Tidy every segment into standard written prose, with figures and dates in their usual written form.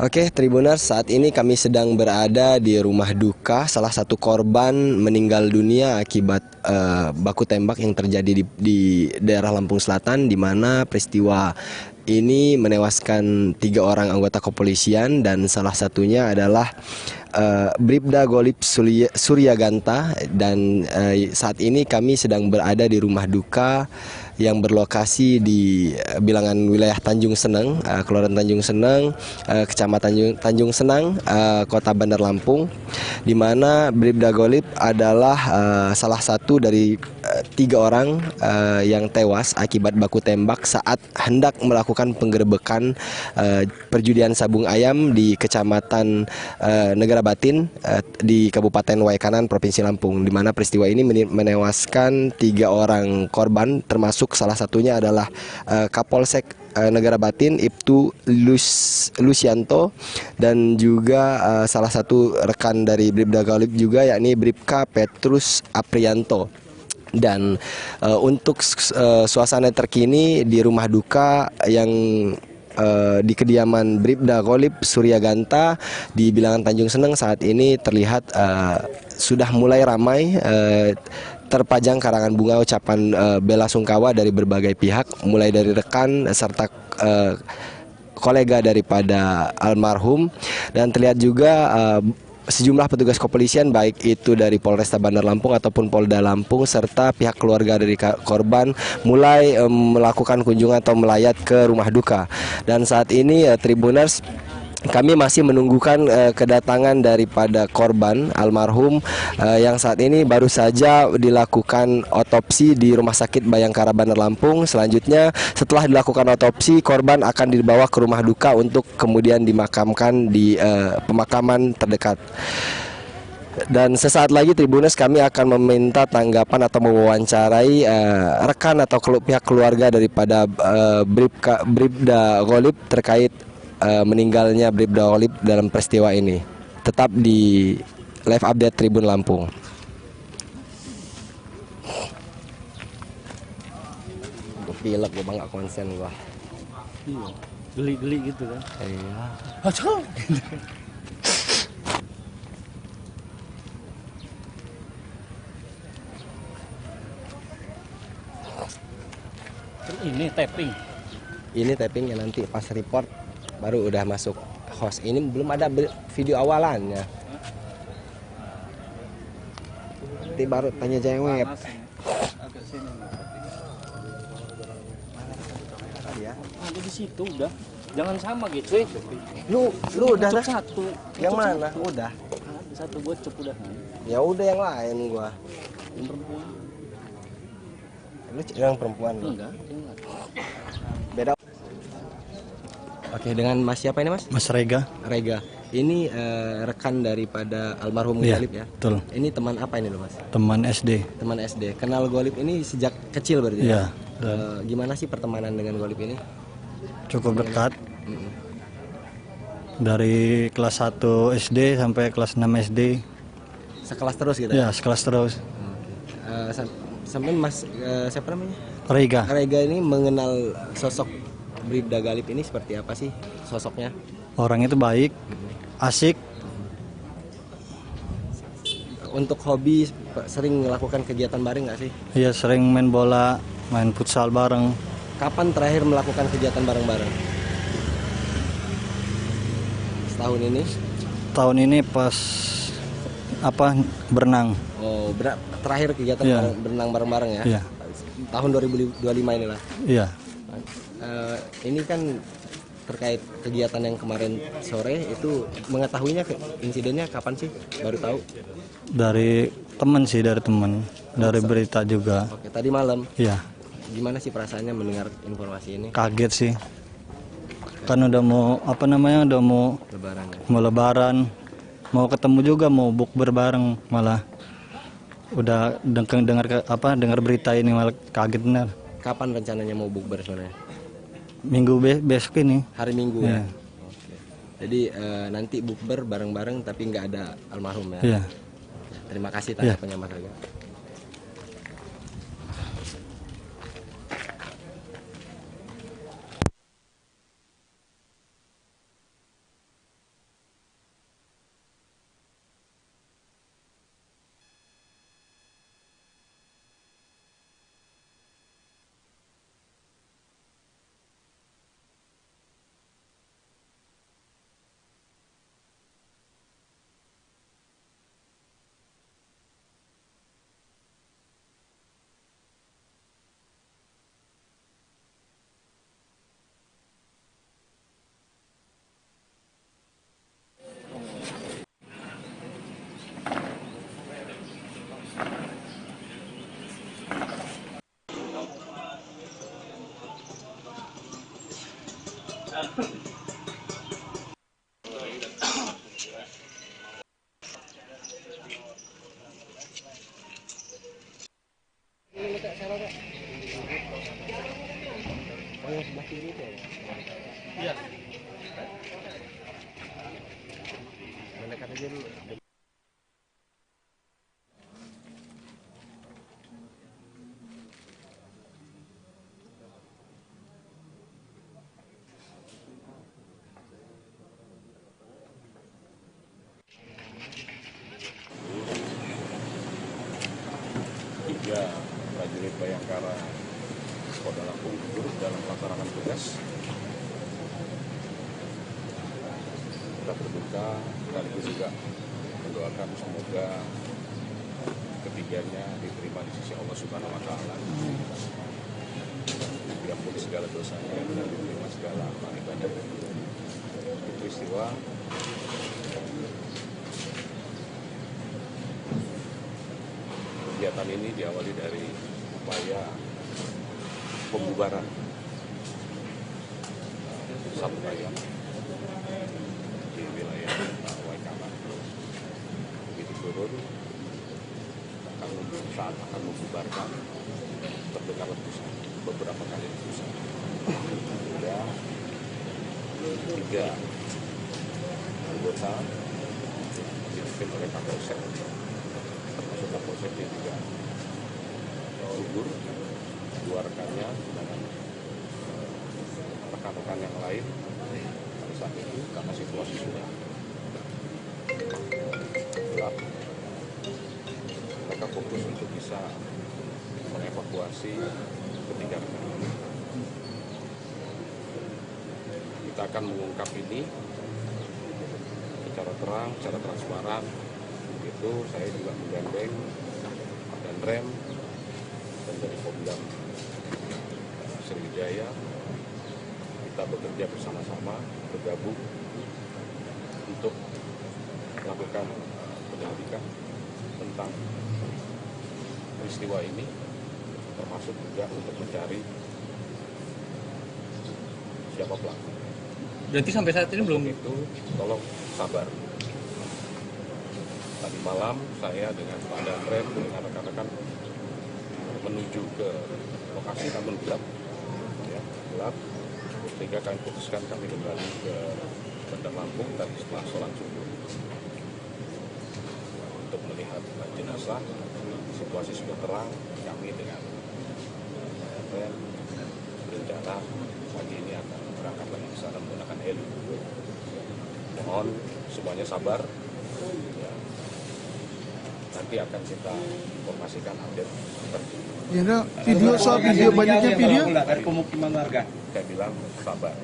Oke, Tribuners, saat ini kami sedang berada di rumah duka salah satu korban meninggal dunia akibat baku tembak yang terjadi di daerah Lampung Selatan, di mana peristiwa ini menewaskan 3 orang anggota kepolisian dan salah satunya adalah Bribda Golip Suryaganta. Dan saat ini kami sedang berada di rumah duka yang berlokasi di bilangan wilayah Tanjung Seneng, Kelurahan Tanjung Seneng, Kecamatan Tanjung Senang, Kota Bandar Lampung, di mana Bribda Golip adalah salah satu dari 3 orang yang tewas akibat baku tembak saat hendak melakukan penggerebekan perjudian sabung ayam di Kecamatan Negara Batin di Kabupaten Waikanan, Provinsi Lampung, di mana peristiwa ini menewaskan 3 orang korban, termasuk salah satunya adalah Kapolsek Negara Batin Ibtu Lucianto, dan juga salah satu rekan dari Bribda Golip juga, yakni Bribka Petrus Aprianto. Dan untuk suasana terkini di rumah duka yang di kediaman Bribda Golip Suryaganta di bilangan Tanjung Seneng saat ini terlihat sudah mulai ramai, terpajang karangan bunga ucapan bela sungkawa dari berbagai pihak, mulai dari rekan serta kolega daripada almarhum, dan terlihat juga sejumlah petugas kepolisian baik itu dari Polresta Bandar Lampung ataupun Polda Lampung serta pihak keluarga dari korban mulai melakukan kunjungan atau melayat ke rumah duka. Dan saat ini Tribuners, kami masih menunggukan kedatangan daripada korban almarhum yang saat ini baru saja dilakukan otopsi di Rumah Sakit Bayangkara Bandar Lampung. Selanjutnya setelah dilakukan otopsi, korban akan dibawa ke rumah duka untuk kemudian dimakamkan di pemakaman terdekat. Dan sesaat lagi Tribuners, kami akan meminta tanggapan atau mewawancarai rekan atau pihak keluarga daripada Bribda Golip terkait meninggalnya Bribda Golip dalam peristiwa ini. Tetap di live update Tribun Lampung. Gue pilek, gue bangga konsen gue. Iya, geli-geli gitu kan. Iya. Acau. Ini tapping. Ini tappingnya, nanti pas report baru udah masuk host. Ini belum ada video awalannya. Nanti baru tanya jawab. Ya. Ada di situ udah. Jangan sama gitu. Lu udah dah. Satu. Yang mana? Udah. Ada satu gocep udah. Ya udah, yang lain gua. Yang perempuan. Lu yang perempuan. Enggak. Beda. Oke, dengan Mas siapa ini, Mas? Mas Rega. Rega. Ini rekan daripada almarhum Iya, Golip ya? betul. Ini teman apa ini loh, Mas? Teman SD. Teman SD. Kenal Golip ini sejak kecil berarti? Iya. Gimana sih pertemanan dengan Golip ini? Cukup dekat. Dari kelas 1 SD sampai kelas 6 SD. Sekelas terus gitu? Ya, sekelas terus. Sampai Mas siapa namanya? Rega. Rega ini mengenal sosok Bribda Golip ini seperti apa sih sosoknya? Orang itu baik, asik. Untuk hobi sering melakukan kegiatan bareng nggak sih? Iya, sering main bola, main futsal bareng. Kapan terakhir melakukan kegiatan bareng-bareng? Setahun ini? Tahun ini pas berenang. Oh, terakhir kegiatan Iya. berenang bareng-bareng ya? Iya. Tahun 2025 inilah. Iya. Ini kan terkait kegiatan yang kemarin sore itu mengetahuinya insidennya kapan sih? Baru tahu? Dari teman sih, dari teman, dari berita juga. Oke, tadi malam. Iya, Gimana sih perasaannya mendengar informasi ini? kaget sih. Kan udah mau udah mau Lebaran ya. lebaran, mau ketemu juga, mau bukber bareng, malah udah dengar berita ini malah kaget benar. Kapan rencananya mau bukber sebenarnya? Minggu besok ini. Hari Minggu ya. Iya. Oke. Jadi nanti bukber bareng-bareng tapi nggak ada almarhum ya. Iya. Terima kasih Iya. tanggapannya Mas Aga. Iya. Mendekat aja dulu. Tiga prajurit Bayangkara Polda Lampung turut dalam melaksanakan tugas. Kita berduka sekaligus juga mendoakan semoga ketiganya diterima di sisi Allah Subhanahu Wa Taala. Diampuni segala dosanya dan diterima segala amal ibadah. Peristiwa kegiatan ini diawali dari upaya pembubaran satu ayam di wilayah Waikama. Begitu turun, saat akan membubarkan, terdengar letusan, beberapa kali letusan. Hingga tiga anggota dipimpin oleh Kapolsek, termasuk Kapolsek yang juga gugur, dua rekannya dengan rekan-rekan yang lain. Pada saat itu karena situasi sudah gelap, mereka fokus untuk bisa mengevakuasi ketiga rekan. Kita akan mengungkap ini secara terang, secara transparan. Itu saya juga menggandeng dan rem dan dari Pemdam Sriwijaya. Kita bekerja bersama-sama, bergabung untuk melakukan penyelidikan tentang peristiwa ini, termasuk juga untuk mencari siapa pelaku. Berarti sampai saat ini belum. Itu tolong sabar. Tadi malam saya dengan Pak Danrem dengan rekan-rekan menuju ke lokasi, namun gelap, ya, gelap. Sehingga kami putuskan kami kembali ke Bandar Lampung tadi setelah sholat subuh untuk melihat jenazah. Situasi sudah terang, kami dengan Danrem berencana pagi ini akan berangkat lagi ke sana menggunakan heli. Mohon semuanya sabar. Ya. Nanti akan kita informasikan update terkini. Jenderal, video banyaknya video. Dari pemukiman warga. Saya bilang sabar,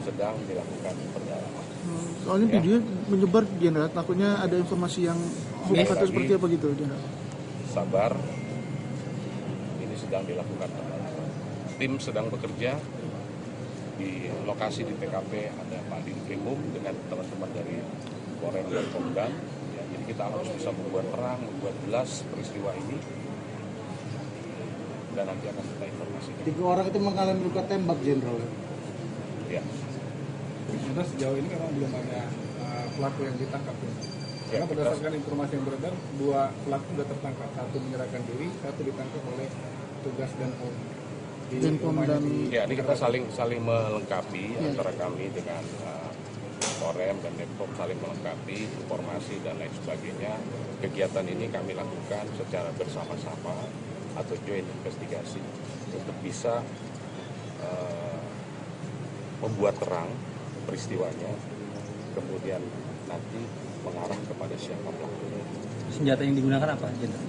sedang dilakukan pendalaman. Soalnya Ya. video menyebar, Jenderal. Takutnya ada informasi yang hoax atau seperti apa gitu, Jenderal. Sabar, ini sedang dilakukan pendalaman. Tim sedang bekerja Di lokasi di TKP ada Pak Dinkrimum dengan teman-teman dari Korem dan Pemdam. Ya, jadi kita harus bisa membuat terang, membuat jelas peristiwa ini, dan nanti akan kita informasikan. 3 orang itu mengalami luka tembak, Jenderal. Ya. Karena sejauh ini memang belum ada pelaku yang ditangkap. Karena berdasarkan informasi yang beredar, 2 pelaku sudah tertangkap. 1 menyerahkan diri, 1 ditangkap oleh tugas Denpom. Ya, ini kita saling melengkapi antara kami dengan Korem dan Denpom, saling melengkapi informasi dan lain sebagainya. Kegiatan ini kami lakukan secara bersama-sama atau joint investigasi untuk bisa membuat terang peristiwanya, kemudian nanti mengarah kepada siapa pelakunya. Senjata yang digunakan apa, Jenderal?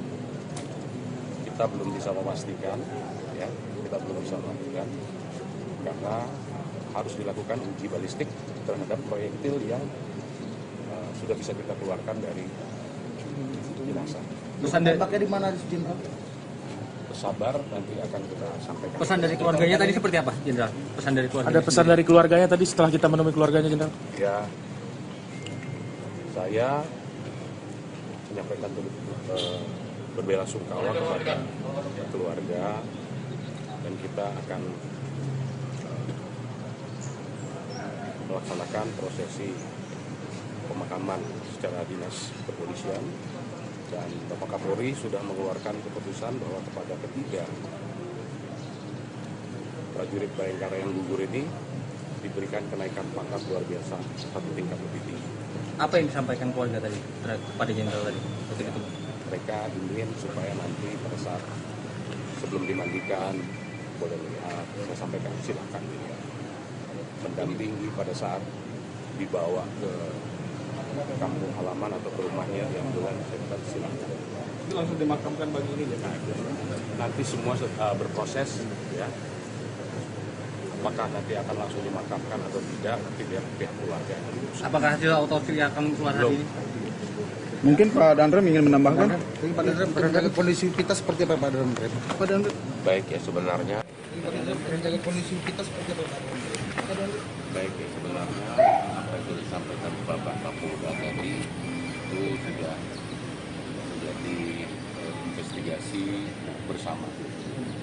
Kita belum bisa memastikan, ya, kita belum bisa memastikan karena harus dilakukan uji balistik terhadap proyektil yang sudah bisa kita keluarkan dari jenazah. Pesan dari Tembaknya di mana, Jenderal? Sabar, nanti akan kita sampaikan. pesan dari keluarganya tadi seperti apa, Jenderal? Pesan dari keluarga. Ada pesan dari keluarganya tadi setelah kita menemui keluarganya, Jenderal? Ya, saya menyampaikan berbelasungkawa kepada keluarga, dan kita akan melaksanakan prosesi pemakaman secara dinas kepolisian, dan Bapak Kapolri sudah mengeluarkan keputusan bahwa kepada ketiga prajurit Bayangkara yang gugur ini diberikan kenaikan pangkat luar biasa 1 tingkat lebih tinggi. Apa yang disampaikan keluarga tadi kepada Jenderal tadi? Betul. Mereka ingin supaya nanti pada saat sebelum dimandikan boleh melihat, saya sampaikan silakan dilihat. Mendampingi pada saat dibawa ke kampung halaman atau ke rumahnya di ambulan, saya kata silakan. Itu langsung dimakamkan pagi ini, ya? Nanti semua berproses, ya. Apakah nanti akan langsung dimakamkan atau tidak, nanti biar pihak keluarga yang memutuskan. Apakah hasil autopsi akan keluar hari ini? Mungkin Pak Dandrem ingin menambahkan? Pak Dandrem, kondisi kita seperti apa, Pak Dandrem? Pak Dandrem, Baik ya, sebenarnya kondisi kita seperti apa, Pak Dandrem? Baik ya, sebenarnya apa yang sudah disampaikan Bapak Kapolda tadi itu sudah menjadi investigasi bersama.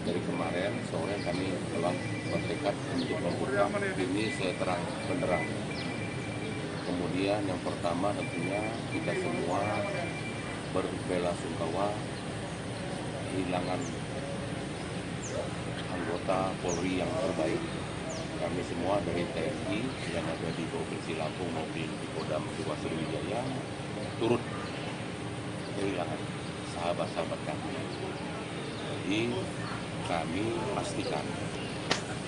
Dari kemarin sore kami telah bertekad untuk membuka ini seterang benderang. Kemudian yang pertama tentunya kita semua berbelasungkawa kehilangan anggota Polri yang terbaik. Kami semua dari TNI yang ada di Provinsi Lampung maupun di Kodam 2 Sriwijaya turut kehilangan sahabat-sahabat kami. Jadi kami pastikan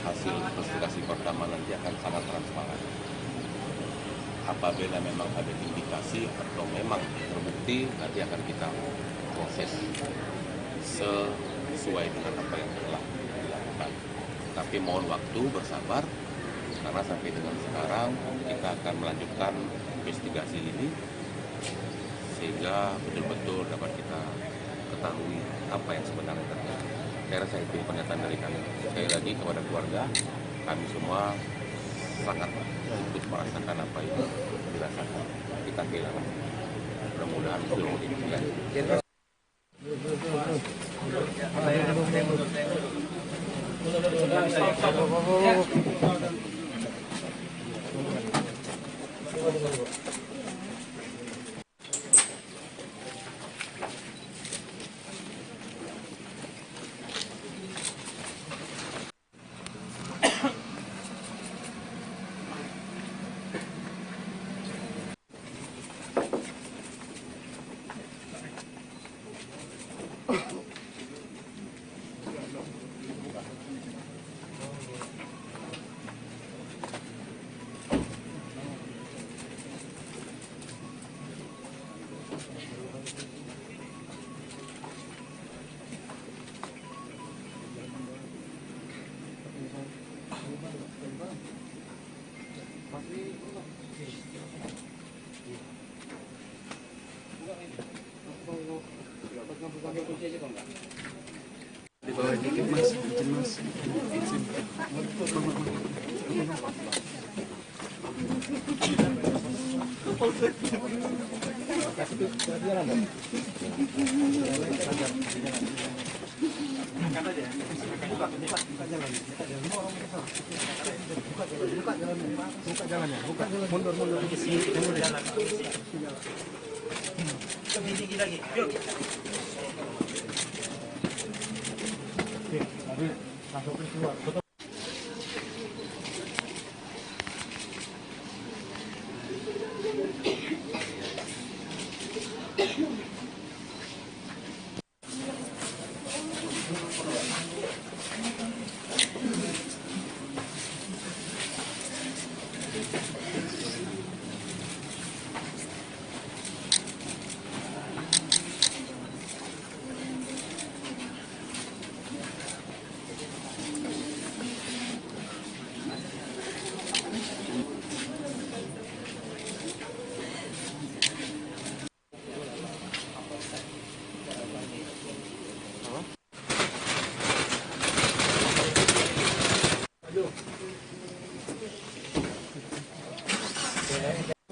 hasil investigasi pertama nanti akan sangat transparan. Apabila memang ada indikasi atau memang terbukti, nanti akan kita proses sesuai dengan apa yang telah dilakukan. Tapi mohon waktu, bersabar, karena sampai dengan sekarang kita akan melanjutkan investigasi ini sehingga betul-betul dapat kita ketahui apa yang sebenarnya terjadi. Saya rasa itu pernyataan dari kami. Sekali lagi kepada keluarga, kami semua sangat ikut merasakan apa yang dirasakan. Kita kehilangan. Mudah-mudahan belum ini. Di bawah dikit mas, izin mas.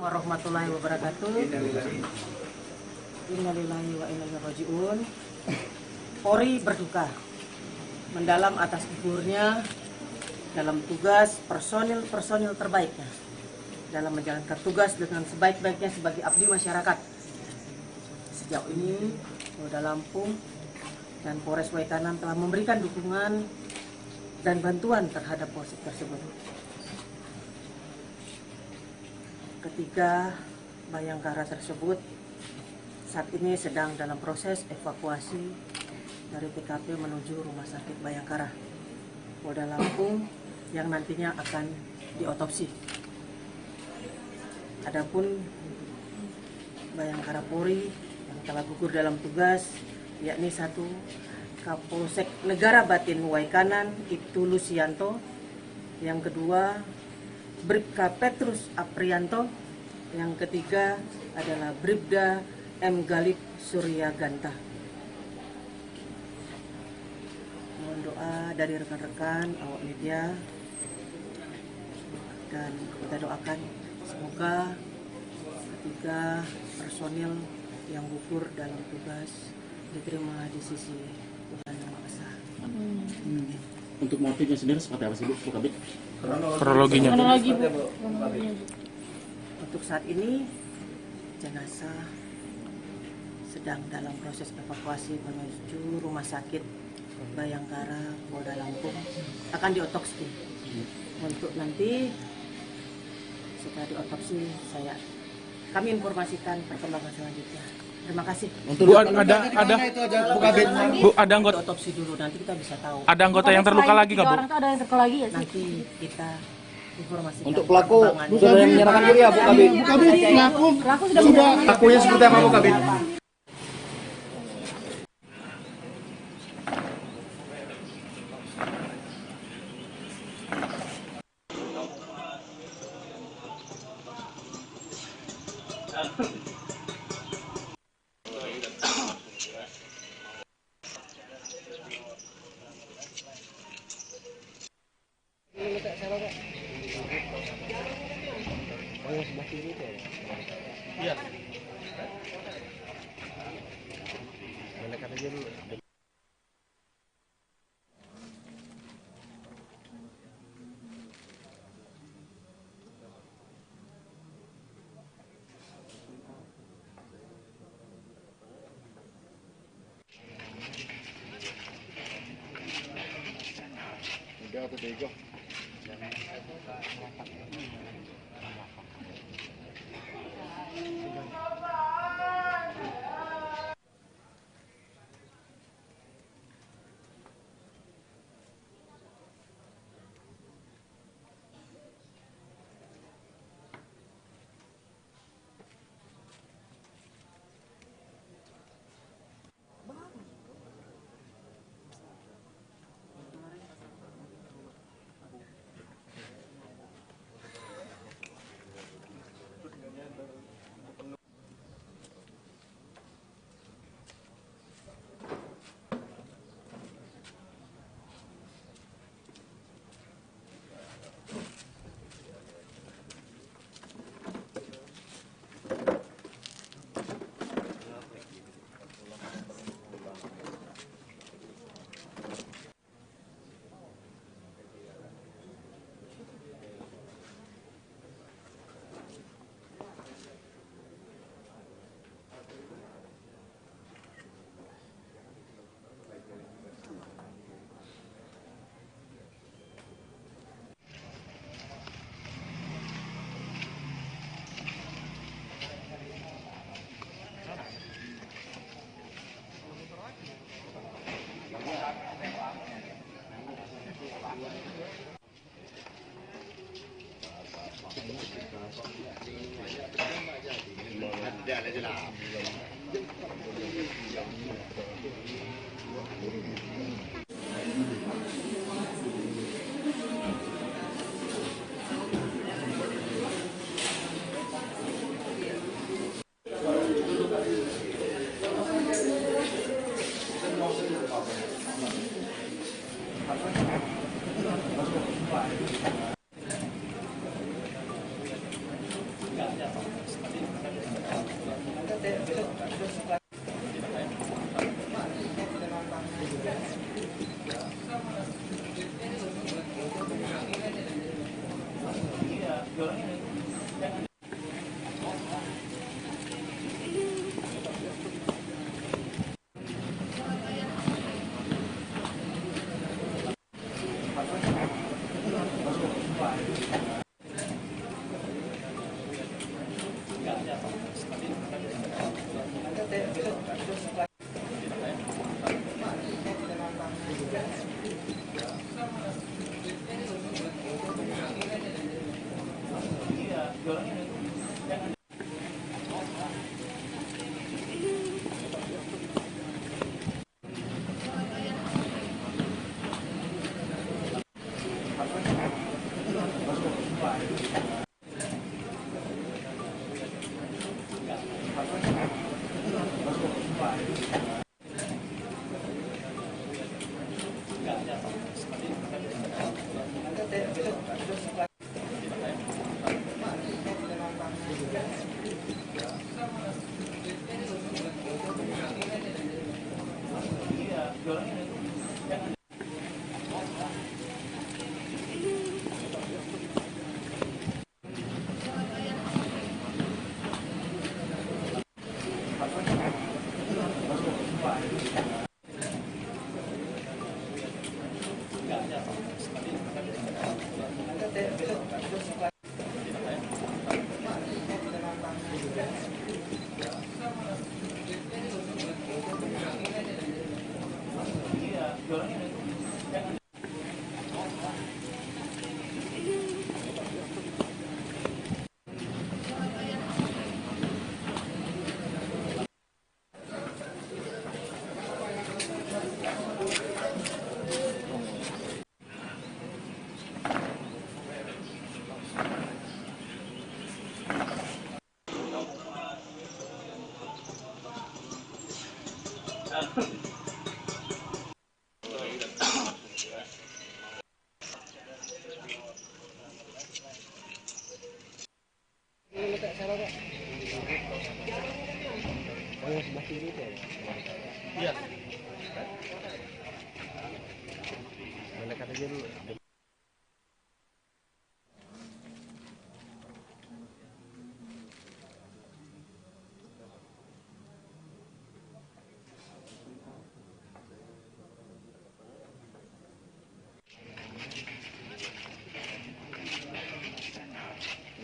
Warahmatullahi wabarakatuh. Innalillahi wa inna ilaihi raji'un. Polri berduka mendalam atas gugurnya dalam tugas personil terbaiknya dalam menjalankan tugas dengan sebaik-baiknya sebagai abdi masyarakat. Sejauh ini Polda Lampung dan Polres Waikanan telah memberikan dukungan dan bantuan terhadap polsek tersebut. Ketiga Bayangkara tersebut saat ini sedang dalam proses evakuasi dari TKP menuju Rumah Sakit Bayangkara Polda Lampung yang nantinya akan diotopsi. Adapun Bayangkara Polri yang telah gugur dalam tugas yakni 1 Kapolsek Negara Batin Waikanan Ibtu Lusianto, yang kedua Bribka Petrus Aprianto, yang ketiga adalah Bribda M. Galib Suryaganta. Mohon doa dari rekan-rekan awak media dan kita doakan semoga ketiga personil yang gugur dalam tugas diterima di sisi Tuhan Yang Maha Esa. Untuk motifnya sendiri seperti apa sih Bu Kabit? Kronologi, Bu. Untuk saat ini jenazah sedang dalam proses evakuasi menuju Rumah Sakit Bayangkara Polda Lampung, akan diotopsi. Untuk nanti setelah diotopsi kami informasikan perkembangan selanjutnya. Terima kasih. Bu, ada anggota otopsi dulu, nanti kita bisa tahu. Ada anggota yang terluka lagi nggak, Bu? Ada yang terluka lagi ya? Nanti kita informasikan. Untuk pelaku sudah menyerahkan diri ya Bu Kabit? Bu Kabit, Pelaku sudah Pelakunya seperti apa Bu Kabit?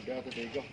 Udah tuh Diego.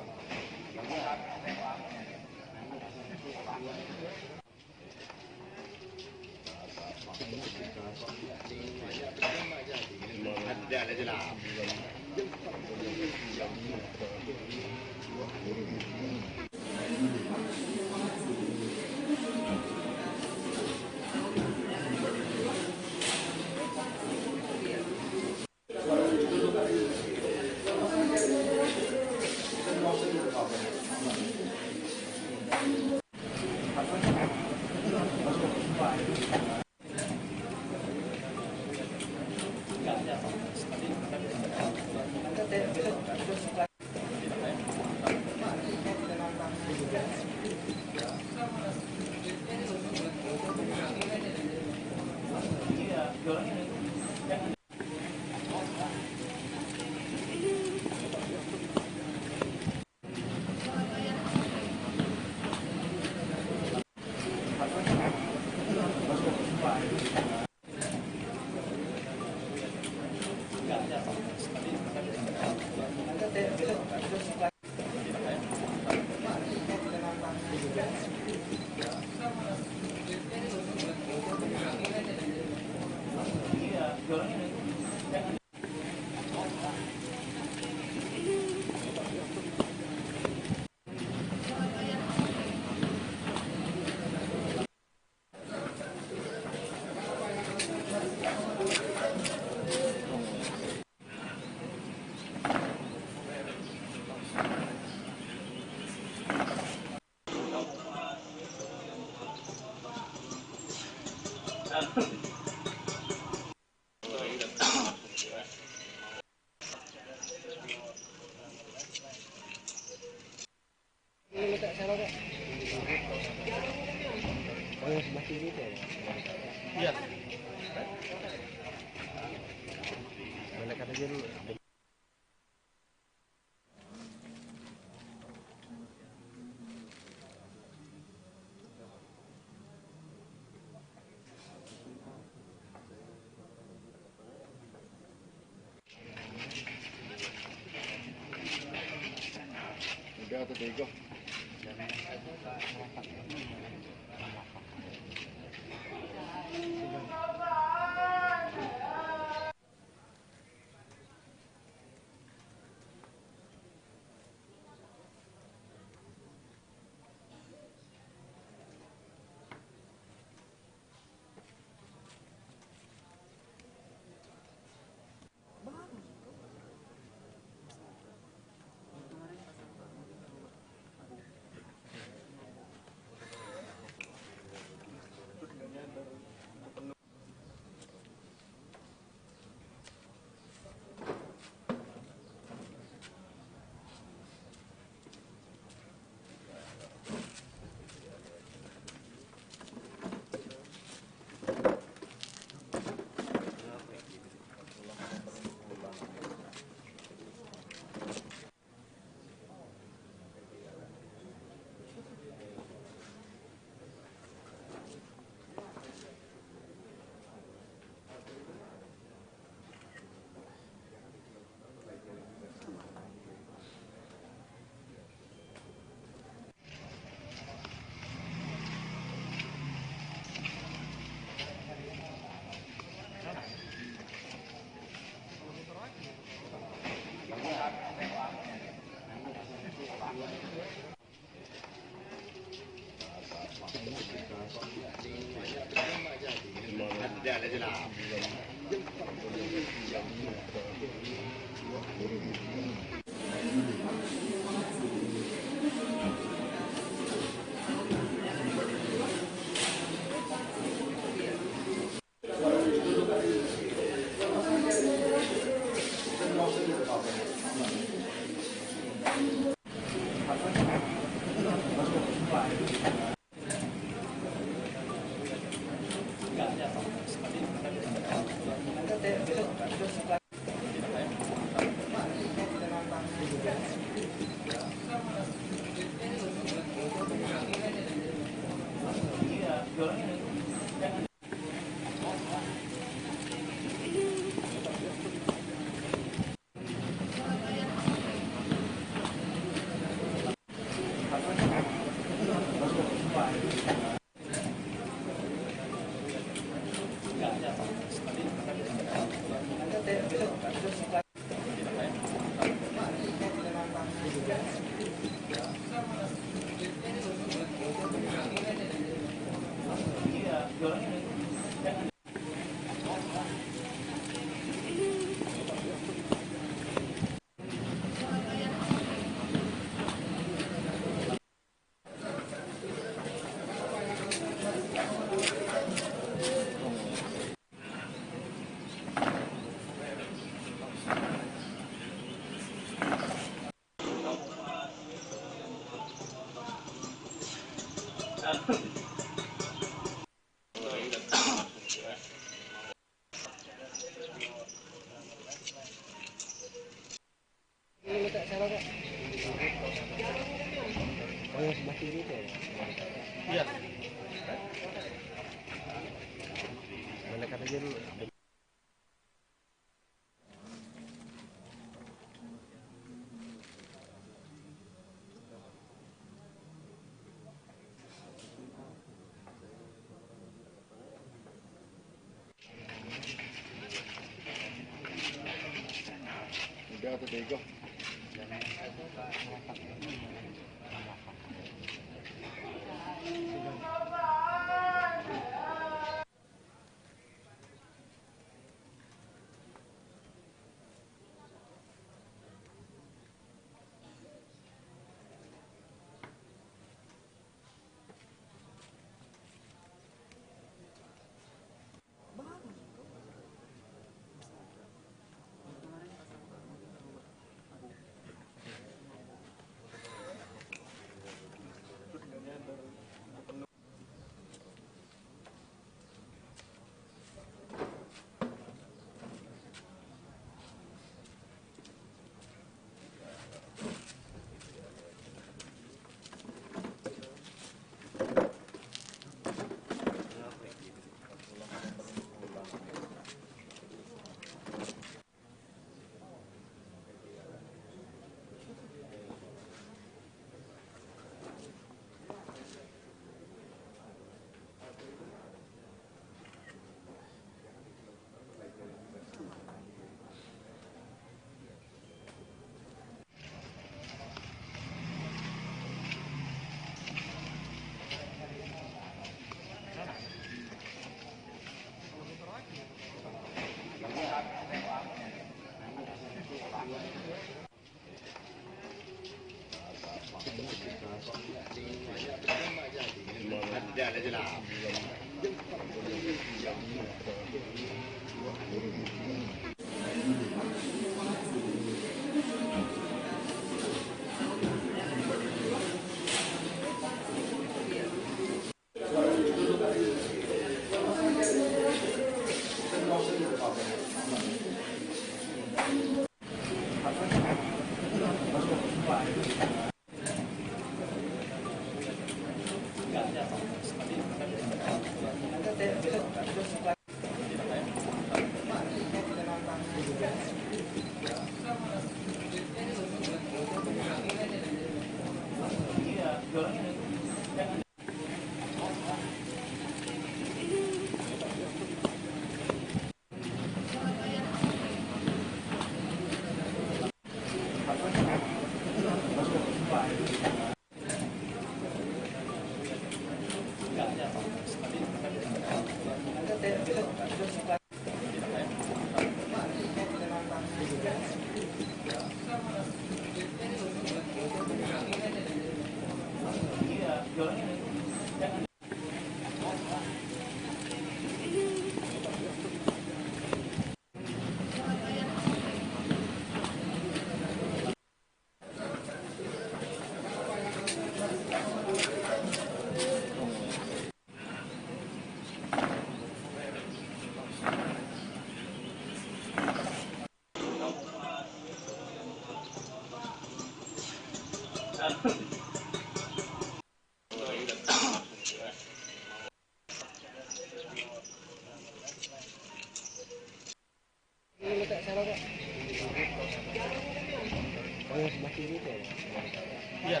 Iya.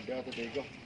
Udah tuh bego.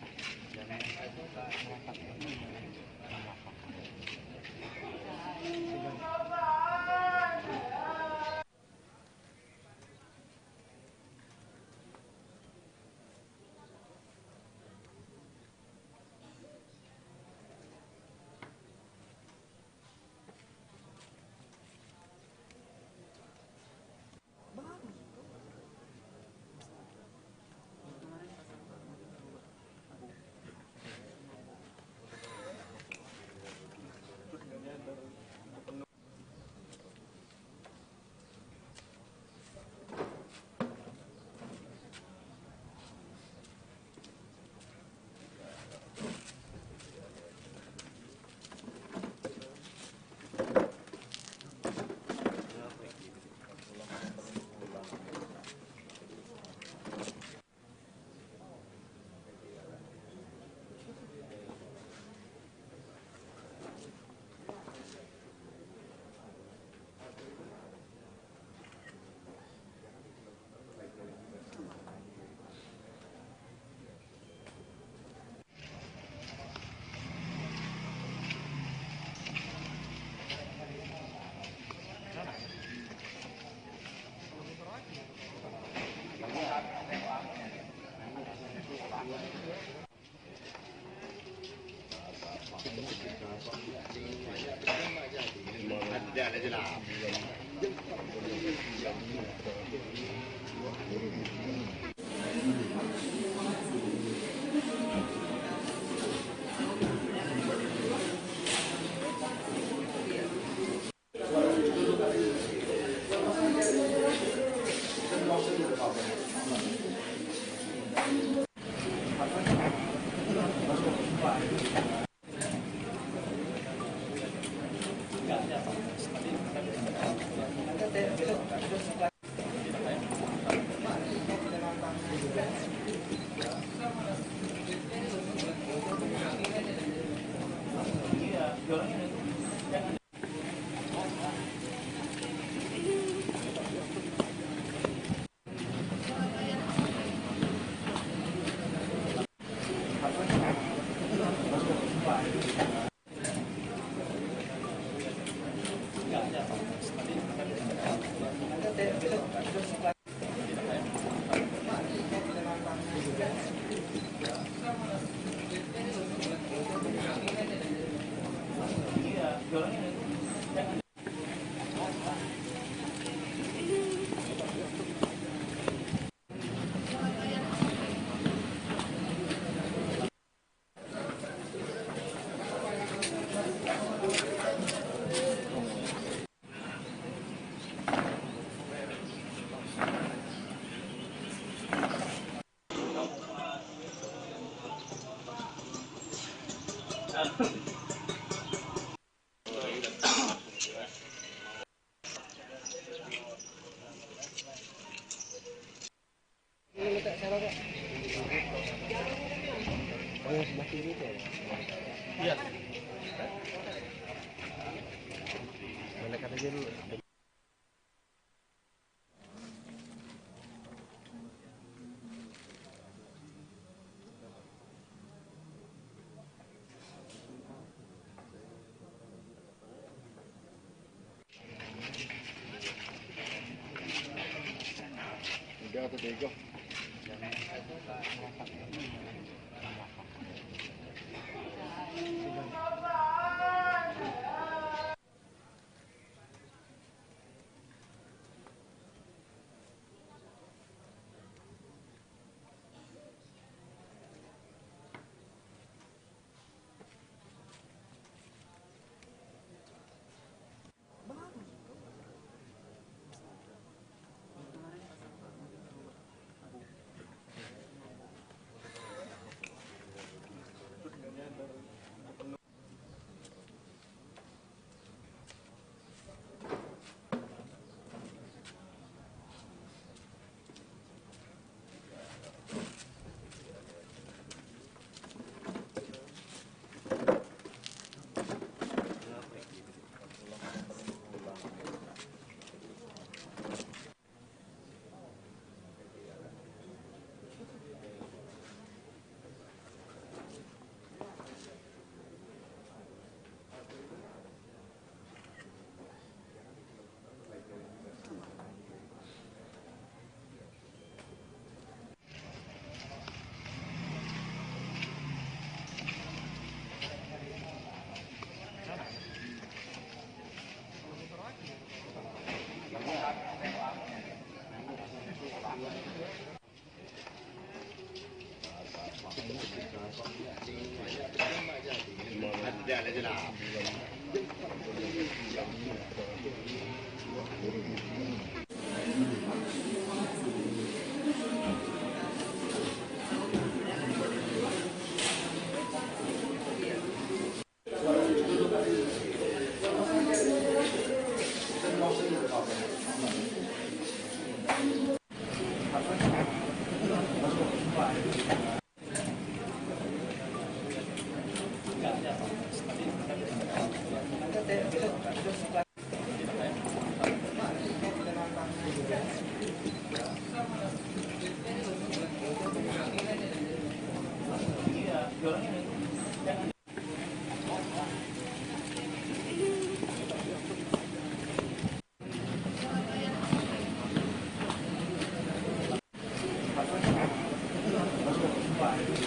Pak.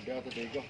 Udah tuh Diego.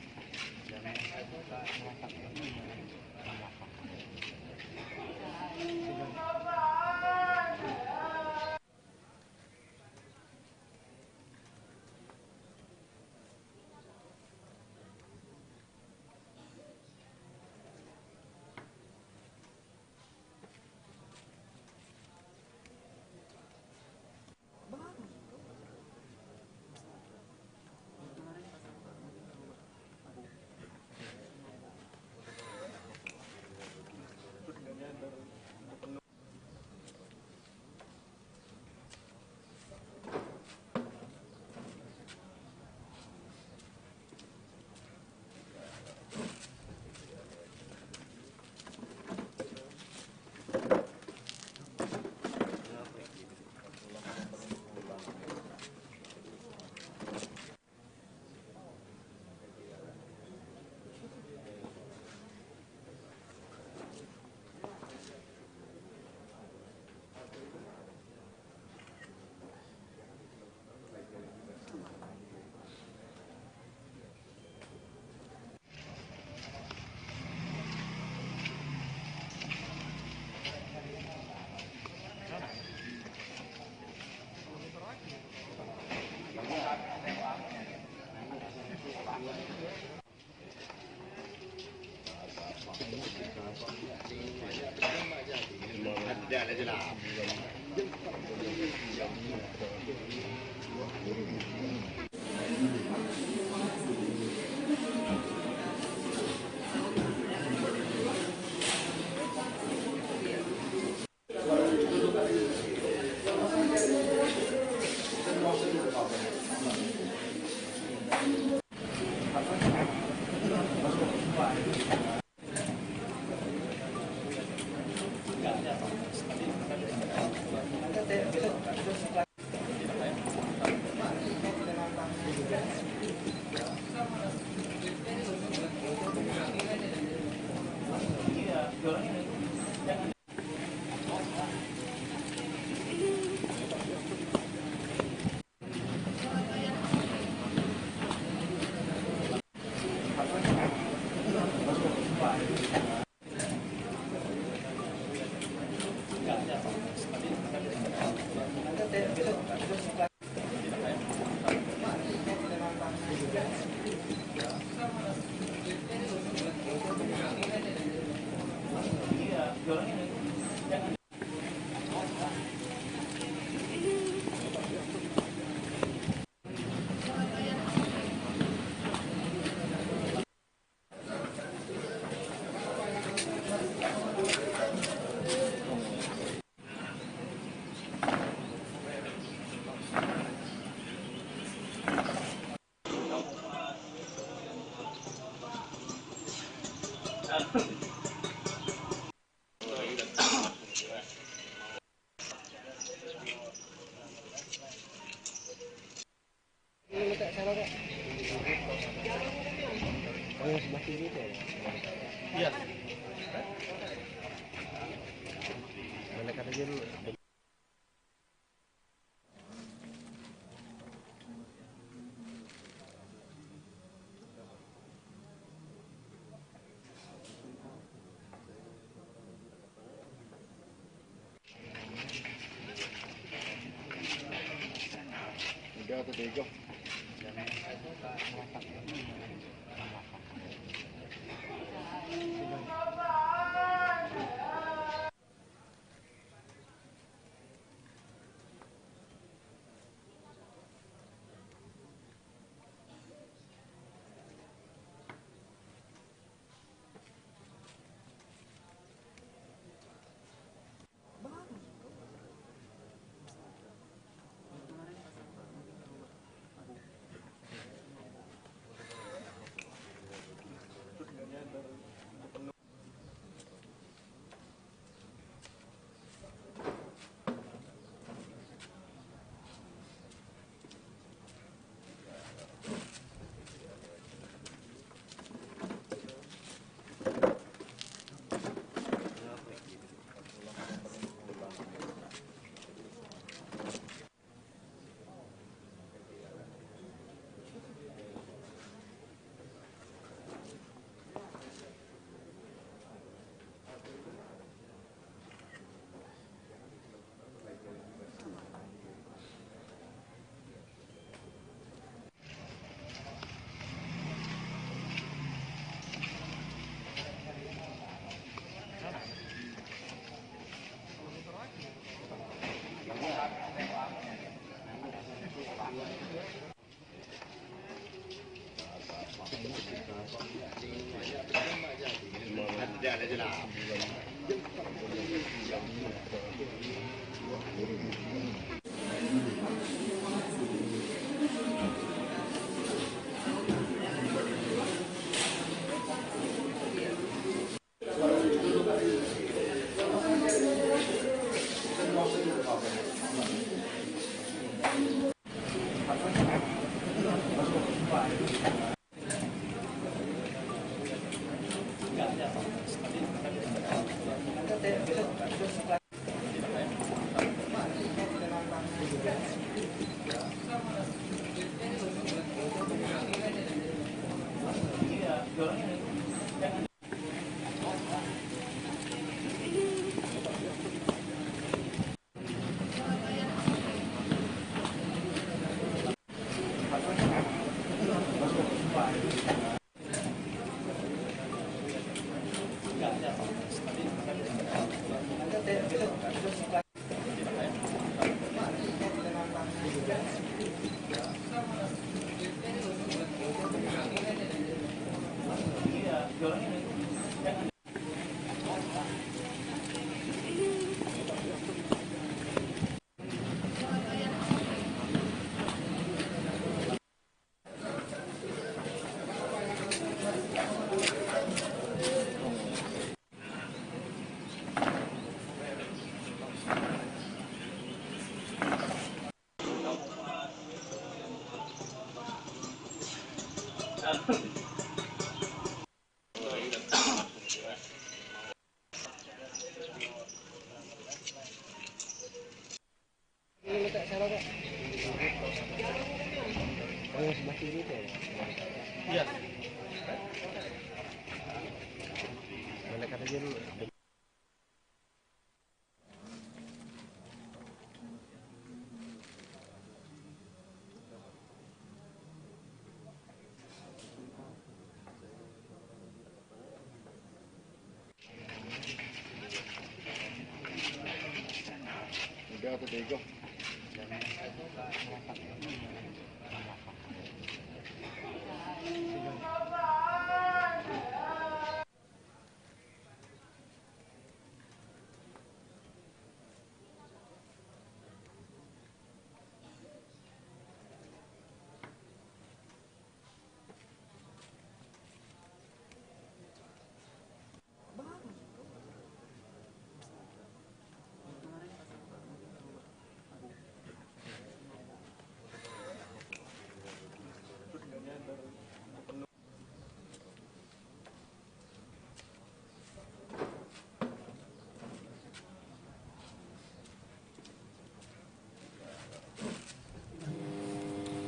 Udah tuh Diego.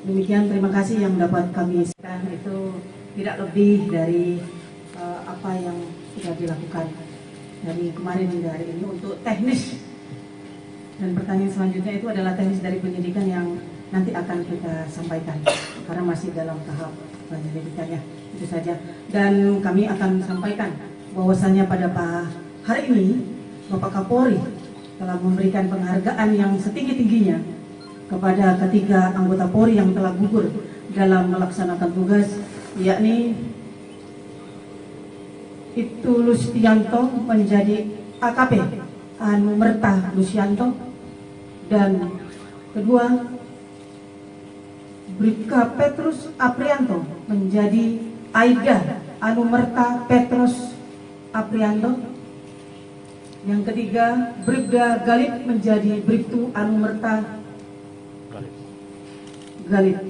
Demikian, terima kasih yang dapat kami sampaikan. Itu tidak lebih dari apa yang sudah dilakukan dari kemarin hingga hari ini untuk teknis. Dan pertanyaan selanjutnya itu adalah teknis dari penyidikan yang nanti akan kita sampaikan karena masih dalam tahap penyelidikannya. Itu saja. Dan kami akan sampaikan bahwasannya pada hari ini Bapak Kapolri telah memberikan penghargaan yang setinggi-tingginya kepada ketiga anggota Polri yang telah gugur dalam melaksanakan tugas, yakni Ibtu Lustianto menjadi AKP Anumerta Lustianto, dan kedua Bribka Petrus Aprianto menjadi Aida Anumerta Petrus Aprianto, yang ketiga Bribda Galip menjadi Bribtu Anumerta Galip.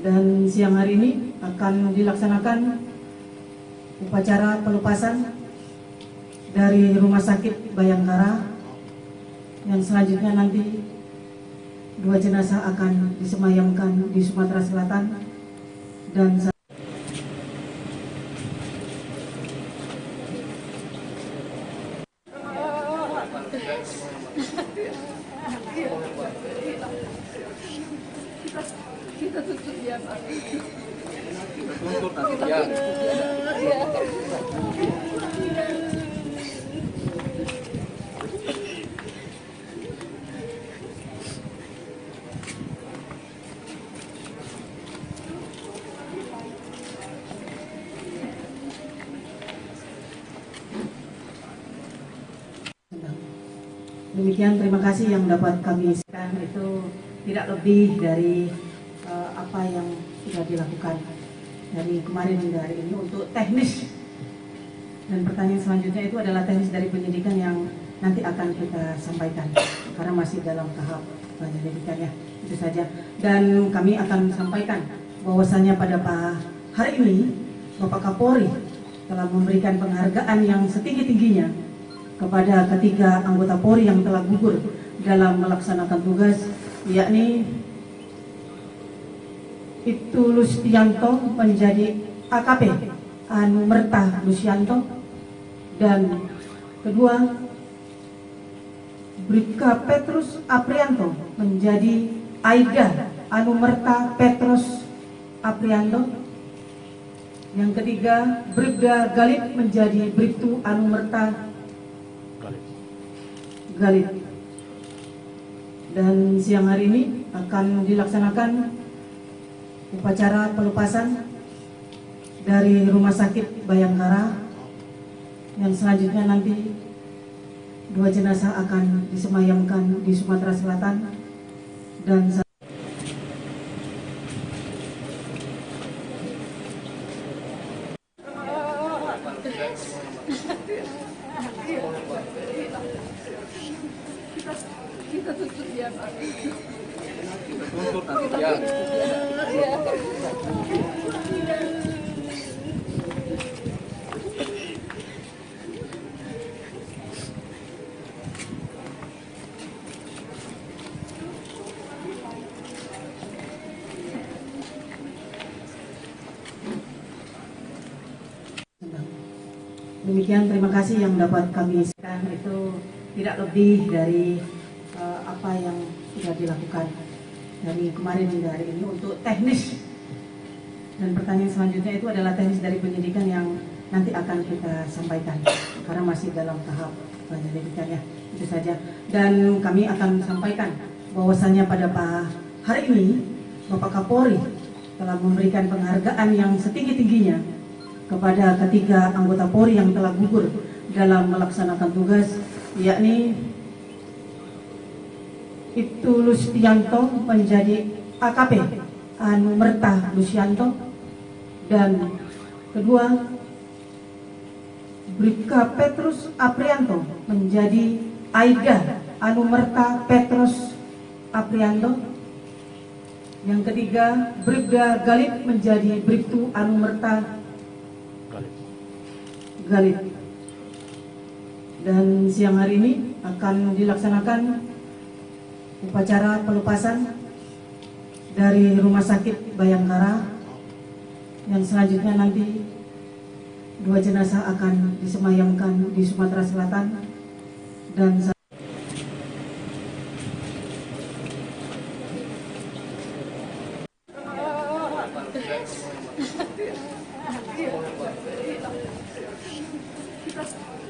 Dan siang hari ini akan dilaksanakan upacara pelepasan dari Rumah Sakit Bayangkara, yang selanjutnya nanti 2 jenazah akan disemayamkan di Sumatera Selatan dan kita tutup dia, Pak. Demikian, terima kasih yang dapat kami sampaikan. Itu tidak lebih dari apa yang sudah dilakukan dari kemarin hingga hari ini untuk teknis. Dan pertanyaan selanjutnya itu adalah teknis dari penyidikan yang nanti akan kita sampaikan karena masih dalam tahap penyelidikannya. Itu saja. Dan kami akan sampaikan bahwasannya pada hari ini Bapak Kapolri telah memberikan penghargaan yang setinggi-tingginya kepada ketiga anggota Polri yang telah gugur dalam melaksanakan tugas, yakni Ibtu Lustianto menjadi AKP Anumerta Lustianto, dan kedua Bribka Petrus Aprianto menjadi Aida Anumerta Petrus Aprianto, yang ketiga Bribda Galip menjadi Bribtu Anumerta Galip. Dan siang hari ini akan dilaksanakan upacara pelepasan dari Rumah Sakit Bayangkara, yang selanjutnya nanti 2 jenazah akan disemayamkan di Sumatera Selatan dan kita tutup dia, Pak. Demikian, terima kasih yang dapat kami sampaikan. Itu tidak lebih dari apa yang sudah dilakukan dari kemarin hingga hari ini untuk teknis. Dan pertanyaan selanjutnya itu adalah teknis dari penyidikan yang nanti akan kita sampaikan karena masih dalam tahap penyelidikannya. Itu saja. Dan kami akan sampaikan bahwasannya pada hari ini Bapak Kapolri telah memberikan penghargaan yang setinggi-tingginya kepada ketiga anggota Polri yang telah gugur dalam melaksanakan tugas, yakni Ibtu Lustianto menjadi AKP Anumerta Lucianto, dan kedua Bribka Petrus Aprianto menjadi Aida Anumerta Petrus Aprianto, yang ketiga Bribda Galip menjadi Bribtu Anumerta Galip. Dan siang hari ini akan dilaksanakan upacara pelepasan dari Rumah Sakit Bayangkara, yang selanjutnya nanti 2 jenazah akan disemayamkan di Sumatera Selatan. Dan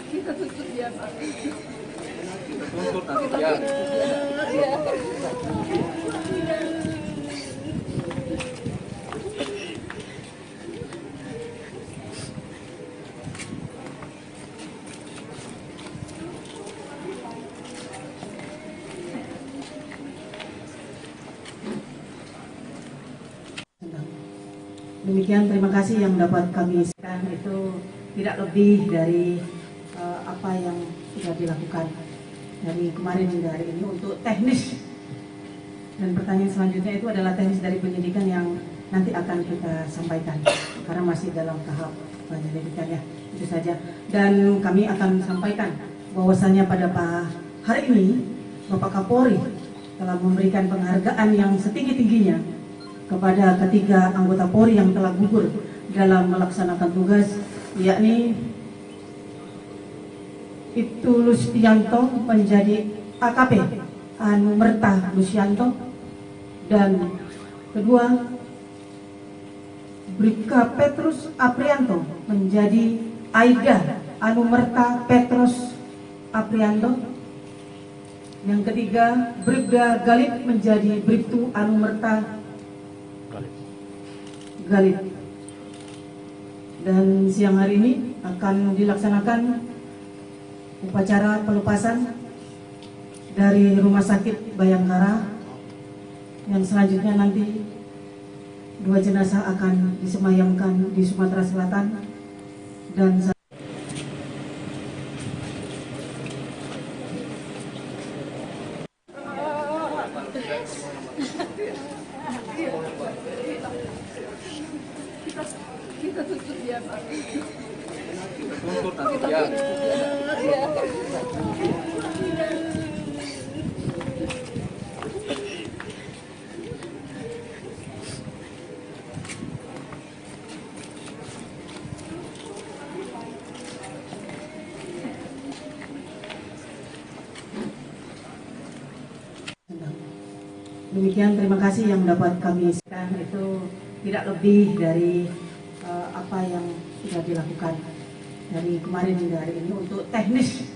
kita tuntut dia Pak. demikian, terima kasih yang dapat kami sampaikan. Itu tidak lebih dari apa yang sudah dilakukan dari kemarin hingga hari ini untuk teknis. Dan pertanyaan selanjutnya itu adalah teknis dari penyidikan yang nanti akan kita sampaikan karena masih dalam tahap penyelidikannya. Itu saja. Dan kami akan sampaikan bahwasannya pada hari ini Bapak Kapolri telah memberikan penghargaan yang setinggi-tingginya kepada ketiga anggota Polri yang telah gugur dalam melaksanakan tugas, yakni Ibtu Lustianto menjadi AKP Anumerta Lucianto, dan kedua Bribka Petrus Aprianto menjadi Aida Anumerta Petrus Aprianto, yang ketiga Bribda Galip menjadi Bribtu Anumerta Galip. Dan siang hari ini akan dilaksanakan upacara pelepasan dari Rumah Sakit Bayangkara, yang selanjutnya nanti 2 jenazah akan disemayamkan di Sumatera Selatan. Dan Kita tuntut dia Pak. demikian, terima kasih yang dapat kami sampaikan. Itu tidak lebih dari apa yang sudah dilakukan dari kemarin hingga hari ini untuk teknis.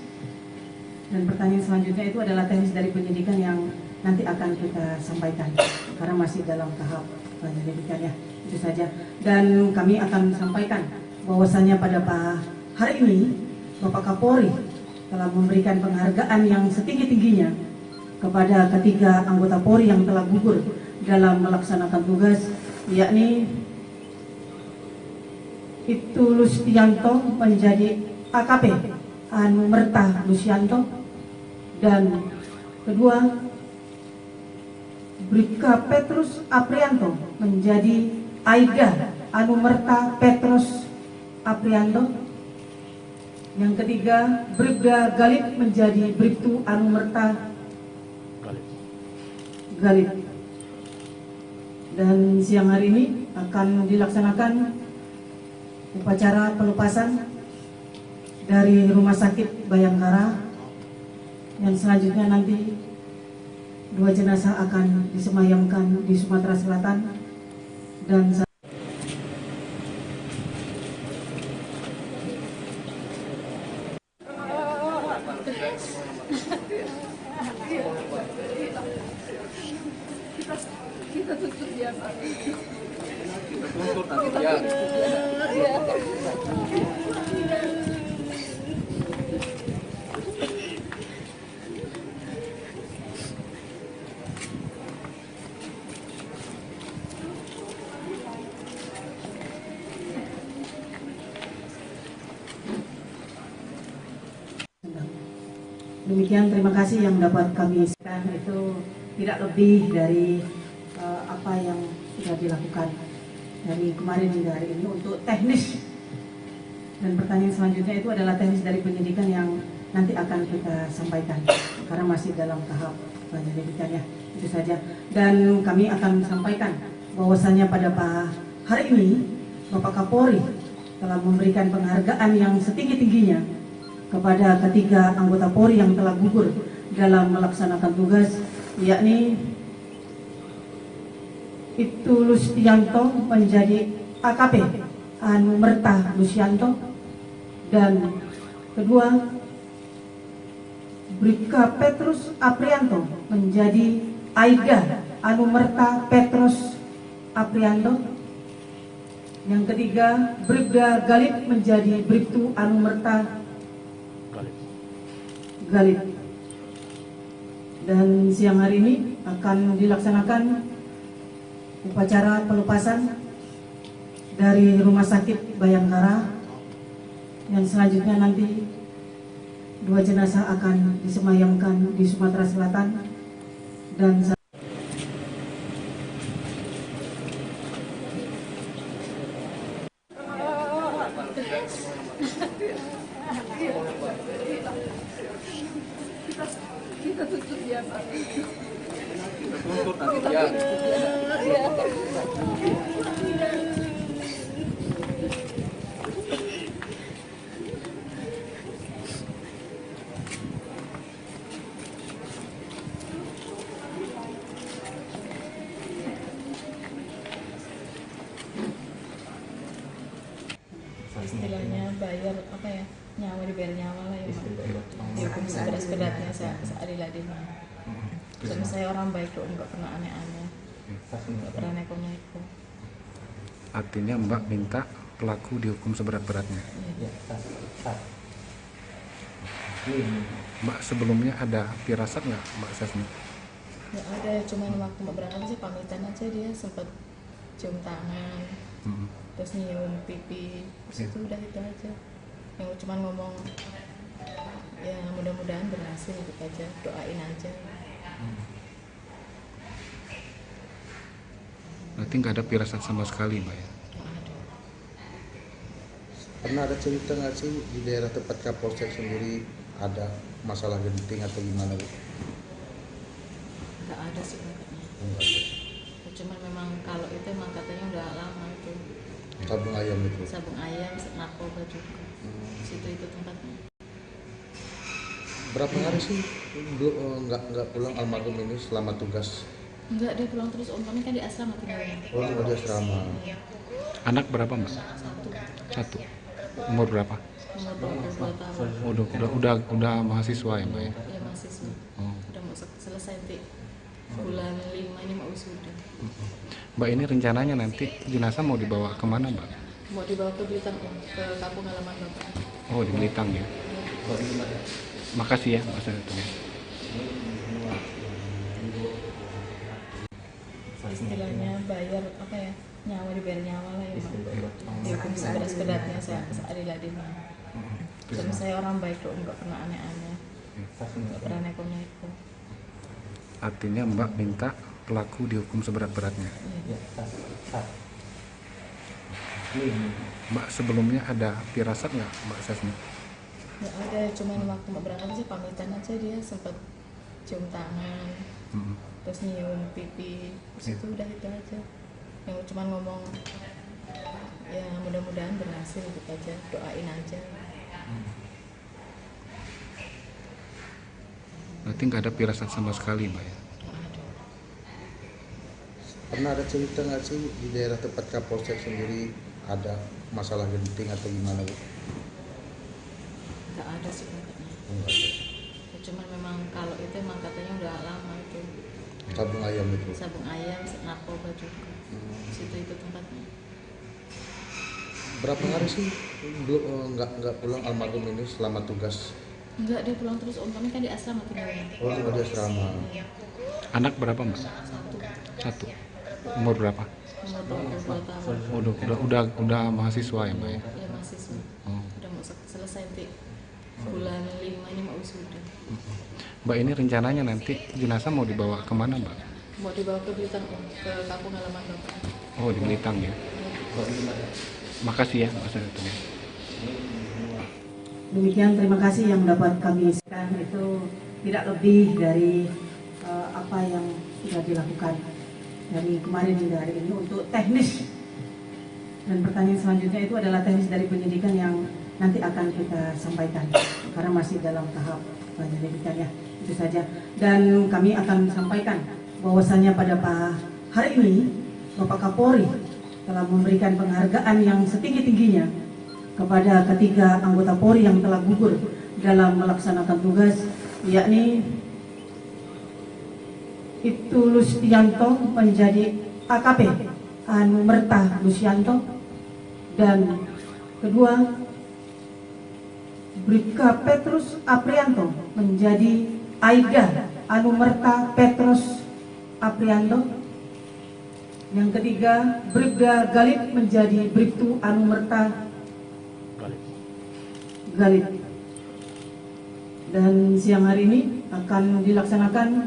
Dan pertanyaan selanjutnya itu adalah teknis dari penyidikan yang nanti akan kita sampaikan karena masih dalam tahap penyelidikannya. Itu saja. Dan kami akan sampaikan bahwasannya pada hari ini Bapak Kapolri telah memberikan penghargaan yang setinggi-tingginya kepada ketiga anggota Polri yang telah gugur dalam melaksanakan tugas, yakni Ibtu Lustianto menjadi AKP Anumerta Lucianto, dan kedua Bribka Petrus Aprianto menjadi Aida Anumerta Petrus Aprianto, yang ketiga Bribda Galip menjadi Bribtu Anumerta Galip. Dan siang hari ini akan dilaksanakan upacara pelepasan dari Rumah Sakit Bayangkara, yang selanjutnya nanti 2 jenazah akan disemayamkan di Sumatera Selatan dan Kita tutup dia, Pak. demikian, terima kasih yang dapat kami sampaikan. Itu tidak lebih dari apa yang sudah dilakukan dari kemarin hingga hari ini untuk teknis. Dan pertanyaan selanjutnya itu adalah teknis dari penyidikan yang nanti akan kita sampaikan karena masih dalam tahap penyelidikannya. Itu saja. Dan kami akan sampaikan bahwasannya pada hari ini Bapak Kapolri telah memberikan penghargaan yang setinggi-tingginya kepada ketiga anggota Polri yang telah gugur dalam melaksanakan tugas, yakni Ibtu Lustianto menjadi AKP Anumerta Lustianto, dan kedua Bribka Petrus Aprianto menjadi Aida Anumerta Petrus Aprianto, yang ketiga Bribda Galip menjadi Bribtu Anumerta Galip. Dan siang hari ini akan dilaksanakan upacara pelepasan dari Rumah Sakit Bayangkara, yang selanjutnya nanti 2 jenazah akan disemayamkan di Sumatera Selatan dan Kita tutup dia, Pak. Istilahnya bayar apa ya, nyawa dibayar nyawa lah ya, dihukum seberat-beratnya seadil-adilnya. Dan saya orang baik kok, nggak pernah aneh-aneh, nggak pernah neko-neko. Artinya Mbak minta pelaku dihukum seberat-beratnya. Mbak sebelumnya ada firasat nggak Mbak Sasmi? Nggak ada, cuman waktu Mbak berangkat sih pamitan aja, dia sempat cium tangan, terus nyium pipi, terus itu udah itu aja. Yang cuman ngomong ya mudah-mudahan berhasil gitu aja, doain aja. Berarti nggak ada firasat sama sekali Mbak ya? Pernah ada cerita nggak sih di daerah tempat Kapolsek sendiri ada masalah genting atau gimana Bu? Nggak ada sih katanya. Cuman memang kalau itu emang katanya udah lama itu. Sabung ayam itu? Sabung ayam, narkoba juga. Situ itu tempatnya. Berapa hari sih nggak pulang almarhum ini selama tugas? Enggak, dia pulang terus. Om kami kan di asrama tinggalnya. Oh, di asrama. Anak berapa Mbak? Satu. Umur berapa? Umur 22 tahun. Udah mahasiswa ya Mbak ya? Iya mahasiswa. Udah mau selesai nanti bulan 5 ini mau wisuda. Mbak, ini rencananya nanti jenazah mau dibawa kemana Mbak? Mau dibawa ke Blitar, ke kampung halaman Bapak. Oh, di Blitar ya? Makasih ya Mbak Satu. Istilahnya bayar apa ya, nyawa dibayar nyawa lah ya, dihukum seberat-beratnya seadil-adilnya. Dan saya orang baik kok, nggak pernah aneh-aneh, nggak pernah neko-neko. Artinya Mbak minta pelaku dihukum seberat-beratnya. Mbak sebelumnya ada firasat nggak Mbak Sasmi? Nggak ada, cuman waktu Mbak berangkat sih pamitan aja, dia sempat cium tangan, terus nyium pipi, terus itu udah itu aja. Yang cuman ngomong ya mudah-mudahan berhasil gitu aja, doain aja. Berarti nggak ada firasat sama sekali, Mbak ya? Pernah ada cerita nggak sih di daerah tempat Kapolsek sendiri ada masalah genting atau gimana, Bu? Nggak ada sih katanya. Enggak ada. Ya, cuman memang kalau itu emang katanya udah lama itu. Sabung ayam itu. Sabung ayam, narkoba juga. Di situ itu tempatnya. Berapa hari sih nggak pulang almarhum ini selama tugas? Enggak, dia pulang terus. Om kami kan di asrama tinggalnya. Oh, tinggal di asrama. Anak berapa, Mbak? Satu. Umur berapa? Umur 22 tahun. Udah mahasiswa ya, Mbak ya? Ya mahasiswa. Udah mau selesai nanti bulan 5 ini mau wisuda. Mbak, ini rencananya nanti jenazah mau dibawa kemana, Mbak? Mau dibawa ke Blitar, ke kampung halaman Bapak. Oh, di Blitar ya. Makasih ya, Mbak Senator. Demikian, terima kasih yang dapat kami sampaikan. Itu tidak lebih dari apa yang sudah dilakukan dari kemarin hingga hari ini untuk teknis. Dan pertanyaan selanjutnya itu adalah teknis dari penyidikan yang nanti akan kita sampaikan karena masih dalam tahap penyelidikannya. Itu saja. Dan kami akan sampaikan bahwasannya pada hari ini Bapak Kapolri telah memberikan penghargaan yang setinggi-tingginya kepada ketiga anggota Polri yang telah gugur dalam melaksanakan tugas, yakni Ibtu Lustianto menjadi AKP Anumerta Lustianto, dan kedua Bribka Petrus Aprianto menjadi Aida Anumerta Petrus Aprianto, yang ketiga Bribda Galip menjadi Bribtu Anumerta Galip. Dan siang hari ini akan dilaksanakan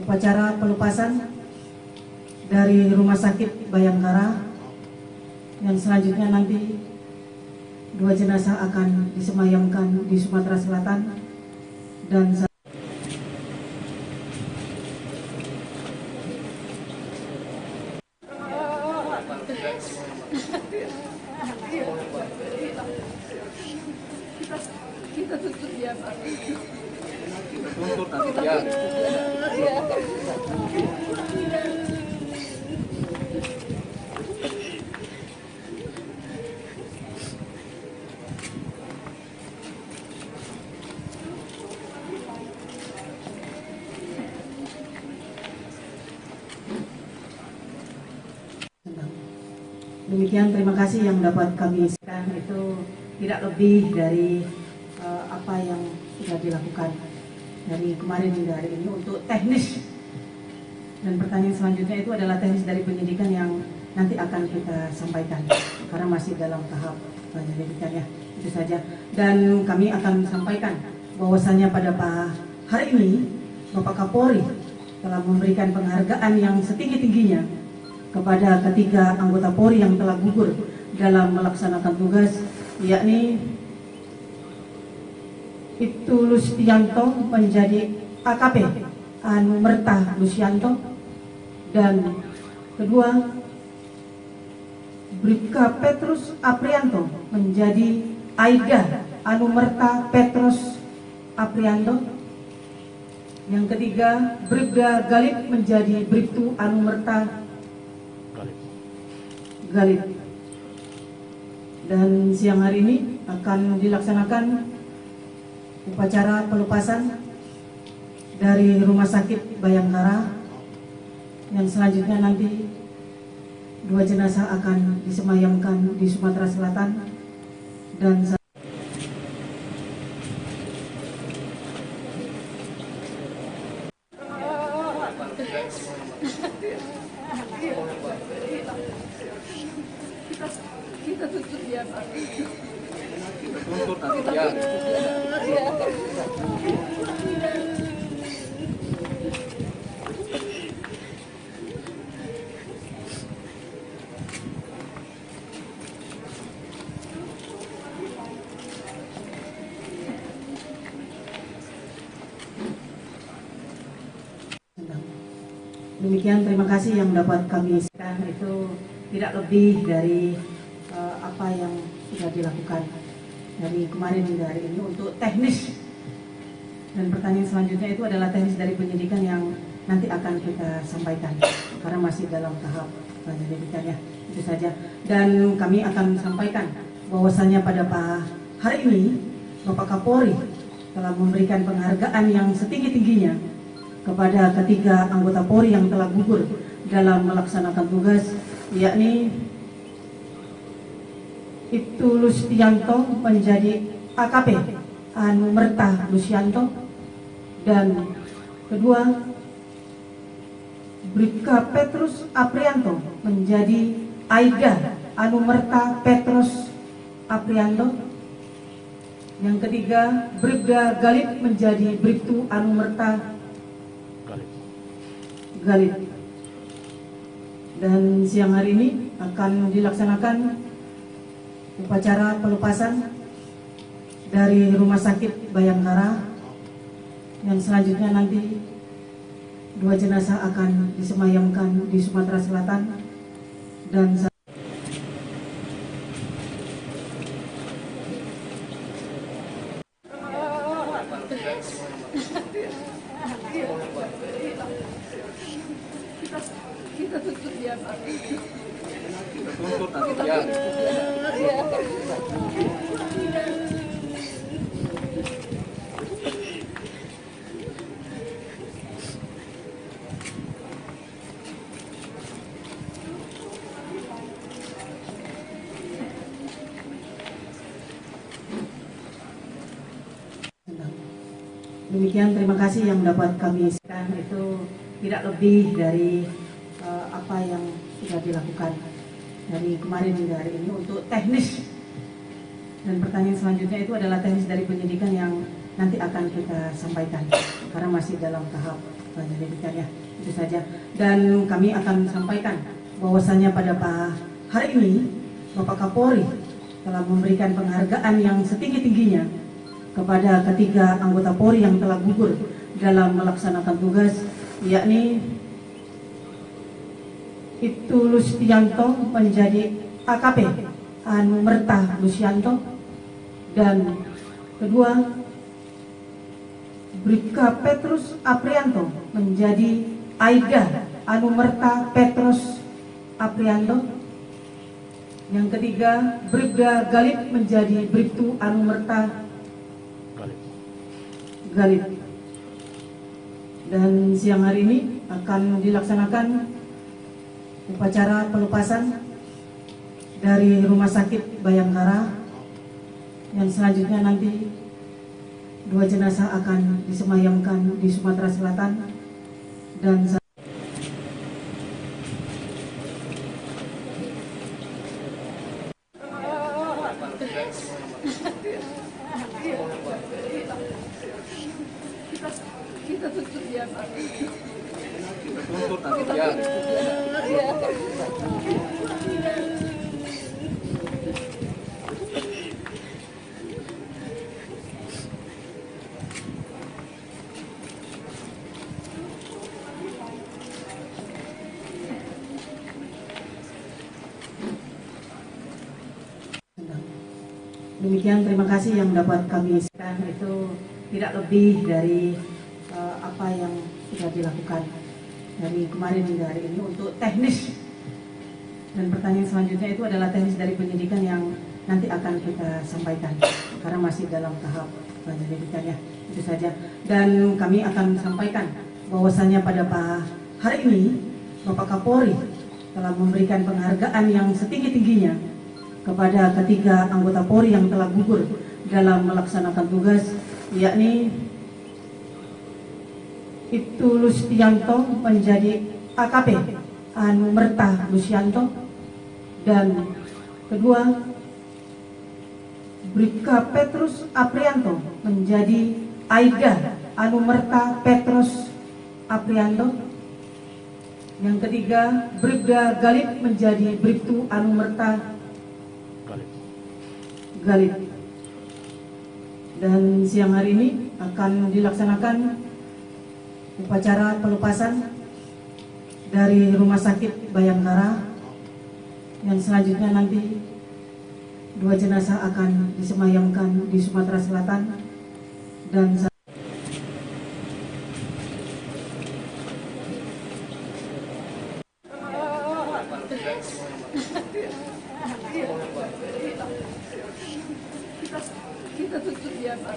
upacara pelepasan dari Rumah Sakit Bayangkara, yang selanjutnya nanti 2 jenazah akan disemayamkan di Sumatera Selatan dan kita tuntut biasa. Demikian, terima kasih yang dapat kami sampaikan. Itu tidak lebih dari apa yang sudah dilakukan dari kemarin hingga hari ini untuk teknis. Dan pertanyaan selanjutnya itu adalah teknis dari penyidikan yang nanti akan kita sampaikan karena masih dalam tahap penyelidikannya. Itu saja. Dan kami akan sampaikan bahwasannya pada hari ini Bapak Kapolri telah memberikan penghargaan yang setinggi-tingginya kepada ketiga anggota Polri yang telah gugur dalam melaksanakan tugas, yakni Ibtu Lustianto menjadi AKP Anumerta Lustianto, dan kedua Bribka Petrus Aprianto menjadi Aida Anumerta Petrus Aprianto, yang ketiga Bribda Galip menjadi Bribtu Anumerta Galip. Dan siang hari ini akan dilaksanakan upacara pelepasan dari Rumah Sakit Bayangkara, yang selanjutnya nanti 2 jenazah akan disemayamkan di Sumatera Selatan dan Kita tuntut biasa. demikian, terima kasih yang dapat kami sampaikan. Itu tidak lebih dari apa yang sudah dilakukan dari kemarin hingga hari ini untuk teknis. Dan pertanyaan selanjutnya itu adalah teknis dari penyidikan yang nanti akan kita sampaikan karena masih dalam tahap penyelidikan ya. Itu saja. Dan kami akan sampaikan bahwasannya pada hari ini Bapak Kapolri telah memberikan penghargaan yang setinggi-tingginya kepada ketiga anggota Polri yang telah gugur dalam melaksanakan tugas, yakni Ibtu Lustianto menjadi AKP Anumerta Lustianto, dan kedua Bribka Petrus Aprianto menjadi Aida Anumerta Petrus Aprianto. Yang ketiga, Bribda Galip menjadi Bribtu Anumerta Galip. Dan siang hari ini akan dilaksanakan upacara pelepasan dari Rumah Sakit Bayangkara, yang selanjutnya nanti 2 jenazah akan disemayamkan di Sumatera Selatan dan kita tuntut biasa. Kita tuntut demikian. Terima kasih yang dapat kami sampaikan. Itu tidak lebih dari apa yang sudah dilakukan dari kemarin hingga hari ini untuk teknis. Dan pertanyaan selanjutnya itu adalah teknis dari penyidikan yang nanti akan kita sampaikan karena masih dalam tahap penyelidikan ya. Itu saja. Dan kami akan sampaikan bahwasannya pada hari ini Bapak Kapolri telah memberikan penghargaan yang setinggi-tingginya kepada ketiga anggota Polri yang telah gugur dalam melaksanakan tugas, yakni Ibtu Lustianto menjadi AKP Anumerta Lustianto, dan kedua Bribka Petrus Aprianto menjadi Aida Anumerta Petrus Aprianto. Yang ketiga, Bribda Galip menjadi Bribtu Anumerta Galip. Dan siang hari ini akan dilaksanakan upacara pelepasan dari Rumah Sakit Bayangkara, yang selanjutnya nanti 2 jenazah akan disemayamkan di Sumatera Selatan dan kita tuntut biasa. Kita tuntut demikian. Terima kasih yang dapat kami sampaikan. Itu tidak lebih dari apa yang sudah dilakukan dari kemarin hingga hari ini untuk teknis. Dan pertanyaan selanjutnya itu adalah teknis dari penyidikan yang nanti akan kita sampaikan karena masih dalam tahap penyelidikan ya. Itu saja. Dan kami akan sampaikan bahwasannya pada hari ini Bapak Kapolri telah memberikan penghargaan yang setinggi-tingginya kepada ketiga anggota Polri yang telah gugur dalam melaksanakan tugas, yakni Ibtu Lustianto menjadi AKP Anumerta Lustianto, dan kedua Bribka Petrus Aprianto menjadi Aida Anumerta Petrus Aprianto. Yang ketiga, Bribda Galip menjadi Bribtu Anumerta Galip. Dan siang hari ini akan dilaksanakan upacara pelepasan dari Rumah Sakit Bayangkara, yang selanjutnya nanti 2 jenazah akan disemayamkan di Sumatera Selatan dan Kita tutup biasa.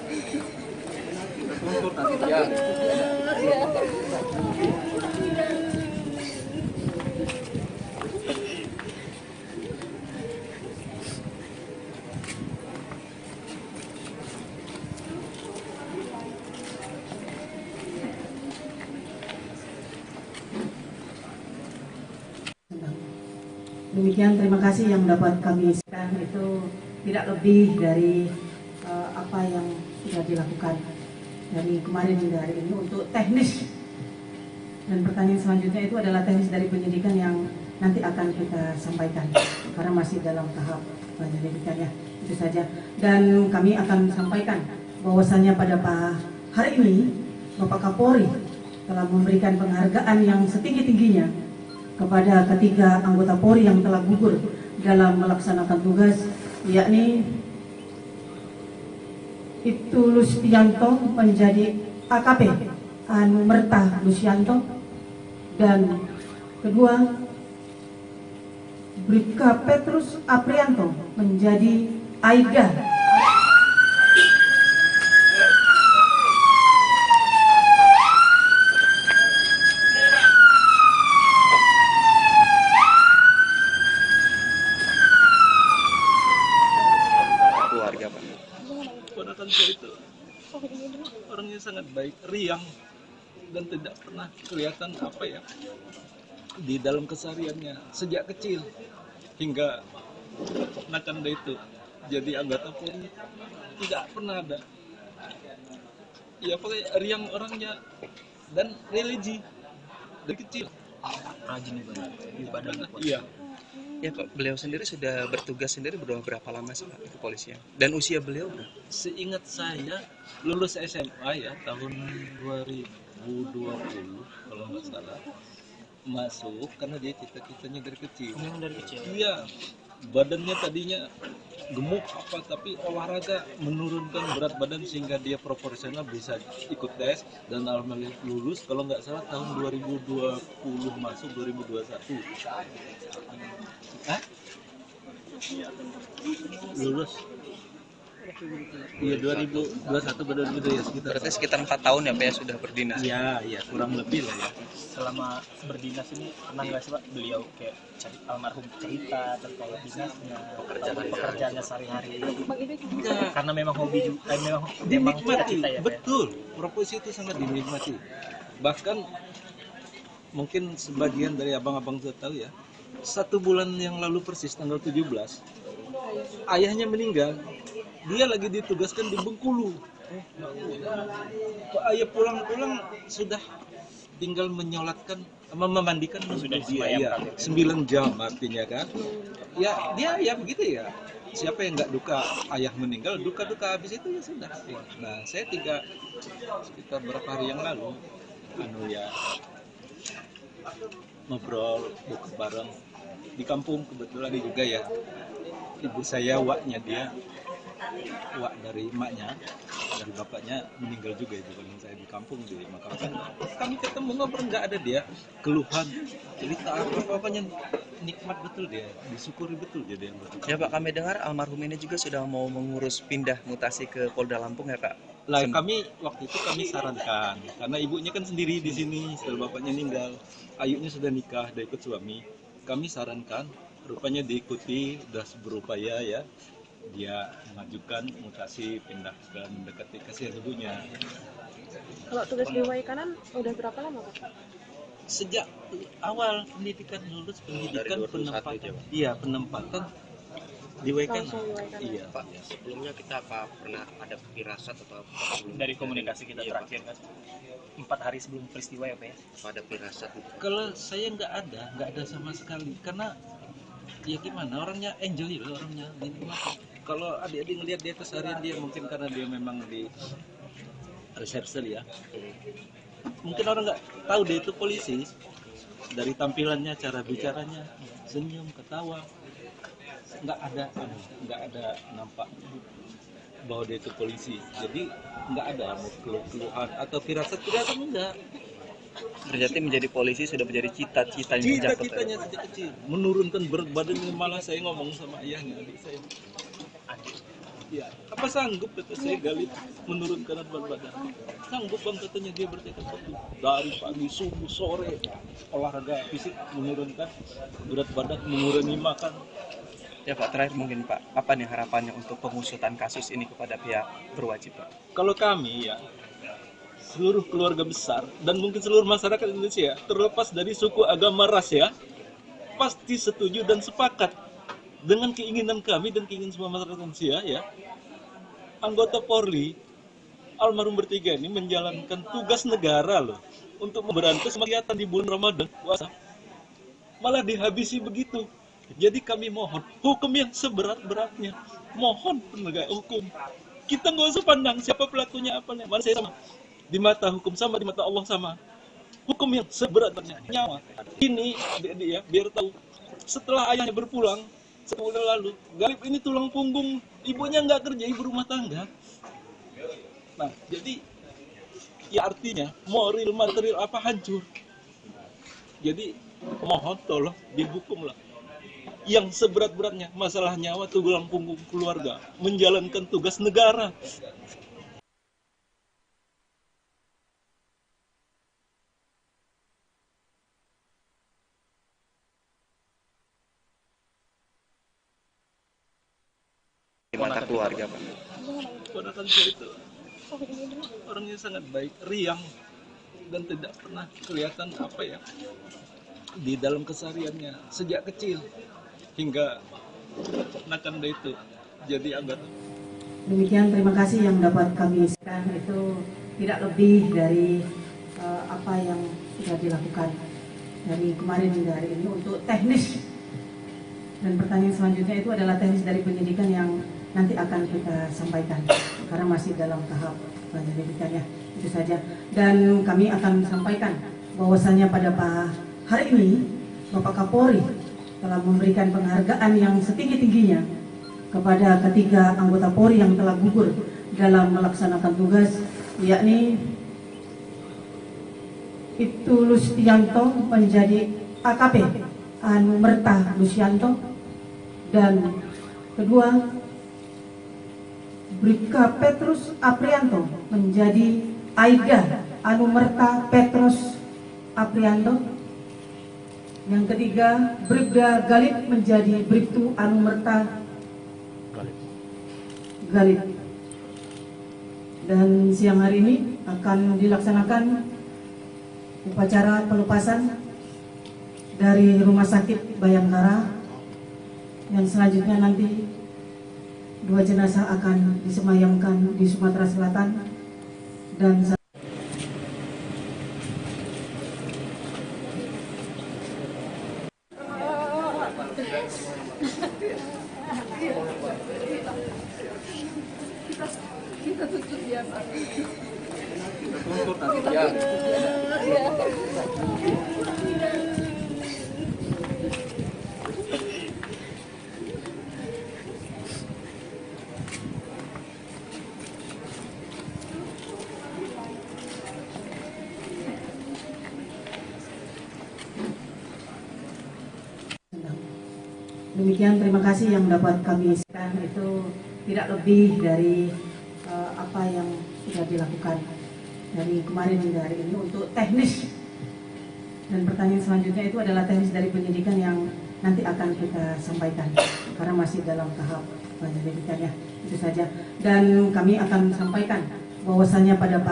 Demikian, terima kasih yang dapat kami sampaikan. Itu tidak lebih dari apa yang sudah dilakukan dari kemarin hingga hari ini untuk teknis. Dan pertanyaan selanjutnya itu adalah teknis dari penyidikan yang nanti akan kita sampaikan karena masih dalam tahap penyelidikan ya. Itu saja. Dan kami akan sampaikan bahwasannya pada hari ini Bapak Kapolri telah memberikan penghargaan yang setinggi-tingginya kepada ketiga anggota Polri yang telah gugur dalam melaksanakan tugas, yakni Ibtu Lustianto menjadi AKP Anumerta Lustianto, dan kedua Bribka Petrus Aprianto menjadi Aida. Ponakan saya itu orangnya sangat baik, riang, dan tidak pernah kelihatan apa ya di dalam kesehariannya sejak kecil hingga Nakanda itu jadi anggota Polri tidak pernah ada. Ya pokoknya riang orangnya dan religi dari kecil. Rajin ibadah. Iya. Ya Pak, beliau sendiri sudah bertugas sendiri berapa lama sih Pak di kepolisian? Dan usia beliau berapa? Seingat saya lulus SMA ya tahun 2020 kalau nggak salah, masuk karena dia cita-citanya dari kecil. Dari kecil. Iya, badannya tadinya gemuk apa tapi olahraga menurunkan berat badan sehingga dia proporsional bisa ikut tes dan alhamdulillah lulus kalau nggak salah tahun 2020 masuk 2021. Hah? Lulus. Iya 2021 pada 2022 ya sekitar. Berarti sekitar 4 tahun ya Pak ya sudah berdinas. Iya, iya kurang lebih lah ya. Selama berdinas ini pernah nggak sih Pak beliau kayak almarhum cerita terkait dinasnya, pekerjaannya sehari-hari? Karena memang hobi juga, memang dinikmati. cita-cita ya, Betul, profesi itu sangat dinikmati. Bahkan mungkin sebagian dari abang-abang sudah tahu ya, 1 bulan yang lalu persis tanggal 17 ayahnya meninggal. Dia lagi ditugaskan di Bengkulu. Ayah pulang-pulang sudah tinggal menyolatkan, memandikan sudah dia 9 jam artinya kan. Ya dia ya begitu ya. Siapa yang nggak duka ayah meninggal, duka-duka habis itu ya sudah. Nah saya sekitar berapa hari yang lalu ngobrol buka bareng di kampung kebetulan juga ya. Ibu saya waknya dia wak dari emaknya, dari bapaknya meninggal juga ibu kandung saya di kampung di dimakamkan. Kami ketemu ngobrol nggak ada dia keluhan cerita apa-apanya, nikmat betul dia, disyukuri betul jadi anggota. Ya Pak, kami dengar almarhum ini juga sudah mau mengurus pindah mutasi ke Polda Lampung ya Pak. Lah kami waktu itu kami sarankan karena ibunya kan sendiri di sini setelah bapaknya meninggal, ayunya sudah nikah, sudah ikut suami. Kami sarankan, rupanya diikuti, sudah berupaya ya. Dia mengajukan mutasi pindah dan mendekati kasihan ibunya. Kalau tugas di Waikanan udah berapa lama Pak? Sejak awal pendidikan, lulus pendidikan penempatan. Iya, penempatan di Waikanan. Iya. Pak, sebelumnya kita apa pernah ada firasat atau apa? Dari komunikasi kita terakhir kan 4 hari sebelum peristiwa ya Pak ya? Ada firasat gitu? Kalau saya nggak ada sama sekali karena ya gimana, orangnya enjoy loh, orangnya dinikmati. Kalau adik-adik ngelihat dia keseharian dia mungkin karena dia memang di reserse ya, mungkin orang nggak tahu dia itu polisi dari tampilannya, cara bicaranya, senyum, ketawa, nggak ada nampak bahwa dia itu polisi. Jadi nggak ada keluhan atau firasat enggak. Berarti menjadi polisi sudah menjadi cita-citanya sejak kecil. Cita-citanya sejak kecil. Menurunkan berat badan, malah saya ngomong sama ayahnya, adik saya. Ya, apa sanggup kata saya Galip menurunkan berat badan? Sanggup bang katanya, dia bertekad betul. Dari pagi, subuh, sore olahraga fisik menurunkan berat badan, mengurangi makan. Ya Pak, terakhir mungkin Pak, apa nih harapannya untuk pengusutan kasus ini kepada pihak berwajib Pak? Kalau kami ya, seluruh keluarga besar dan mungkin seluruh masyarakat Indonesia, terlepas dari suku, agama, ras ya, pasti setuju dan sepakat dengan keinginan kami dan keinginan semua masyarakat Indonesia ya. Anggota Polri almarhum bertiga ini menjalankan tugas negara loh untuk memberantas kemaksiatan di bulan Ramadan puasa, malah dihabisi begitu. Jadi kami mohon hukum yang seberat-beratnya, mohon penegak hukum. Kita nggak usah pandang siapa pelakunya apa, mana saya sama di mata hukum, sama di mata Allah sama. Hukum yang seberat-beratnya, nyawa. Ini adik-adik ya, biar tahu. Setelah ayahnya berpulang sebulan lalu, Galip ini tulang punggung, ibunya nggak kerja, ibu rumah tangga. Nah, jadi ya artinya moral, material apa hancur. Jadi mohon tolong dihukumlah yang seberat-beratnya, masalah nyawa, tulang punggung keluarga, menjalankan tugas negara. Gimana keluarga Pak? Ponakan saya itu orangnya sangat baik, riang, dan tidak pernah kelihatan apa ya di dalam kesehariannya sejak kecil hingga nakanda itu jadi anggota. Demikian, terima kasih yang dapat kami sampaikan. Itu tidak lebih dari apa yang sudah dilakukan dari kemarin hingga hari ini untuk teknis. Dan pertanyaan selanjutnya itu adalah teknis dari penyidikan yang nanti akan kita sampaikan karena masih dalam tahap penyelidikannya. Itu saja. Dan kami akan sampaikan bahwasanya pada hari ini Bapak Kapolri telah memberikan penghargaan yang setinggi-tingginya kepada ketiga anggota Polri yang telah gugur dalam melaksanakan tugas, yakni Ibtu Lustianto menjadi AKP Anumerta Lucianto, dan kedua Bribka Petrus Aprianto menjadi Aida Anumerta Petrus Aprianto, yang ketiga Bribda Galip menjadi Bribtu Anumerta Galip. Dan siang hari ini akan dilaksanakan upacara pelepasan dari Rumah Sakit Bayangkara, yang selanjutnya nanti 2 jenazah akan disemayamkan di Sumatera Selatan dan kita tuntut biasa. Demikian, terima kasih yang dapat kami sampaikan. Itu tidak lebih dari apa yang sudah dilakukan dari kemarin hingga hari ini untuk teknis. Dan pertanyaan selanjutnya itu adalah teknis dari penyidikan yang nanti akan kita sampaikan karena masih dalam tahap penyelidikannya. Itu saja. Dan kami akan sampaikan bahwasanya pada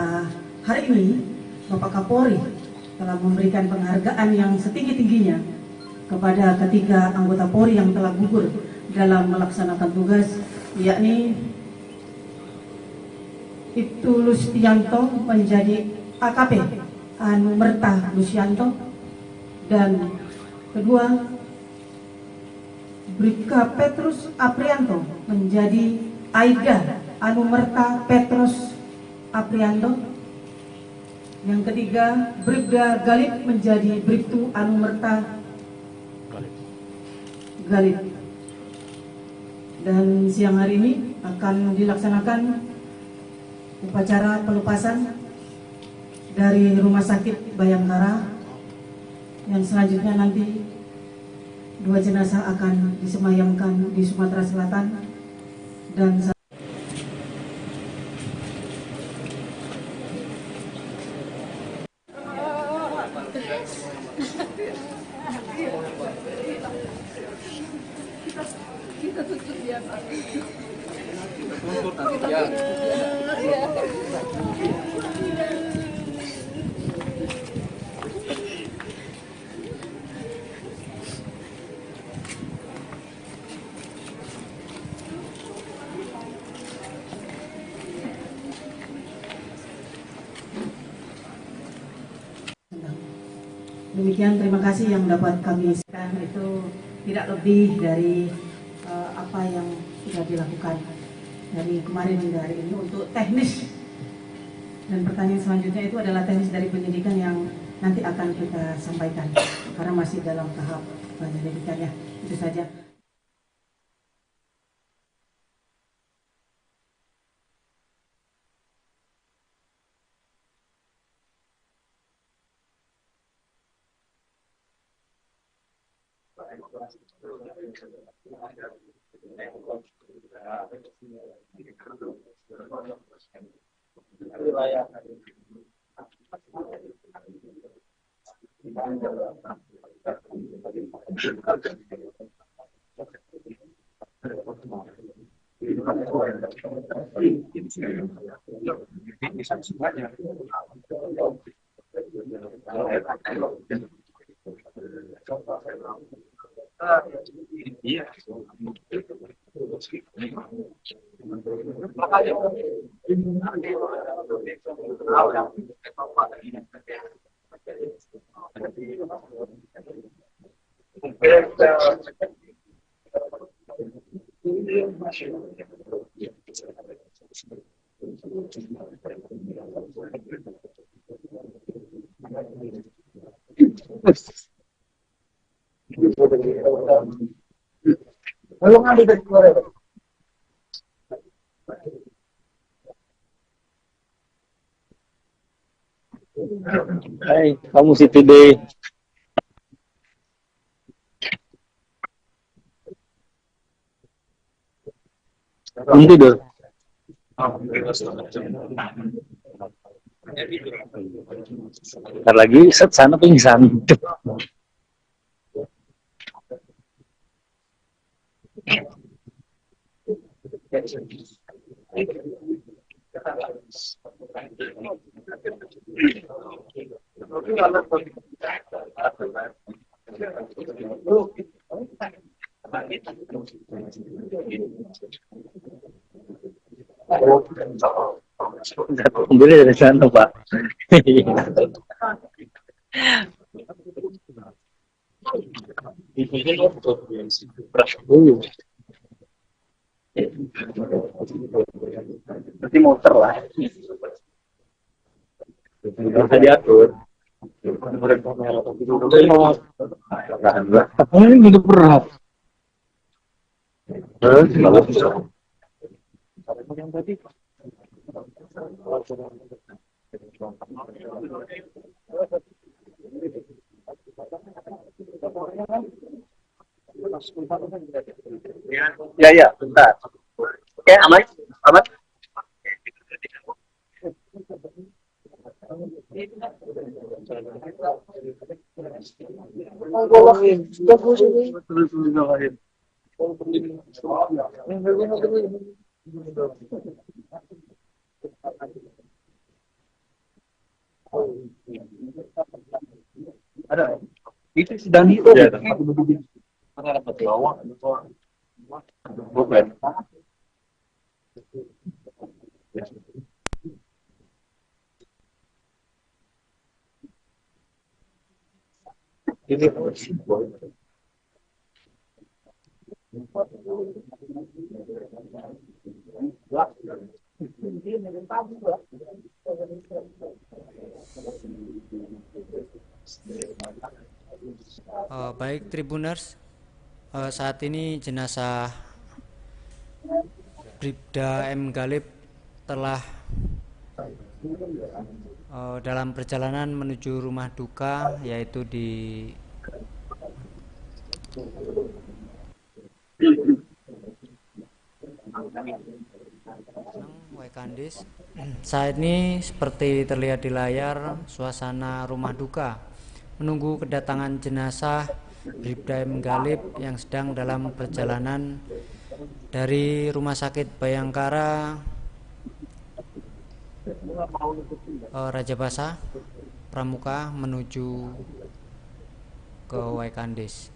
hari ini Bapak Kapolri telah memberikan penghargaan yang setinggi-tingginya kepada ketiga anggota Polri yang telah gugur dalam melaksanakan tugas, yakni Ibtu Lustianto menjadi AKP Anumerta Lucianto, dan kedua Bribka Petrus Aprianto menjadi Aida Anumerta Petrus Aprianto, yang ketiga Bribda Galip menjadi Bribtu Anumerta Galip. Dan siang hari ini akan dilaksanakan upacara pelepasan dari Rumah Sakit Bayangkara, yang selanjutnya nanti 2 jenazah akan disemayamkan di Sumatera Selatan dan kita tutup biasa. demikian, terima kasih yang dapat kami sampaikan. Itu tidak lebih dari apa yang sudah dilakukan dari kemarin hingga hari ini untuk teknis. Dan pertanyaan selanjutnya itu adalah teknis dari penyidikan yang nanti akan kita sampaikan karena masih dalam tahap penyelidikannya. Itu saja. Belum ada dari luar. Hai, kamu situ deh. Belum tidur. Ntar lagi set sana pingsan. Beli dari sana, Pak. Berarti motor lah. Bisa diatur. Ini hidup berat. Yang tadi. Ya, bentar. Oke, aman? Aman? Ada. Itu sedang itu. Mana dapat bawah? Bukan. Ini baik Tribuners, saat ini jenazah Bribda M. Galib telah dalam perjalanan menuju rumah duka, yaitu di Waikandis. Saat ini seperti terlihat di layar suasana rumah duka menunggu kedatangan jenazah Bribda M. Galib yang sedang dalam perjalanan dari Rumah Sakit Bayangkara Raja Basa Pramuka menuju ke Waikandis.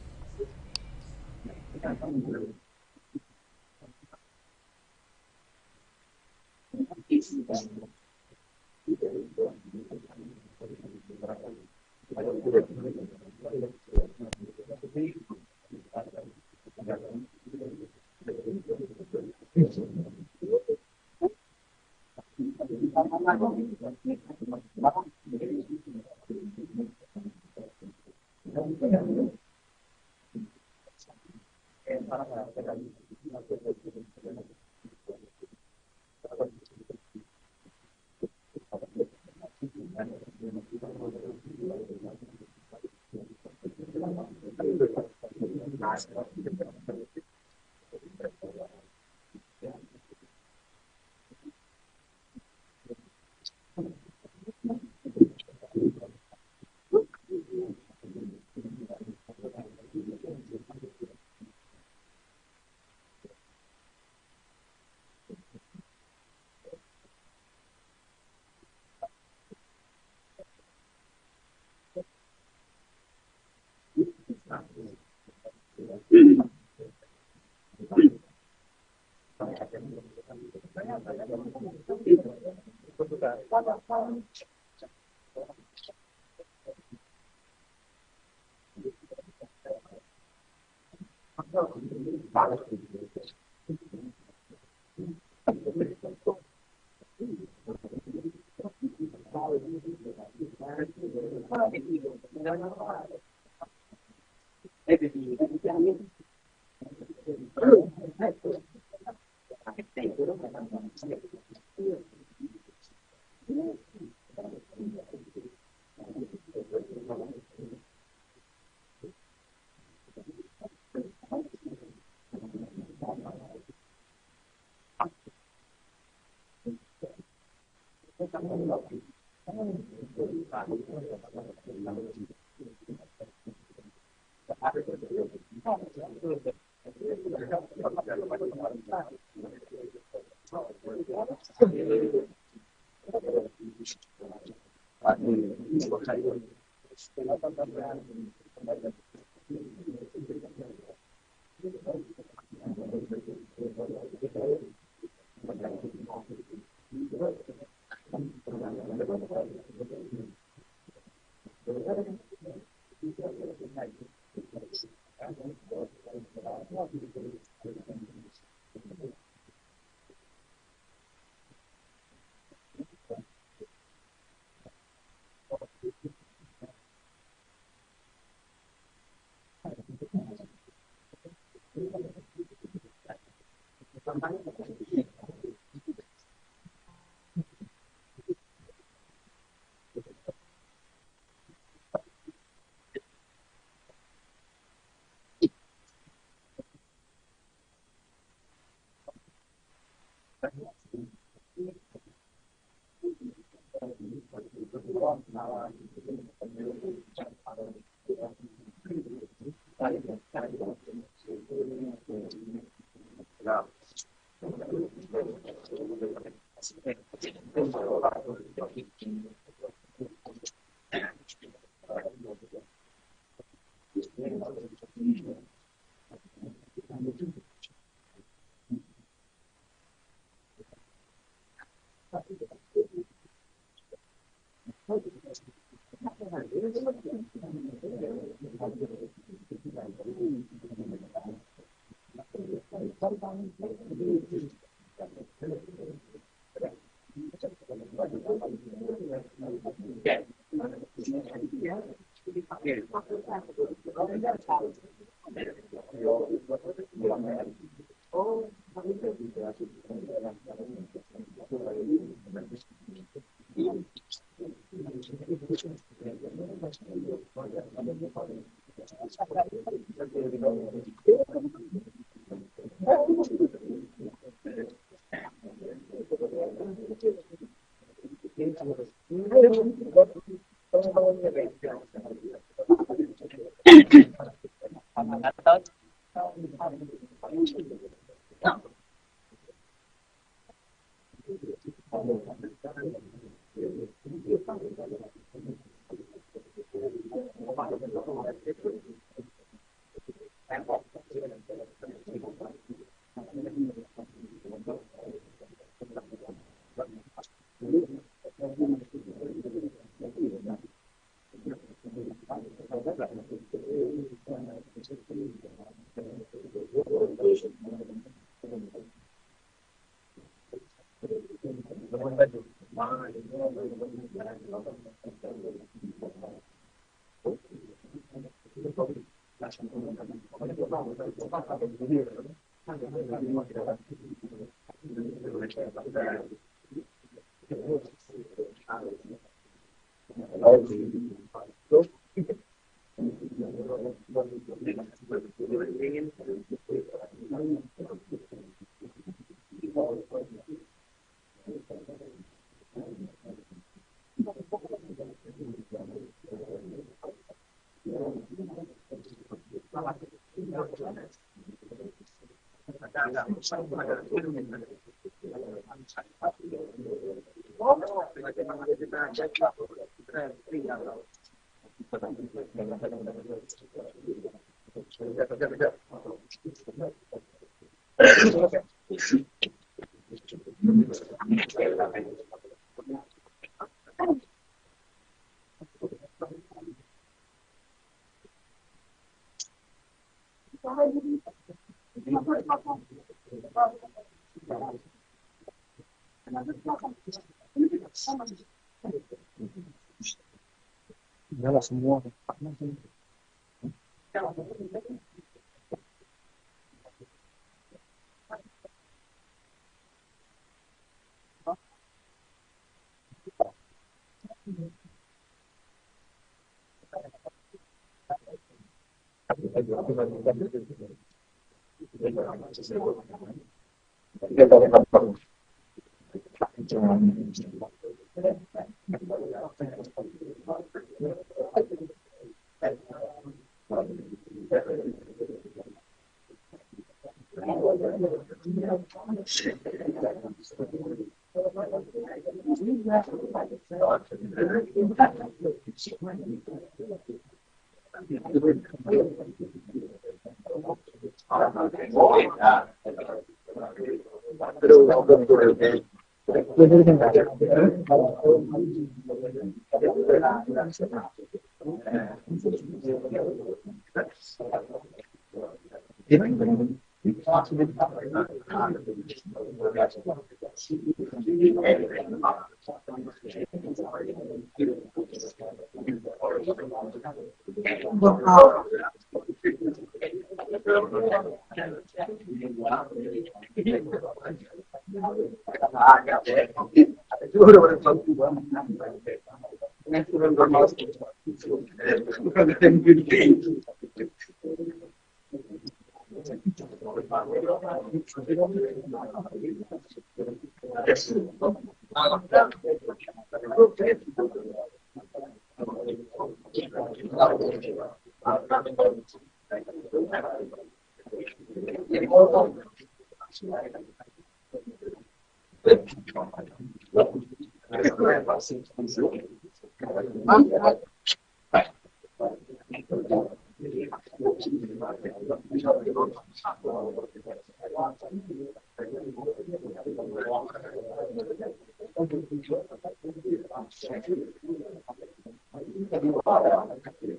Iyalah semua.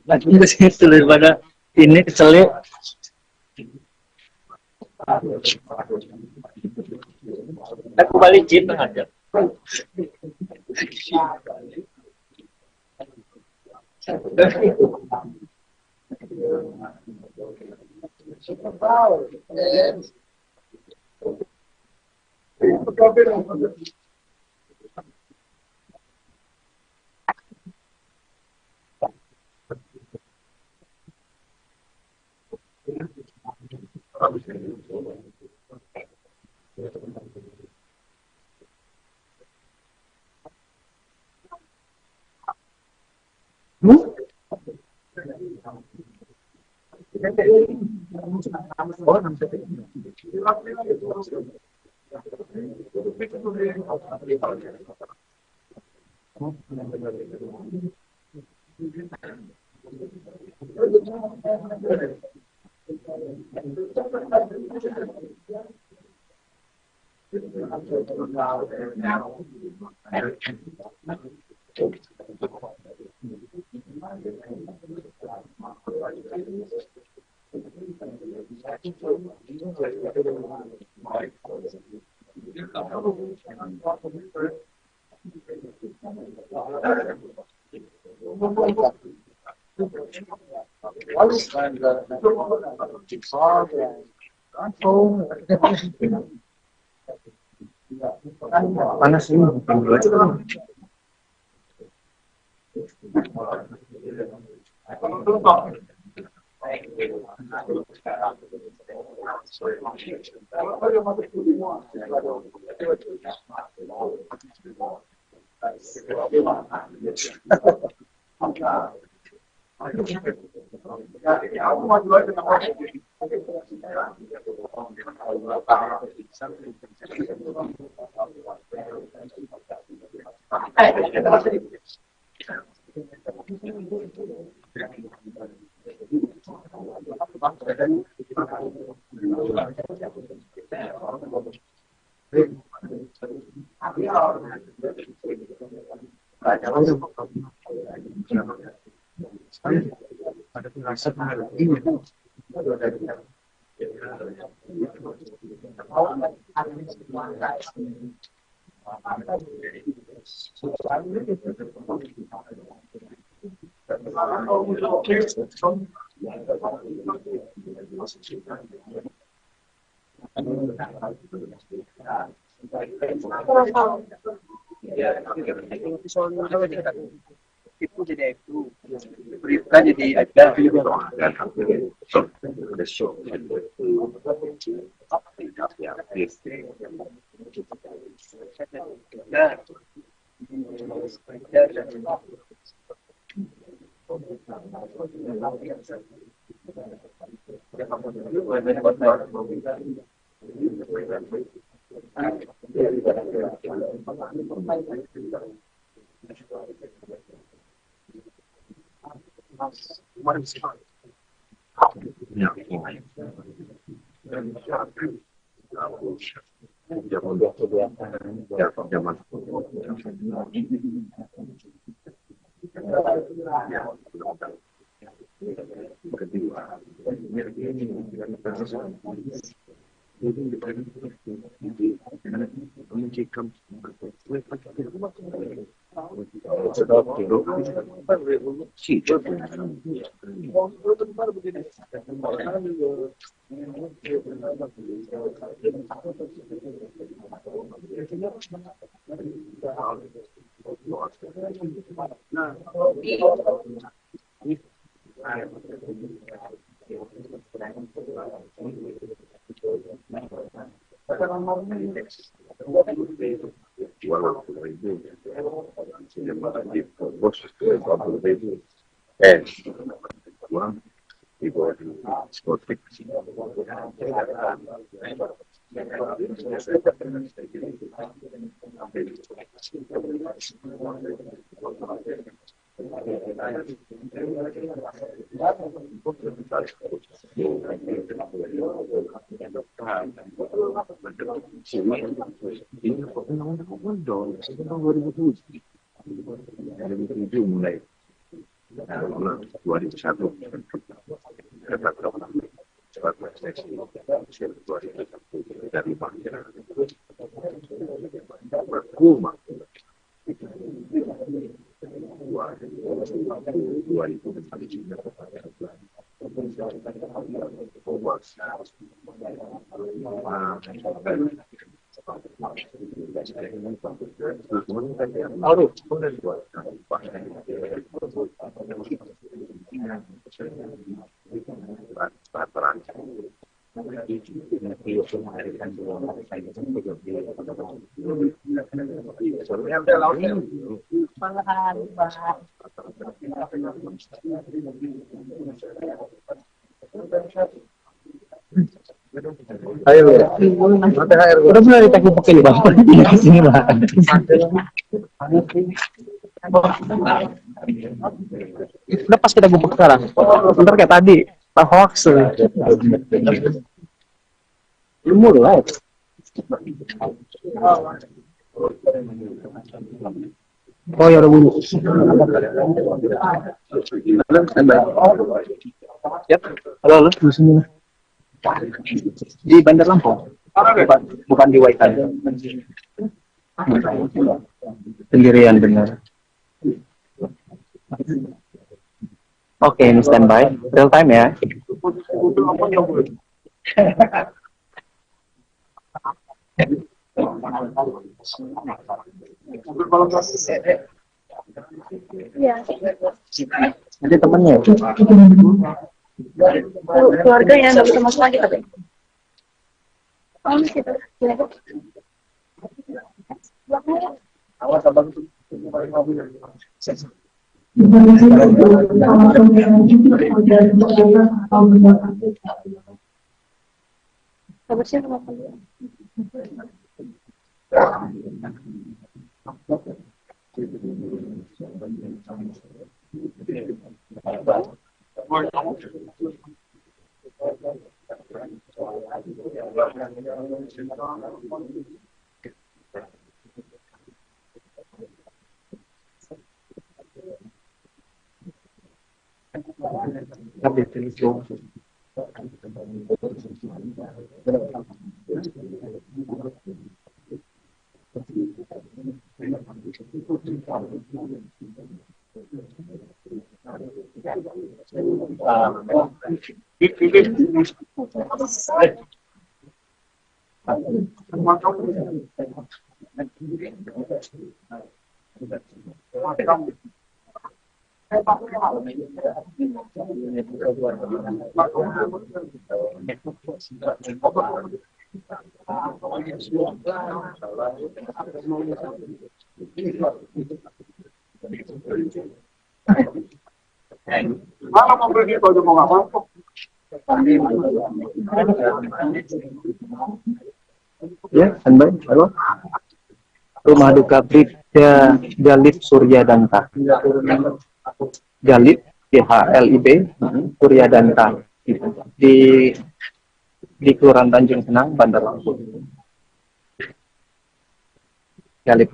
Lagi ke situ daripada ini kecelek. Aku balik jeep aja. Panas ini. Itu jadi itu berita jadi ada mulai 2001 dari Kuma 2000 Ayo, udah mulai ditagi pakai bang, di sini bang. Udah pas kita gubuk sekarang, bentar kayak tadi, hoax. Lu mulai. Oh ya udah bunyi. Yap, halo halo, di sini. Di Bandar Lampung, bukan di Waitan. Sendirian benar. Oke, ini standby, real time ya. Iya. Nanti temennya. Keluarga yang nggak bisa masuk lagi tapi. Oh, gitu. Awas abang tuh. Sabar sih sama kalian. Mana mau pergi kalau mau ngapa? Ya, standby. Halo. Rumah duka Bribda Galib Suryadanta. Galib, GHLIB, Suryadanta. Di Kelurahan Tanjung Senang, Bandar Lampung. Galib.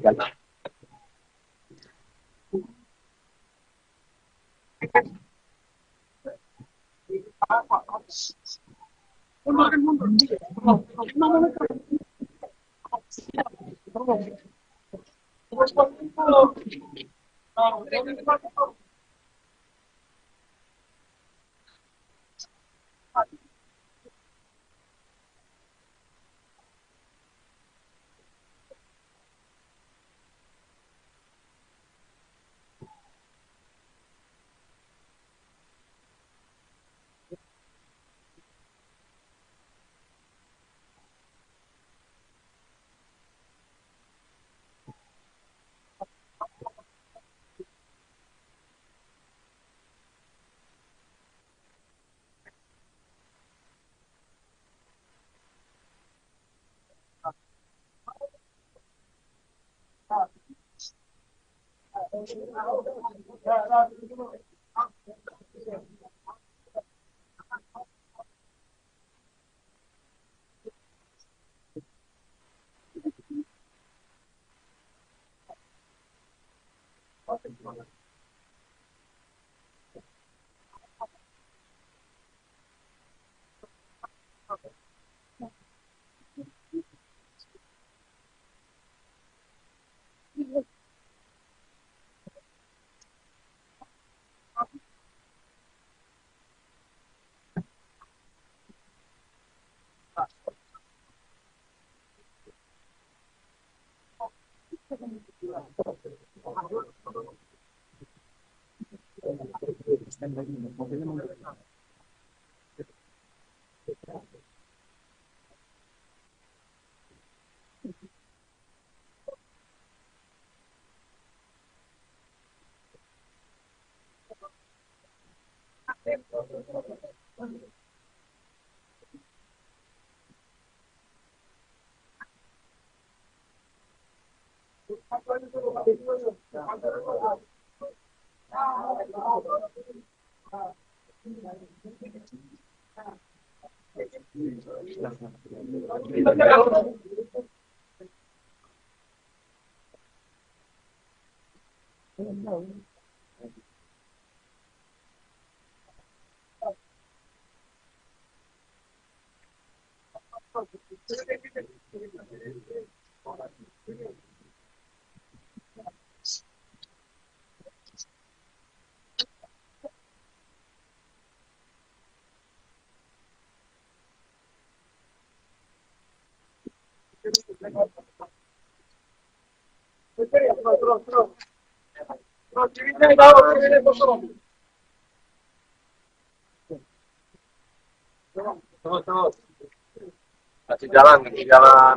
Kasih jalan, kasih jalan.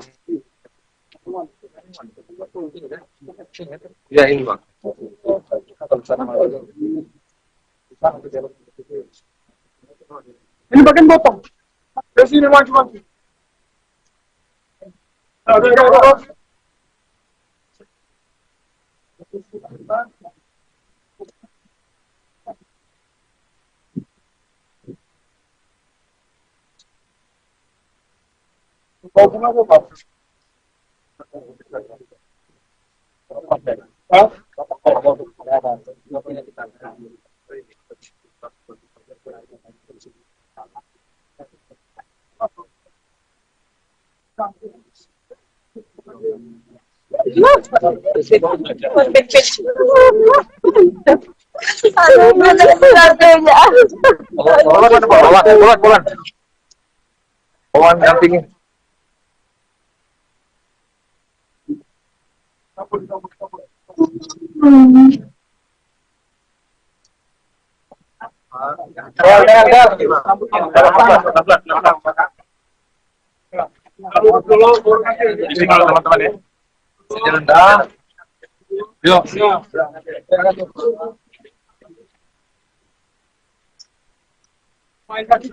Ya ini bang. Ini bagian potong. Dari sini maju. Bawa dampingin. Ini kalau teman-teman ya. Jalan dah. Yuk. Main kaki.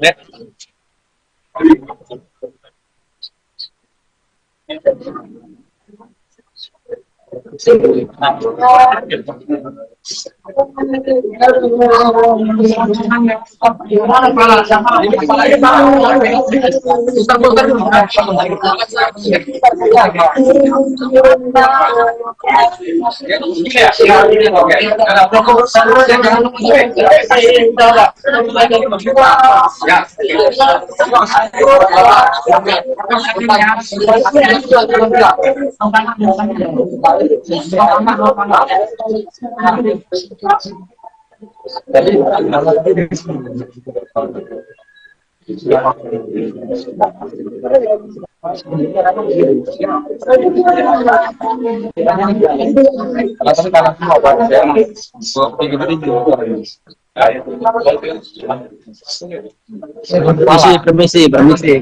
Net. Permisi.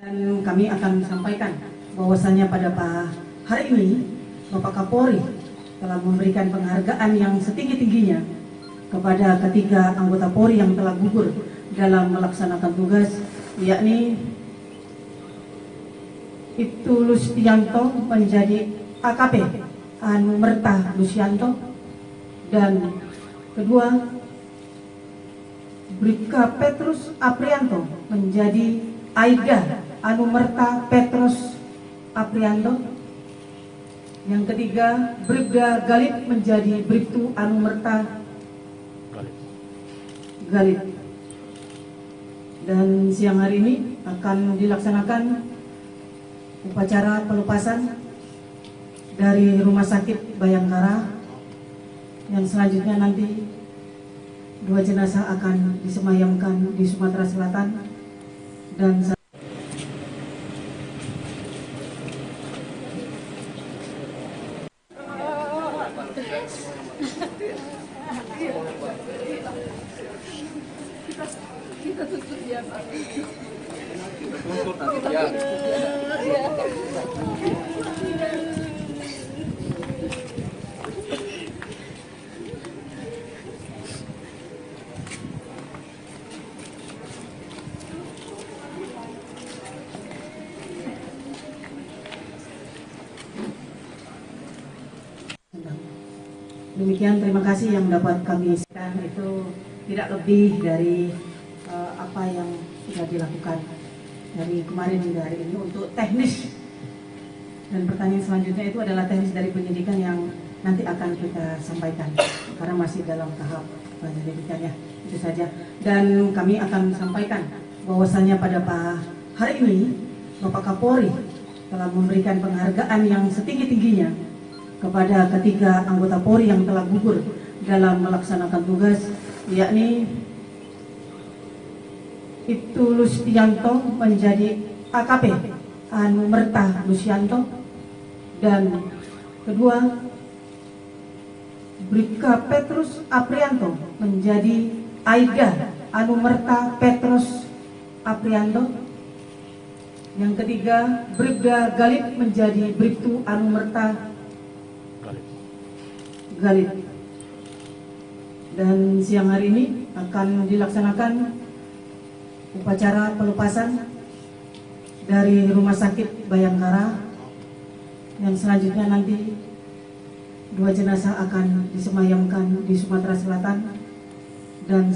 Dan kami akan sampaikan bahwasanya pada hari ini Bapak Kapolri telah memberikan penghargaan yang setinggi-tingginya kepada ketiga anggota Polri yang telah gugur dalam melaksanakan tugas, yakni Ibtu Lustianto menjadi AKP Anumerta Lustianto, dan kedua Bribka Petrus Aprianto menjadi Aida Anumerta Petrus Aprianto. Yang ketiga, Bribda Galip menjadi Bribtu Anumerta Galip. Dan siang hari ini akan dilaksanakan upacara pelepasan dari Rumah Sakit Bayangkara, yang selanjutnya nanti 2 jenazah akan disemayamkan di Sumatera Selatan. Dan kita tuntut dia, Pak. Kita tuntut nanti ya. demikian, terima kasih yang dapat kami sampaikan. Itu tidak lebih dari apa yang sudah dilakukan dari kemarin hingga hari ini untuk teknis. Dan pertanyaan selanjutnya itu adalah teknis dari penyidikan yang nanti akan kita sampaikan karena masih dalam tahap penyelidikannya. Itu saja. Dan kami akan sampaikan bahwasanya pada hari ini Bapak Kapolri telah memberikan penghargaan yang setinggi-tingginya kepada ketiga anggota Polri yang telah gugur dalam melaksanakan tugas, yakni Ibtu Lustianto menjadi AKP Anumerta Lustianto, dan kedua Bribka Petrus Aprianto menjadi Aida Anumerta Petrus Aprianto. Yang ketiga, Bribda Galip menjadi Bribtu Anumerta Galip. Dan siang hari ini akan dilaksanakan upacara pelepasan dari Rumah Sakit Bayangkara, yang selanjutnya nanti 2 jenazah akan disemayamkan di Sumatera Selatan. Dan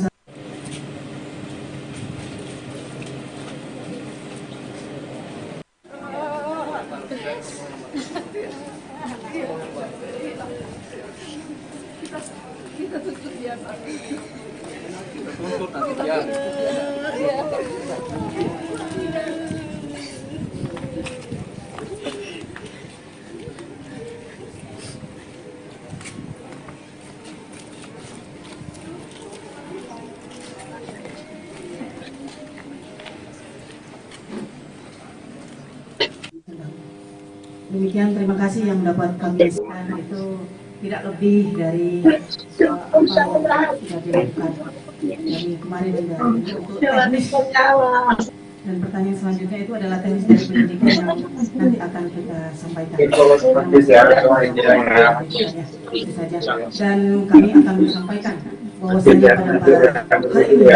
kita tuntut dia, Pak. Kita tuntut nanti ya. demikian, terima kasih yang dapat kami sampaikan. Itu tidak lebih dari apa yang sudah dilakukan dari kemarin hingga hari ini untuk teknis. Dan pertanyaan selanjutnya itu adalah teknis dari penyidikan yang nanti akan kita sampaikan. Itu saja. Dan kami akan sampaikan bahwasanya pada hari ini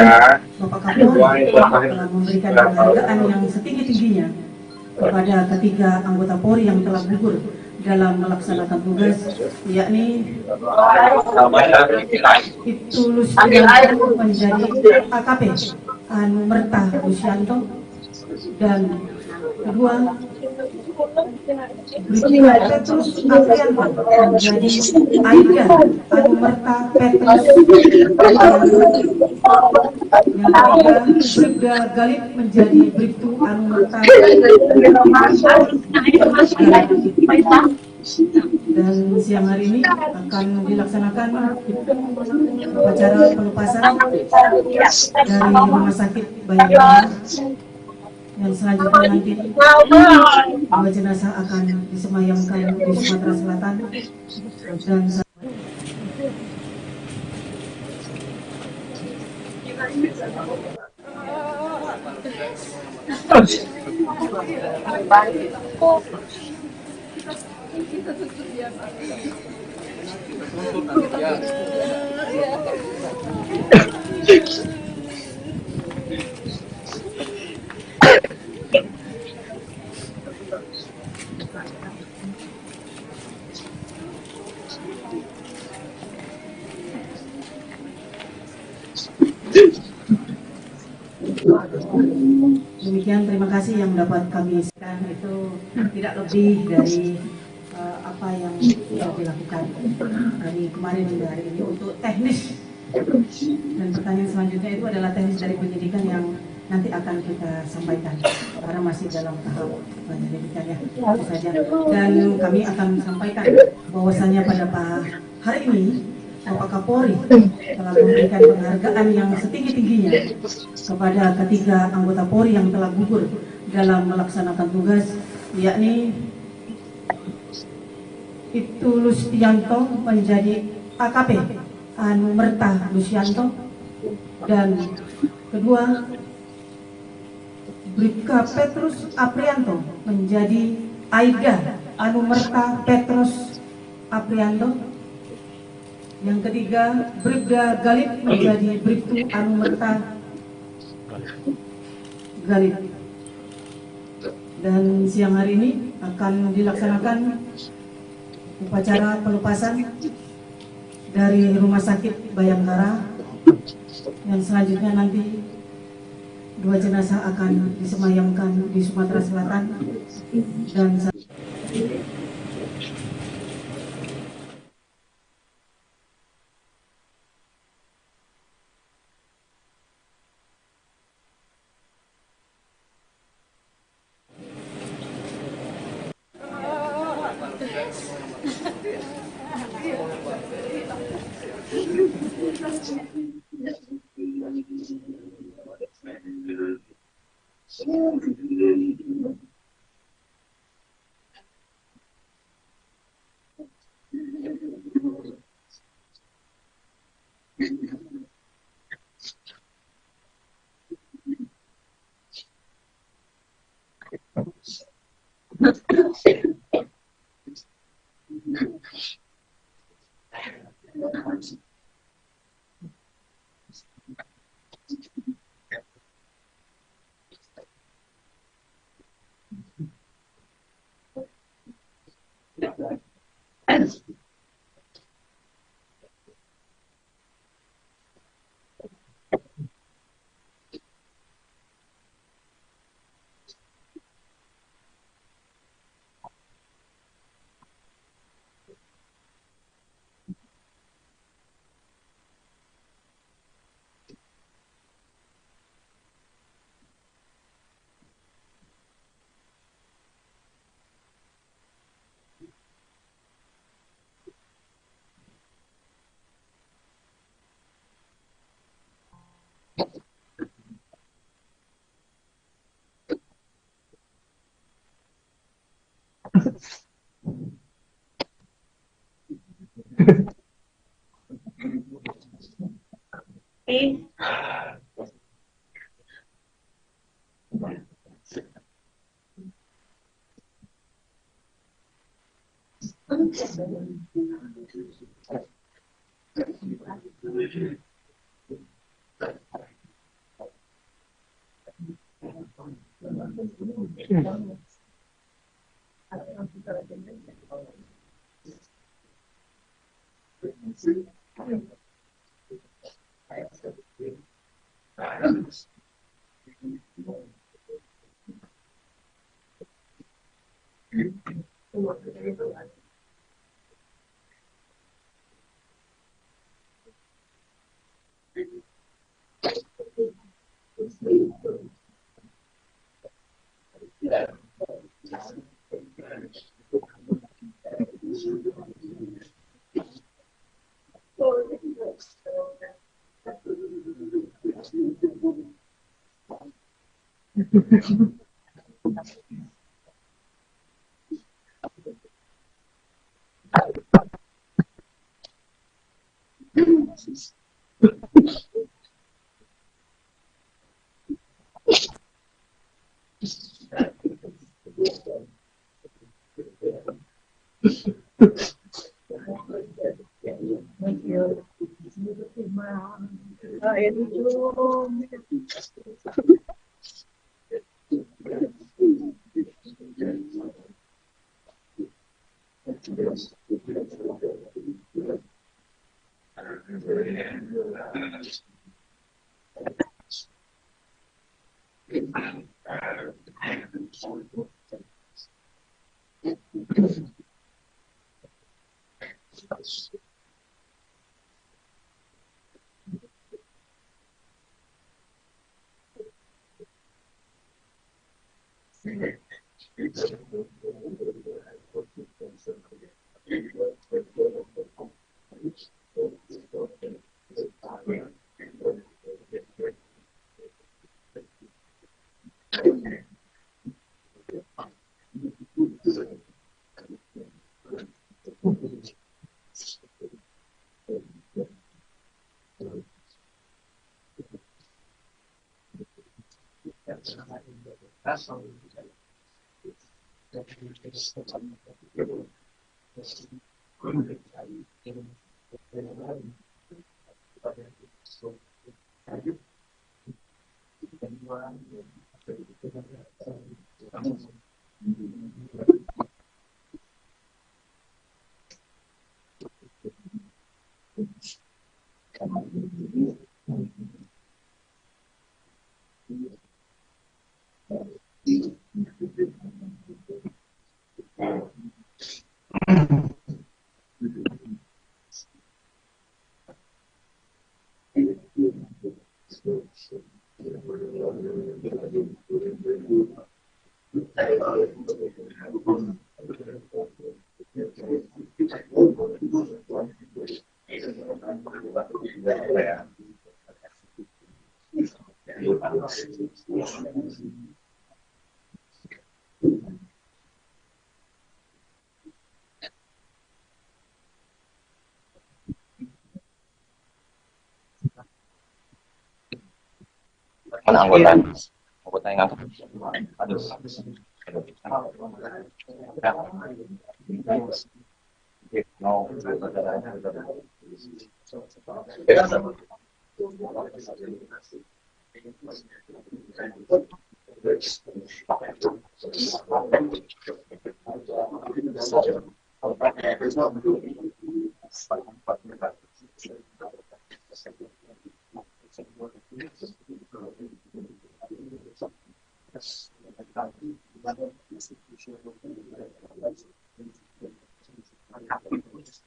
Bapak Kapolri telah memberikan penghargaan yang setinggi-tingginya kepada ketiga anggota Polri yang telah gugur dalam melaksanakan tugas, yakni Ibtu Lustianto menjadi AKP Anumerta Lustianto, dan kedua Bribka Petrus Aprianto menjadi Aida Anumerta Petrus Aprianto. Yang ketiga, Bribda Galip menjadi Bribtu Anumerta Galip. Dan siang hari ini akan dilaksanakan upacara pelepasan dari Rumah Sakit Bayangkara, yang selanjutnya nanti 2 jenazah akan disemayamkan di Sumatera Selatan. Dan Kita tutup biasa. Demikian, terima kasih yang dapat kami isikan. Itu tidak lebih dari apa yang sudah dilakukan dari kemarin hingga hari ini untuk teknis. Dan pertanyaan selanjutnya itu adalah teknis dari penyidikan yang nanti akan kita sampaikan karena masih dalam tahap penyelidikannya itu saja. Dan kami akan sampaikan bahwasanya pada hari ini Bapak Kapolri telah memberikan penghargaan yang setinggi-tingginya kepada ketiga anggota Polri yang telah gugur dalam melaksanakan tugas, yakni Ibtu Lustianto menjadi AKP Anumerta Lustianto, dan kedua Bribka Petrus Aprianto menjadi Aida Anumerta Petrus Aprianto. Yang ketiga, Bribda Galip menjadi Bribtu Anumerta Galip. Dan siang hari ini akan dilaksanakan upacara pelepasan dari Rumah Sakit Bayangkara, yang selanjutnya nanti 2 jenazah akan disemayamkan di Sumatera Selatan dan Mana anggota yang angkat? Aduh.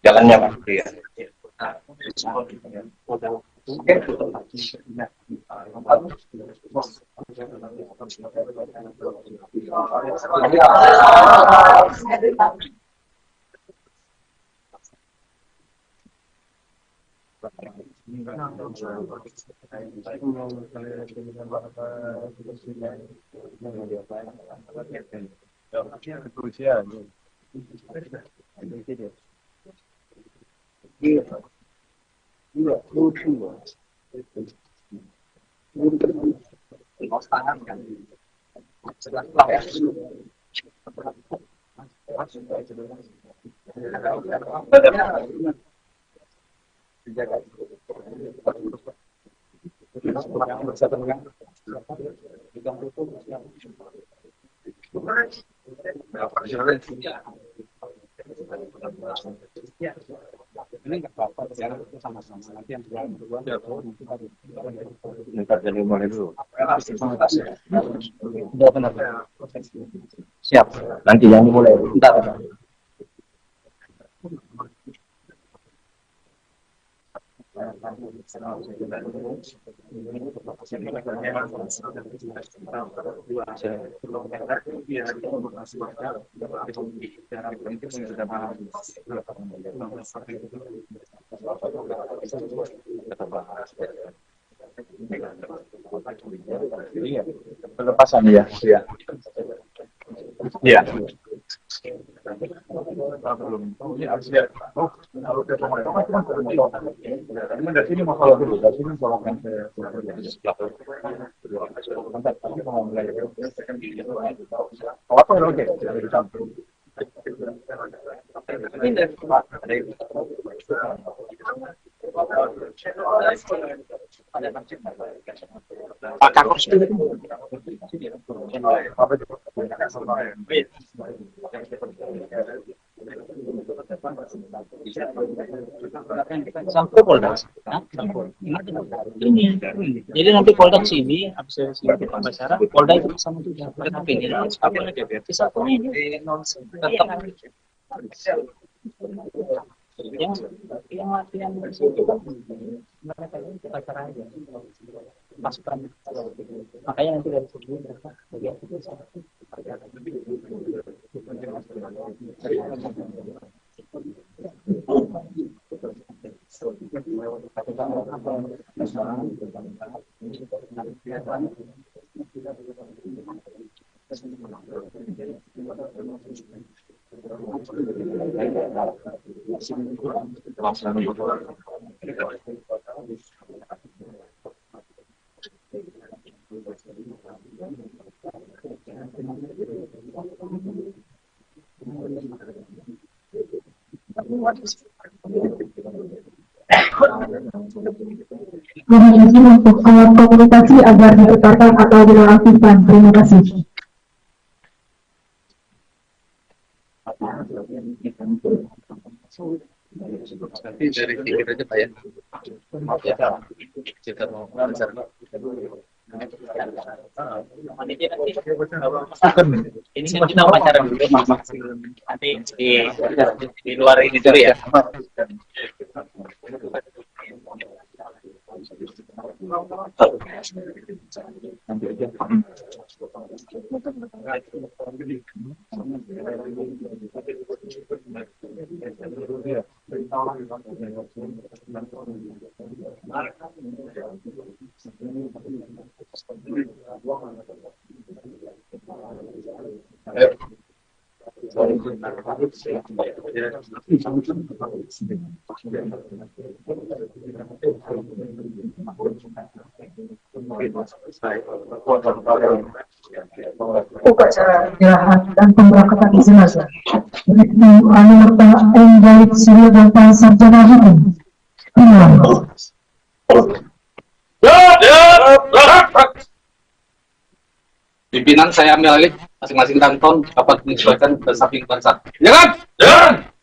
Jalannya Pak. Iya. Ini nggak apa-apa, sama-sama nanti yang berdua minta jadi mulai dulu. Sudah benar. Siap. Nanti yang dimulai. Bentar. Pelepasan ya. Iya. Belum. Ini harus lihat. Oh, harus lihat dari sini masalah dulu. Dari sini masalah yang saya apa yang oke? Ini Pak Kapolres itu sampai Polda. Ini. Jadi nanti Polda sini, habis dari sini ke Pembasara, Polda itu sama juga. Tapi ini satunya ini tetap yang latihan mereka ini kita cara aja pasukan, makanya nanti dari sini mereka bagian itu izin untuk alat komunikasi agar diputarkan atau dinonaktifkan. Terima kasih. nanti dari tiket aja Pak ya. Maaf ya, kita mau belajar. Ini kan kita wawancara dulu, nanti di luar ini dulu ya. Upacara penyerahan dan pemberangkatan jenazah Ibnu Anumerta Enggalit Surya dan Sarjana Hukum dimulai. Pimpinan saya ambil alih masing-masing kanton dapat menyesuaikan ke samping bangsat. Jangan! Jangan!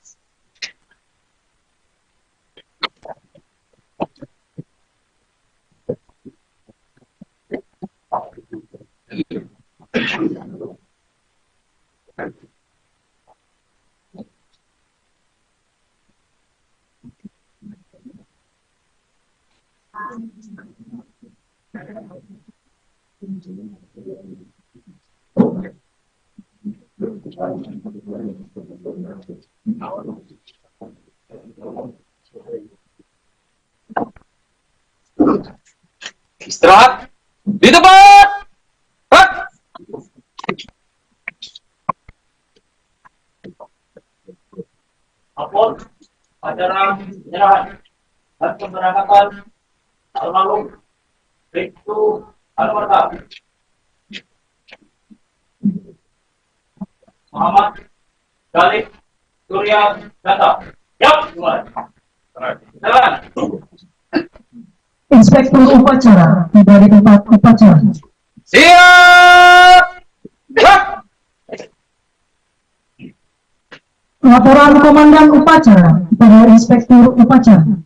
Istirahat di tempat. Apun acara penyerahan dan pemberangkatan almarhum Ibnu Anumerta Muhammad Enggalit Surya Danta. Yap, mulai. Jalan. Inspektur upacara dari tempat upacara. Siap. Yap. Laporan Komandan Upacara kepada Inspektur Upacara.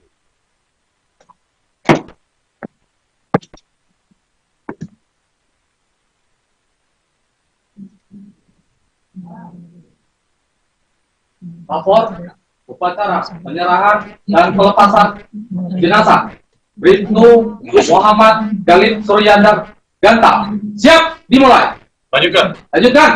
Lapor upacara penyerahan dan pelepasan jenazah Ibnu Muhammad Enggalit Surya Danta. Siap, dimulai. Lanjutkan. Lanjutkan.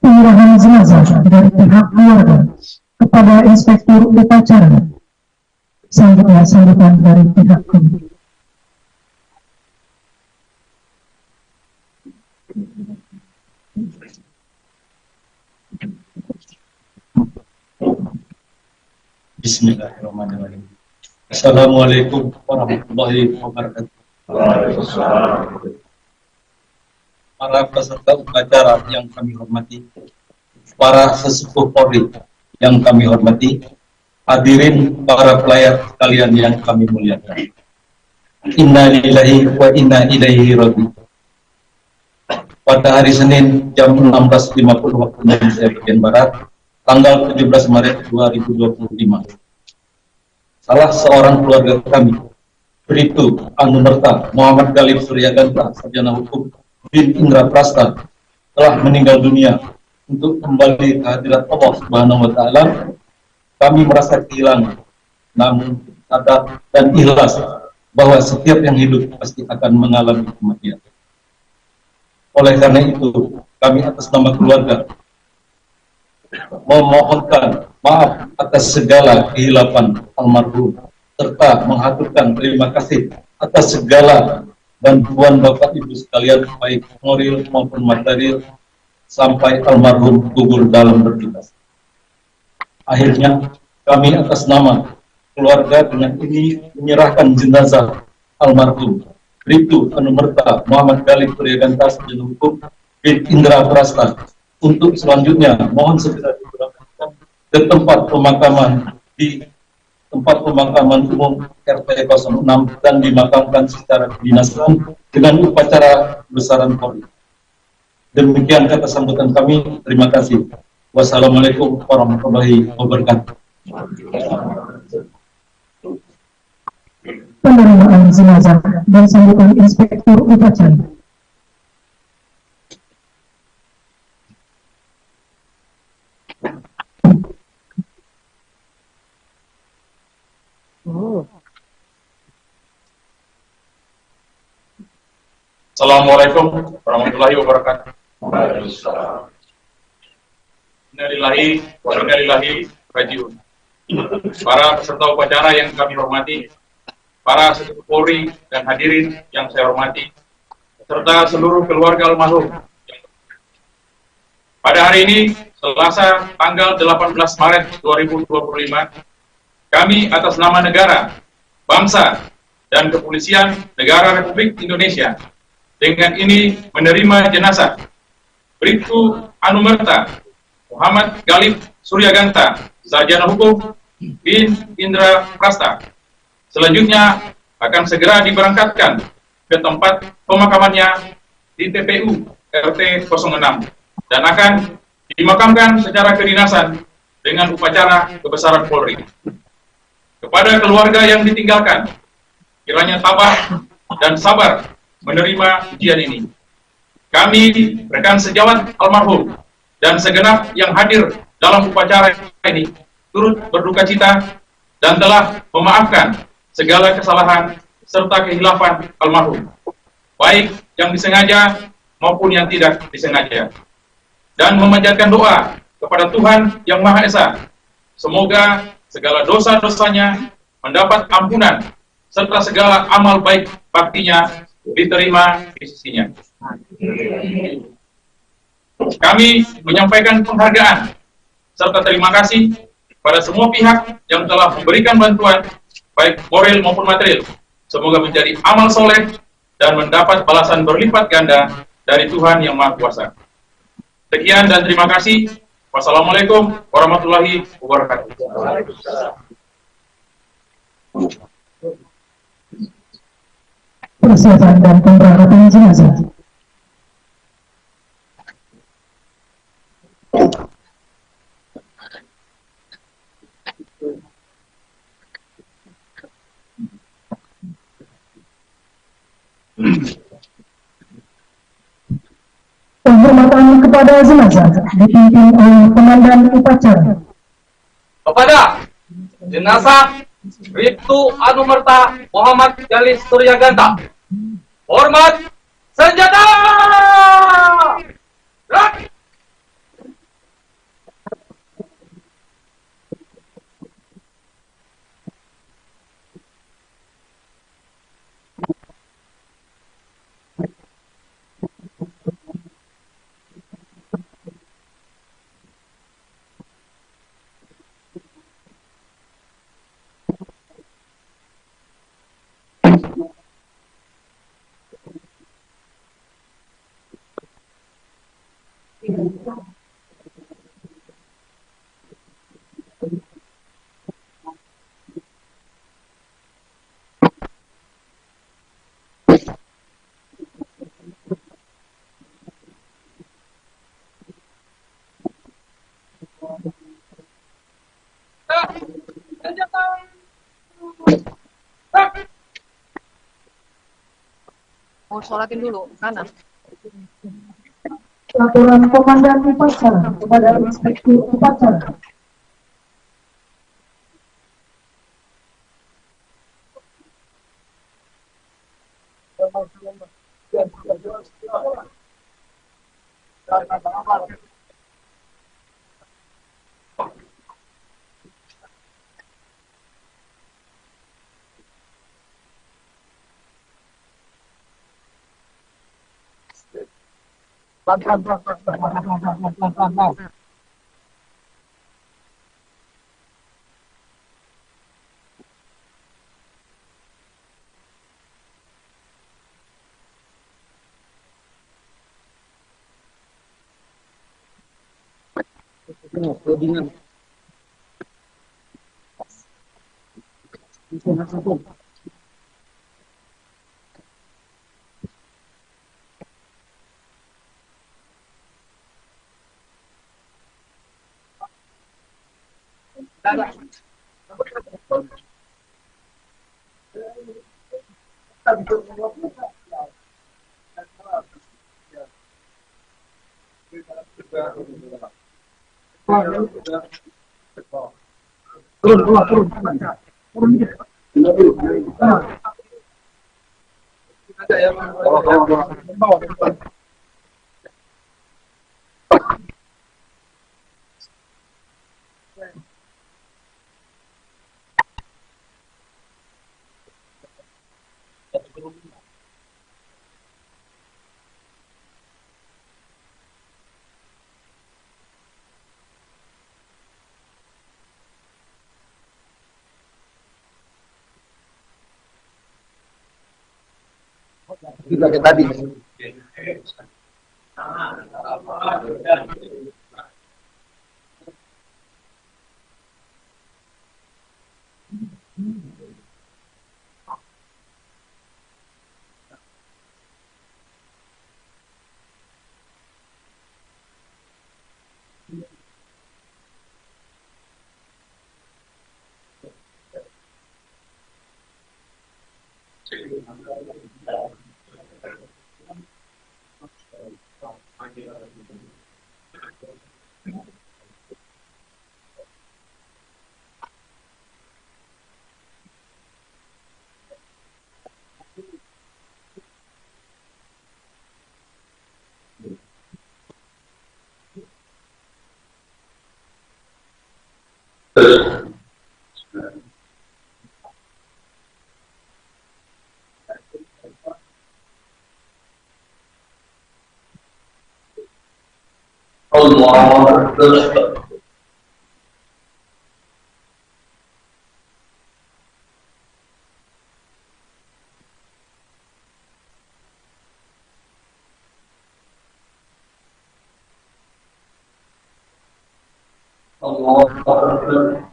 Penyerahan jenazah dari pihak keluarga kepada Inspektur Upacara. Selanjutnya sambutan dari pihak keluarga. Bismillahirrahmanirrahim. Assalamualaikum warahmatullahi wabarakatuh. Para peserta upacara yang kami hormati, para sesepuh Polri yang kami hormati, hadirin para pelayat sekalian yang kami muliakan. Inna lillahi wa inna ilaihi raji'un. Pada hari Senin jam 16.50 waktu Indonesia bagian Barat, tanggal 17 Maret 2025, salah seorang keluarga kami, Bribtu Anumerta Muhammad Galib Suryaganta, sarjana hukum bin Indra Prasta, telah meninggal dunia. Untuk kembali ke hadirat Allah Subhanahu wa Ta'ala, kami merasa kehilangan, namun sadar dan ikhlas bahwa setiap yang hidup pasti akan mengalami kematian. Oleh karena itu, kami atas nama keluarga memohonkan maaf atas segala kehilapan almarhum, serta mengaturkan terima kasih atas segala bantuan Bapak Ibu sekalian, baik moral maupun material, sampai almarhum gugur dalam bertugas. Akhirnya, kami atas nama keluarga dengan ini menyerahkan jenazah almarhum Bribtu Anumerta Muhammad Galib Suryaganta, sarjana hukum bin Indra Prasta, untuk selanjutnya mohon segera diberangkatkan ke tempat pemakaman di tempat pemakaman umum RT 06 dan dimakamkan secara kedinasan dengan upacara besaran Polri. Demikian kata sambutan kami. Terima kasih. Wassalamualaikum warahmatullahi wabarakatuh. Penerimaan jenazah dan sambutan Inspektur Upacara. Assalamualaikum warahmatullahi wabarakatuh. Innalillahi wa inna ilaihi raji'un. Para peserta upacara yang kami hormati, para sesepuh Polri dan hadirin yang saya hormati, serta seluruh keluarga almarhum. Pada hari ini, Selasa tanggal 18 Maret 2025, kami atas nama negara, bangsa, dan kepolisian Negara Republik Indonesia dengan ini menerima jenazah Bribtu Anumerta Muhammad Galib Suryaganta, sarjana hukum bin Indra Prasta. Selanjutnya akan segera diberangkatkan ke tempat pemakamannya di TPU RT 06 dan akan dimakamkan secara kedinasan dengan upacara kebesaran Polri. Kepada keluarga yang ditinggalkan, kiranya tabah dan sabar menerima ujian ini. Kami, rekan sejawat almarhum, dan segenap yang hadir dalam upacara ini, turut berduka cita dan telah memaafkan segala kesalahan serta kehilafan almarhum, baik yang disengaja maupun yang tidak disengaja, dan memanjatkan doa kepada Tuhan Yang Maha Esa, semoga segala dosa-dosanya mendapat ampunan serta segala amal baik baktinya diterima di sisinya. Kami menyampaikan penghargaan serta terima kasih pada semua pihak yang telah memberikan bantuan baik moral maupun material. Semoga menjadi amal soleh dan mendapat balasan berlipat ganda dari Tuhan Yang Maha Kuasa. Sekian dan terima kasih. Wassalamualaikum warahmatullahi wabarakatuh. Persiapan dan pemberangkatan jenazah. Penghormatan kepada jenazah dipimpin oleh Komandan Upacara. Kepada jenazah Bribtu Anumerta Muhammad Galib Suryaganta, hormat senjata! Gerak! sholatin dulu kanan. Laporan Komandan Upacara kepada Inspektur Upacara. Juga kayak tadi. Allah Akbar. Allah Akbar. Allah Akbar.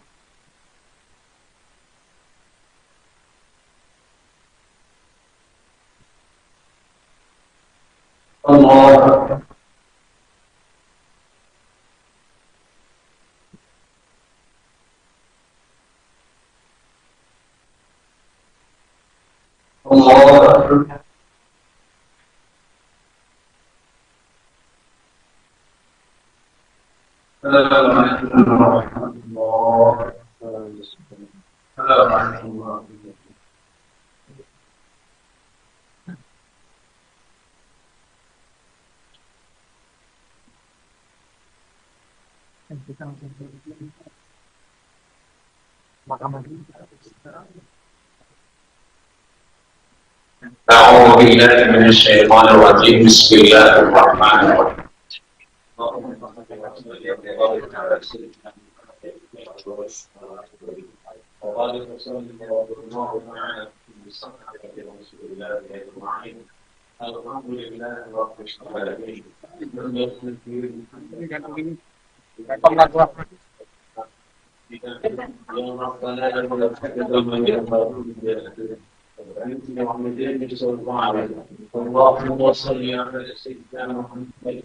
Allah Akbar. أعوذ بالله من الشيطان الرجيم بسم الله الرحمن الرحيم الحمد لله رب العالمين اللهم صل على سيدنا محمد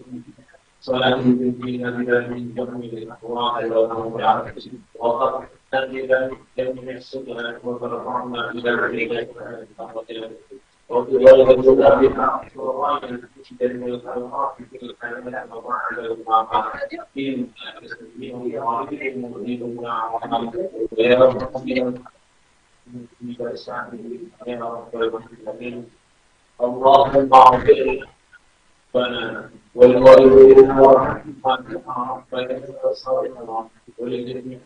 صلاة تنجينا بها من جميع الأحوال والأمراض وقفنا بها من جميع السبل وترفعنا إلى رجلك اللهم اغفر لنا ولوالدينا وارحمنا بين أبصارنا ولجميع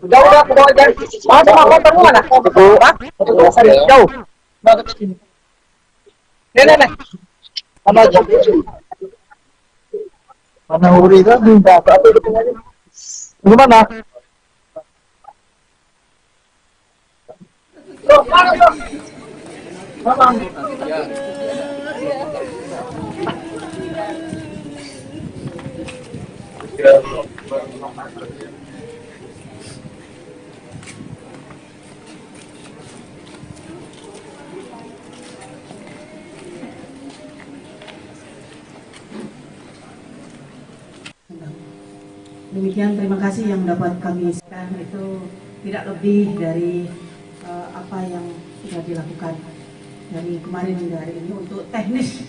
Udah ke bawah aja. Mana motormu mana? Jauh. Nih. Sama aja. Mana Uri kan minta apa gimana? Demikian, terima kasih yang dapat kami sampaikan. Itu tidak lebih dari apa yang sudah dilakukan dari kemarin hingga hari ini untuk teknis.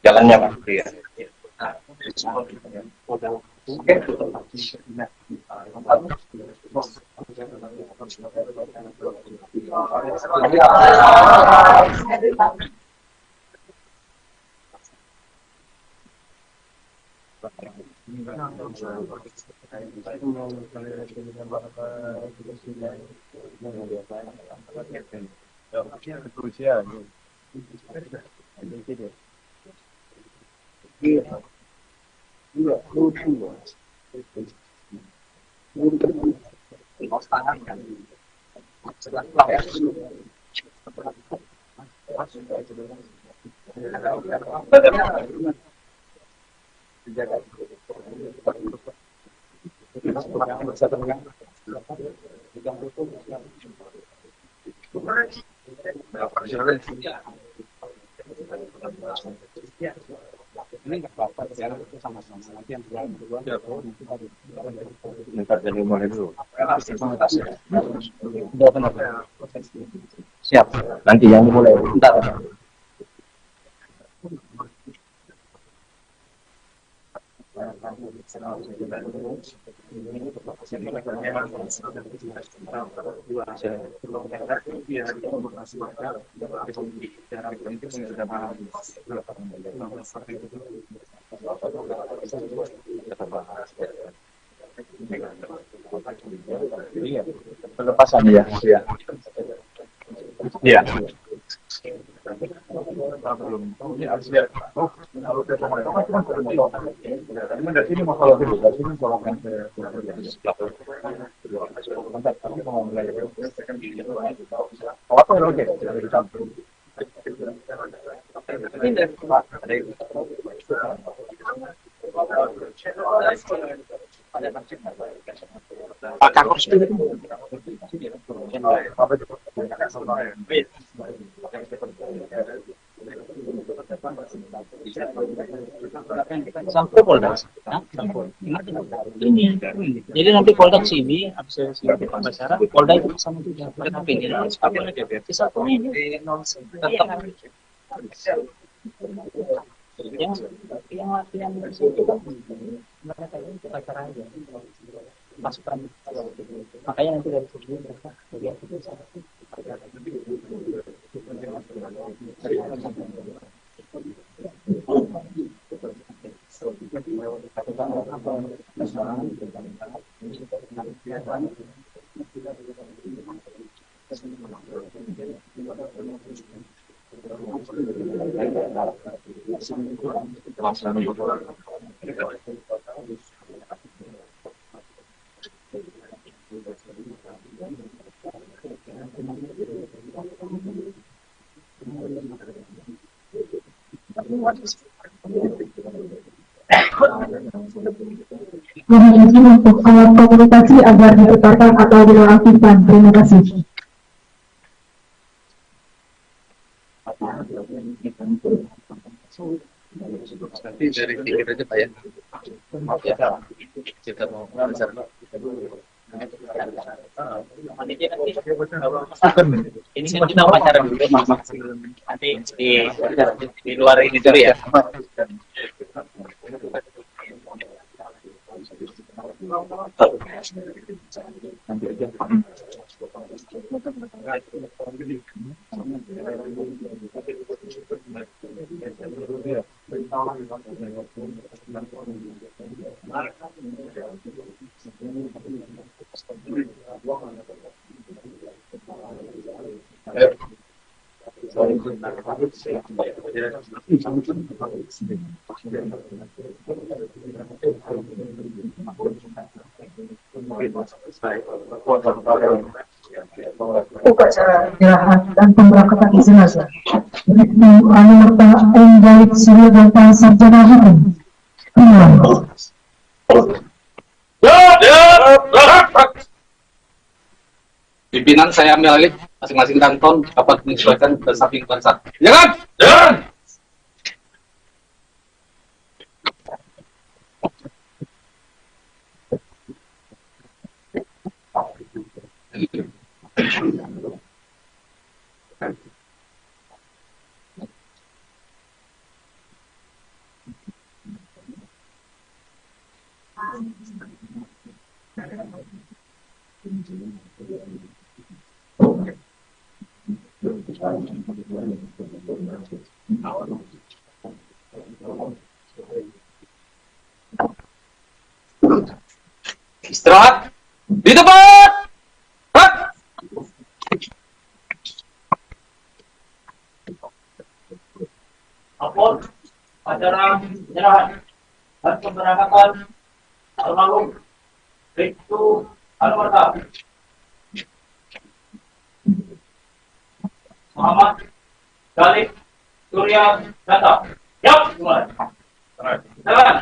Jalannya Pak. Iya. Ini nggak apa-apa, sama-sama nanti yang kedua minta dari mulai dulu. Siap, nanti yang mulai. Bentar. Pelepasan ya. Iya. Belum. Ini harus lihat. Oh, kalau dari sini masalah dulu. Dari sini tolongkan saya. Tapi mau mulai. Apa yang oke? Dari campur. Ini dari Pak. Pak Kakor sampai Polda. Ini. Jadi nanti Polda sini, habis dari pembicara, Polda itu sama juga. Mereka pilih apa lagi BFT satu ini. Tetap yang latihan itu kan mereka itu acara aja masukan, makanya nanti dari sini mereka lihat itu Kemudian untuk alat komunikasi agar diputarkan atau dinonaktifkan. Terima kasih. Nanti dari pinggir aja Pak ya. Maaf ya, kita mau belajar. Ini kan kita upacara dulu, nanti di luar ini dulu ya. Nanti aja. Upacara penyerahan dan pemberangkatan jenazah Bribtu Anumerta M. Galib Suryodanta Sarjana Hukum. Pimpinan saya ambil alih masing-masing kanton dapat menyesuaikan ke samping bangsat. Jangan! Jangan! Istirahat di tempat. Apun acara penyerahan dan pemberangkatan almarhum Bribtu Anumerta Muhammad Galib Suryodanta. Yap, mulai. Jalan.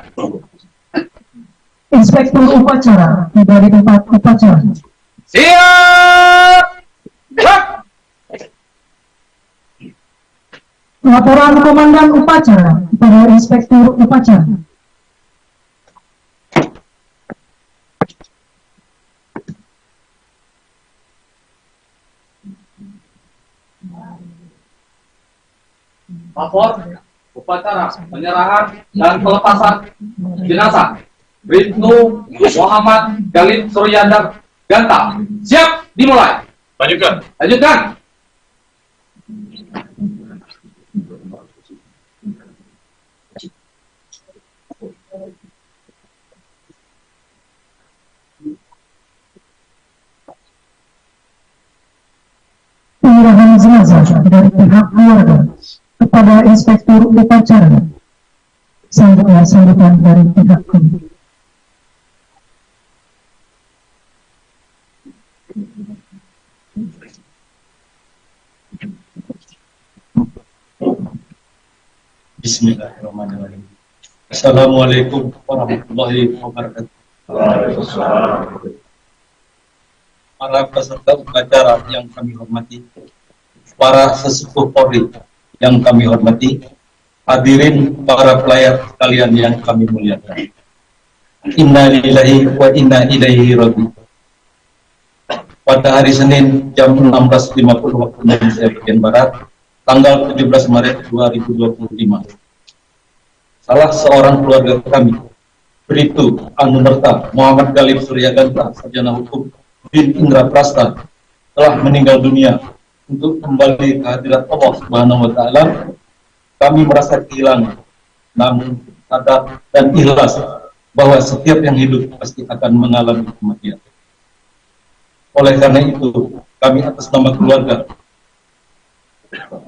Inspektur upacara tiba di tempat upacara. Siap. Laporan Komandan Upacara kepada Inspektur Upacara. Lapor upacara penyerahan dan pelepasan jenazah Bribtu Muhammad Galib Suryandar Ganta. Siap, dimulai. Lanjutkan. Lanjutkan. Penyerahan jenazah dari pihak keluarga kepada Inspektur Upacara. Selanjutnya sambutan dari pihak keluarga. Bismillahirrahmanirrahim. Assalamualaikum warahmatullahi wabarakatuh. Para peserta upacara yang kami hormati, para sesepuh Polri yang kami hormati, hadirin para pelayat sekalian yang kami muliakan. Inna lillahi wa inna ilaihi raji'un. Pada hari Senin jam 16.50 waktu Indonesia bagian Barat, tanggal 17 Maret 2025, salah seorang keluarga kami, Bribtu Anumerta Muhammad Galib Suryaganta, sarjana hukum bin Indra Prasta, telah meninggal dunia. Untuk kembali ke hadirat Allah Subhanahu wa Ta'ala, kami merasa kehilangan, namun sadar dan ikhlas bahwa setiap yang hidup pasti akan mengalami kematian. Oleh karena itu, kami atas nama keluarga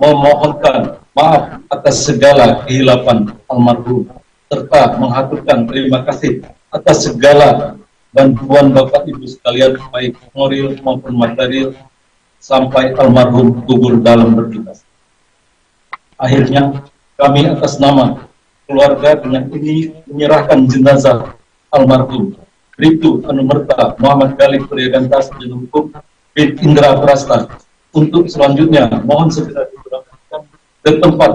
memohonkan maaf atas segala kehilapan almarhum, serta mengaturkan terima kasih atas segala bantuan Bapak Ibu sekalian, baik moral maupun material, sampai almarhum gugur dalam bertugas. Akhirnya, kami atas nama keluarga dengan ini menyerahkan jenazah almarhum Bribtu Anumerta Muhammad Galib Suryaganta, sarjana hukum bin Indra Prasta, untuk selanjutnya mohon segera diberangkatkan ke tempat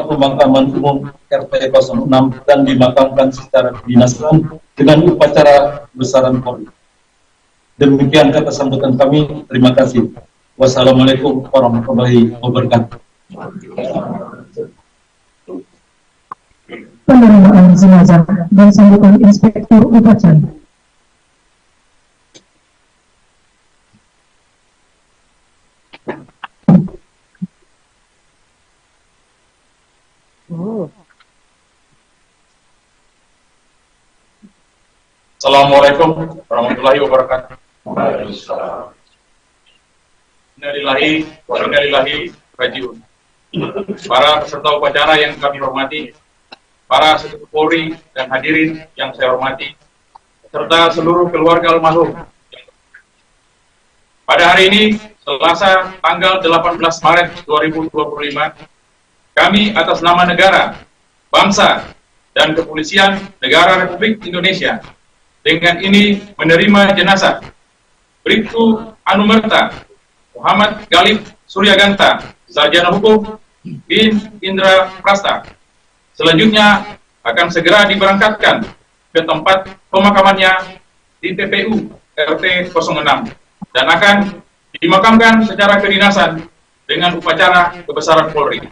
pemakaman umum RT 06 dan dimakamkan secara kedinasan dengan upacara besaran Polri. Demikian kata sambutan kami. Terima kasih. Wassalamualaikum warahmatullahi wabarakatuh. Penerimaan jenazah dan sambutan Inspektur Upacara. Assalamualaikum warahmatullahi wabarakatuh. Innalillahi wa inna ilaihi raji'un. Para peserta upacara yang kami hormati, para sesepuh Polri dan hadirin yang saya hormati, serta seluruh keluarga almarhum. Pada hari ini, Selasa tanggal 18 Maret 2025, kami atas nama negara, bangsa, dan kepolisian Negara Republik Indonesia dengan ini menerima jenazah Bribtu Anumerta Muhammad Galib Suryaganta, sarjana hukum bin Indra Prasta. Selanjutnya akan segera diberangkatkan ke tempat pemakamannya di TPU RT 06 dan akan dimakamkan secara kedinasan dengan upacara kebesaran Polri.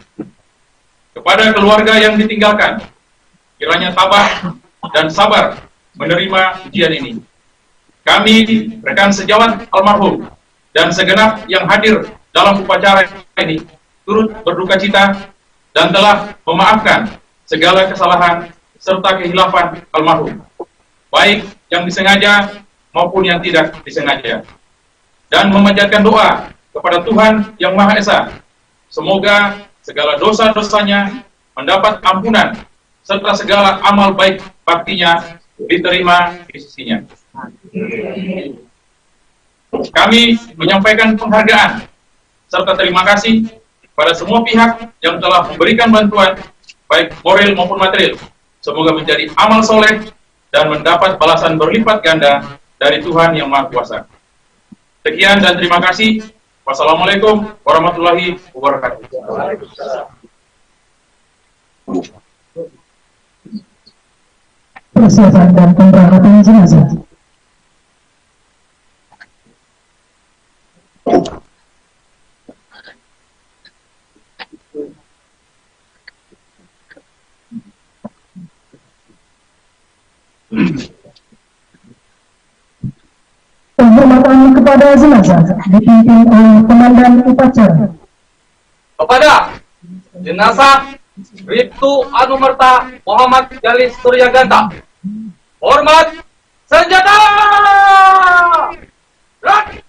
Kepada keluarga yang ditinggalkan, kiranya tabah dan sabar menerima ujian ini. Kami, rekan sejawat almarhum, dan segenap yang hadir dalam upacara ini, turut berduka cita dan telah memaafkan segala kesalahan serta kehilafan almarhum, baik yang disengaja maupun yang tidak disengaja. Dan memanjatkan doa kepada Tuhan Yang Maha Esa, semoga segala dosa-dosanya mendapat ampunan, serta segala amal baik baktinya diterima di sisinya. Kami menyampaikan penghargaan serta terima kasih pada semua pihak yang telah memberikan bantuan baik moral maupun material. Semoga menjadi amal soleh dan mendapat balasan berlipat ganda dari Tuhan Yang Maha Kuasa. Sekian dan terima kasih. Wassalamualaikum warahmatullahi wabarakatuh. Persiapan dan pemberangkatan jenazah. Pemakaman kepada jenazah dipimpin oleh Komandan Upacara. Kepada jenazah Bribtu Anumerta Muhammad Galis Suryaganta, hormat senjata! Gerak!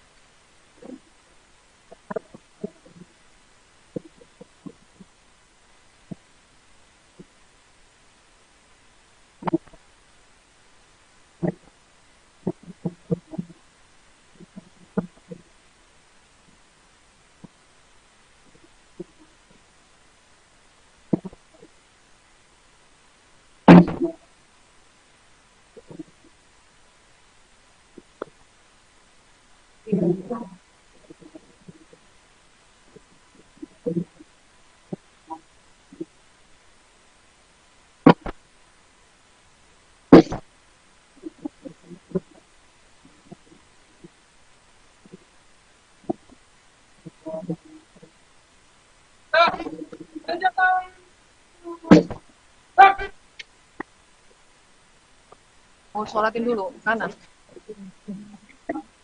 Mau sholatin dulu, kanan.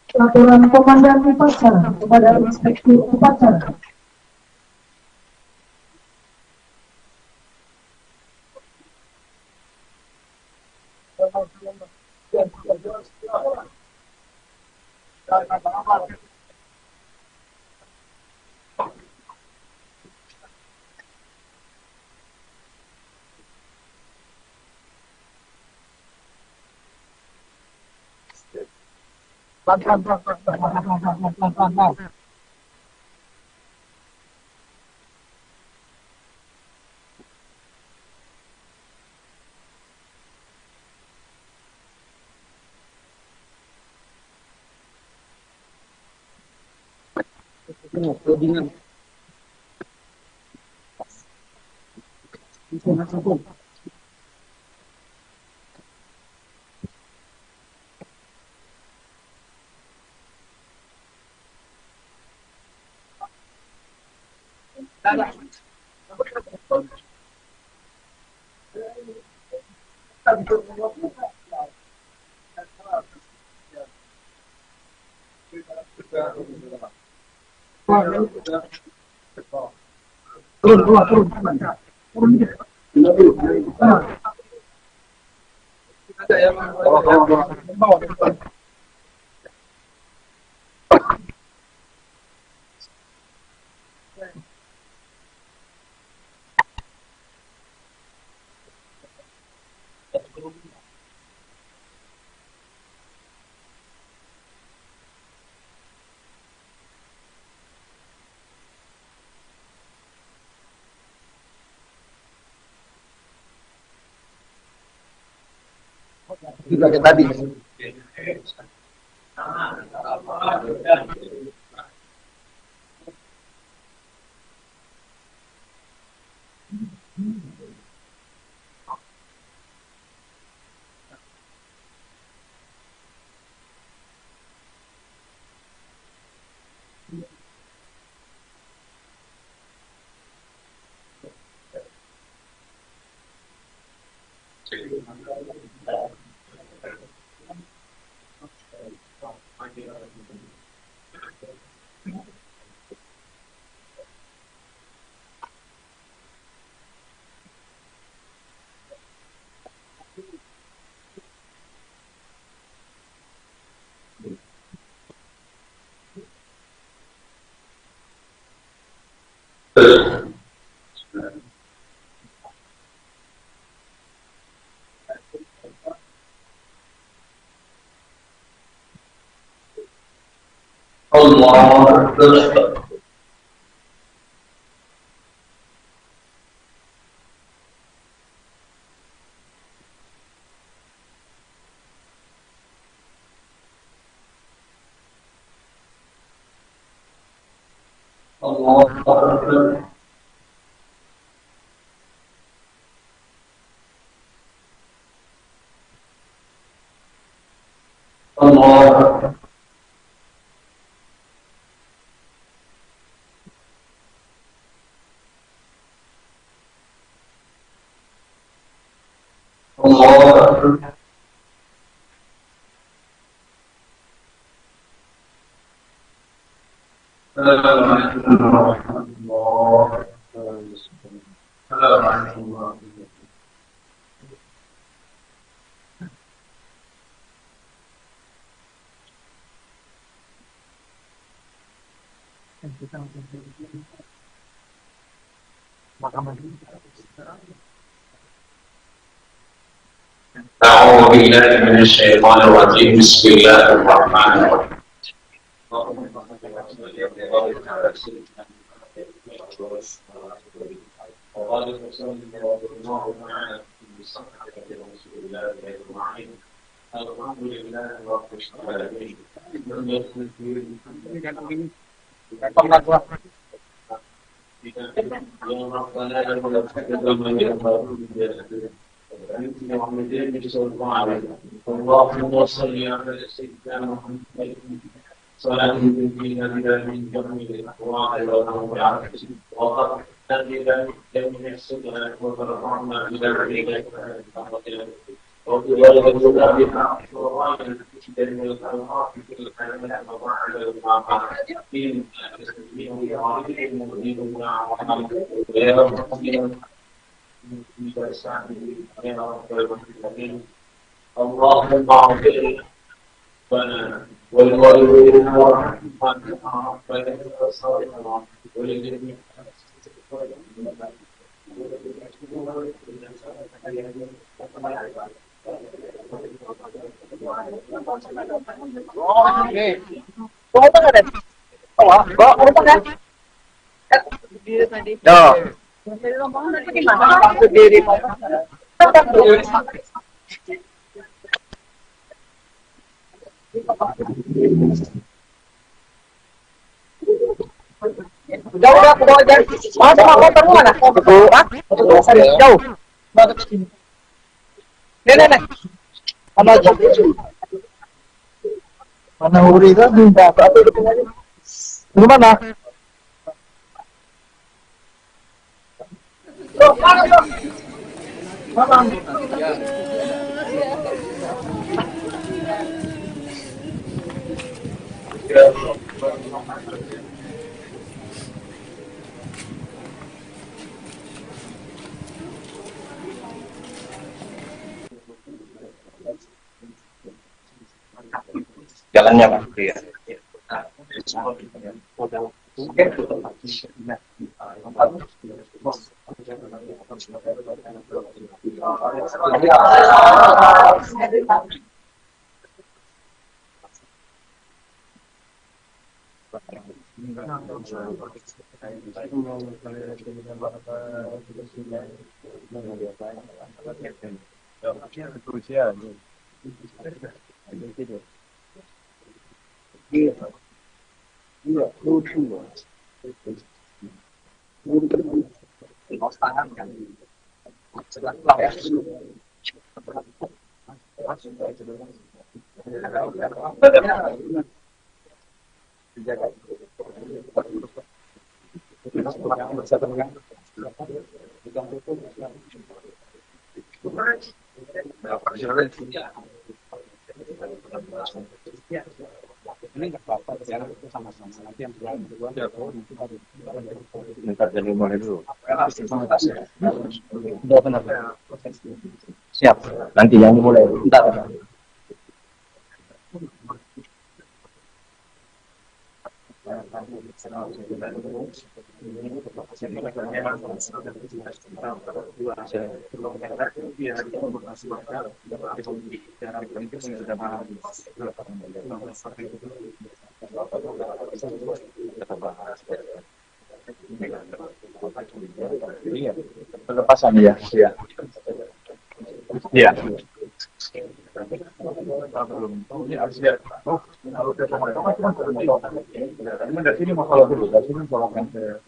Peraturan Komandan Upacara kepada Inspektur Upacara. Dipakai tadi. Allah Akbar. Allah Akbar. Allah Akbar. Allah Akbar. أعوذ بالله من الشيطان الرجيم بسم الله الرحمن الرحيم اللهم صل على سيدنا محمد صلاة تنجينا بها من جميع الأهواء والأوجاع وقد إلى جميع السبل وترفعنا إلى ربك وبذلك بها ورانا في جميع الأوقات في الحياة وبعد المعاد اللهم اغفر لنا ولوالدينا ورحمتنا وللأنصارنا ولجميع Udah aku bawa aja. Mana motor mana? Jauh. Nih. Mana aja? Mana Uri kan minta satu di mana? Mana? Jalannya Pak. Iya. Ini nggak apa-apa, ya sama-sama nanti yang minta jadi mulai dulu. Udah benar. Siap. Nanti yang dimulai. Bentar. Pelepasan ya. Iya. Iya. Ini harus lihat. Oh, kalau udah sama-sama cuma ini dari sini masalah dulu, dari sini tolongkan ke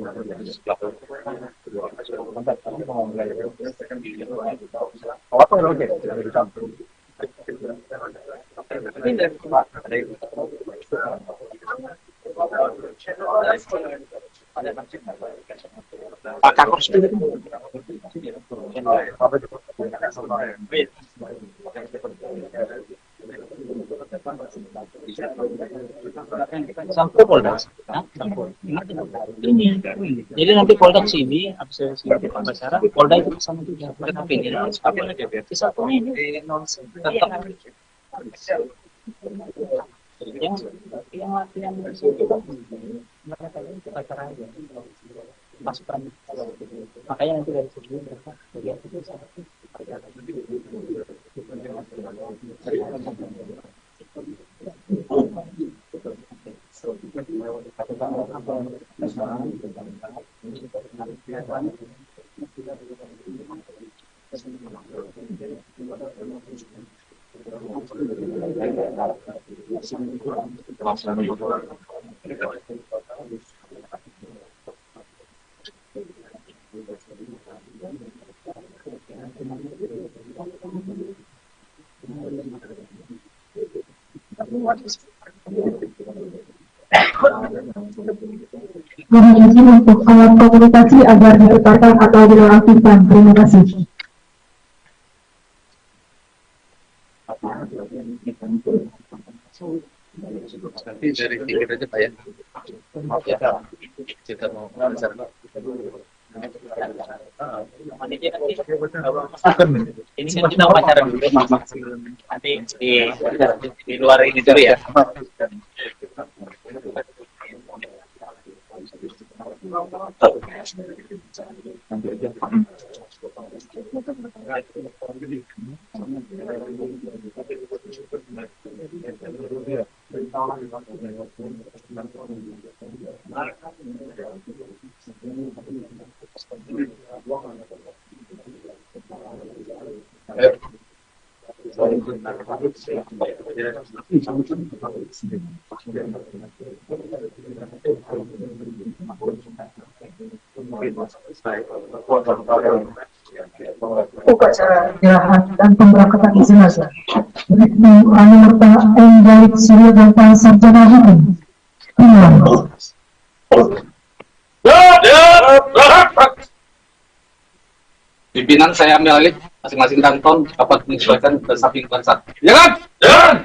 bentar, tapi mau mulai. Oh, apa oke, dari campur. Ini dari Pak, ada itu. Pak Kakor sendiri. Sampai Polda. Ini. Jadi nanti Polda sini, habis sini pengacara, Polda itu sama juga. Mereka pilih apa aja biar satu ini tetap yang latihan mereka itu pengacara aja. Pasukan. Makanya nanti dari sini mereka lihat itu satu. Mohon izin untuk alat komunikasi agar diputarkan atau dinonaktifkan. Terima kasih. Nanti dari tiket aja Pak ya. Maaf ya, kita mau belajar. Ini kan kita wawancara dulu, nanti di luar ini dulu ya. Upacara penyerahan dan pemberangkatan jenazah Bribtu Anumerta M. Galib Suryaganta Sarjana Hukum. Pimpinan saya ambil alih, masing-masing kanton dapat menyesuaikan ke samping bangsat. Ya kan? Jalan!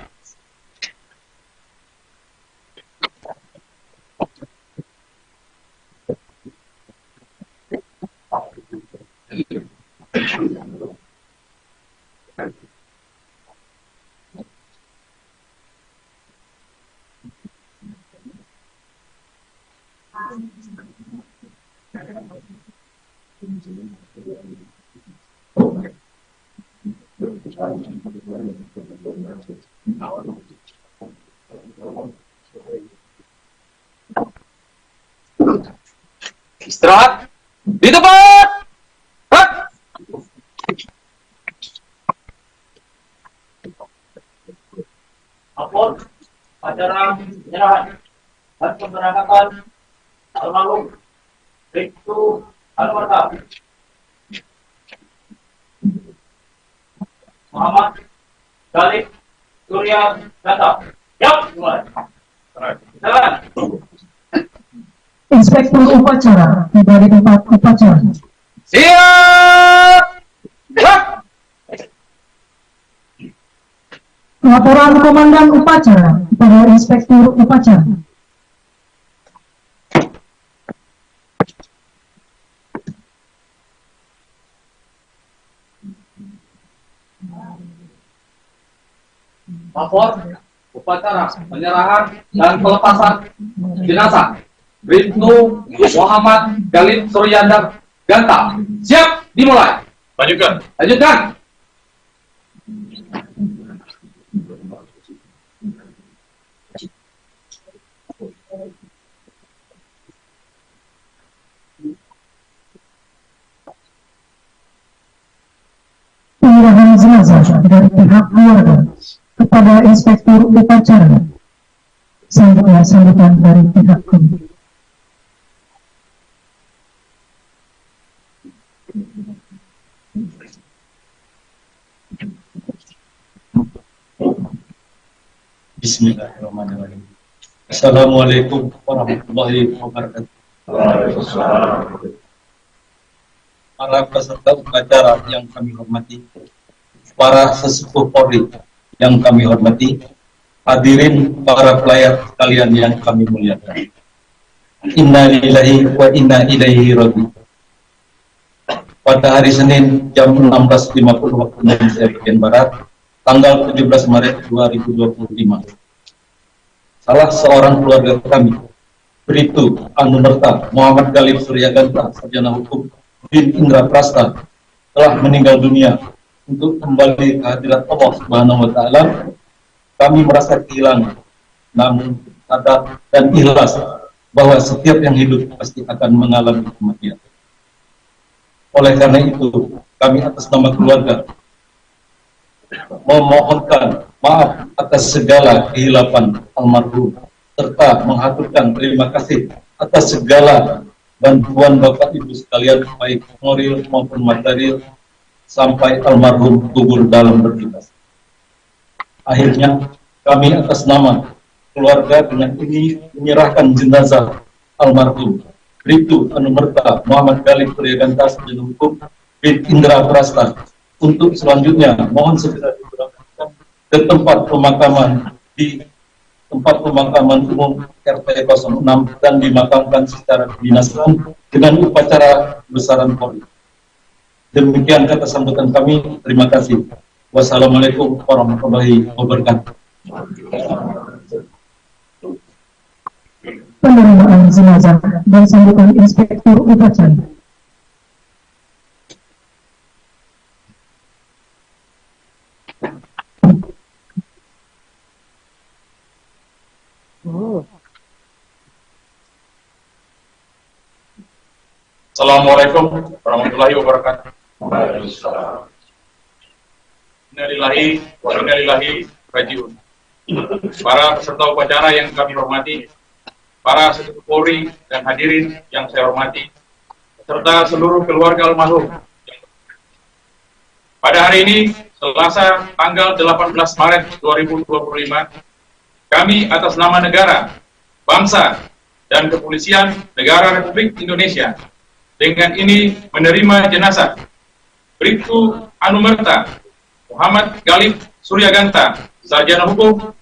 Istirahat di tempat. Apun acara penyerahan dan pemberangkatan almarhum Bribtu Anumerta Muhammad Galib Suryaganta. Yap, mulai. Jalan. Inspektur upacara tiba di tempat upacara. Siap. Laporan Komandan Upacara kepada Inspektur Upacara. Lapor upacara penyerahan dan pelepasan jenazah Bribtu Muhammad Galib Suryaganta. Siap, dimulai. Lanjutkan. Lanjutkan. Penyerahan jenazah dari pihak keluarga kepada Inspektur Upacara. Selanjutnya sambutan dari pihak keluarga. Bismillahirrahmanirrahim. Assalamualaikum warahmatullahi wabarakatuh. Para peserta upacara yang kami hormati, para sesepuh Polri yang kami hormati, hadirin para pelayar sekalian yang kami muliakan. Inna lillahi wa inna ilaihi raji'un. Pada hari Senin jam 16.50 waktu Indonesia bagian Barat, tanggal 17 Maret 2025, salah seorang keluarga kami, Bribtu Anumerta Muhammad Galib Suryaganta, sarjana hukum Bin Indra Prasta, telah meninggal dunia. Untuk kembali ke hadirat Allah Subhanahu wa Ta'ala, kami merasa kehilangan, namun sadar dan ikhlas bahwa setiap yang hidup pasti akan mengalami kematian. Oleh karena itu, kami atas nama keluarga memohonkan maaf atas segala kehilapan almarhum, serta mengaturkan terima kasih atas segala bantuan Bapak Ibu sekalian, baik moral maupun material, sampai almarhum gugur dalam bertugas. Akhirnya, kami atas nama keluarga dengan ini menyerahkan jenazah almarhum Bribtu Anumerta Muhammad Galib Suryaganta, sarjana hukum Bin Indra Prasta, untuk selanjutnya mohon segera diberangkatkan ke tempat pemakaman di tempat pemakaman umum RT 06 dan dimakamkan secara kedinasan dengan upacara besaran Polri. Demikian kata sambutan kami. Terima kasih. Wassalamualaikum warahmatullahi wabarakatuh. Penerimaan jenazah dan sambutan Inspektur Upacara. Assalamualaikum warahmatullahi wabarakatuh. Innalillahi wa inna ilaihi raji'un. Para peserta upacara yang kami hormati, para sesepuh Polri dan hadirin yang saya hormati, serta seluruh keluarga almarhum. Pada hari ini, Selasa tanggal 18 Maret 2025, kami atas nama negara, bangsa, dan kepolisian Negara Republik Indonesia dengan ini menerima jenazah Bribtu Anumerta Muhammad Galib Suryaganta, sarjana hukum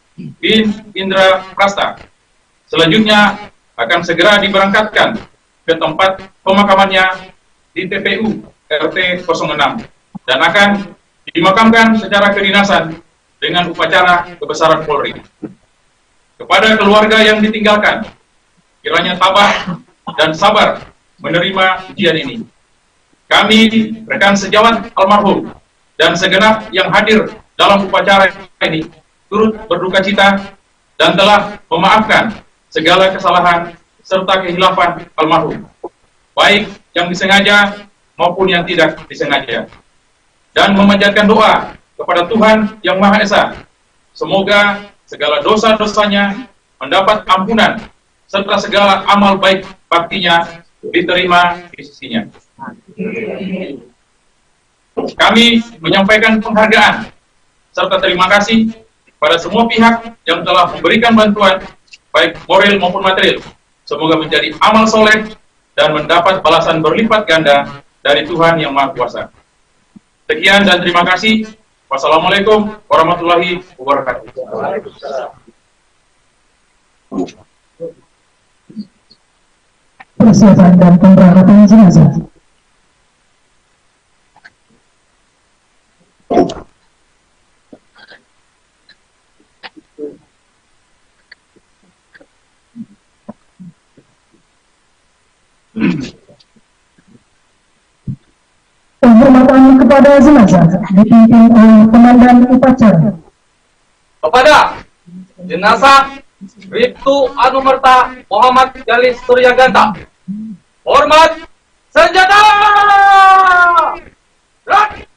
Bin Indra Prasta. Selanjutnya akan segera diberangkatkan ke tempat pemakamannya di TPU RT 06 dan akan dimakamkan secara kedinasan dengan upacara kebesaran Polri. Kepada keluarga yang ditinggalkan, kiranya tabah dan sabar menerima ujian ini. Kami, rekan sejawat almarhum, dan segenap yang hadir dalam upacara ini, turut berduka cita dan telah memaafkan segala kesalahan serta kehilafan almarhum, baik yang disengaja maupun yang tidak disengaja, dan memanjatkan doa kepada Tuhan Yang Maha Esa, semoga segala dosa-dosanya mendapat ampunan serta segala amal baik baktinya diterima di sisinya. Kami menyampaikan penghargaan serta terima kasih pada semua pihak yang telah memberikan bantuan baik moral maupun material. Semoga menjadi amal soleh dan mendapat balasan berlipat ganda dari Tuhan Yang Maha Kuasa. Sekian dan terima kasih. Wassalamualaikum warahmatullahi wabarakatuh. Persiapan dan pemberangkatan jenazah. Penghormatan kepada jenazah dipimpin oleh Komandan Upacara. Kepada jenazah Bribtu Anumerta Muhammad Galib Suryaganta, hormat senjata! Gerak!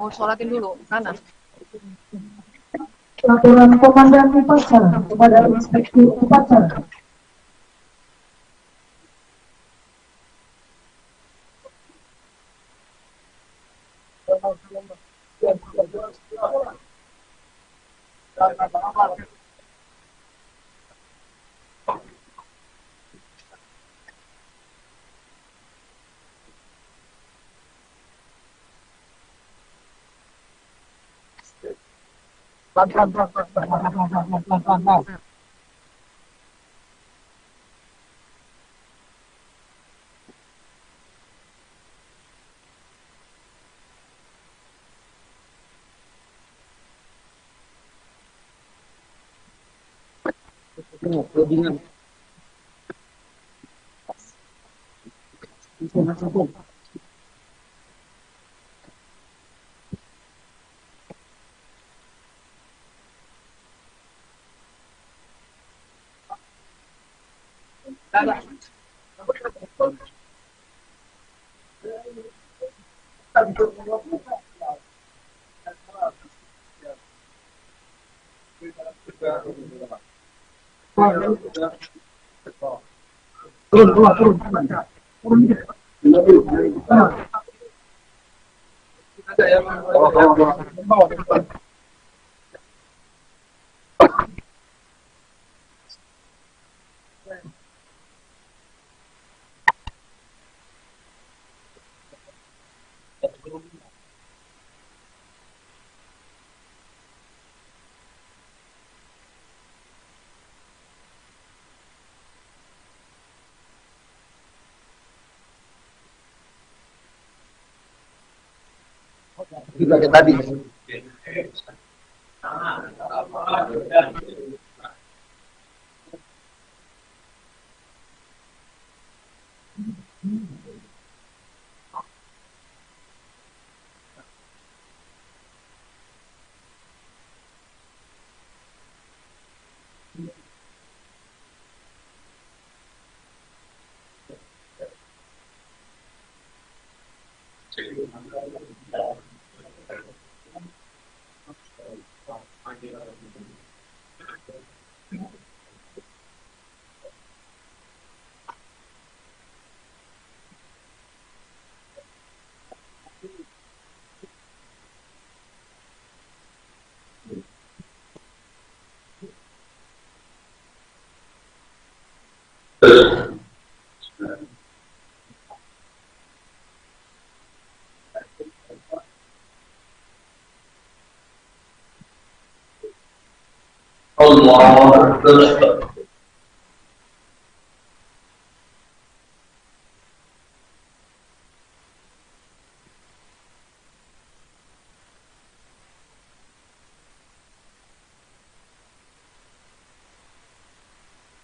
mau sholatin dulu sana. Laporan Komandan Upacara kepada Inspektur Upacara. Juga kayak tadi. Allah Akbar. Allah Akbar.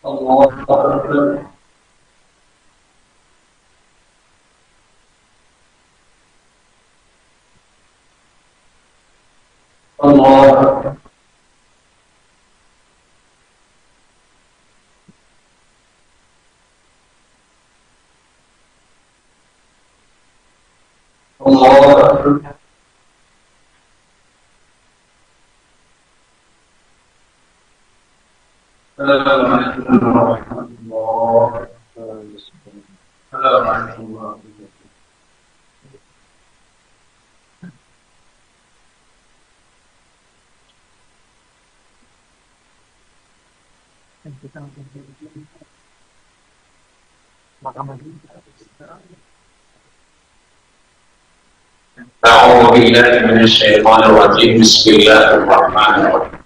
Allah Akbar. Allah Akbar. أعوذ بالله من الشيطان الرجيم بسم الله الرحمن الرحيم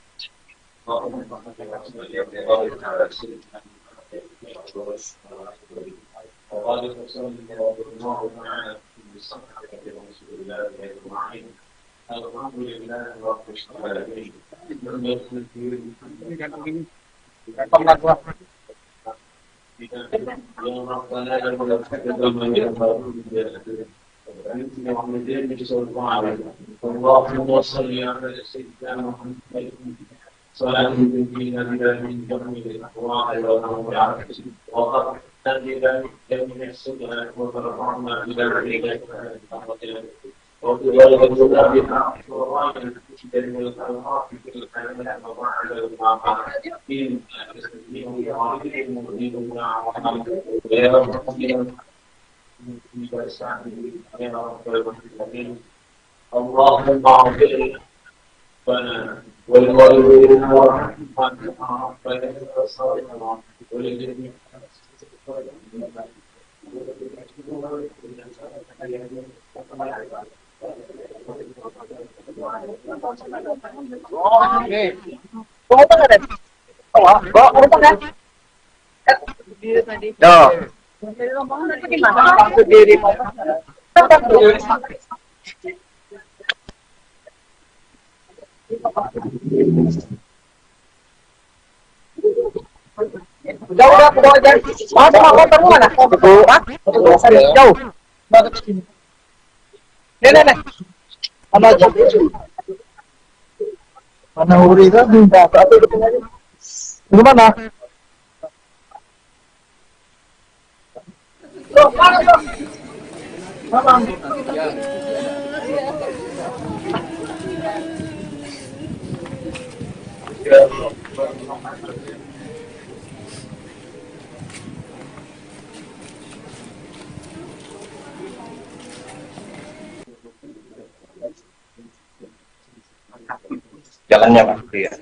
اللهم صل على سيدنا محمد صلاة تنجينا بها من جميع الأهواء والأمراض وقد تنجينا من جميع السبل وترفعنا إلى رحمتك اللهم اغفر لنا ولوالدينا وارحمنا ولجميع Udah, bawa aja. Mas, motor mana? Jauh. Nih. Apa aja? Mana Uri kan minta satu di mana? Jalannya Pak. Iya.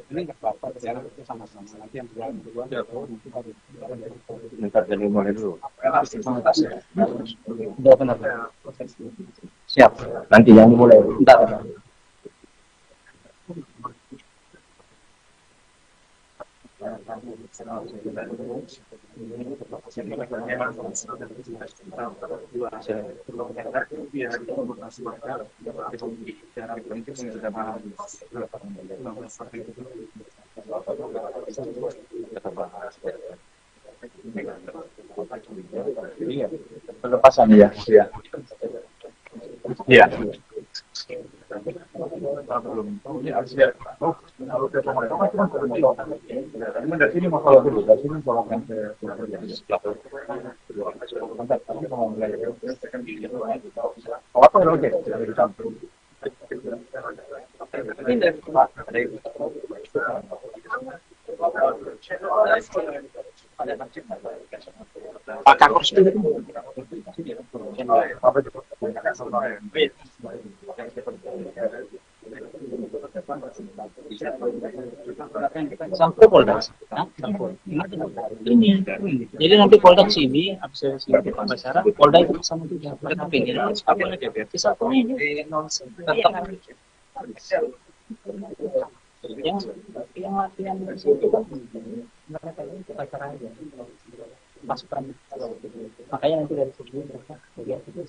Ini nggak apa-apa, sama-sama nanti yang berdua Bentar, jadi mulai dulu. benar. Siap. Nanti yang dimulai. Bentar. Pelepasan ya. Iya. Iya. Ini harus lihat. Oh, kalau ke pemerintah kan cuma dari sini masalah dulu, dari sini masalahkan ke apa yang oke dari campur. Ini dari Pak Kakor Sampai Polda. Ini. Jadi nanti Polda sini, habis sini Basara, Polda itu sama juga. Mereka pilih apa lagi biar satu ini. Yang latihan itu kan mereka itu acara aja. Pasukan. Makanya nanti dari sini mereka lihat itu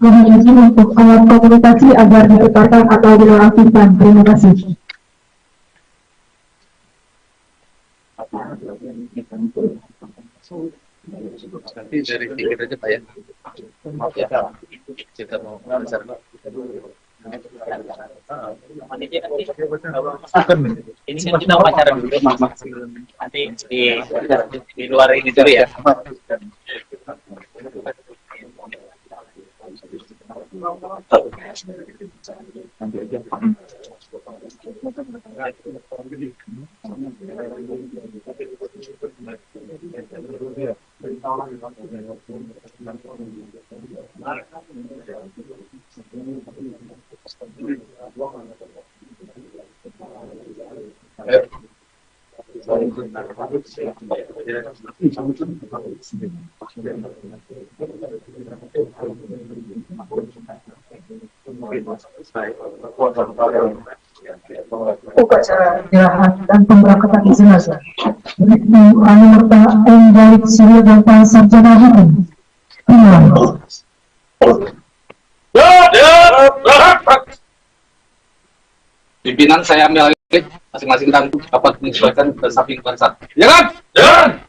Mohon izin untuk alat komunikasi agar ditekan atau dinonaktifkan. Terima kasih. Nanti dari pikir aja Pak ya. Maaf ya, kita mau belajar. Ini kan kita wawancara dulu, nanti di luar ini dulu ya. Upacara penyerahan dan pemberangkatan jenazah Bribtu Anumerta M. Galib Suryaganta Sarjana Hukum. Pimpinan saya ambil alih, masing-masing dan dapat menyesuaikan ke samping bangsat. Ya kan? Ya.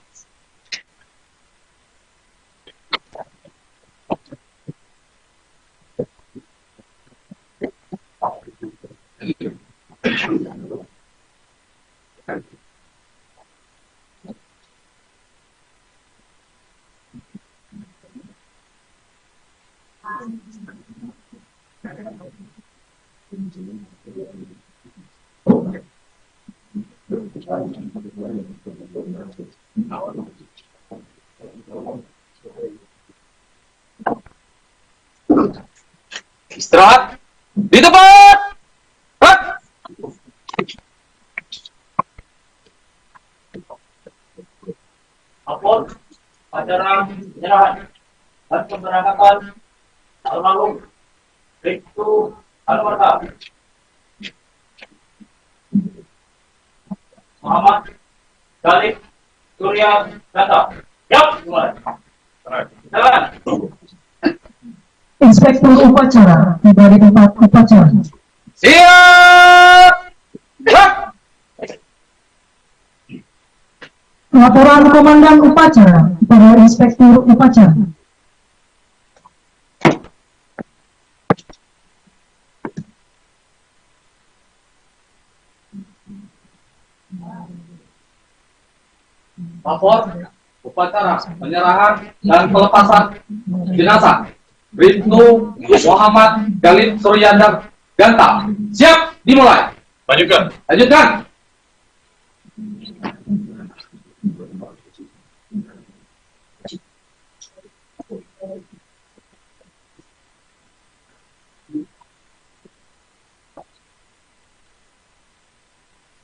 Istirahat di tempat. Apun acara penyerahan dan pemberangkatan almarhum Bribtu Anumerta Muhammad Galib Suryaganta. Siap, mulai. Jalan. Inspektur upacara tiba di tempat upacara. Siap. Laporan Komandan Upacara kepada Inspektur Upacara. Lapor upacara penyerahan dan pelepasan jenazah Bribtu Muhammad Galib Suryaganta. Siap, dimulai. Lanjutkan. Lanjutkan.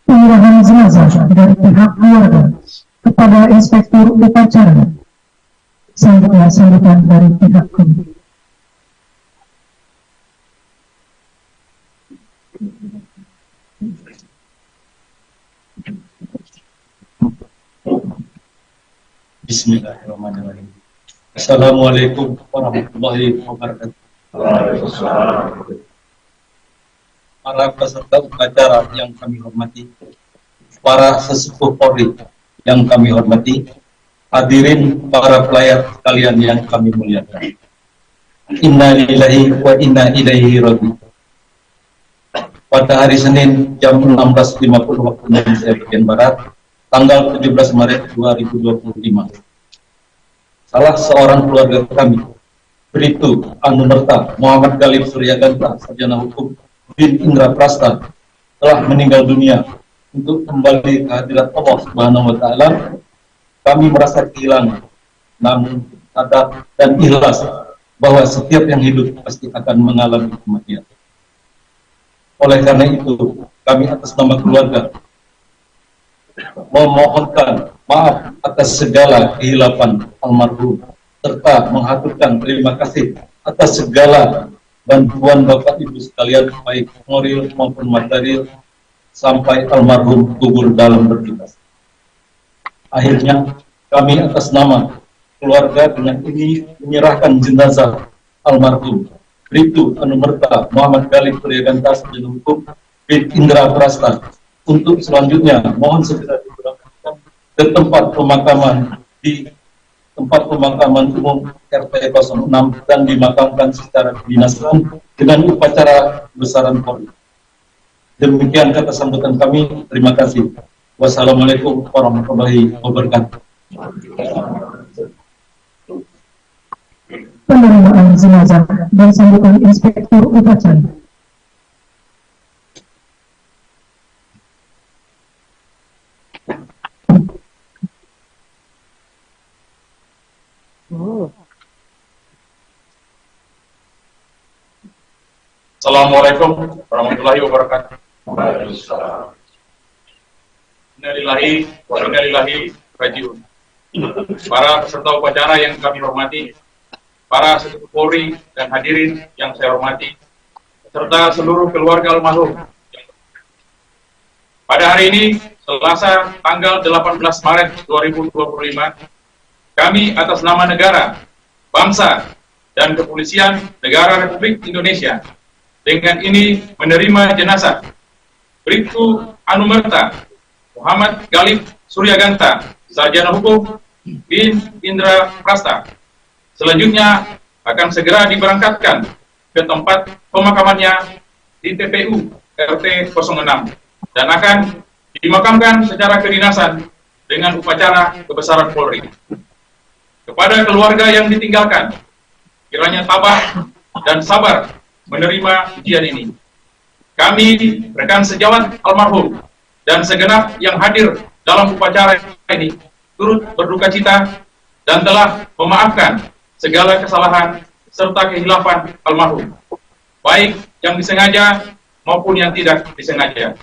Penyerahan jenazah dari pihak keluarga kepada Inspektur Upacara. Selanjutnya sambutan dari pihak komite. Bismillahirrahmanirrahim. Assalamualaikum warahmatullahi wabarakatuh. Para peserta upacara yang kami hormati, para sesepuh Polri yang kami hormati, hadirin para pelayar sekalian yang kami muliakan. Inna lillahi wa inna ilaihi raji'un. Pada hari Senin jam 16.50 waktu Indonesia bagian Barat, tanggal 17 Maret 2025, salah seorang keluarga kami, Bribtu Anumerta Muhammad Galib Suryaganta Sarjana Hukum bin Indra Prasta, telah meninggal dunia. Untuk kembali ke hadirat Allah Subhanahu wa Ta'ala, kami merasa kehilangan, namun sadar dan ikhlas bahwa setiap yang hidup pasti akan mengalami kematian. Oleh karena itu, kami atas nama keluarga memohonkan maaf atas segala kehilapan almarhum, serta mengaturkan terima kasih atas segala bantuan Bapak Ibu sekalian, baik moral maupun material, sampai almarhum gugur dalam bertugas. Akhirnya, kami atas nama keluarga dengan ini menyerahkan jenazah almarhum Bribtu Anumerta Muhammad Galib Suryaganta Sarjana Hukum bin Indra Prasta. Untuk selanjutnya, mohon segera diberangkatkan ke tempat pemakaman di tempat pemakaman umum RT 06 dan dimakamkan secara kedinasan dengan upacara besaran Polri. Demikian kata sambutan kami. Terima kasih. Wassalamualaikum warahmatullahi wabarakatuh. Penerimaan jenazah dan sambutan Inspektur Upacara. Assalamualaikum warahmatullahi wabarakatuh. Waalaikumsalam. Innalillahi wa inna ilaihi raji'un. Para peserta upacara yang kami hormati, para sepupu Polri dan hadirin yang saya hormati, serta seluruh keluarga almarhum. Pada hari ini, Selasa tanggal 18 Maret 2025, kami atas nama negara, bangsa, dan kepolisian Negara Republik Indonesia dengan ini menerima jenazah Bribtu Anumerta Muhammad Galib Suryaganta, Sarjana Hukum bin Indra Prasta. Selanjutnya akan segera diberangkatkan ke tempat pemakamannya di TPU RT 06 dan akan dimakamkan secara kedinasan dengan upacara kebesaran Polri. Kepada keluarga yang ditinggalkan, kiranya tabah dan sabar menerima ujian ini. Kami, rekan sejawat almarhum, dan segenap yang hadir dalam upacara ini, turut berduka cita dan telah memaafkan segala kesalahan serta kehilafan almarhum, baik yang disengaja maupun yang tidak disengaja.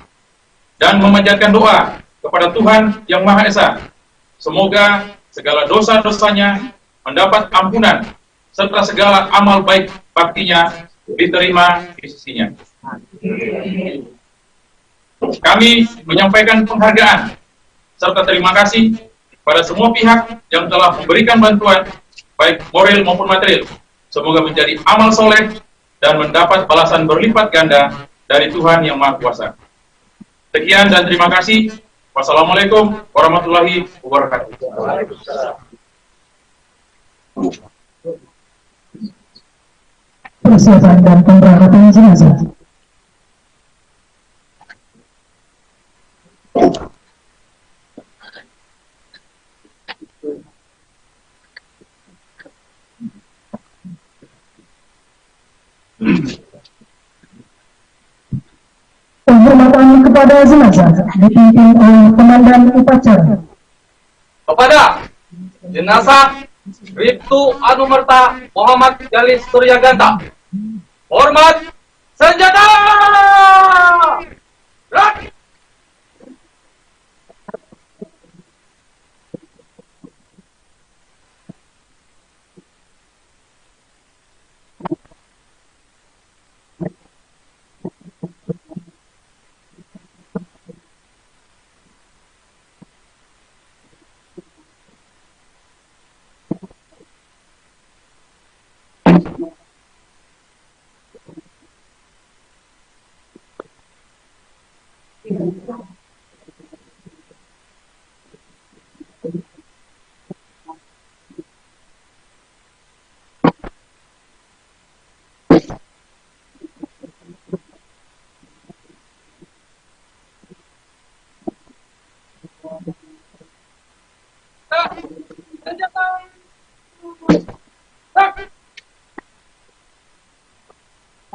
Dan memanjatkan doa kepada Tuhan Yang Maha Esa, semoga segala dosa-dosanya mendapat ampunan, serta segala amal baik baktinya diterima di sisinya. Kami menyampaikan penghargaan serta terima kasih pada semua pihak yang telah memberikan bantuan, baik moral maupun material. Semoga menjadi amal soleh dan mendapat balasan berlipat ganda dari Tuhan Yang Maha Kuasa. Sekian dan terima kasih. Wassalamualaikum warahmatullahi wabarakatuh. Persiapan dan pemberangkatan jenazah. Penghormatan kepada jenazah dipimpin oleh Komandan Upacara. Kepada jenazah Bribtu Anumerta Muhammad Galib Suryaganta, hormat senjata! Gerak!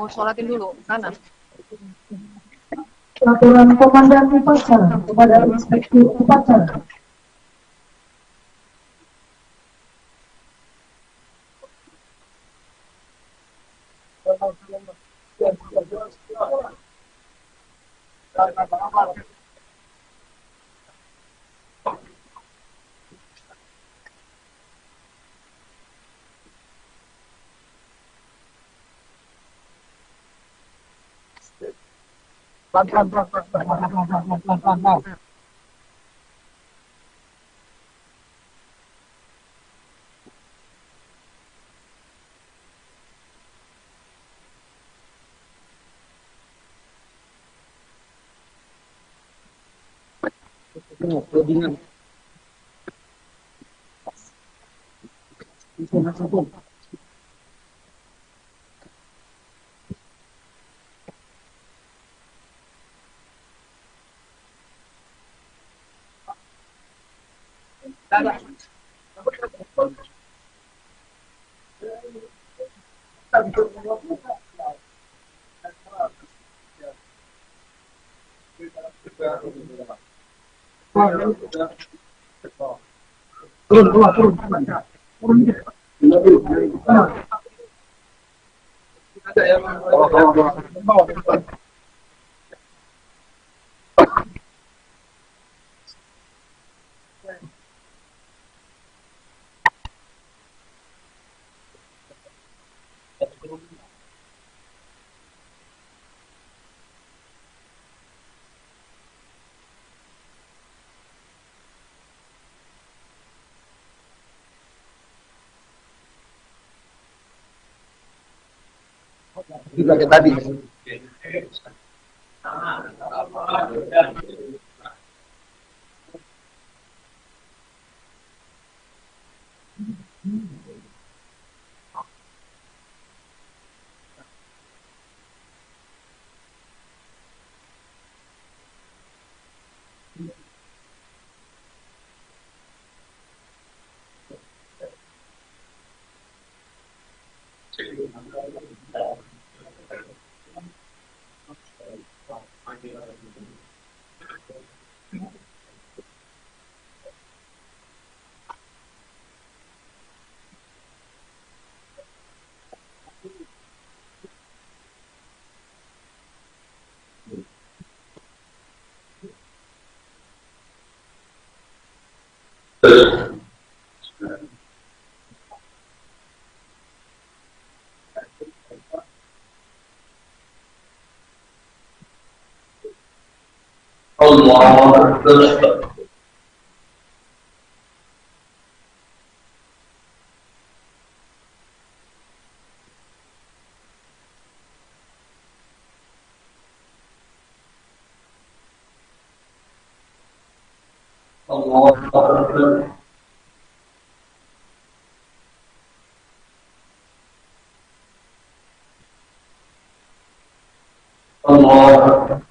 Mau sholatin dulu, sana. Laporan Komandan Upacara kepada Inspektur Upacara. Juga kayak tadi. Allah Akbar. Allah Akbar. Allah Akbar. Allah Akbar.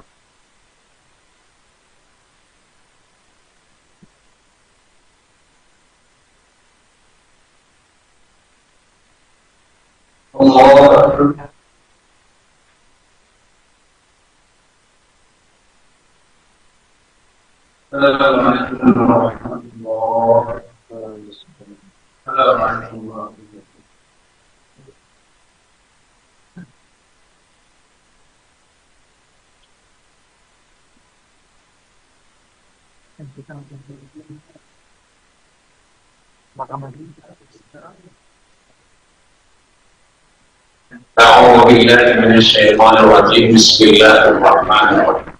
أعوذ بالله من الشيطان الرجيم بسم الله الرحمن الرحيم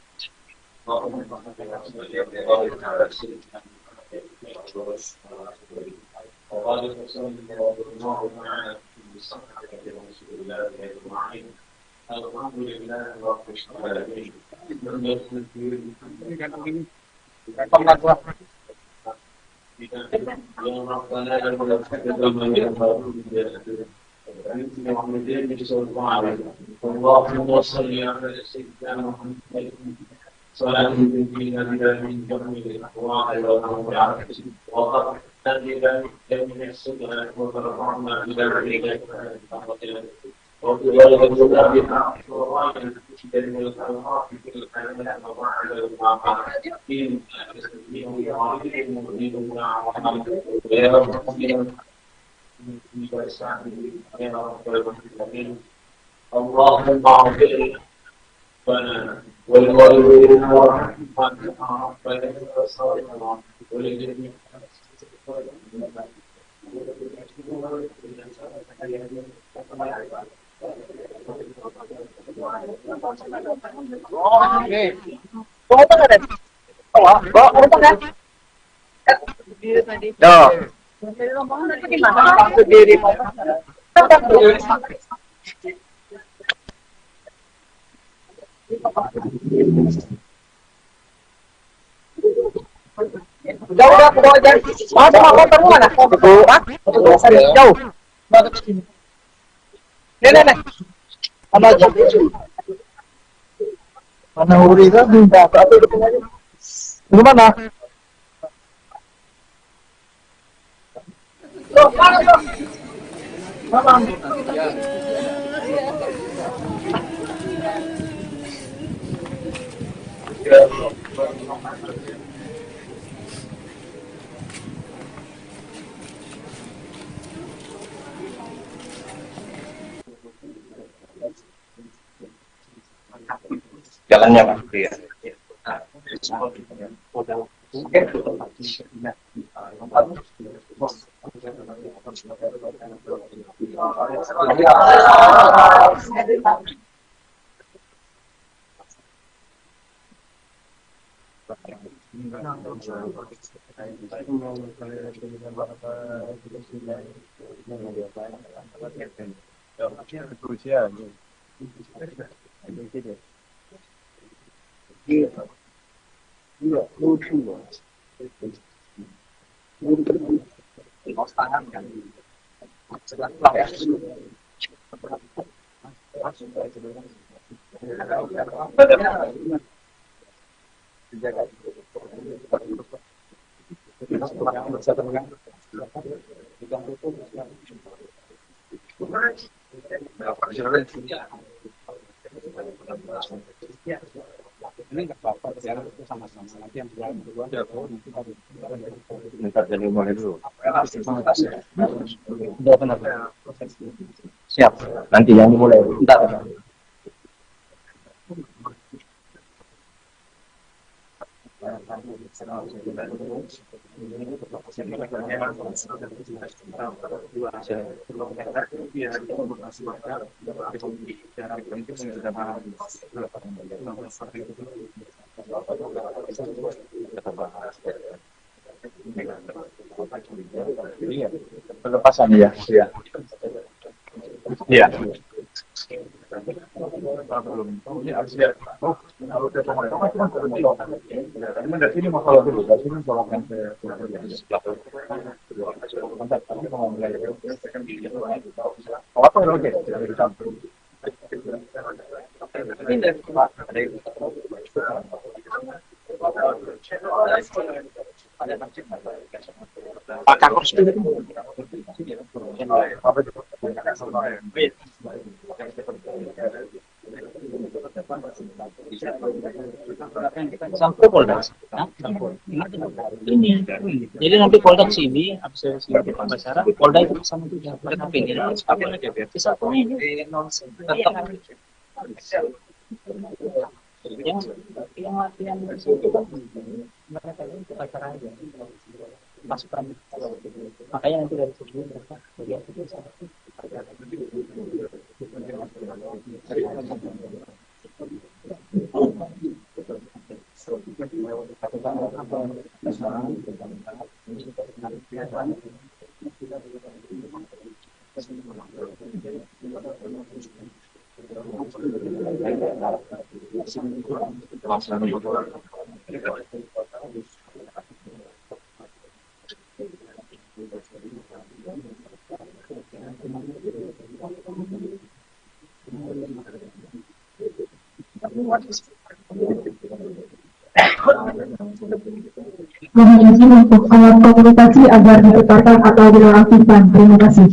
الحمد لله رب العالمين اللهم صل على سيدنا محمد صلاة تنجينا بها من جميع الأهواء والأمراض وقد تنجينا من جميع السبل وترفعنا إلى عليك وتبلغنا بها أحوالنا في جميع الأوقات في الحياة وبعد الممات يا رب اللهم اغفر لنا ولوالدينا ورحمنا ربنا ولجميع Jauh dah, bawa aja. Mana sama motormu mana? Itu, jauh. Bawa ke sini. Nih. Mana aja? Mana Uri kan minta apa itu aja. Di mana? Mana? Jalannya Pak. Iya. Ini nggak apa-apa, sekarang itu sama-sama nanti yang berdua Bentar jadi mulai dulu. Udah benar. Siap. Nanti yang dimulai. Bentar. Pelepasan ya. Iya. Ini harus lihat. Oh, kalau kita dari sini masalah dulu. Dari sini masalah yang saya apa oke? Pak Kakor Sampai Polda. Ini. Jadi nanti Polda ke sini, habis dari pembicaraan, Polda itu sama juga. Tapi ini apa lagi biar bisa ini tetap yang latihan itu kan mereka ini pacar aja pasukan, makanya nanti dari sebelum mereka lihat itu Mohon izin untuk alat komunikasi agar diputarkan atau dinonaktifkan. Terima kasih.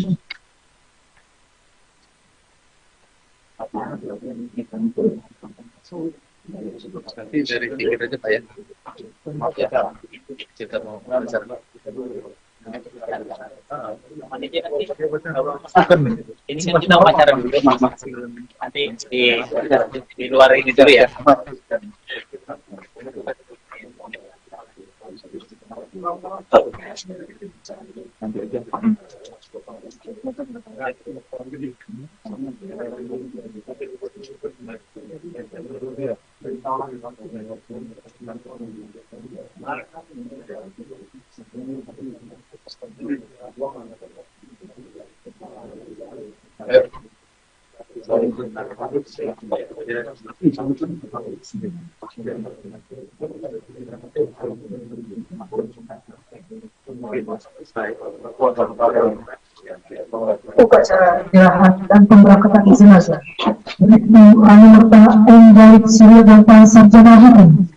Nanti dari tiket aja Pak ya. Maaf ya, kita mau belajar. Ini kan kita wawancara dulu, nanti di luar ini dulu ya. Nanti aja. Upacara penyerahan dan pemberangkatan jenazah Bribtu Anumerta M. Galib Suryadanta Sarjana Hukum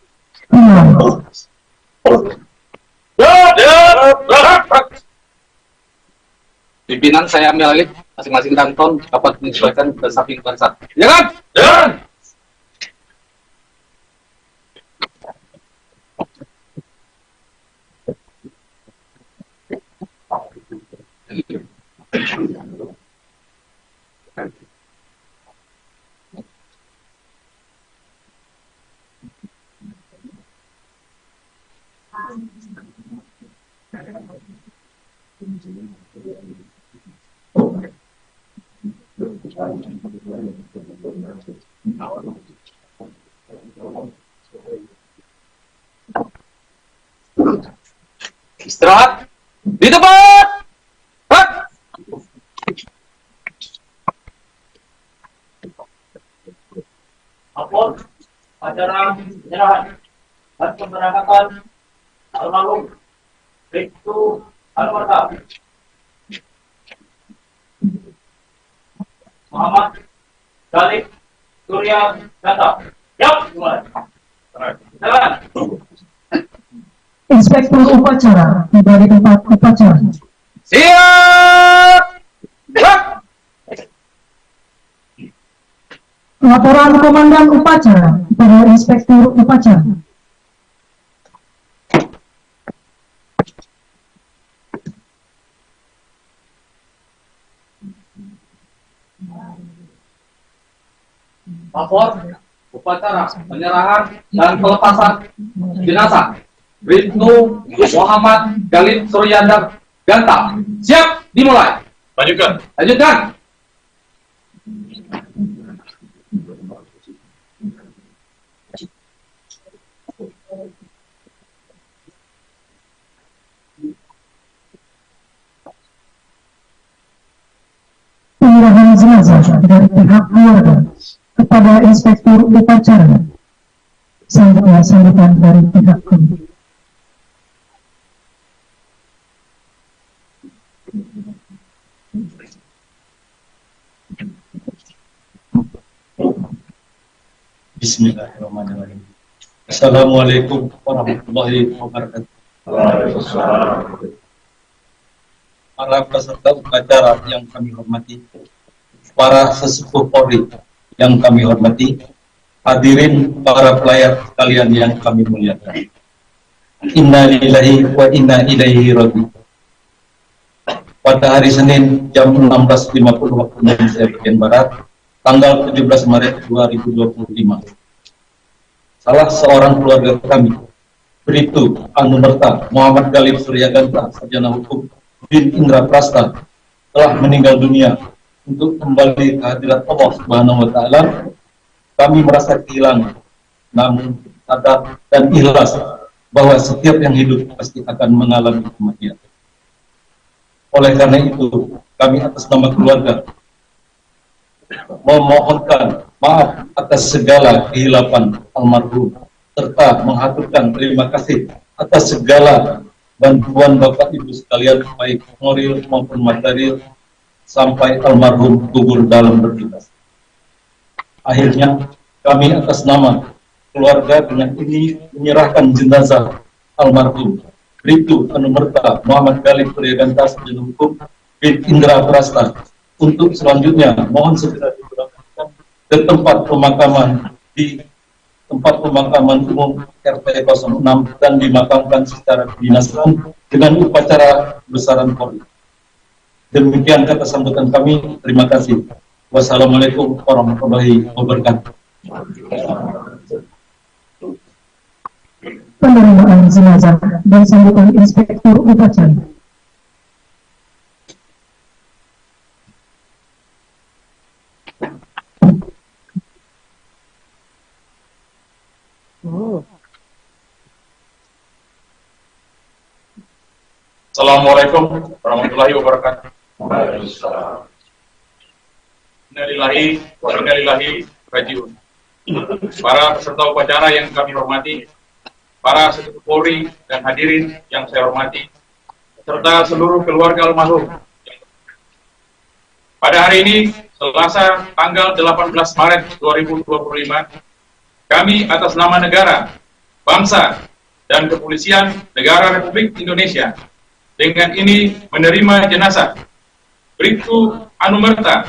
dimulai. Pimpinan saya ambil alih masing-masing kanton dapat menyesuaikan ke samping bangsat. Jangan! Jangan! Istirahat di tempat. Apun acara penyerahan dan pemberangkatan almarhum Bribtu Anumerta Muhammad Galib Suryadanta. Yap, dimulai. Jalan. Inspektur upacara tiba di tempat upacara. Siap. Laporan komandan upacara kepada inspektur upacara. Lapor upacara penyerahan dan pelepasan jenazah Bribtu Muhammad Galib Suryadanta. Siap, dimulai. Lanjutkan. Lanjutkan. Penyerahan jenazah dari pihak keluarga kepada inspektur upacara. Selanjutnya sambutan dari pihak keluarga. Bismillahirrahmanirrahim. Assalamualaikum warahmatullahi wabarakatuh. Para peserta upacara yang kami hormati, para sesepuh Polri yang kami hormati, hadirin para pelayar sekalian yang kami muliakan. Inna lillahi wa inna ilaihi raji'un. Pada hari Senin jam 16.50 waktu Indonesia bagian Barat, tanggal 17 Maret 2025, salah seorang keluarga kami, Bribtu Anumerta Muhammad Galib Suryadanta Sarjana Hukum bin Indra Prasta, telah meninggal dunia. Untuk kembali ke hadirat Allah Subhanahu wa Ta'ala, kami merasa kehilangan, namun sadar dan ikhlas bahwa setiap yang hidup pasti akan mengalami kematian. Oleh karena itu, kami atas nama keluarga memohonkan maaf atas segala kehilapan almarhum, serta mengaturkan terima kasih atas segala bantuan Bapak Ibu sekalian, baik moral maupun material, sampai almarhum gugur dalam bertugas. Akhirnya, kami atas nama keluarga dengan ini menyerahkan jenazah almarhum Bribtu Anumerta Muhammad Galib Suryadanta Sarjana Hukum bin Indra Prasta untuk selanjutnya mohon segera diberangkatkan ke tempat pemakaman di tempat pemakaman umum RT 06 dan dimakamkan secara kedinasan dengan upacara besaran Polri. Demikian kata sambutan kami. Terima kasih. Wassalamualaikum warahmatullahi wabarakatuh. Penerimaan jenazah dan sambutan inspektur upacara. Assalamualaikum warahmatullahi wabarakatuh. Innalillahi wa inna ilaihi raji'un. Para peserta upacara yang kami hormati, para sesepuh Polri dan hadirin yang saya hormati, serta seluruh keluarga almarhum. Pada hari ini, Selasa tanggal 18 Maret 2025, kami atas nama negara, bangsa, dan kepolisian Negara Republik Indonesia dengan ini menerima jenazah Bribtu Anumerta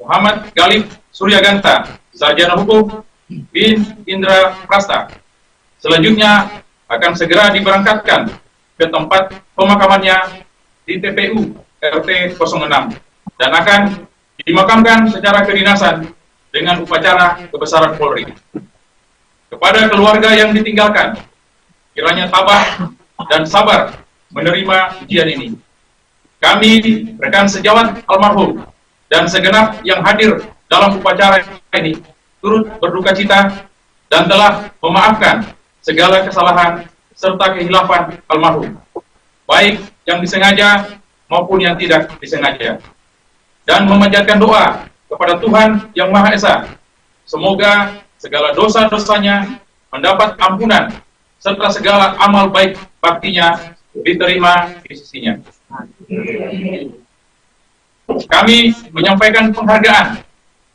Muhammad Galib Suryaganta, Sarjana Hukum bin Indra Prasta. Selanjutnya akan segera diberangkatkan ke tempat pemakamannya di TPU RT 06 dan akan dimakamkan secara kedinasan dengan upacara kebesaran Polri. Kepada keluarga yang ditinggalkan, kiranya tabah dan sabar menerima ujian ini. Kami, rekan sejawat almarhum, dan segenap yang hadir dalam upacara ini, turut berduka cita dan telah memaafkan segala kesalahan serta kehilafan almarhum, baik yang disengaja maupun yang tidak disengaja. Dan memanjatkan doa kepada Tuhan Yang Maha Esa, semoga segala dosa-dosanya mendapat ampunan, serta segala amal baik baktinya diterima di sisinya. Kami menyampaikan penghargaan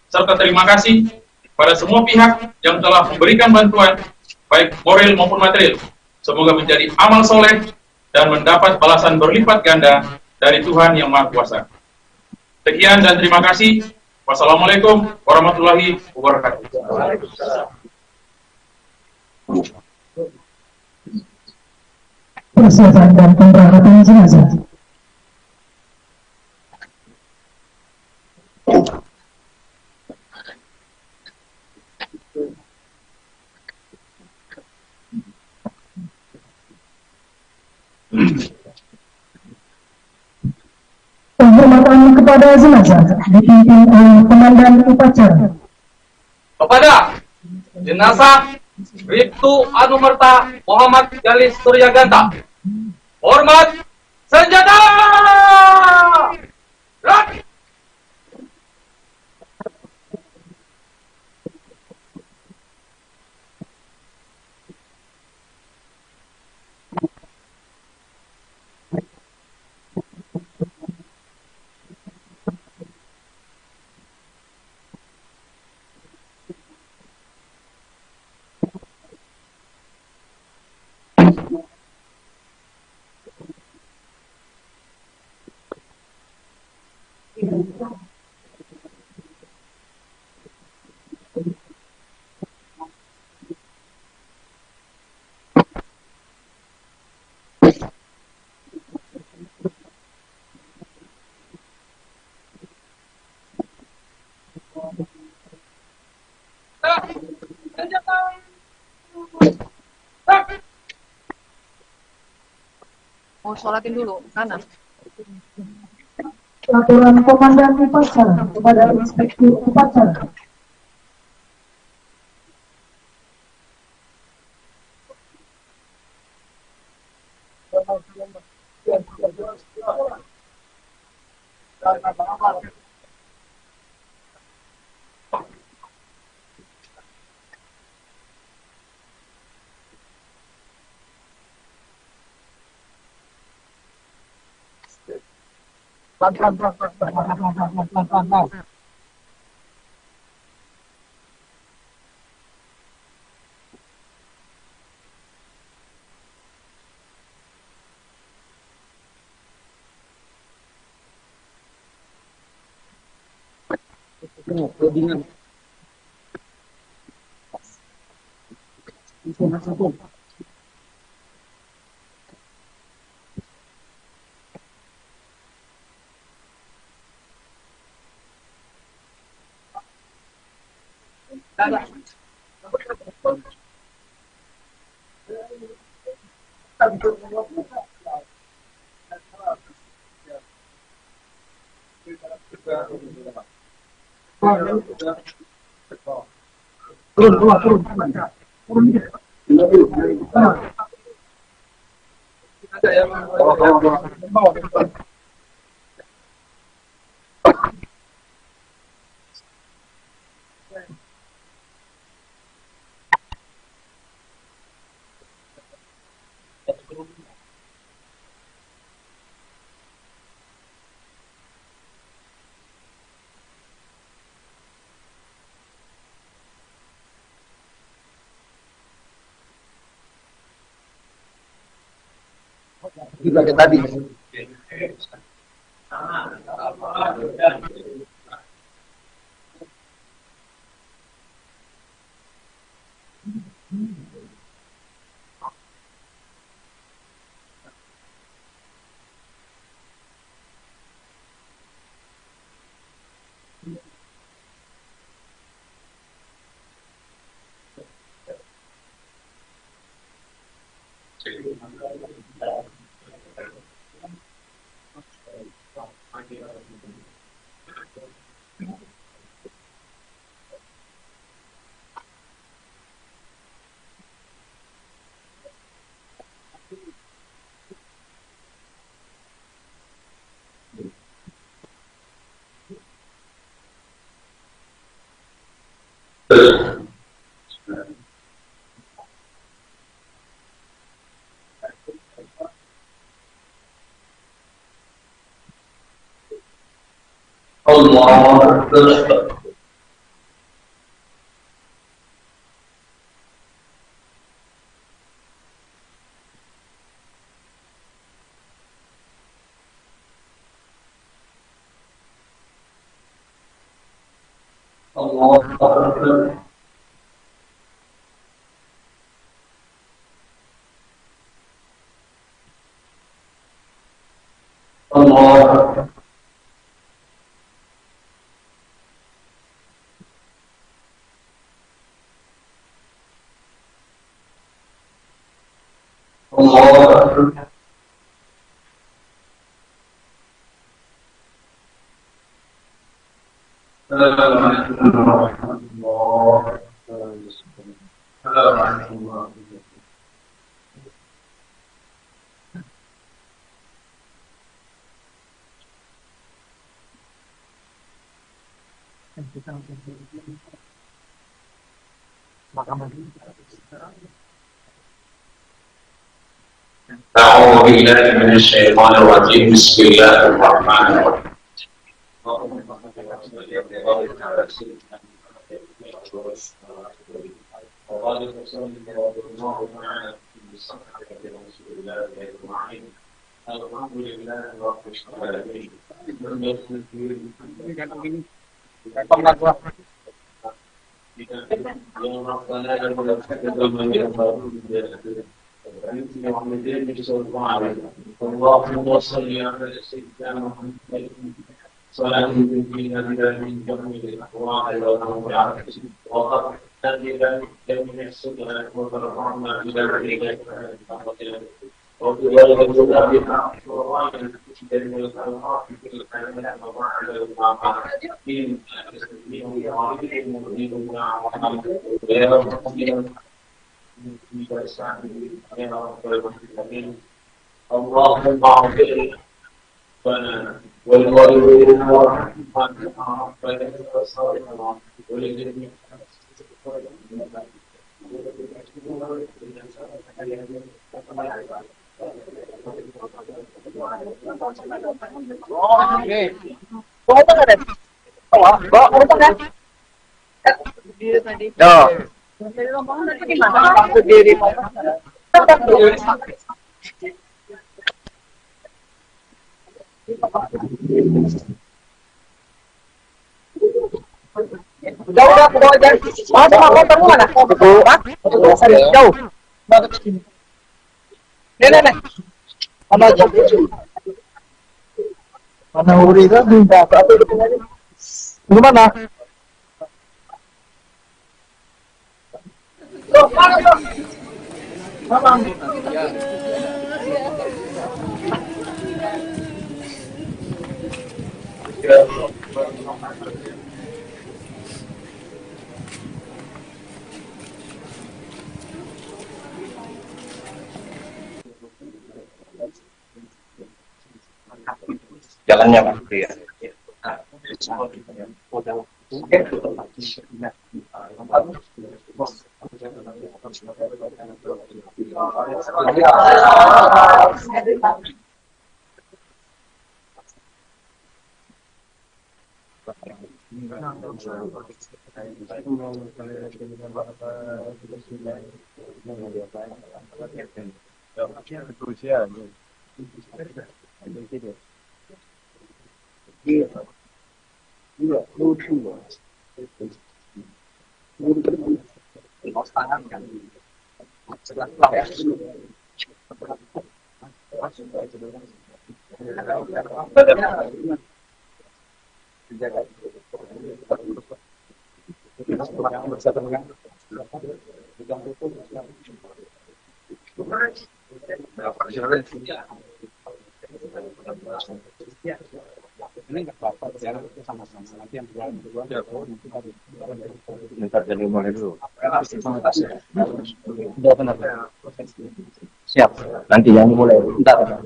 serta terima kasih pada semua pihak yang telah memberikan bantuan, baik moral maupun material. Semoga menjadi amal soleh dan mendapat balasan berlipat ganda dari Tuhan Yang Maha Kuasa. Sekian dan terima kasih. Wassalamualaikum warahmatullahi wabarakatuh. Persiapan dan pemberangkatan jenazah. Penghormatan kepada jenazah dipimpin oleh Komandan Upacara. Kepada jenazah Bribtu Anumerta Muhammad Galib Suryaganta, hormat senjata! Gerak! Mau sholatin dulu, sana. Laporan Komandan Upacara kepada Inspektur Upacara. Juga kayak tadi. Allah Akbar. Allah Akbar. Allah Akbar. Allah Akbar. أعوذ بالله من الشيطان الرجيم بسم الله الرحمن الرحيم اللهم صل على سيدنا محمد صلاة تنجينا بها من جميع الأهوال والأمراض وتهدينا بجميع السبل وترفعنا إلى إليك وبوالدنا بها وراينا تجد الخيرات في الحياة وبعد الممات دين يا رب اللهم اغفر لنا ولوالدينا وارحمنا وصالحنا ولجميع Udah, aku bawa aja. Mana motormu mana? Jauh. Nih. Mana aja? Mana Uri kan? Di mana? Jalannya Pak. Iya. Ini nggak apa-apa, jalan sama-sama. Nanti yang berdua minta jadi mulai dulu. Udah benar. Siap. Nanti yang mulai. Bentar.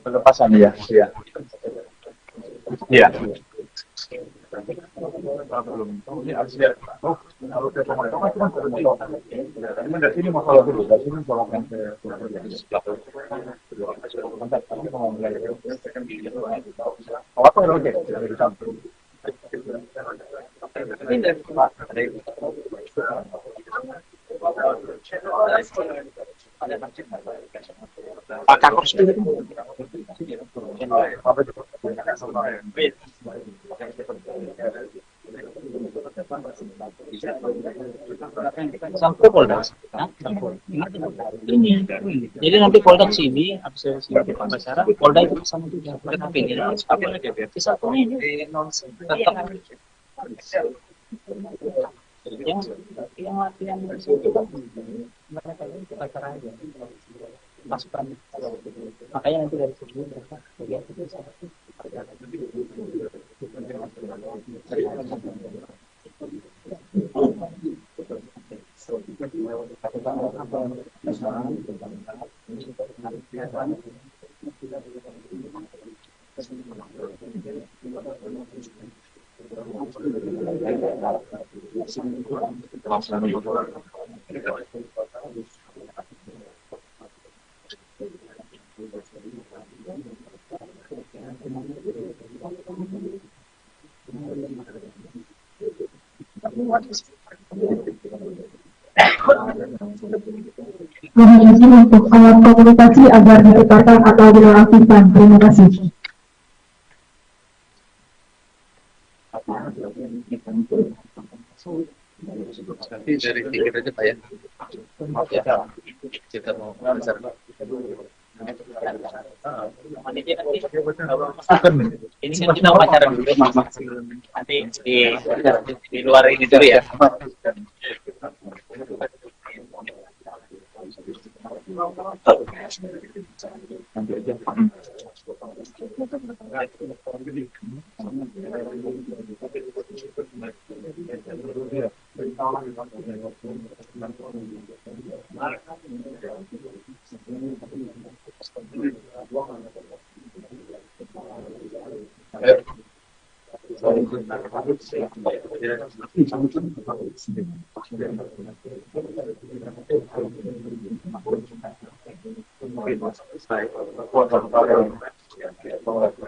Pelepasan ya. Iya. Iya. Belum. Ini harus lihat. Oh, kalau ke pemotong cuma ini dari sini masalah dulu. Dari sini tolongkan ke apa yang oke dari samping. Ini dari Pak. Pak Kakor Sampai Polda. Ini. Jadi nanti Polda sini, absen sini Pak Basara, Polda itu sama juga. Tapi ini apa lagi biar satu ini tetap yang latihan itu kan mereka kita cara aja masukan, makanya nanti dari sebelum mereka lihat itu Koordinasi untuk alat komunikasi agar ditekan atau dinonaktifkan. Terima kasih. Nanti dari tiket aja Pak ya. Maaf ya, kita mau besar. Ini kan kita upacara dulu, nanti di luar ini dulu ya.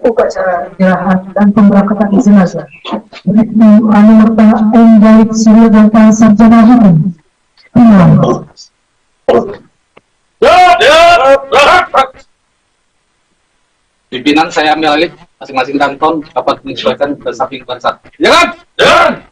Upacara penyerahan dan pemberangkatan jenazah Brigjen Anumerta M. Galib Sivil dan Sarjana Hukum. Pimpinan saya ambil alih, masing-masing kanton dapat menyesuaikan ke samping bangsat. Jangan! Jangan!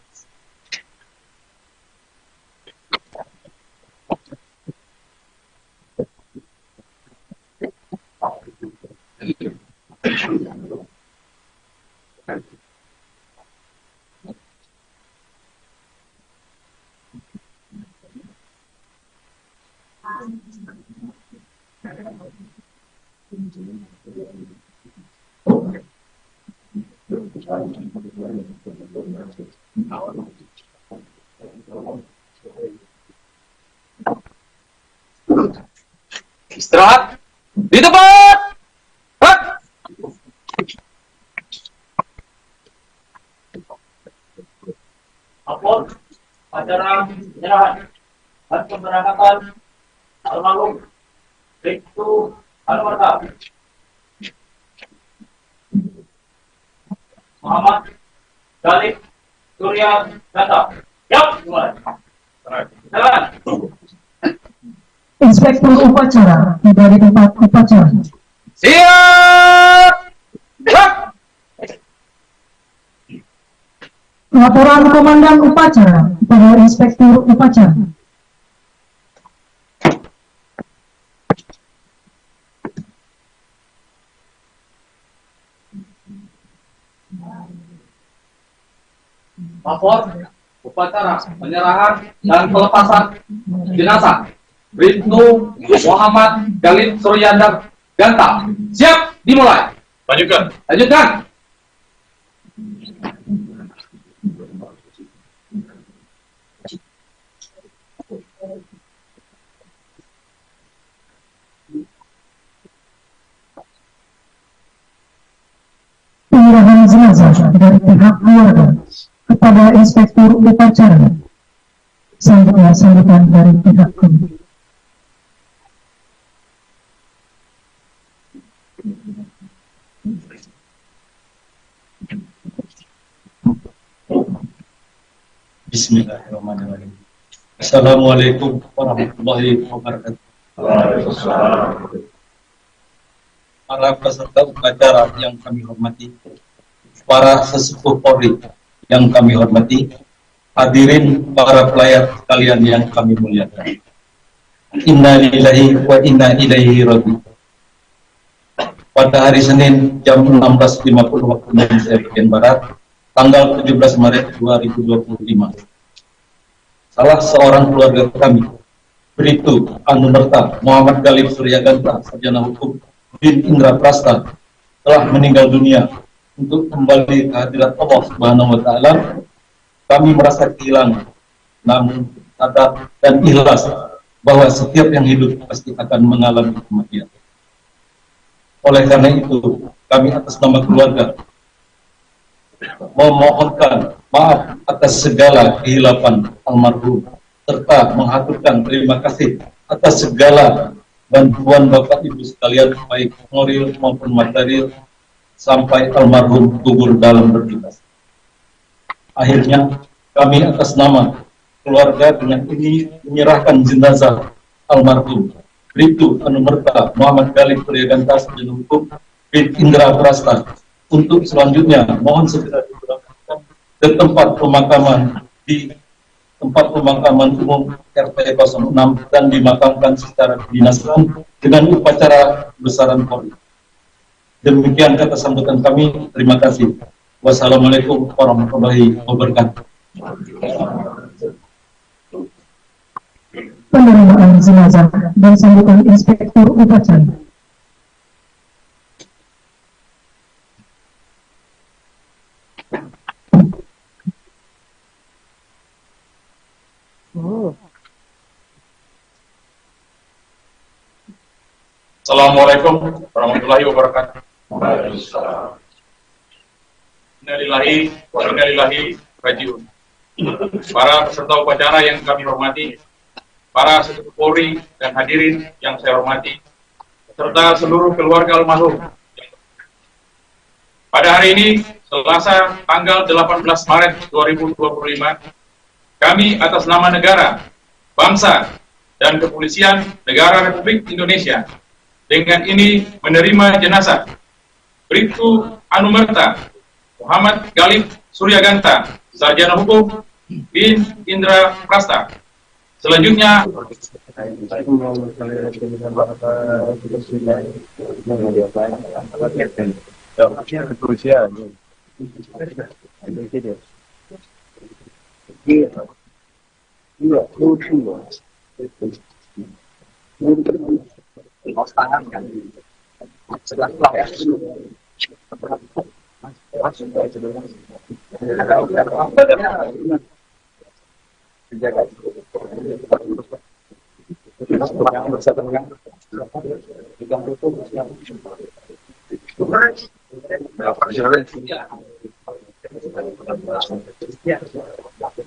Istirahat di tempat. Hak. Apun acara penyerahan dan pemberangkatan almarhum Bribtu Anumerta Muhammad Galib Surya Ganta. Yap, mulai. Jalan. Inspektur upacara dari tempat upacara. Siap. Laporan Komandan Upacara kepada Inspektur Upacara. Lapor upacara penyerahan dan pelepasan jenazah Bribtu Muhammad Galib Suryandar Ganta. Siap, dimulai. Lanjutkan. Lanjutkan. Penyerahan jenazah dari pihak keluarga kepada Inspektur Upacara. Selanjutnya sambutan dari pihak keluarga. Bismillahirrahmanirrahim. Assalamualaikum warahmatullahi wabarakatuh. Para peserta upacara yang kami hormati, para sesepuh Polri yang kami hormati, hadirin para pelayat sekalian yang kami muliakan. Inna lillahi wa inna ilaihi raji'un. Pada hari Senin jam 16.50 waktu Indonesia bagian Barat, tanggal 17 Maret 2025, salah seorang keluarga kami, Bribtu Anumerta Muhammad Galib Surya Ganta, sarjana hukum Bin Indra Prasta, telah meninggal dunia. Untuk kembali ke hadirat Allah Subhanahu wa Ta'ala, kami merasa kehilangan, namun sadar dan ikhlas bahwa setiap yang hidup pasti akan mengalami kematian. Oleh karena itu, kami atas nama keluarga memohonkan maaf atas segala kehilapan almarhum, serta mengaturkan terima kasih atas segala bantuan Bapak Ibu sekalian, baik moral maupun material, sampai almarhum gugur dalam bertugas. Akhirnya, kami atas nama keluarga dengan ini menyerahkan jenazah almarhum Bribtu Anumerta Muhammad Galib Surya Ganta, sarjana hukum Bin Indra Prasta, untuk selanjutnya mohon segera diberangkatkan ke tempat pemakaman umum RT 06 dan dimakamkan secara kedinasan dengan upacara besaran Polri. Demikian kata sambutan kami. Terima kasih. Wassalamualaikum warahmatullahi wabarakatuh. Penerimaan jenazah dan sambutan Inspektur Upacara. Assalamualaikum warahmatullahi wabarakatuh. Innalillahi wa inna ilaihi raji'un. Para peserta upacara yang kami hormati, para sesepuh Polri dan hadirin yang saya hormati, serta seluruh keluarga almarhum. Pada hari ini, Selasa tanggal 18 Maret 2025, kami atas nama negara, bangsa, dan kepolisian negara Republik Indonesia dengan ini menerima jenazah Bribtu Anumerta Muhammad Galib Surya Ganta, sarjana hukum Bin Indra Prasta. Selanjutnya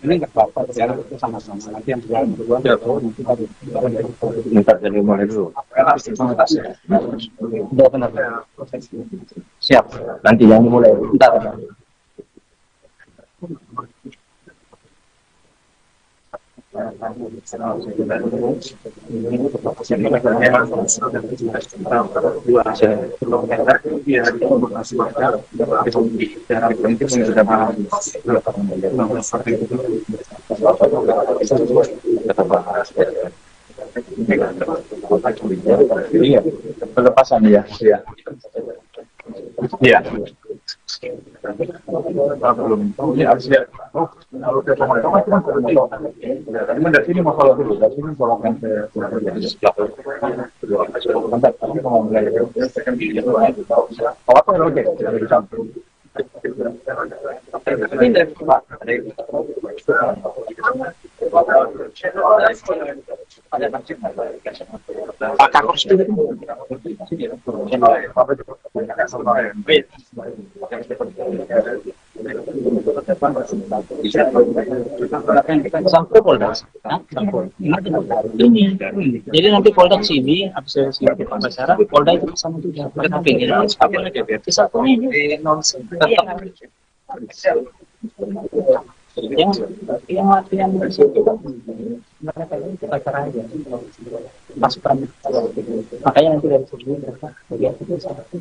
Ini nggak apa-apa, sekarang itu sama-sama nanti yang berdua nanti minta dari mulai dulu. Udah benar. Siap. Nanti yang dimulai. Bentar. Pelepasan ya. Iya. Belum. Ini harus lihat. Oh, kalau ke dari sini masalah dulu. Dari sini soalkan saya apa oke. Sampai Polda. Ini. Jadi nanti Polda sini, habis dari Basara, Polda itu sama juga. Tapi ini satunya ini yang latihan di situ kan mereka ini kita cara aja pasukan, makanya nanti dari sini mereka lihat itu satu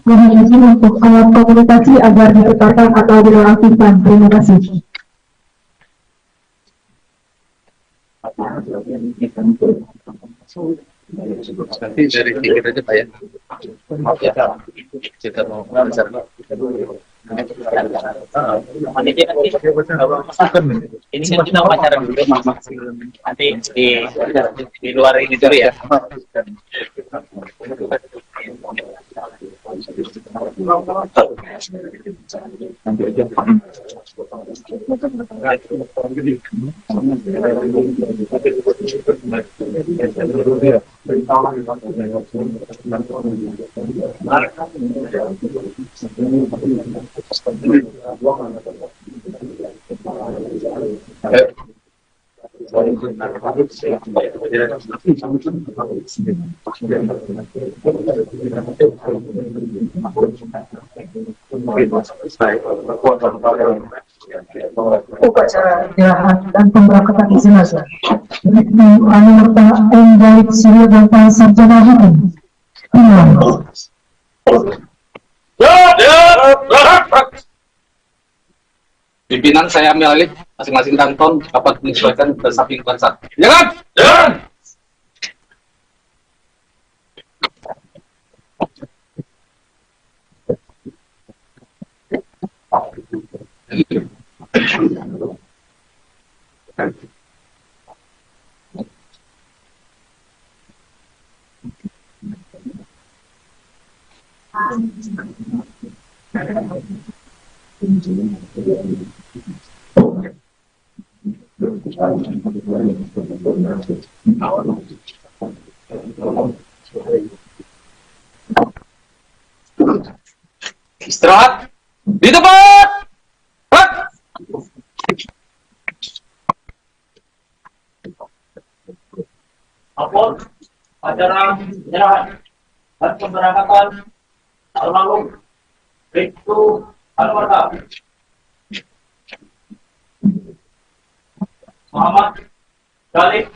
Mohon izin untuk alat komunikasi agar diputarkan atau dinonaktifkan. Terima kasih. Nanti dari tiket aja Pak ya. Maaf ya, kita mau bicara. Ini kan kita wawancara dulu nanti di luar ini dulu ya. Nanti aja. Upacara penyerahan dan pemberangkatan jenazah Brigtu Anumerta M. Galib Surya Danta Sarjana Hukum. Pimpinan saya ambil alih, masing-masing kanton dapat menyesuaikan samping bangsat. Jangan! Jangan! Istirahat di tempat. Apun acara penyerahan dan pemberangkatan almarhum Brigtu Anumerta Muhammad Galib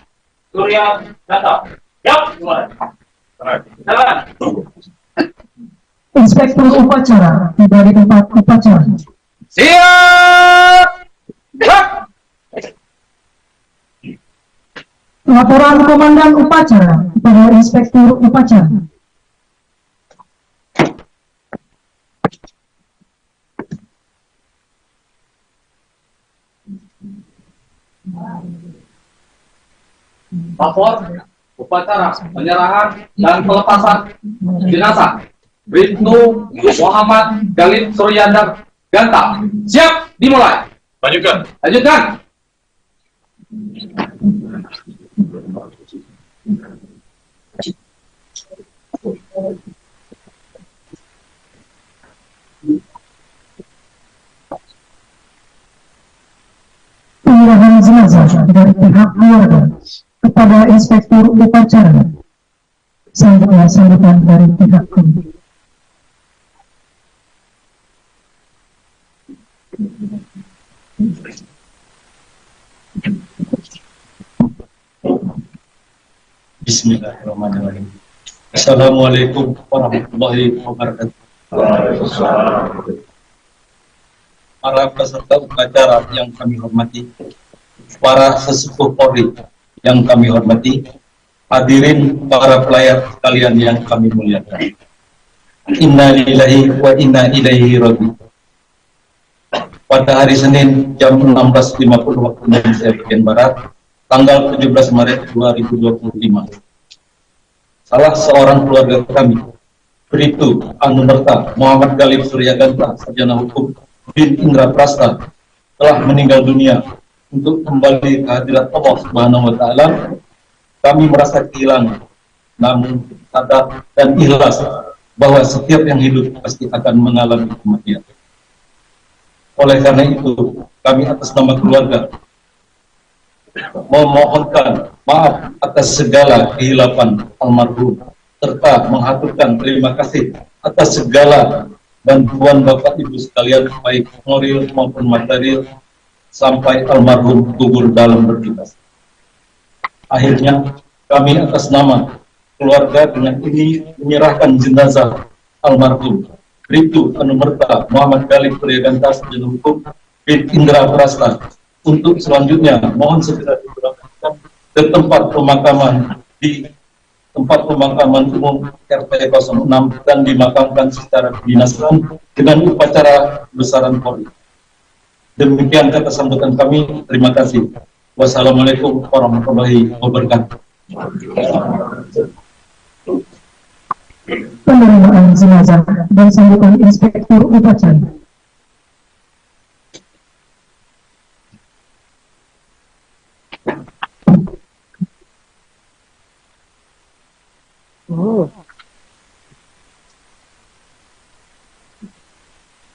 Surya Danta. Yap, mulai. Jalan. Inspektur upacara dari tempat upacara. Siap. Laporan Komandan Upacara kepada Inspektur Upacara. Lapor upacara penyerahan dan pelepasan jenazah Bribtu Muhammad Galib Suryandar Ganta. Siap, dimulai. Lanjutkan. Lanjutkan. Penyerahan jenazah dari pihak keluarga kepada Inspektur Upacara. Selanjutnya sambutan dari pihak keluarga. Bismillahirrahmanirrahim. Assalamualaikum warahmatullahi wabarakatuh. Para peserta upacara yang kami hormati, para sesepuh Polri yang kami hormati, hadirin para pelayar sekalian yang kami muliakan. Inna lillahi wa inna ilaihi raji'un. Pada hari Senin jam 16.50 waktu Indonesia bagian Barat, tanggal 17 Maret 2025, salah seorang keluarga kami, Bribtu Anumerta Muhammad Galib Suryaganta, sarjana hukum bin Indra Prasta, telah meninggal dunia. Untuk kembali ke hadirat Allah Subhanahu wa Ta'ala, kami merasa kehilangan, namun sadar dan ikhlas bahwa setiap yang hidup pasti akan mengalami kematian. Oleh karena itu, kami atas nama keluarga memohonkan maaf atas segala kehilapan almarhum, serta mengaturkan terima kasih atas segala bantuan Bapak Ibu sekalian, baik moral maupun material, sampai almarhum gugur dalam bertugas. Akhirnya, kami atas nama keluarga dengan ini menyerahkan jenazah almarhum Bribtu Anumerta Muhammad Galib Suryaganta, sarjana hukum bin Indra Prasta, untuk selanjutnya mohon segera diberangkatkan ke tempat pemakaman di tempat pemakaman umum RT 06 dan dimakamkan secara kedinasan dengan upacara besaran Polri. Demikian kata sambutan kami. Terima kasih. Wassalamualaikum warahmatullahi wabarakatuh. Penerimaan jenazah dan sambutan Inspektur Upacara.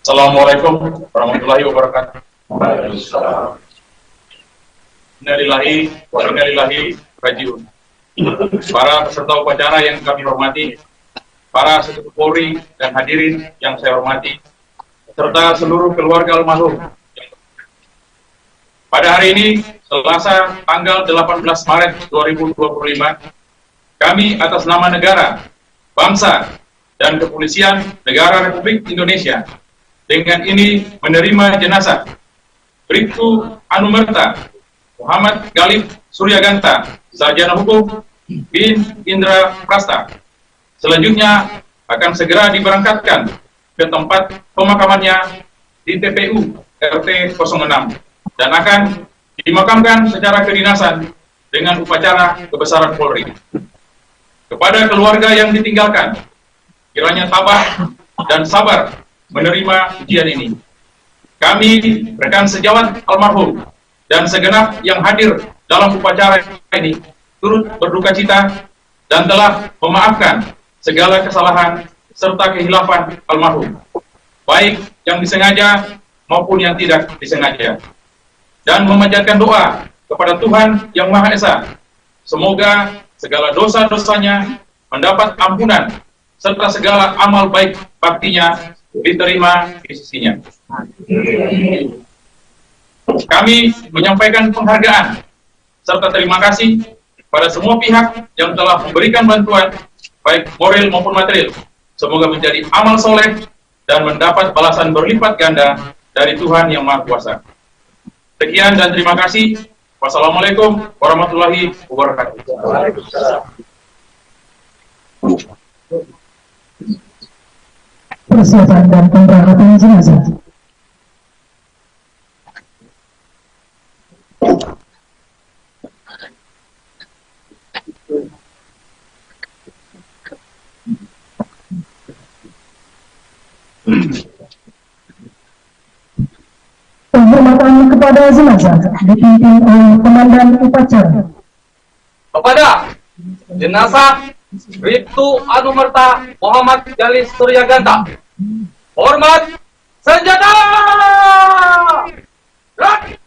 Assalamualaikum warahmatullahi wabarakatuh. Innalillahi wa inna ilaihi raji'un. Para peserta upacara yang kami hormati, para sesepuh Polri dan hadirin yang saya hormati, serta seluruh keluarga almarhum. Pada hari ini, Selasa tanggal 18 Maret 2025, kami atas nama negara, bangsa, dan kepolisian negara Republik Indonesia dengan ini menerima jenazah Bribtu Anumerta Muhammad Galib Suryaganta, sarjana hukum bin Indra Prasta. Selanjutnya akan segera diberangkatkan ke tempat pemakamannya di TPU RT 06 dan akan dimakamkan secara kedinasan dengan upacara kebesaran Polri. Kepada keluarga yang ditinggalkan, kiranya tabah dan sabar menerima ujian ini. Kami, rekan sejawat almarhum, dan segenap yang hadir dalam upacara ini, turut berduka cita dan telah memaafkan segala kesalahan serta kehilafan almarhum, baik yang disengaja maupun yang tidak disengaja, dan memanjatkan doa kepada Tuhan Yang Maha Esa, semoga segala dosa-dosanya mendapat ampunan serta segala amal baik baktinya diterima di sisinya. Kami menyampaikan penghargaan serta terima kasih pada semua pihak yang telah memberikan bantuan baik moral maupun material. Semoga menjadi amal soleh dan mendapat balasan berlipat ganda dari Tuhan Yang Maha Kuasa. Sekian dan terima kasih. Wassalamualaikum warahmatullahi wabarakatuh. Persiapan dan pemberangkatan jenazah. Penghormatan kepada jenazah dipimpin oleh Komandan Upacara. Kepada jenazah Bribtu Anumerta Muhammad Galis Suryaganta, hormat senjata! Gerak!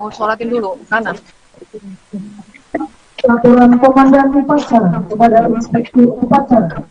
Mau sholatin dulu, kanan. Laporan Komandan Upacara kepada Inspektur Upacara.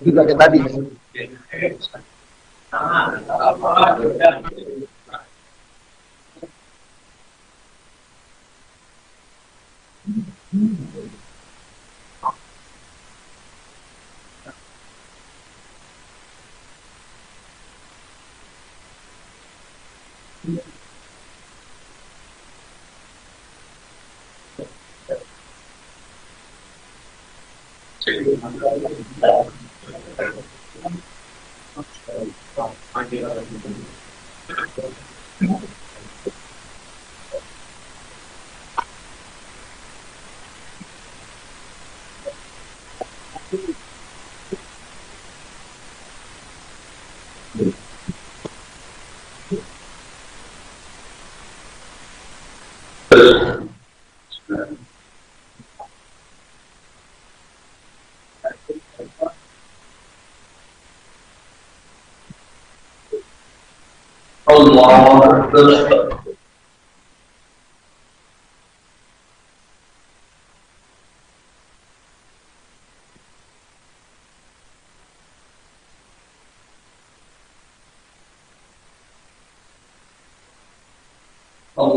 Juga kayak tadi. Allah Akbar.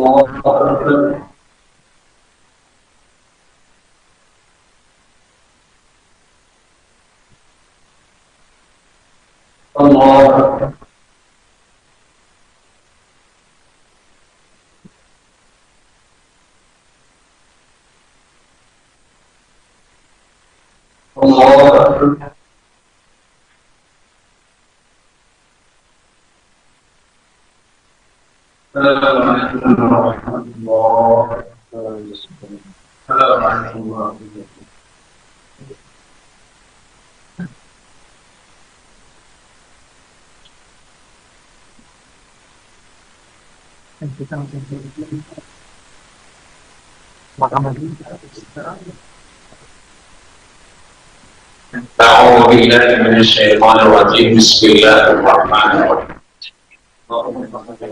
الله أكبر. الله أكبر. الله أكبر. السلام عليكم ورحمة الله وبركاته. السلام عليكم ورحمة الله. أعوذ بالله من الشيطان الرجيم. بسم الله الرحمن الرحيم. الحمد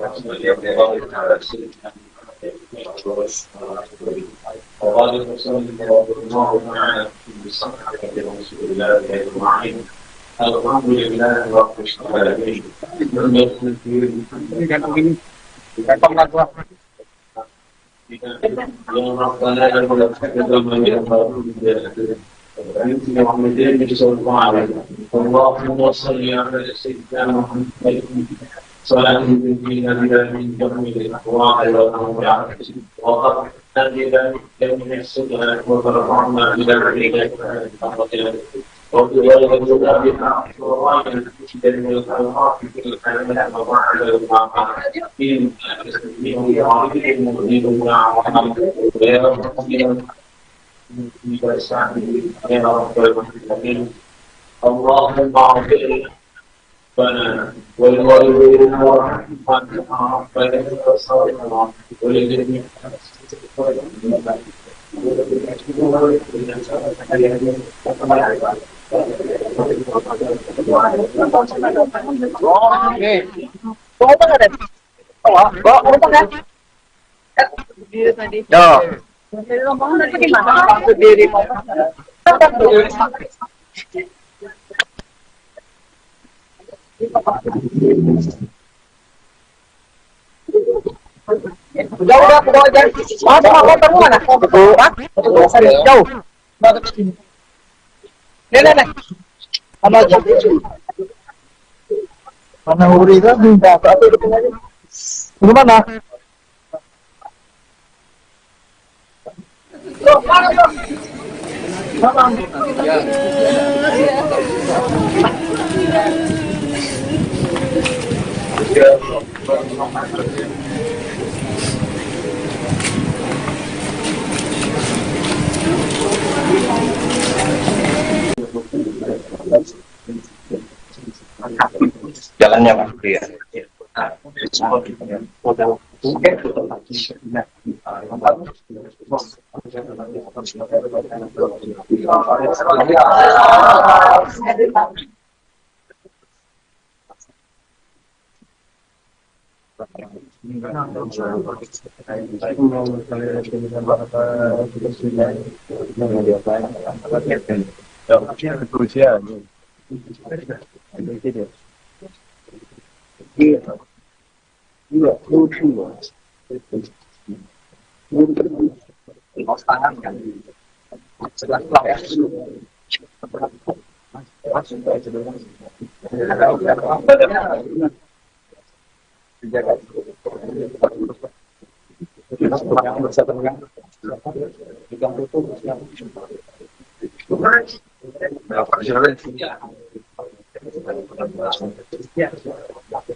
لله رب العالمين. اللهم صل على سيدنا محمد صلاة تنجينا بها من جميع الأهواء والأمراض وقد نجد من السنة وترفعنا إلى عليك وبذلك بها وراينا من الخيرات في الحياة وبعد المعاد اللهم اغفر لنا ولوالدينا ورحمنا ربنا وصالحنا ولجميع Udah ke bawah aja. Mana motormu mana? Jauh. Nih. Sama aja. Mana uri kan minta apa aja. Di mana? Jalannya Pak. Iya.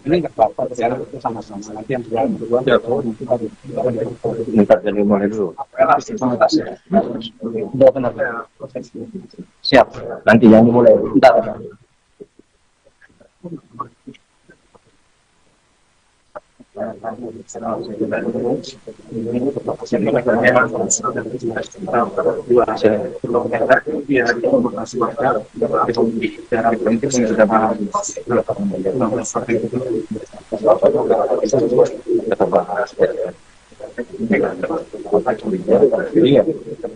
Ini nggak apa-apa, sama-sama nanti yang berdua Minta dari mulai dulu. Siap. Nanti yang dimulai. Bentar.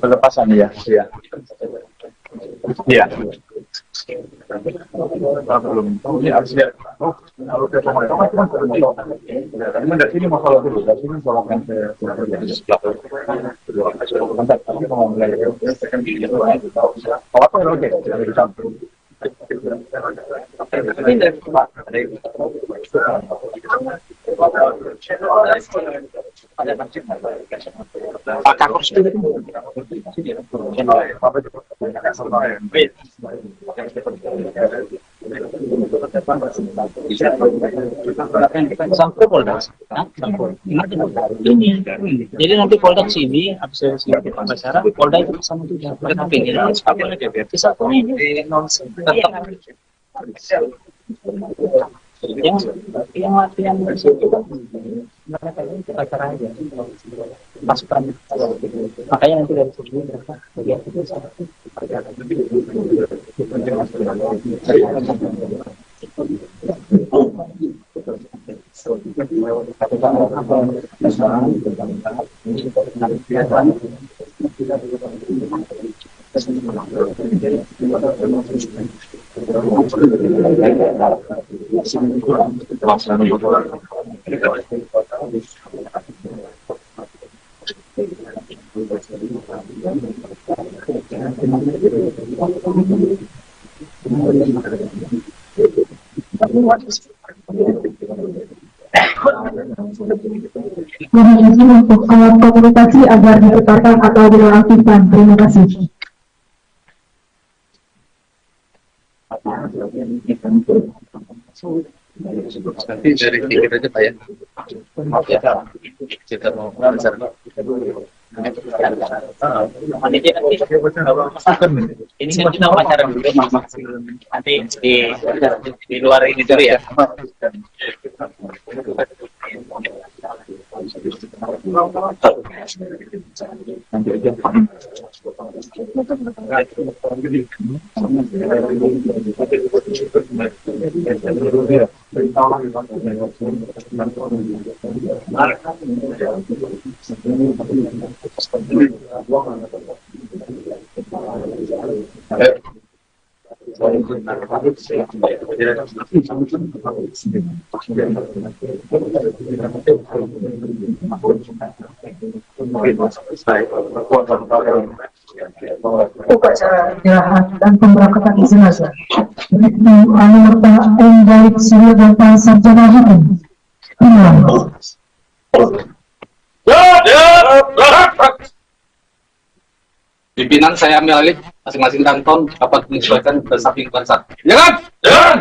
Pelepasan ya. Iya. Belum. Ini harus lihat. Kalau ke pemerintah kan dari sini masalah dulu. Dari sini masalah kan tapi mau mulai kalau apa oke dari campur. Sampai Polda. Ini. Jadi nanti Polda sini, habis dari Basara, Polda itu sama juga. Mereka pilih bisa ini yang latihan itu kan mereka ini kita aja pasukan, makanya nanti dari sini mereka bagian itu Mohon izin untuk alat komunikasi agar diputarkan atau dinonaktifkan. Terima kasih. Nanti dari tiket aja Pak ya. Ya, kita mau besar. Ini kan kita wawancara dulu nanti di luar ini dulu ya. Upacara penyerahan dan pemberangkatan jenazah Ibnu Anumerta Endaik Siril dan Sarjana Hukum. Pimpinan saya ambil alih masing-masing kanton dapat menyesuaikan bersamping bangsat. Jangan! Jangan!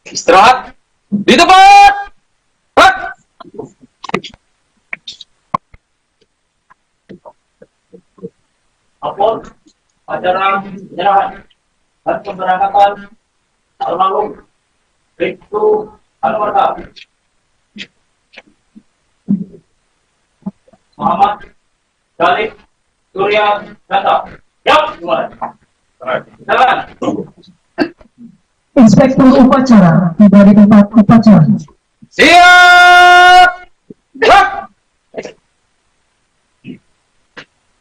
Istirahat di tempat. Apapun acara penyerahan dan pemberangkatan tahun lalu Ibnu Anumerta Muhammad Galib Surya Ganta. Yap, mulai. Jalan. Inspektur upacara dari tempat upacara. Siap.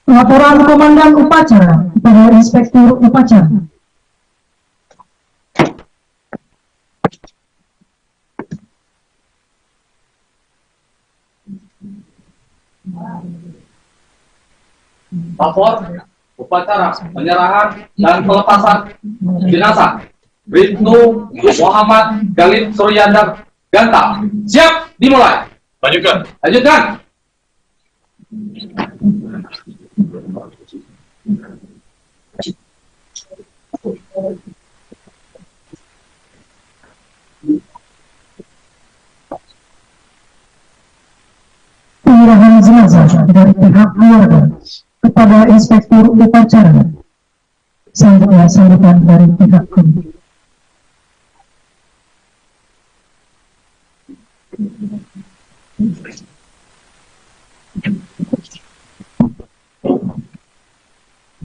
Laporan Komandan Upacara kepada Inspektur Upacara. Lapor upacara penyerahan dan pelepasan jenazah Ibnu Muhammad Galib Suryandar Ganta. Siap, dimulai. Lanjutkan. Lanjutkan. Penyerahan jenazah jenazah dari pihak keluarga kepada Inspektur Upacara. Selanjutnya sambutan dari pihak keluarga.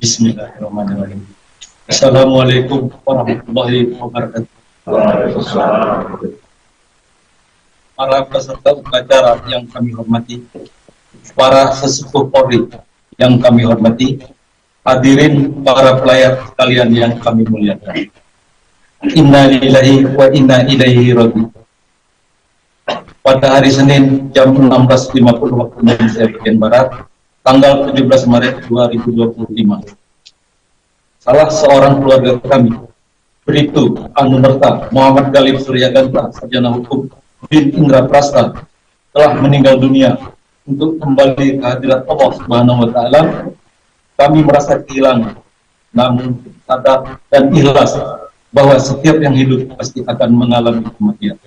Bismillahirrahmanirrahim. Assalamualaikum warahmatullahi wabarakatuh. Para peserta upacara yang kami hormati, para sesepuh Polri yang kami hormati, hadirin para pelayar sekalian yang kami muliakan. Inna lillahi wa inna ilaihi raji'un. Pada hari Senin jam 16.50 waktu Indonesia bagian Barat, tanggal 17 Maret 2025, salah seorang keluarga kami, Bribtu Anumerta Muhammad Galib Suryaganta, sarjana hukum bin Indra Prasta, telah meninggal dunia. Untuk kembali ke hadirat Allah Subhanahu wa Ta'ala, kami merasa kehilangan, namun sadar dan ikhlas bahwa setiap yang hidup pasti akan mengalami kematian.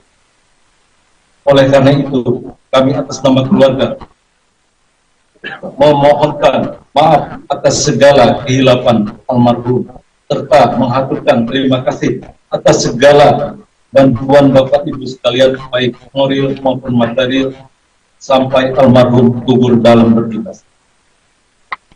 Oleh karena itu, kami atas nama keluarga memohonkan maaf atas segala kehilapan almarhum, serta mengaturkan terima kasih atas segala bantuan Bapak Ibu sekalian, baik moral maupun material, sampai almarhum gugur dalam bertugas.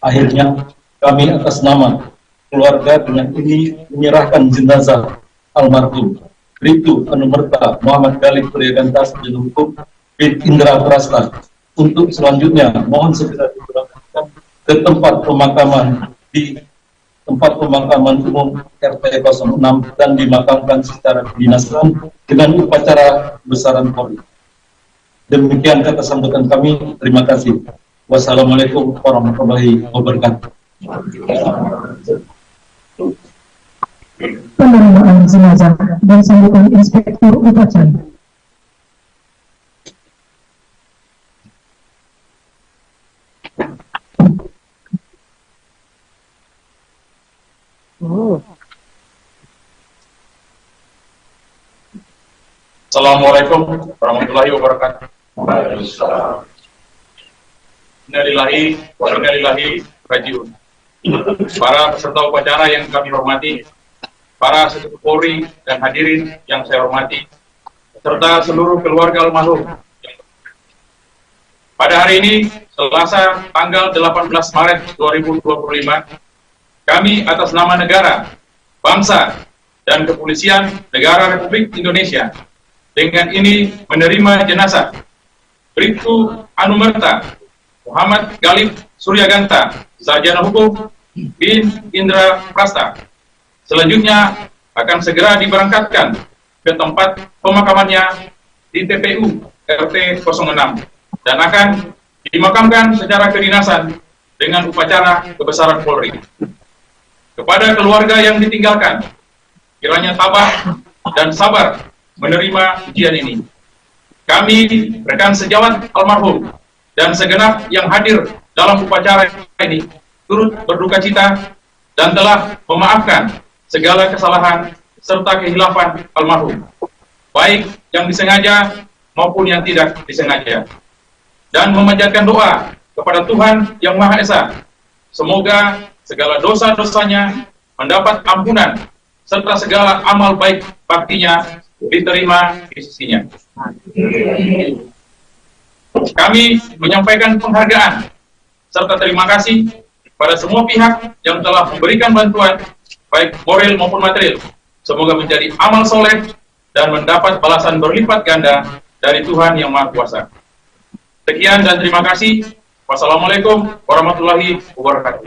Akhirnya, kami atas nama keluarga dengan ini menyerahkan jenazah almarhum Bribtu Anumerta Muhammad Galib Suryaganta, sarjana hukum bin Indra Prasta, untuk selanjutnya mohon segera diberangkatkan ke tempat pemakaman di tempat pemakaman umum RT 06 dan dimakamkan secara kedinasan dengan upacara besaran Polri. Demikian kata sambutan kami. Terima kasih. Wassalamualaikum warahmatullahi wabarakatuh. Penerimaan jenazah dan sambutan Inspektur Upacara. Assalamualaikum warahmatullahi wabarakatuh. Innalillahi wa inna ilaihi raji'un. Para peserta upacara yang kami hormati, para sesepuh Polri dan hadirin yang saya hormati, serta seluruh keluarga almarhum. Pada hari ini, Selasa tanggal 18 Maret 2025, kami atas nama negara, bangsa, dan kepolisian negara Republik Indonesia dengan ini menerima jenazah Bribtu Anumerta Muhammad Galib Suryaganta, sarjana hukum bin Indra Prasta. Selanjutnya akan segera diberangkatkan ke tempat pemakamannya di TPU RT 06 dan akan dimakamkan secara kedinasan dengan upacara kebesaran Polri. Kepada keluarga yang ditinggalkan, kiranya tabah dan sabar menerima ujian ini. Kami, rekan sejawat almarhum, dan segenap yang hadir dalam upacara ini, turut berduka cita dan telah memaafkan segala kesalahan serta kehilafan almarhum, baik yang disengaja maupun yang tidak disengaja, dan memanjatkan doa kepada Tuhan Yang Maha Esa, semoga segala dosa-dosanya mendapat ampunan serta segala amal baik baktinya diterima di sisinya. Kami menyampaikan penghargaan serta terima kasih pada semua pihak yang telah memberikan bantuan baik moral maupun material. Semoga menjadi amal soleh dan mendapat balasan berlipat ganda dari Tuhan Yang Maha Kuasa. Sekian dan terima kasih. Wassalamualaikum warahmatullahi wabarakatuh.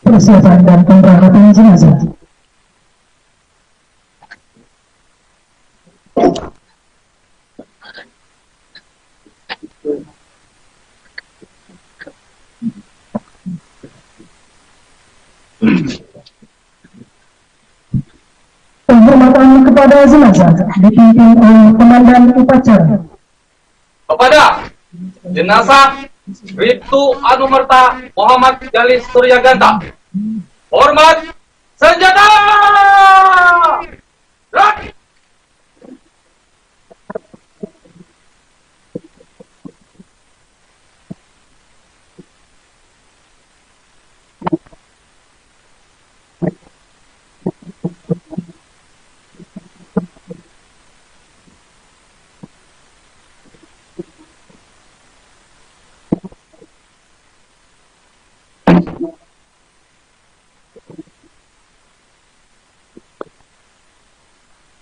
Persiapan dan pemberangkatan jenazah. Penghormatan kepada jenazah dipimpin oleh Komandan Upacara. Kepada jenazah Bribtu Anumerta Muhammad Galib Suryaganta, hormat senjata!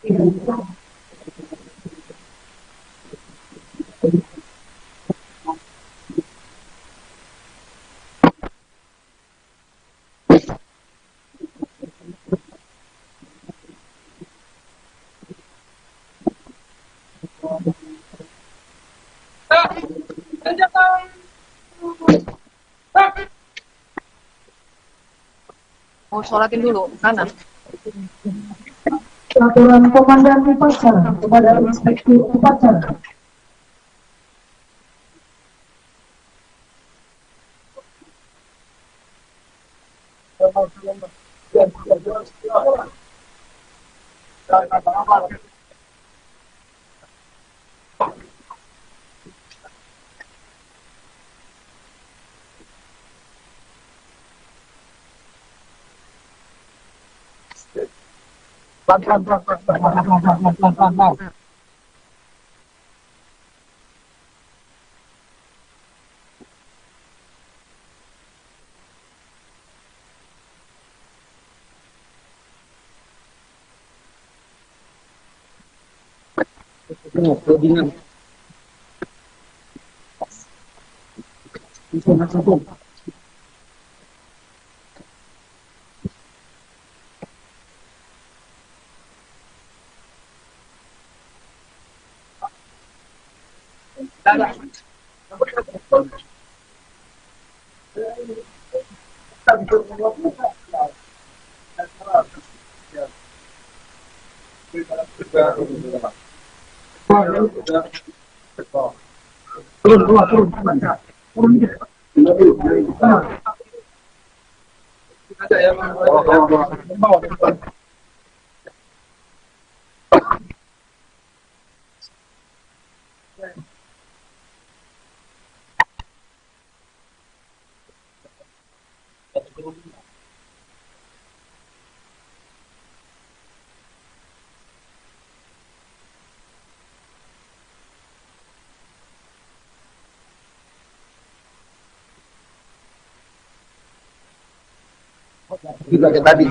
Mau sholatin dulu, kanan. Peraturan Komandan Upacara kepada Inspektur Upacara. Juga kayak tadi.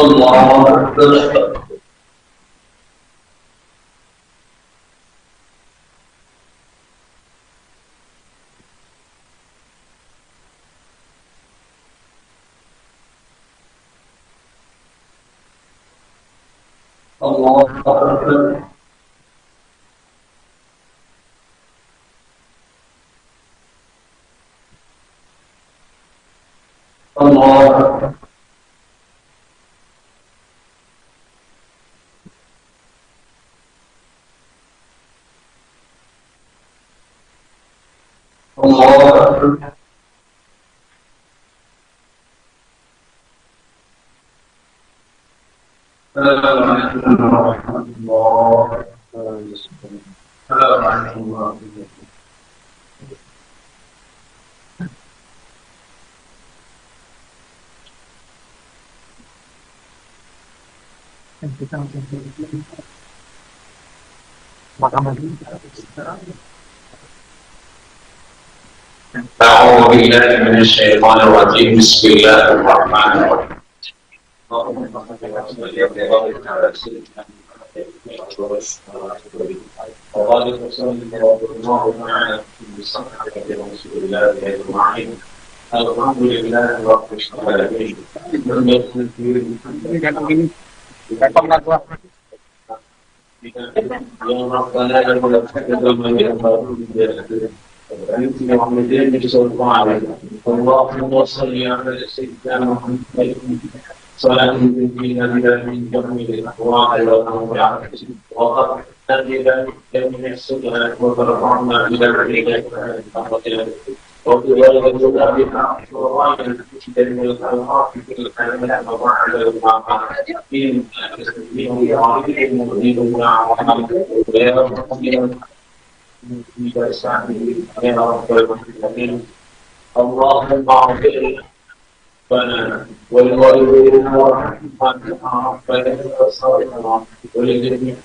Allah Akbar. Allah Akbar. Allah Akbar. Allah Akbar. أعوذ بالله من الشيطان الرجيم بسم الله الرحمن الرحيم Alhamdulillah rabbil alamin. Ini kantong ini. Kantong gua. Yang Rabbana yang melakukan yang baru Allahumma salli ala sayyidina Muhammad صلاة تنجينا بها من جميع الأهواء والأمراض وقد بها من السيئات وترفعنا إلى عليك وبذلك بها ورايا من الألقاب في الكلمات وبعد المعقل اللهم اغفر لنا ولوالدينا ورحمتنا وللأبصارنا ولجميع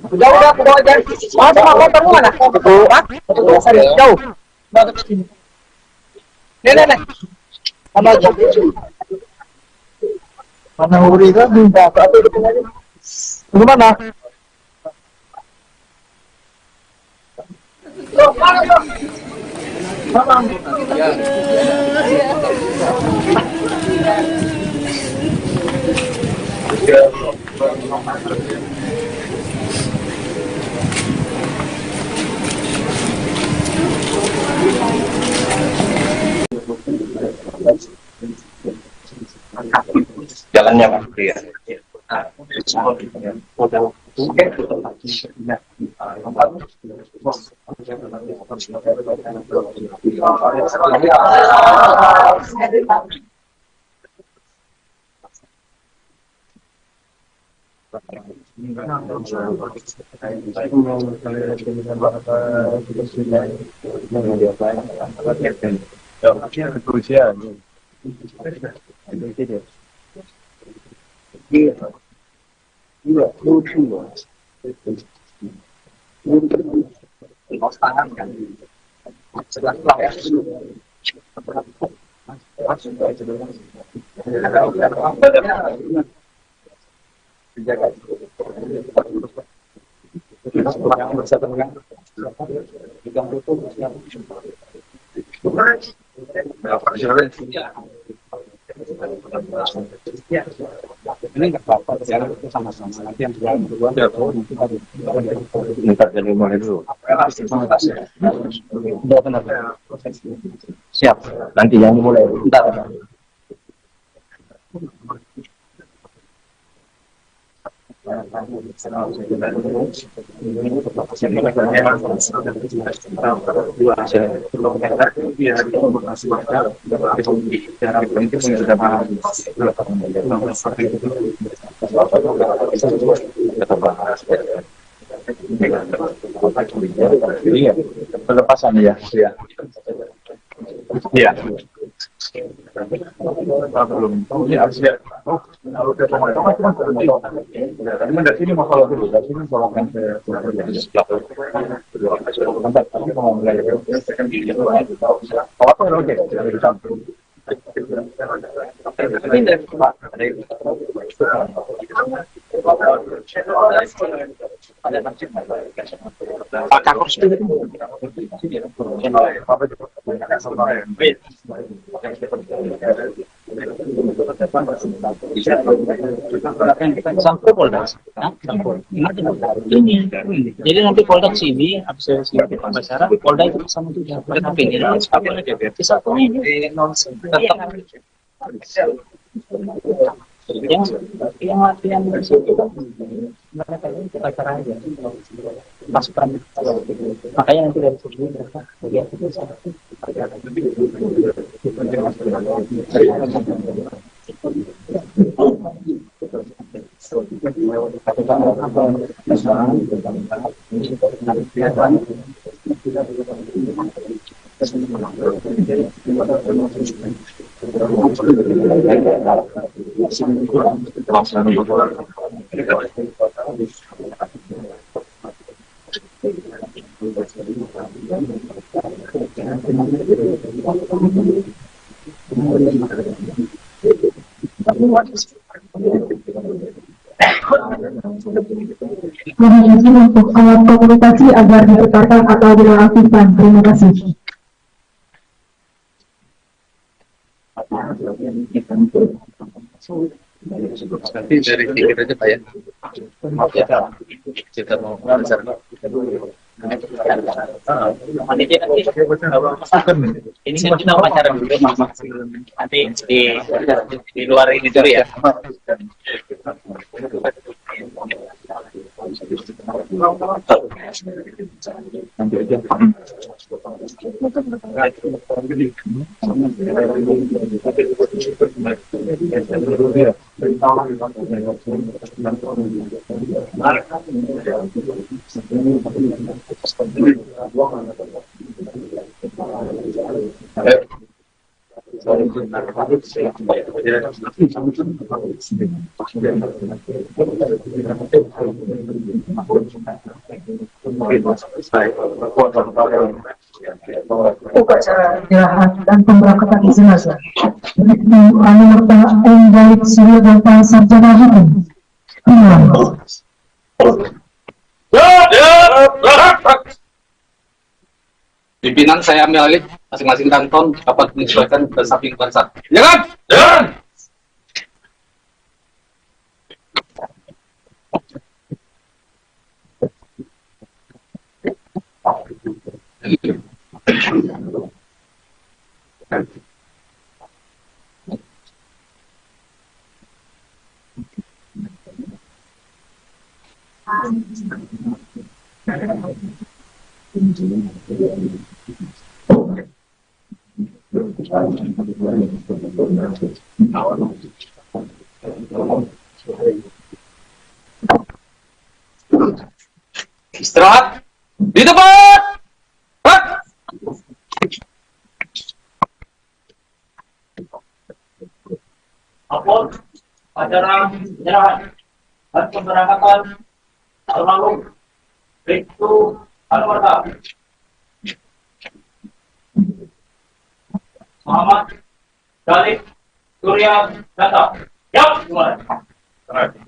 Udah, aku bawa aja. Sama motor mana? Jauh. Nih. Sama aja. Mana Uri kan minta apa itu aja. Gimana? Jalannya Pak. Iya. Ini nggak apa-apa, jalan itu sama-sama. Nanti yang dua Minta dari mulai dulu. Siap. Nanti yang mulai. Bentar. Iya, pelepasan ya. Iya. Belum. Ini harus lihat. Oh, kalau udah dari sini masalah dulu. Dari sini masalahkan ke tapi mau mulai apa oke dari samping. Ini dari Pak Kurs sampai Polda. Ini. Jadi nanti Polda sini, habis sini pembicaraan, Polda itu sama juga. Tapi ini satu ini yang latihan mereka ini kita cara aja pasukan, makanya nanti dari sini mereka bagian itu Mohon izin untuk alat komunikasi agar diputarkan atau dinonaktifkan. Terima kasih. Nanti dari pikir aja Pak ya. Maaf ya, kita mau belajar. Ini kan kita wawancara dulu Mas. Nanti di luar ini dulu ya. Upacara penyerahan dan pemberangkatan jenazah Bribtu Anumerta M. Galib Suryaganta Sarjana Hukum. Pimpinan saya ambil alih, masing-masing kanton dapat menyesuaikan ke samping bangsat. Jangan! Jangan! Istirahat di tempat. Apun acara penyerahan dan pemberangkatan tahun lalu Bribtu Anumerta Muhammad Galib Suryaganta. Yap, mulai.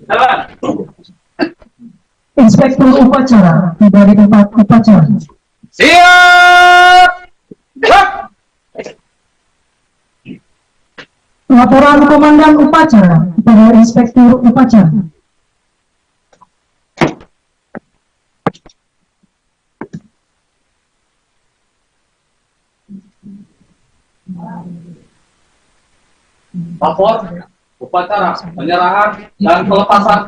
Jalan. Inspektur upacara dari tempat upacara. Siap. Laporan komandan upacara kepada inspektur upacara. Lapor upacara penyerahan dan pelepasan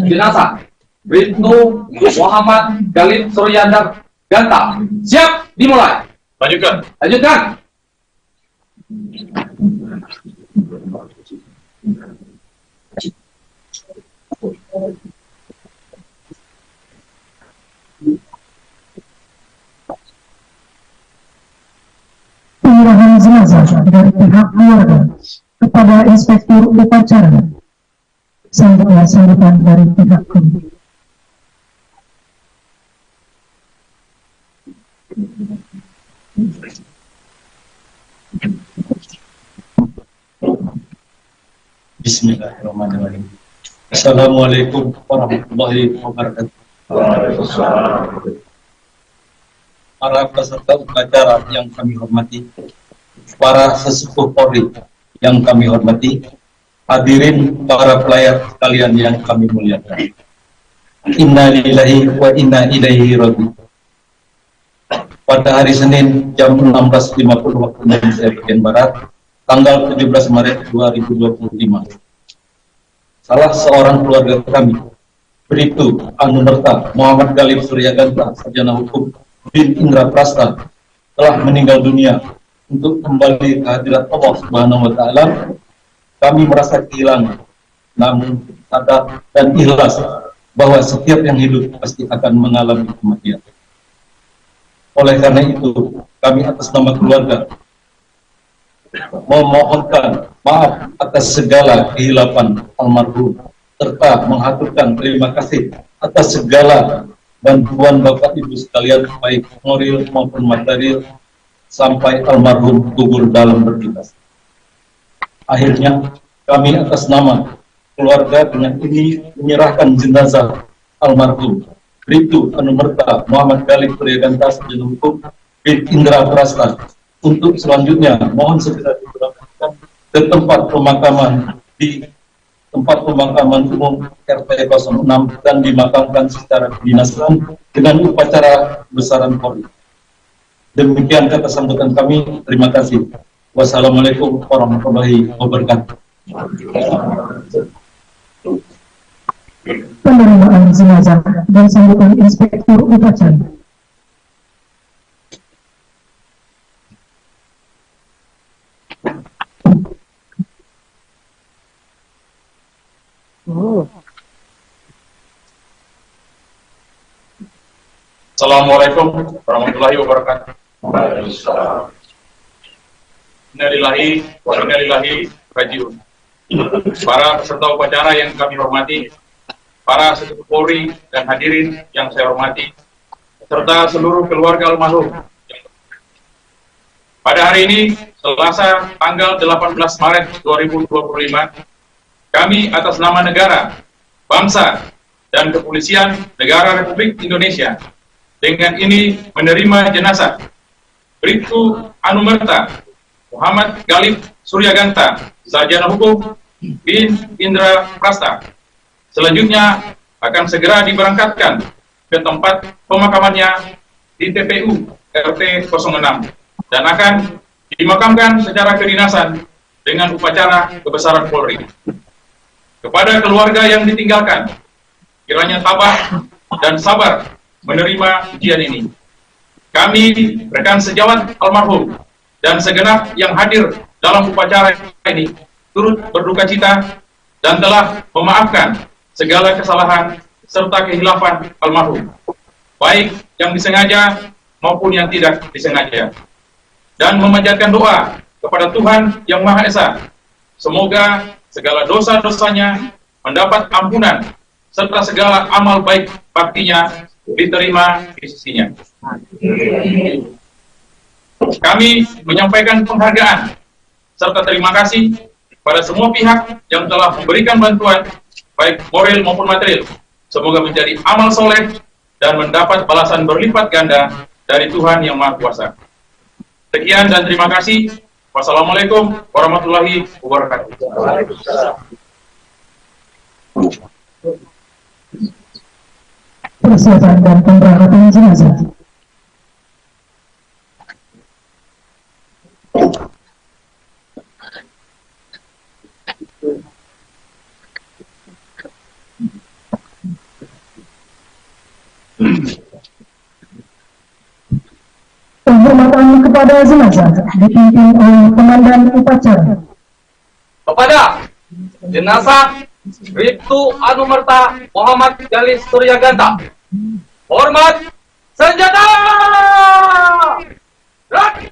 jenazah Bribtu Muhammad Galib Suryaganta. Siap, dimulai. Lanjutkan. Lanjutkan. Penyerahan jenazah dari pihak keluarga kepada inspektur upacara. Sambutan dari pihak keluarga. Bismillahirrahmanirrahim. Assalamualaikum warahmatullahi wabarakatuh. Para peserta upacara yang kami hormati, para sesepuh Polri yang kami hormati, hadirin para pelayar sekalian yang kami muliakan. Inna lillahi wa inna ilaihi raji'un. Pada hari Senin jam 16.50 waktu Indonesia bagian Barat, tanggal 17 Maret 2025, salah seorang keluarga kami, Bribtu Anumerta Muhammad Galib Suryaganta Sarjana Hukum bin Indra Prasta, telah meninggal dunia. Untuk kembali ke hadirat Allah Subhanahu wa Ta'ala, kami merasa kehilangan, namun sadar dan ikhlas bahwa setiap yang hidup pasti akan mengalami kematian. Oleh karena itu, kami atas nama keluarga memohonkan maaf atas segala kehilapan almarhum serta mengaturkan terima kasih atas segala bantuan Bapak Ibu sekalian baik moral maupun material sampai almarhum gugur dalam bertugas. Akhirnya kami atas nama keluarga dengan ini menyerahkan jenazah almarhum Bribtu Anumerta Muhammad Galib Suryaganta Sarjana Hukum bin Indra Prasta untuk selanjutnya mohon segera diberangkatkan ke tempat pemakaman di tempat pemakaman umum RT 06 dan dimakamkan secara kedinasan dengan upacara besaran Polri. Demikian kata sambutan kami. Terima kasih. Wassalamualaikum warahmatullahi wabarakatuh. Penerimaan jenazah dan sambutan Inspektur Upacara. Assalamualaikum warahmatullahi wabarakatuh. Innalillahi wa inna ilaihi raji'un. Para peserta upacara yang kami hormati, para sesepuh Polri dan hadirin yang saya hormati, serta seluruh keluarga almarhum. Pada hari ini, Selasa tanggal 18 Maret 2025, kami atas nama negara, bangsa, dan kepolisian Negara Republik Indonesia dengan ini menerima jenazah Bribtu Anumerta Muhammad Galib Suryaganta Sarjana Hukum bin Indra Prasta. Selanjutnya akan segera diberangkatkan ke tempat pemakamannya di TPU RT 06 dan akan dimakamkan secara kedinasan dengan upacara kebesaran Polri. Kepada keluarga yang ditinggalkan, kiranya tabah dan sabar menerima ujian ini. Kami, rekan sejawat almarhum, dan segenap yang hadir dalam upacara ini, turut berduka cita dan telah memaafkan segala kesalahan serta kehilafan almarhum, baik yang disengaja maupun yang tidak disengaja, dan memanjatkan doa kepada Tuhan Yang Maha Esa, semoga segala dosa-dosanya mendapat ampunan serta segala amal baik baktinya diterima di sisinya. Kami menyampaikan penghargaan serta terima kasih pada semua pihak yang telah memberikan bantuan baik moral maupun material. Semoga menjadi amal soleh dan mendapat balasan berlipat ganda dari Tuhan Yang Maha Kuasa. Sekian dan terima kasih. Wassalamualaikum warahmatullahi wabarakatuh. Persiapan dan pemberangkatan jenazah. Penghormatan kepada jenazah dipimpin oleh Komandan Upacara. Kepada jenazah Bribtu Anumerta Muhammad Galib Suryaganta, hormat senjata! Gerak!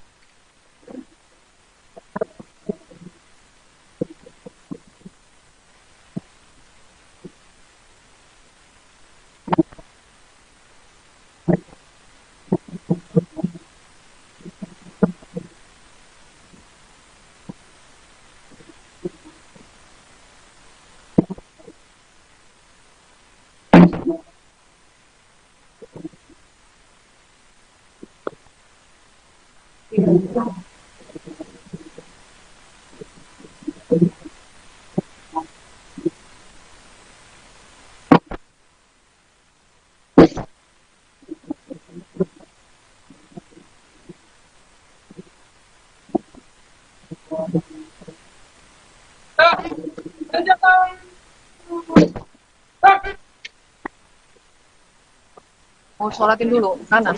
Mau sholatin dulu, kanan.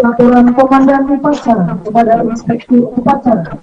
Laporan Komandan Upacara kepada Inspektur Upacara.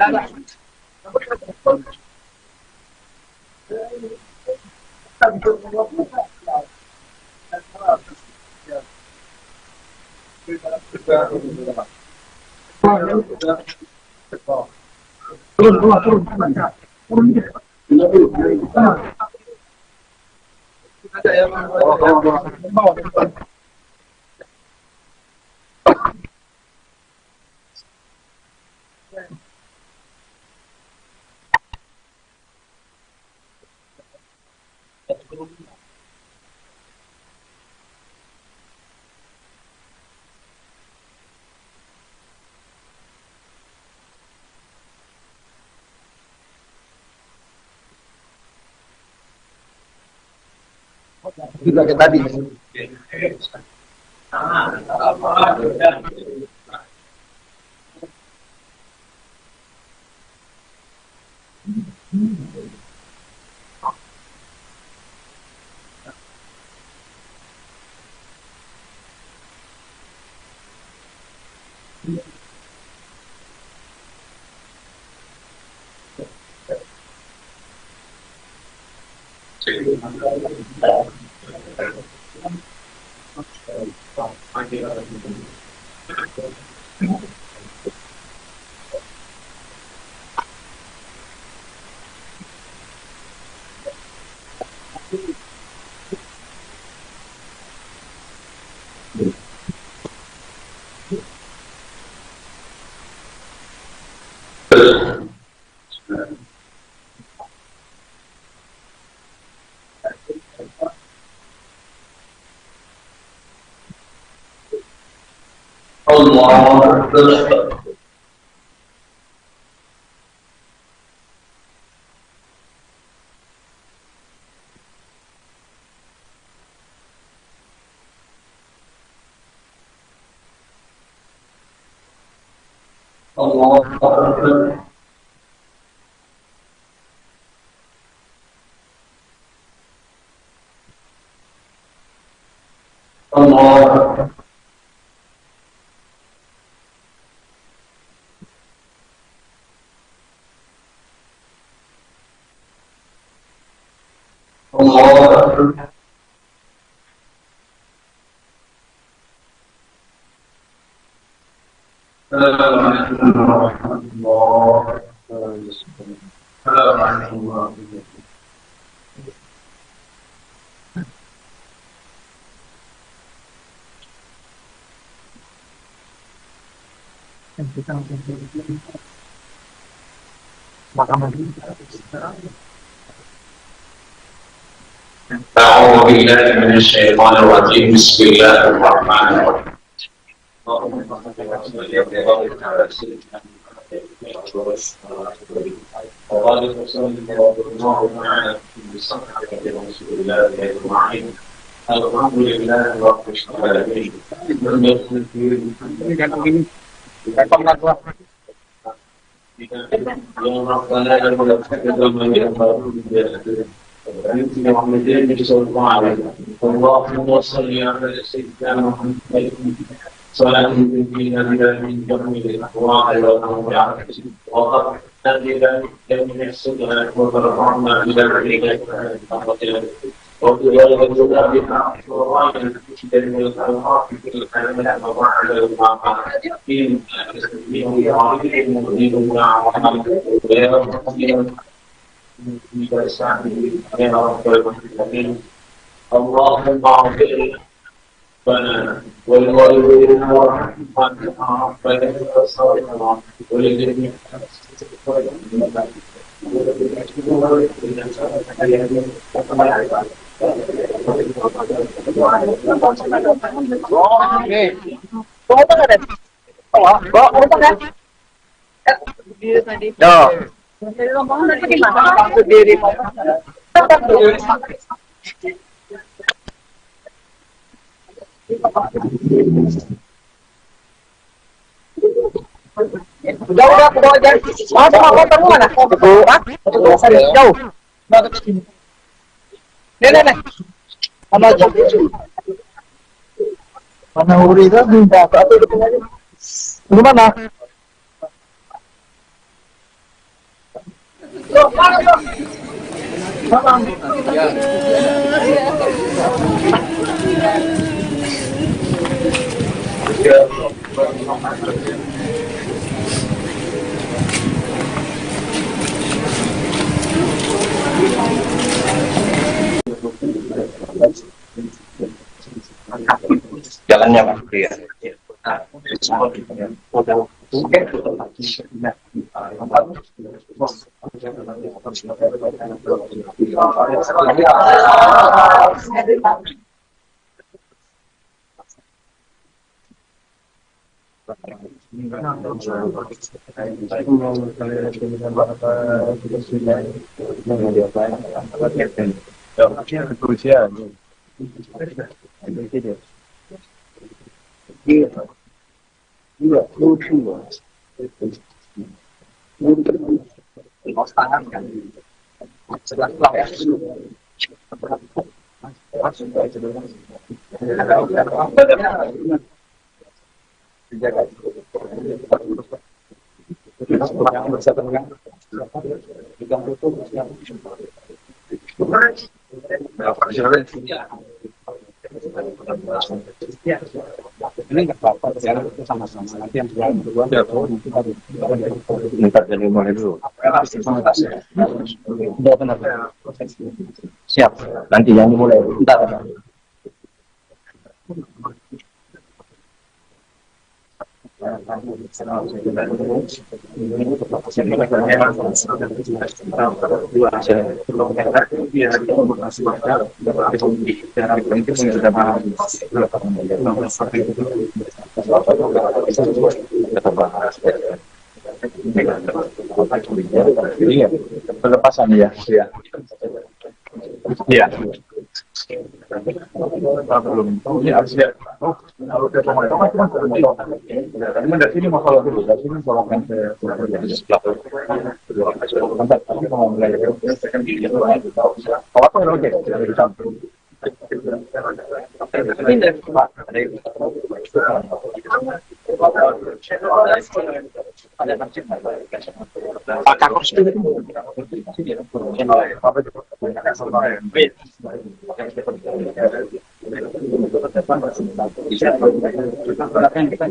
Pelan. Dengan juga kayak tadi. Allah Akbar. Allah Akbar. Allah Akbar. Allah Akbar. أعوذ بالله من الشيطان الرجيم بسم الله الرحمن الرحيم الحمد لله رب العالمين اللهم صل على سيدنا محمد صلاة تنجينا بها من جميع الأهواء والأوجاع وقد نزل جميع السنن وترفعنا إلى العليا وفي ذلك الجملة بها وراينا جميع الأوقات في الحياة وبعد المعاد إن تسليم عظيم مدين وعظيم ويا رب يا رب العالمين اللهم اغفر لنا ولوالدينا ورحمنا وللأبصارنا ولجميع المسلمين Udah, ke bawah aja. Sama motormu mana? Jauh. Nih. Sama aja. Mana Uri itu minta apa itu aja. Di mana? Jalannya Pak. Iya. Iya, lucu banget. Kaos tangan kan. Sebelah ya. Dijaga. Bisa tenang. Pegang tutup. Ini nggak apa-apa, sekarang itu sama-sama nanti yang berdua minta dari mulai dulu. Udah benar. Siap. Nanti yang dimulai. Bentar. Pelepasan ya. Iya. Belum. Ini harus lihat. Kalau dia dari sini masalah dulu. Dari sini kalau kan saya tapi mau mulai apa oke dari samping.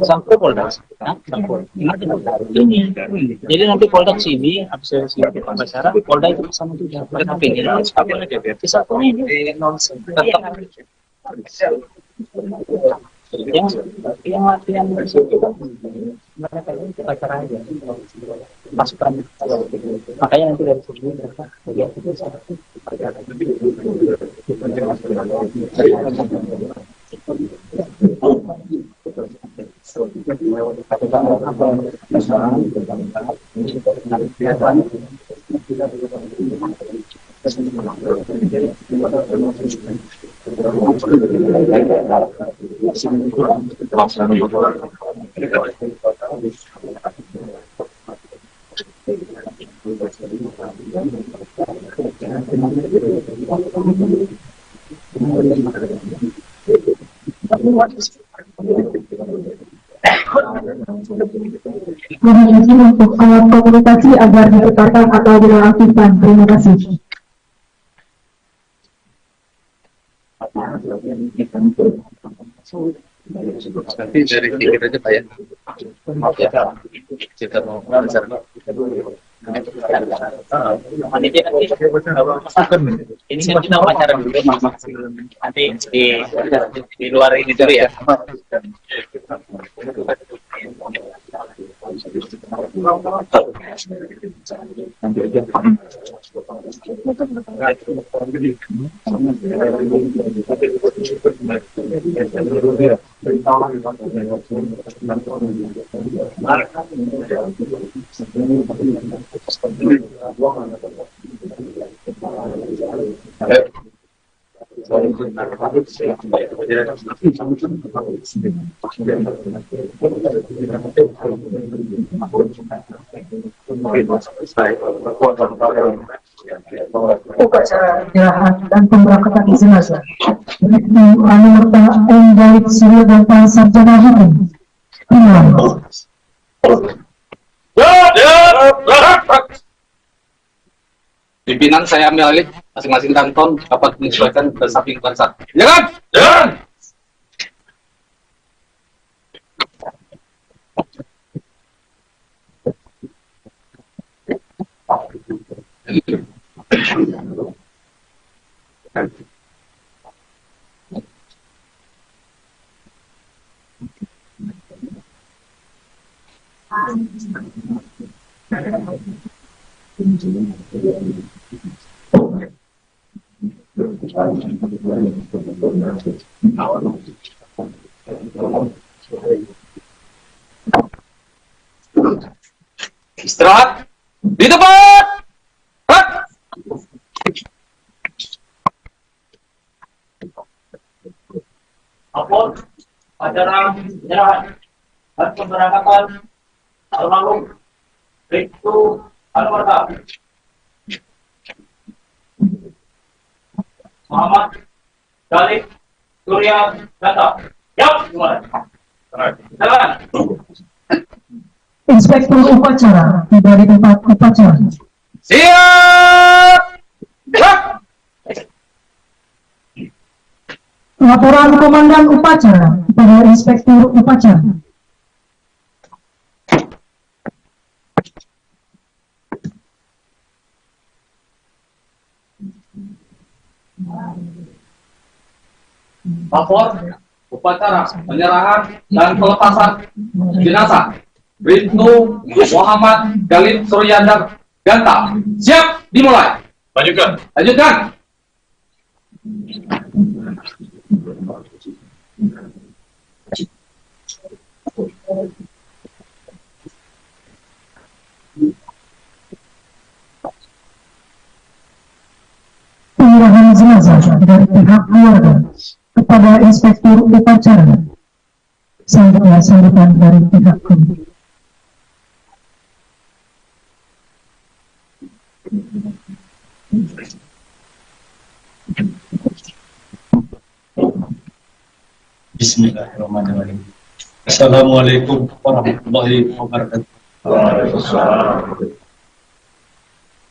Sampai Polda. Ini. Jadi nanti Polda sini, habis sini pembicara, Polda itu sama juga. Tapi ini yang latihan itu mereka ini kita cara aja pasukan, makanya nanti dari sini mereka lihat itu satu Mohon izin untuk alat komunikasi agar diputarkan atau dinonaktifkan. Terima kasih. Nanti dari pikir aja Pak ya. Maaf ya, kita mau belajar. Ini kan kita wawancara dulu, nanti di luar ini dulu ya. Upacara penyerahan dan pemberangkatan jenazah Bribtu Anumerta M. Galib Suryaganta Sarjana Hukum dimulai. Pimpinan saya ambil alih, masing-masing kanton dapat menyesuaikan ke samping bangsat. Jangan! Jangan! Istirahat di tempat. Apun acara penyerahan dan pemberangkatan almarhum Bribtu Anumerta Muhammad Galib Suryaganta. Siap, mulai. Jalan. Inspektur upacara dari tempat upacara. Siap. Laporan Komandan Upacara kepada Inspektur Upacara. Lapor upacara penyerahan dan pelepasan jenazah Bribtu Muhammad Galib Suryaganta. Siap, dimulai. Lanjutkan. Lanjutkan. Penyerahan jenazah dari pihak keluarga kepada Inspektur Upacara. Selanjutnya sambutan dari pihak keluarga. Bismillahirrahmanirrahim. Assalamualaikum warahmatullahi wabarakatuh.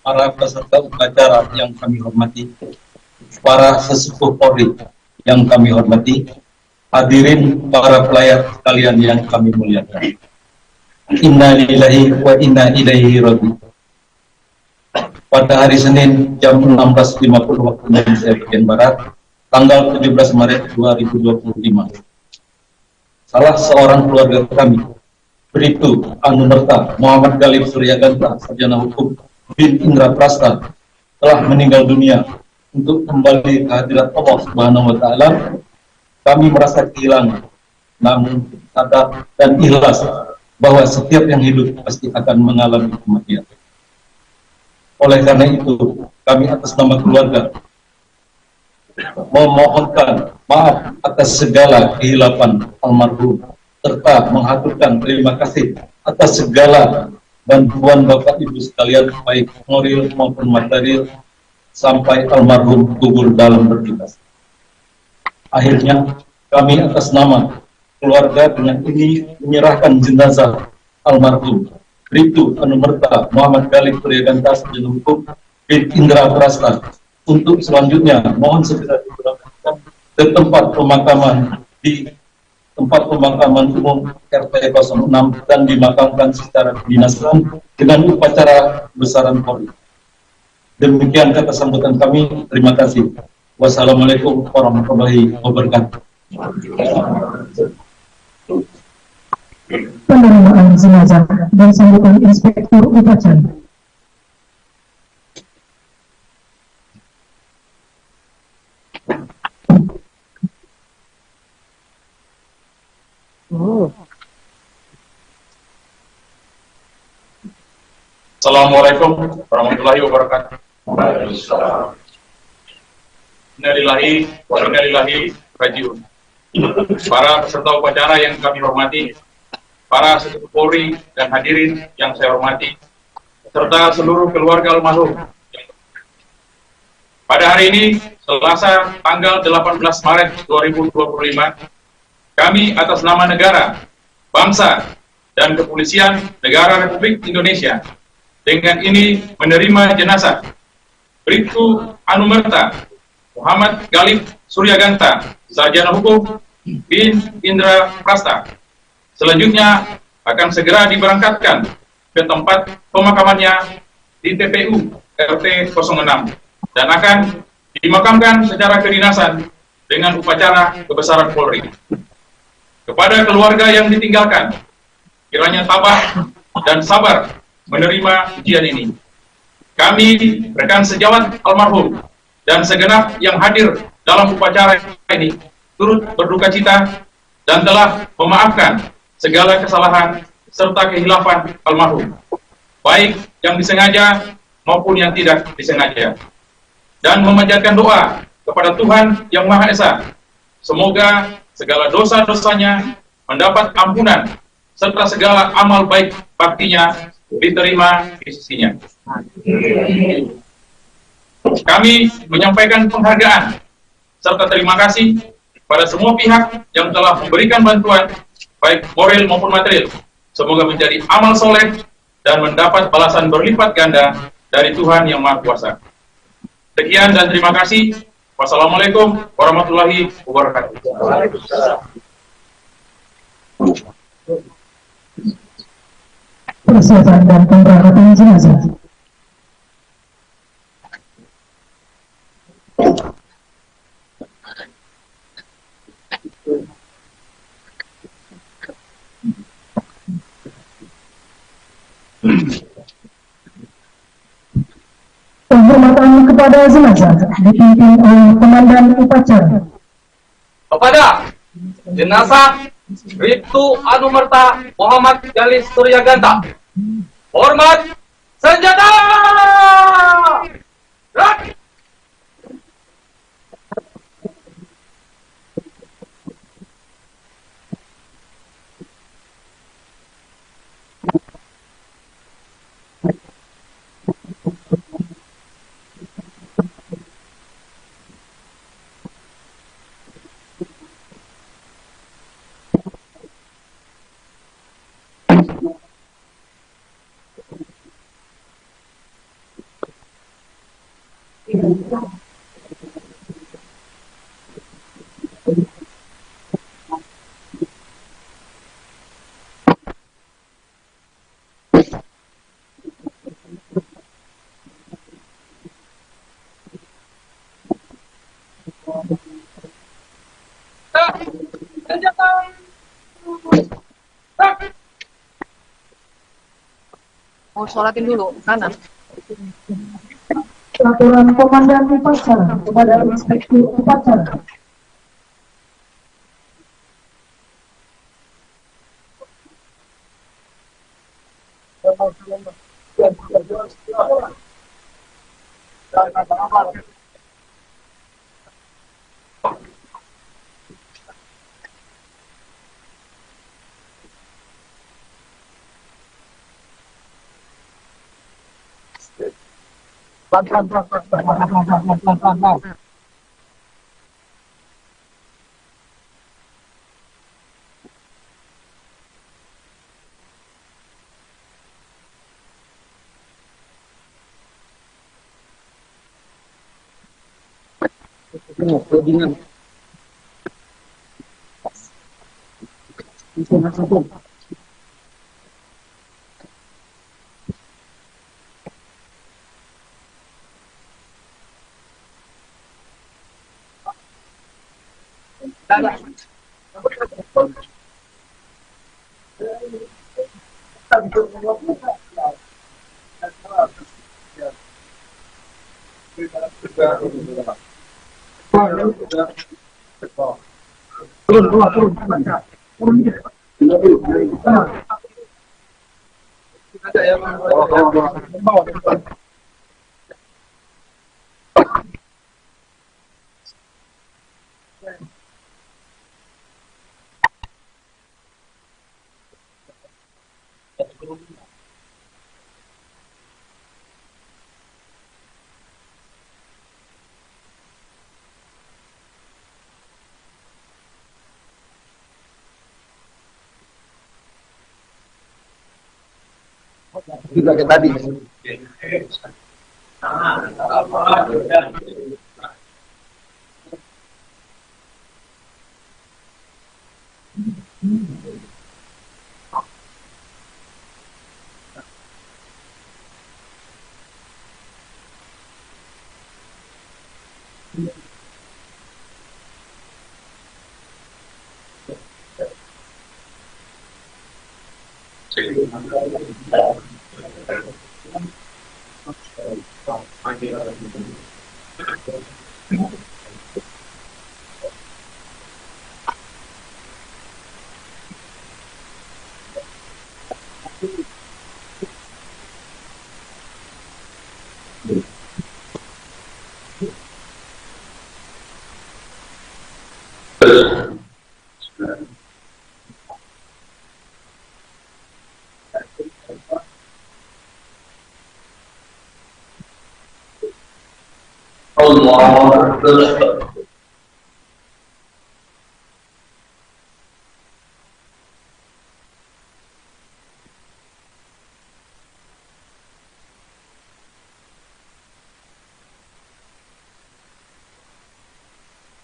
Para peserta upacara yang kami hormati, para sesepuh Polri yang kami hormati, hadirin para pelayar sekalian yang kami muliakan. Inna lillahi wa inna ilaihi raji'un. Pada hari Senin jam 16.50 waktu Indonesia bagian Barat, tanggal 17 Maret 2025, salah seorang keluarga kami, Bribtu Anumerta Muhammad Galib Suryaganta Sarjana Hukum bin Indra Prasta, telah meninggal dunia. Untuk kembali ke hadirat Allah Subhanahu wa Ta'ala, kami merasa kehilangan, namun sadar dan ikhlas bahwa setiap yang hidup pasti akan mengalami kematian. Oleh karena itu, kami atas nama keluarga memohonkan maaf atas segala kehilapan almarhum, serta mengaturkan terima kasih atas segala bantuan Bapak Ibu sekalian, baik moral maupun material, sampai almarhum gugur dalam bertugas. Akhirnya, kami atas nama keluarga dengan ini menyerahkan jenazah almarhum Bribtu Anumerta Muhammad Galib Suryaganta Sarjana Hukum bin Indra Prasta untuk selanjutnya mohon segera diberangkatkan ke tempat pemakaman di tempat pemakaman umum RT 06 dan dimakamkan secara kedinasan dengan upacara besaran Polri. Demikian kata sambutan kami. Terima kasih. Wassalamualaikum warahmatullahi wabarakatuh. Penerimaan jenazah dan sambutan Inspektur Upacara. Assalamualaikum warahmatullahi wabarakatuh. Innalillahi wa inna ilaihi raji'un. Para peserta upacara yang kami hormati, para sepupu Polri dan hadirin yang saya hormati, serta seluruh keluarga almarhum. Pada hari ini, Selasa tanggal 18 Maret 2025, kami atas nama negara, bangsa, dan kepolisian Negara Republik Indonesia dengan ini menerima jenazah Bribtu Anumerta Muhammad Galib Suryaganta, Sarjana Hukum bin Indra Prasta. Selanjutnya akan segera diberangkatkan ke tempat pemakamannya di TPU RT 06 dan akan dimakamkan secara kedinasan dengan upacara kebesaran Polri. Kepada keluarga yang ditinggalkan, kiranya tabah dan sabar menerima ujian ini. Kami, rekan sejawat almarhum, dan segenap yang hadir dalam upacara ini, turut berduka cita dan telah memaafkan segala kesalahan serta kehilafan almarhum, baik yang disengaja maupun yang tidak disengaja. Dan memanjatkan doa kepada Tuhan Yang Maha Esa, semoga segala dosa-dosanya mendapat ampunan, serta segala amal baik baktinya diterima di sisinya. Kami menyampaikan penghargaan serta terima kasih pada semua pihak yang telah memberikan bantuan, baik moral maupun material. Semoga menjadi amal soleh dan mendapat balasan berlipat ganda dari Tuhan Yang Maha Kuasa. Sekian dan terima kasih. Wassalamualaikum warahmatullahi wabarakatuh. Persiapan dan pemberangkatan jenazah. Penghormatan kepada jenazah dipimpin oleh Komandan Upacara. Kepada jenazah Bribtu Anumerta Muhammad Galib Suryaganta, hormat senjata! Gerak! Mau sholatin dulu, kanan. Laporan Komandan Upacara kepada Inspektur Upacara. Pelan. Juga kayak tadi. Allahu Akbar.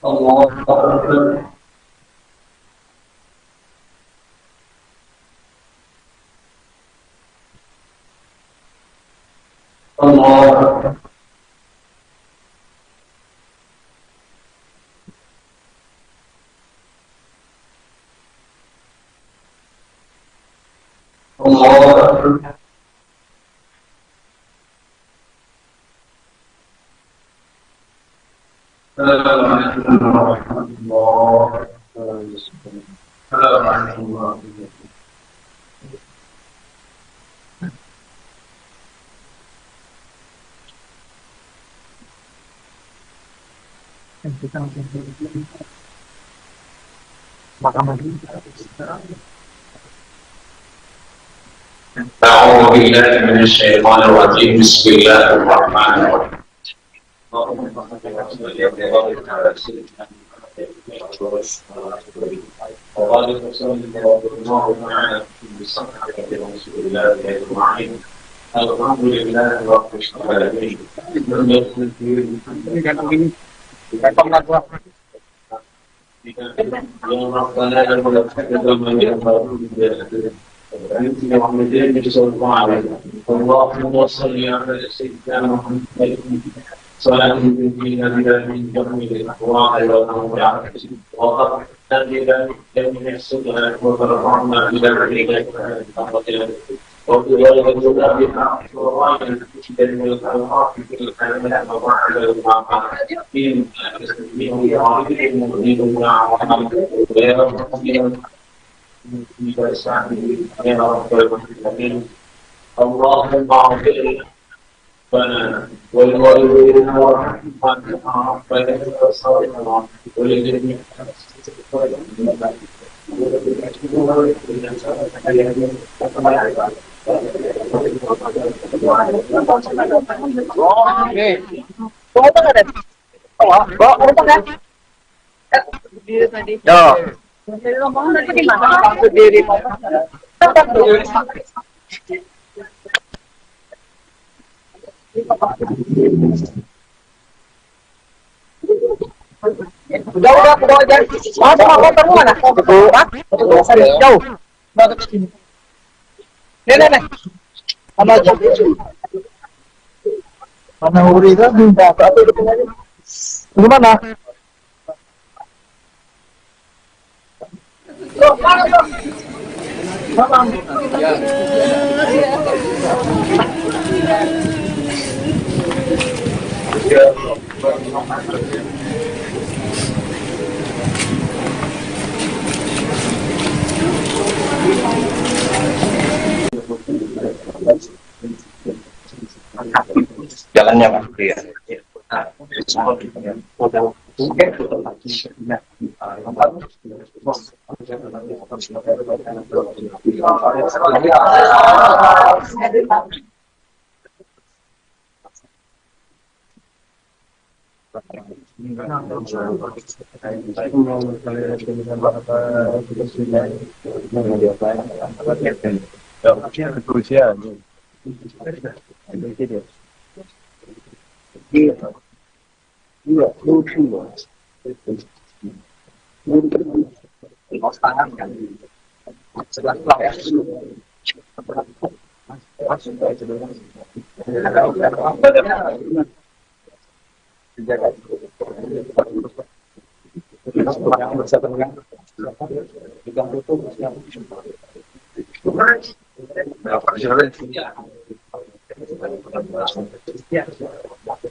Allahu Akbar. Allahu Akbar. Allahu Akbar. أعوذ بالله من الشيطان الرجيم بسم الله الرحمن الرحيم الحمد لله رب العالمين اللهم صل على سيدنا محمد صلاة تنجينا بها من جميع الأهواء والأمراض وتهدي جميع السبل وترفعنا إلى عليك وبذلك بها وراينا جميع الخيرات في الحياة وبعد المعاد في اللهم اغفر لنا ولوالدينا ورحمنا ربنا وصالحنا ولجميع Udah ke bawah aja. Mau sama motormu mana? Jauh. Bawa ke sini. Nih. Sama aja. Mana Uri kan minta apa itu aja. Gimana? Jalannya Pak. Iya.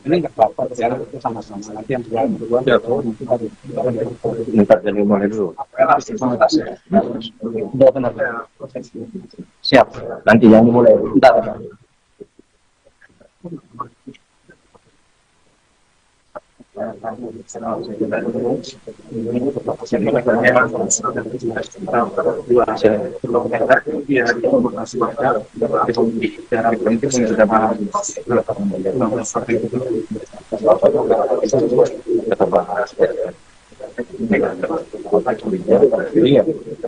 Ini nggak apa-apa, sekarang itu sama-sama nanti yang berdua Minta dari mulai dulu. Udah benar. Siap. Nanti yang dimulai. Bentar.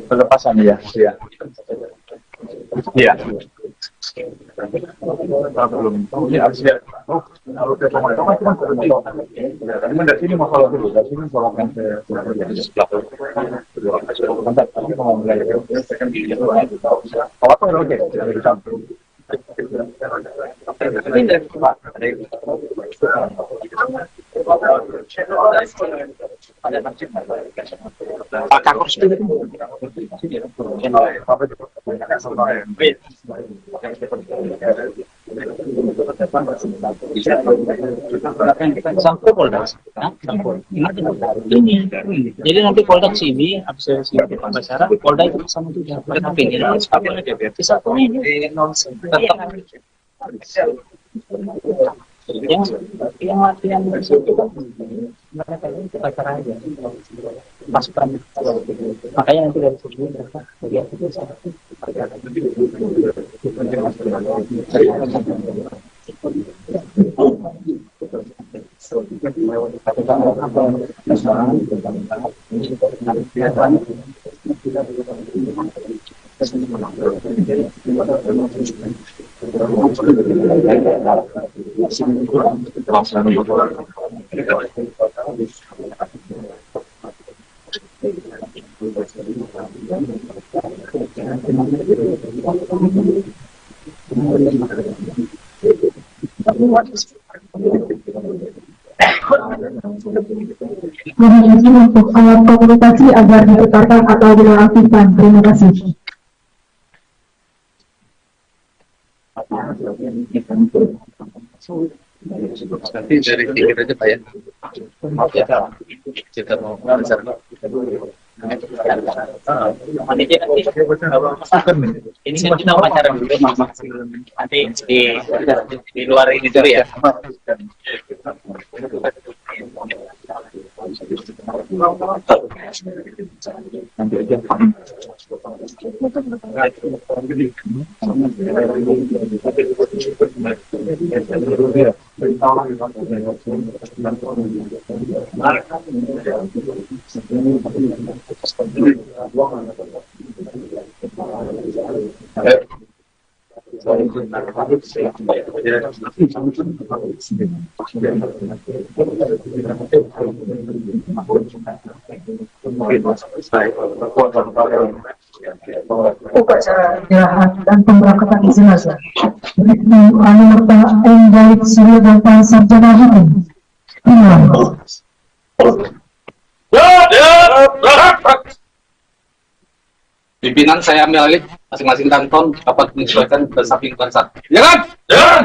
Pelepasan ya. Iya. Belum. Ini harus ya. Oh, kalau ke pemain cuma dari sini masalah dulu. Dari sini masalah kan tapi mau mulai apa oke. Ini. Jadi nanti Polda sini, habis dari sini pembicara, Polda itu sama juga. Tapi ini satunya ini yang latihan mereka ini kita cara aja pasukan, makanya nanti dari sini mereka lihat itu Mohon izin untuk alat komunikasi agar diputarkan atau dinonaktifkan. Terima kasih. Nanti dari tiket aja Pak ya. Maaf ya, kita mau belajar. Ini kan kita wawancara dulu nanti di luar ini dulu ya. Nanti aja. Upacara penyerahan dan pemberangkatan jenazah Brigjen Anumerta M. Galib Surya dan Sarjana Hukum. Pimpinan saya ambil alih. masing-masing kanton dapat menyesuaikan ke samping bangsat. Jangan! Jangan!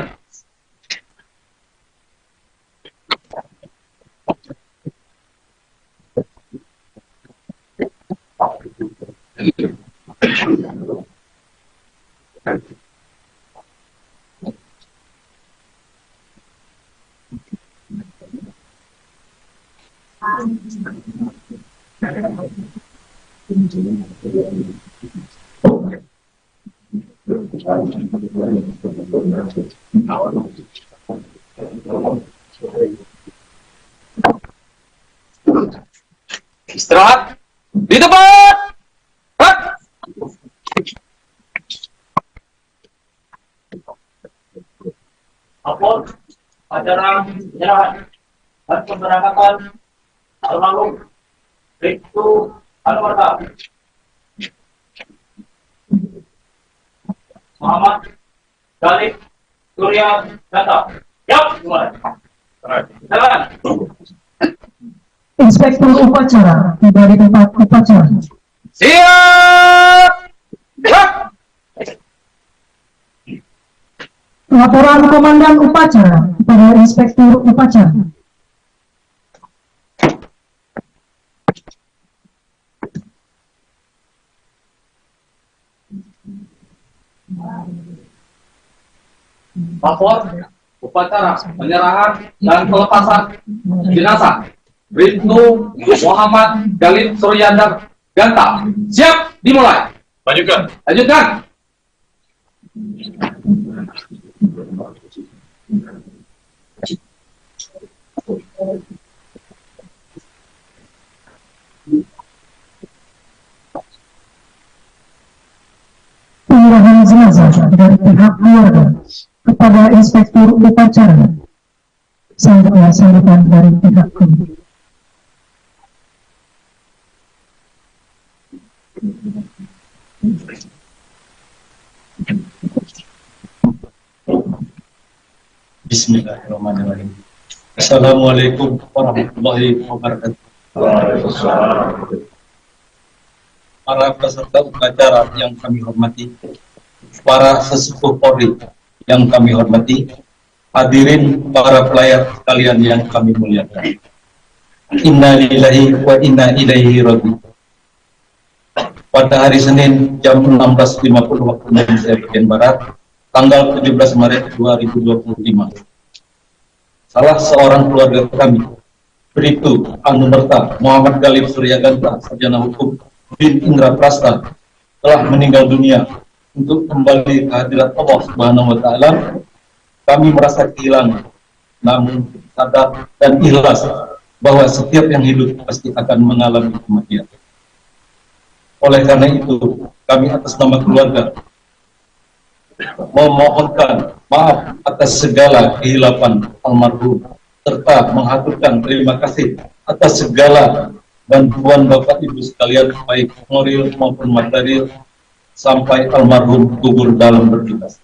Istirahat di tempat. Apun acara penyerahan dan pemberangkatan almarhum Bribtu Anumerta Muhammad Galib Surya Ganta. Siap, mulai. Jalan. Inspektur upacara tiba di tempat upacara. Siap. Laporan Komandan Upacara kepada Inspektur Upacara. Lapor upacara penyerahan dan pelepasan jenazah Bribtu Muhammad Galib Surya Ganta. Siap, dimulai. Lanjutkan. Lanjutkan. Penyerahan jenazah dari pihak keluarga kepada Inspektur Upacara. Sambutan dari pihak keluarga. Bismillahirrahmanirrahim. Assalamualaikum warahmatullahi wabarakatuh. Para peserta upacara yang kami hormati, para sesepuh Polri yang kami hormati, hadirin para pelayar sekalian yang kami muliakan. Inna lillahi wa inna ilaihi raji'un. Pada hari Senin jam 16.50 waktu Indonesia bagian Barat, tanggal 17 Maret 2025, salah seorang keluarga kami, Bribtu Anumerta Muhammad Galib Surya Ganta, sarjana hukum bin Indra Prasta, telah meninggal dunia. Untuk kembali ke hadirat Allah Subhanahu wa Ta'ala, kami merasa kehilangan, namun sadar dan ikhlas bahwa setiap yang hidup pasti akan mengalami kematian. Oleh karena itu, kami atas nama keluarga memohonkan maaf atas segala kehilapan almarhum, serta mengaturkan terima kasih atas segala bantuan Bapak Ibu sekalian, baik moral maupun material, sampai almarhum gugur dalam bertugas.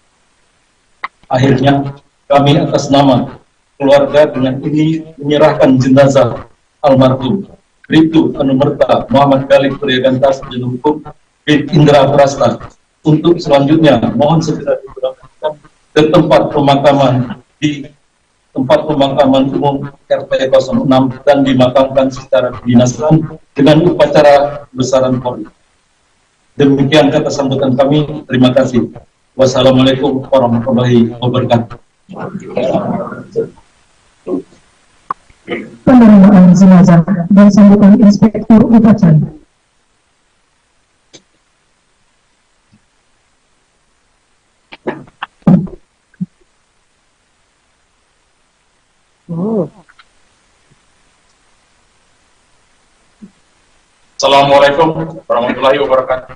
Akhirnya, kami atas nama keluarga dengan ini menyerahkan jenazah almarhum Bribtu Anumerta Muhammad Galib Surya Ganta, sarjana hukum bin Indra Prasta, untuk selanjutnya mohon segera diberangkatkan ke tempat pemakaman di tempat pemakaman umum RT 06 dan dimakamkan secara kedinasan dengan upacara besaran Polri. Demikian kata sambutan kami. Terima kasih. Wassalamualaikum warahmatullahi wabarakatuh. Penerimaan jenazah dan sambutan Inspektur Upacara. Assalamualaikum warahmatullahi wabarakatuh.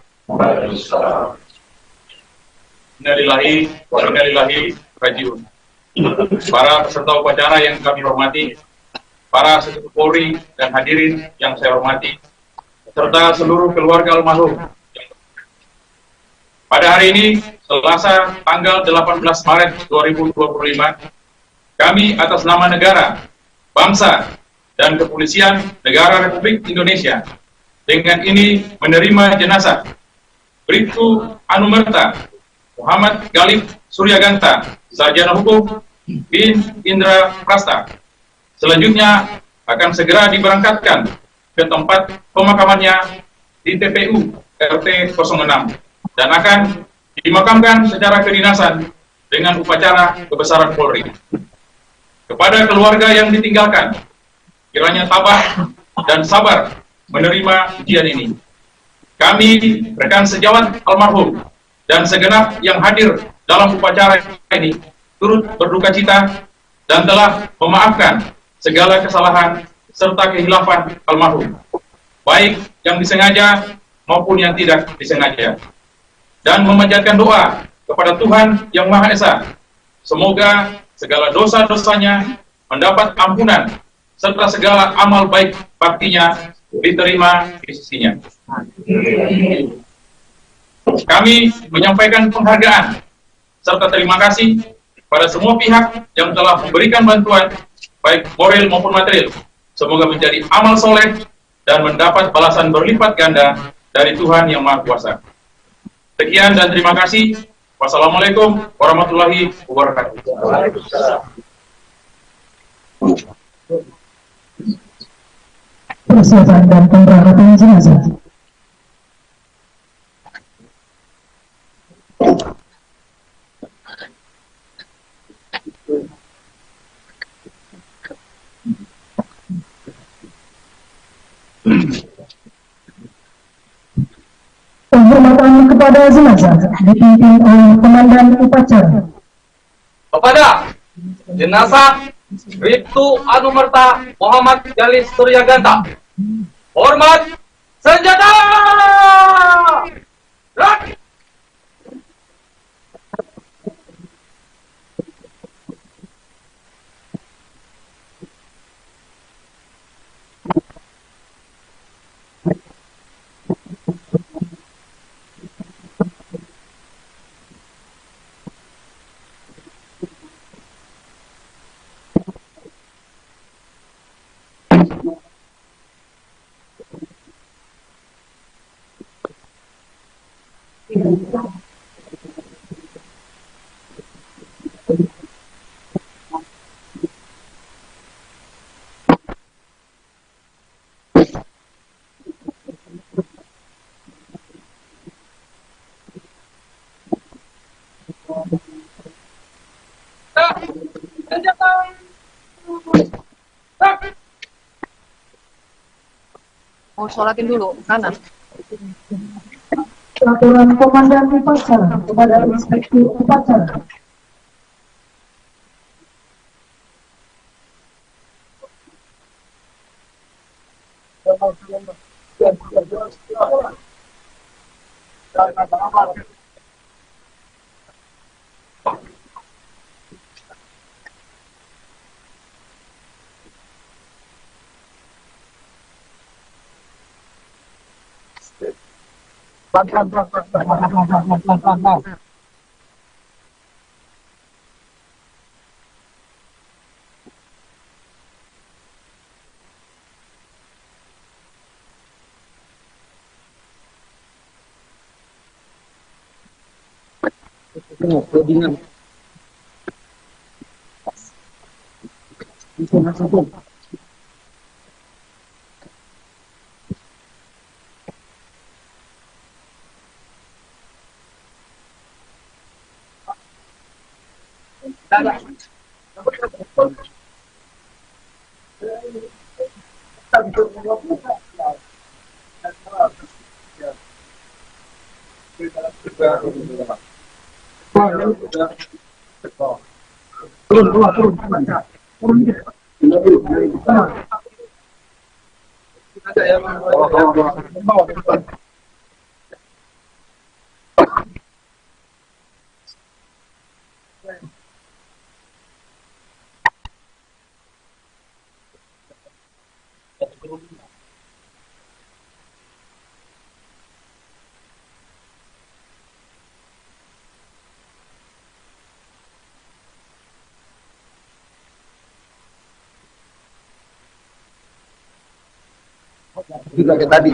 Innalillahi wa inna ilaihi raji'un. Para peserta upacara yang kami hormati, para sesepuh Polri dan hadirin yang saya hormati, serta seluruh keluarga almarhum. Pada hari ini, Selasa tanggal 18 Maret 2025, kami atas nama negara, bangsa, dan kepolisian Negara Republik Indonesia dengan ini menerima jenazah Bribtu Anumerta Muhammad Galib Suryaganta, Sarjana Hukum bin Indra Prasta. Selanjutnya akan segera diberangkatkan ke tempat pemakamannya di TPU RT 06 dan akan dimakamkan secara kedinasan dengan upacara kebesaran Polri. Kepada keluarga yang ditinggalkan, kiranya tabah dan sabar menerima ujian ini. Kami, rekan sejawat almarhum, dan segenap yang hadir dalam upacara ini, turut berduka cita dan telah memaafkan segala kesalahan serta kehilafan almarhum, baik yang disengaja maupun yang tidak disengaja, dan memanjatkan doa kepada Tuhan Yang Maha Esa, semoga segala dosa-dosanya mendapat ampunan serta segala amal baik baktinya diterima di sisinya. Kami menyampaikan penghargaan serta terima kasih pada semua pihak yang telah memberikan bantuan baik moral maupun material. Semoga menjadi amal soleh dan mendapat balasan berlipat ganda dari Tuhan Yang Maha Kuasa. Sekian dan terima kasih. Wassalamualaikum warahmatullahi wabarakatuh. Persiapan dan pemberangkatan jenazah. Penghormatan kepada jenazah dipimpin oleh Komandan Upacara. Kepada jenazah Bribtu Anumerta Muhammad Galib Suryaganta, hormat senjata! Gerak! Mau sholatin dulu, kanan. Laporan Komandan Upacara kepada Inspektur Upacara. Juga kayak tadi.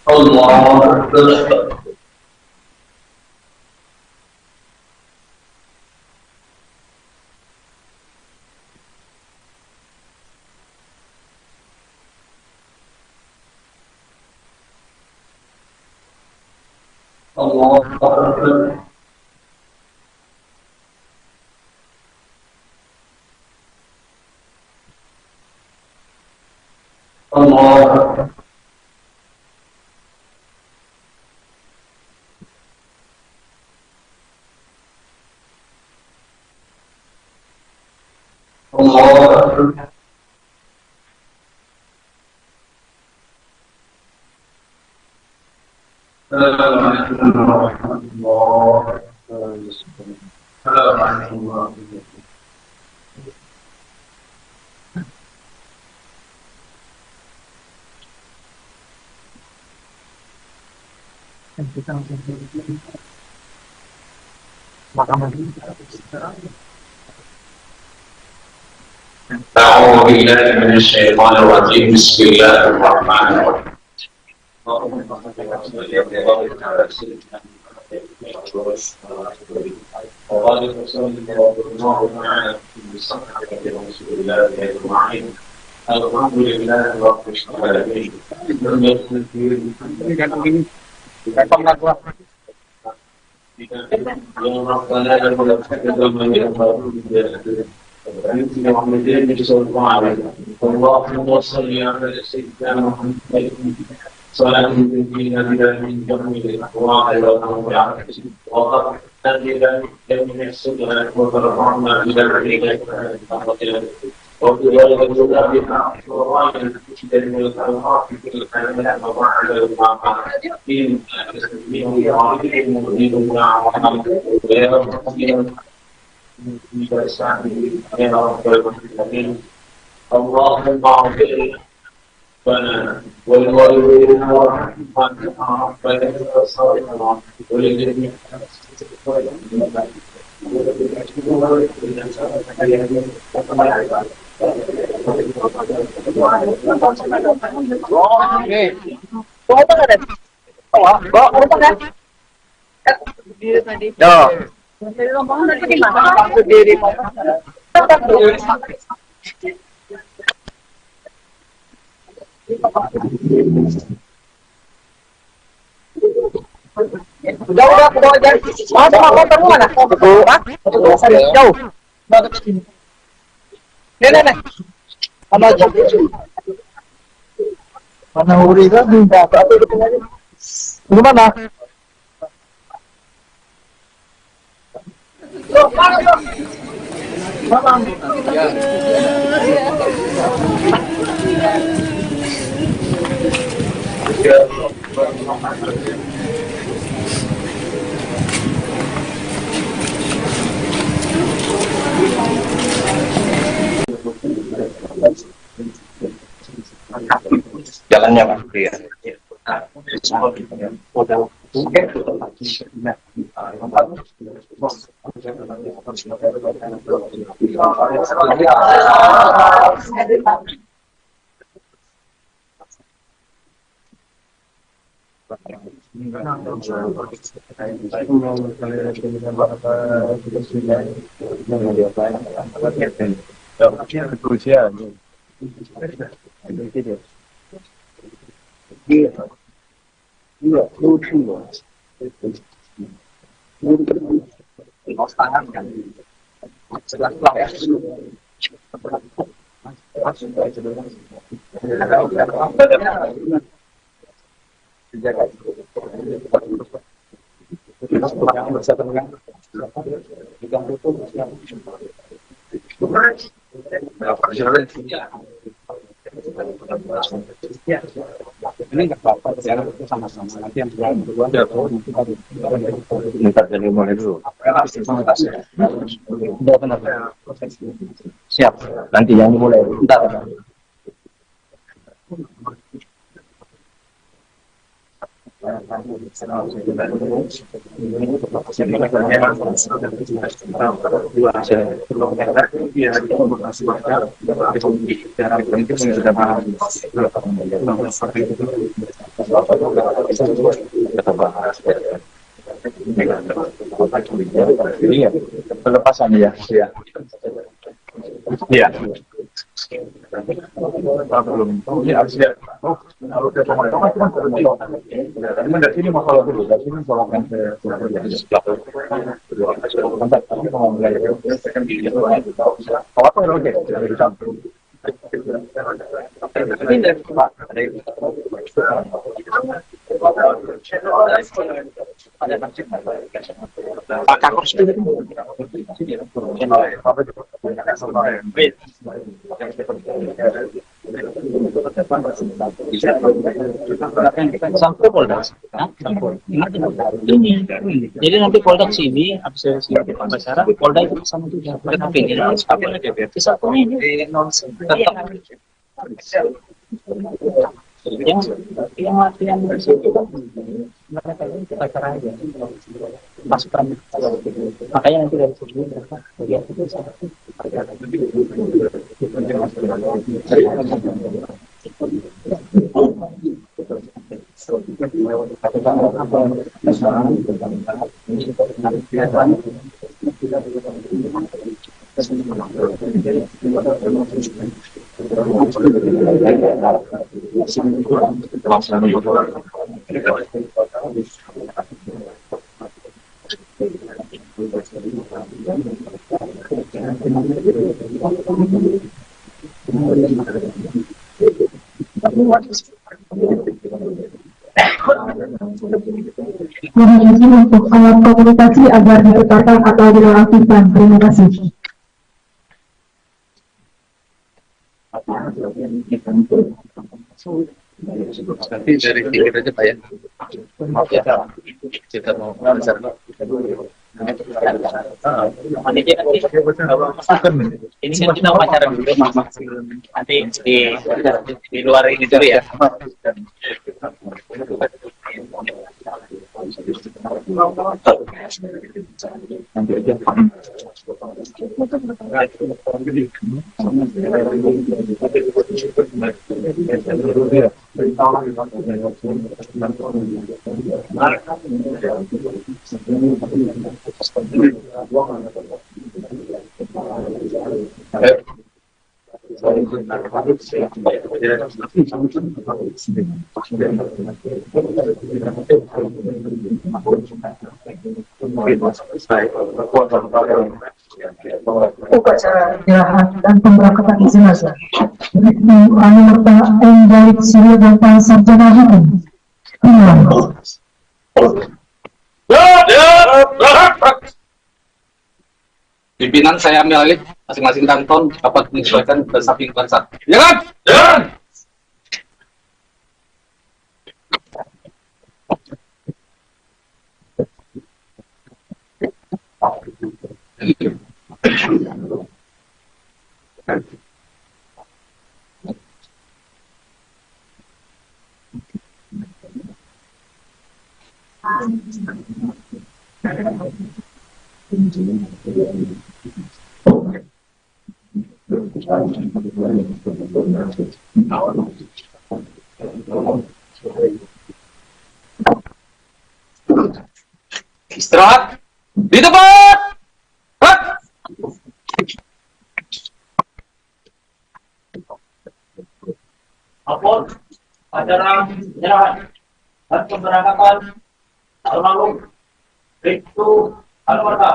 Allahu Akbar. Allahu Akbar. Allahu Akbar. Allahu Akbar. Assalamualaikum warahmatullahi wabarakatuh. Assalamualaikum warahmatullahi أعوذ بالله من الشيطان الرجيم. بسم الله الرحمن الرحيم. الحمد لله رب العالمين. اللهم صل على سيدنا محمد صلاة تنجينا بها من جميع الأهواء والأمراض وتقبلنا جميع السيئات وترفعنا إلى عليك وبذلك بها وراينا تجد من الخيرات في الحياة وبعد المعاد إن بوالدهم مؤمنون ويا رب يا رب العالمين. اللهم اغفر لنا ولوالدينا ورحمنا ربنا صالحا ولجميع Jauh aku bawa jalan. Mau sama motor mana? Jauh. Bawa ke sini. Nih. Sama aja. Mana uri kan? Apa itu aja. Gimana? Jalannya Pak. Iya. Ini nggak apa-apa, sama-sama. Nanti yang berdua Minta dari mulai dulu. Benar. Siap. Nanti yang dimulai. Bentar. Pelepasan ya. Iya. Belum. Ini harus lihat. Kalau ke pemain cuma dari sini masalah dulu. Dari sini soalkan Sampai Polda. Ini. Jadi nanti Polda sini, habis sini Basara, Polda itu sama juga. Mereka pilih satunya ini yang latihan mereka ini kita cara aja pasukan, makanya nanti dari sini mereka lihat itu Mohon izin untuk alat komunikasi agar diputarkan atau dinonaktifkan. Terima kasih. Nanti dari tiket aja Pak ya. Maaf ya, kita mau besar. Ini kan kita wawancara dulu, nanti di luar ini dulu ya. Upacara penyerahan dan pemberangkatan jenazah Ibnu Anumerta Enggalit Sivil dan Sarjana Hukum. Pimpinan saya ambil alih masing-masing kanton dapat menyesuaikan ke samping bansat. Ya kan? Dan istirahat di tempat. Apun acara penyerahan dan pemberangkatan tahun lalu Ibnu Anumerta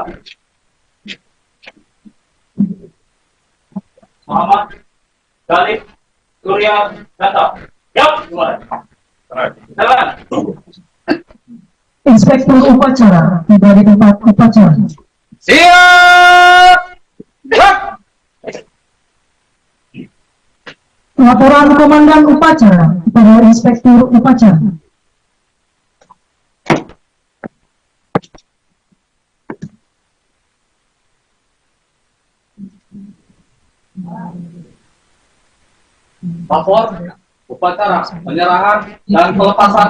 Muhammad Galib Surya Data. Yap, gimana? Jalan. Inspektur upacara tiba di tempat upacara. Siap! Gerak! Laporan Komandan Upacara kepada Inspektur Upacara. Lapor upacara penyerahan dan pelepasan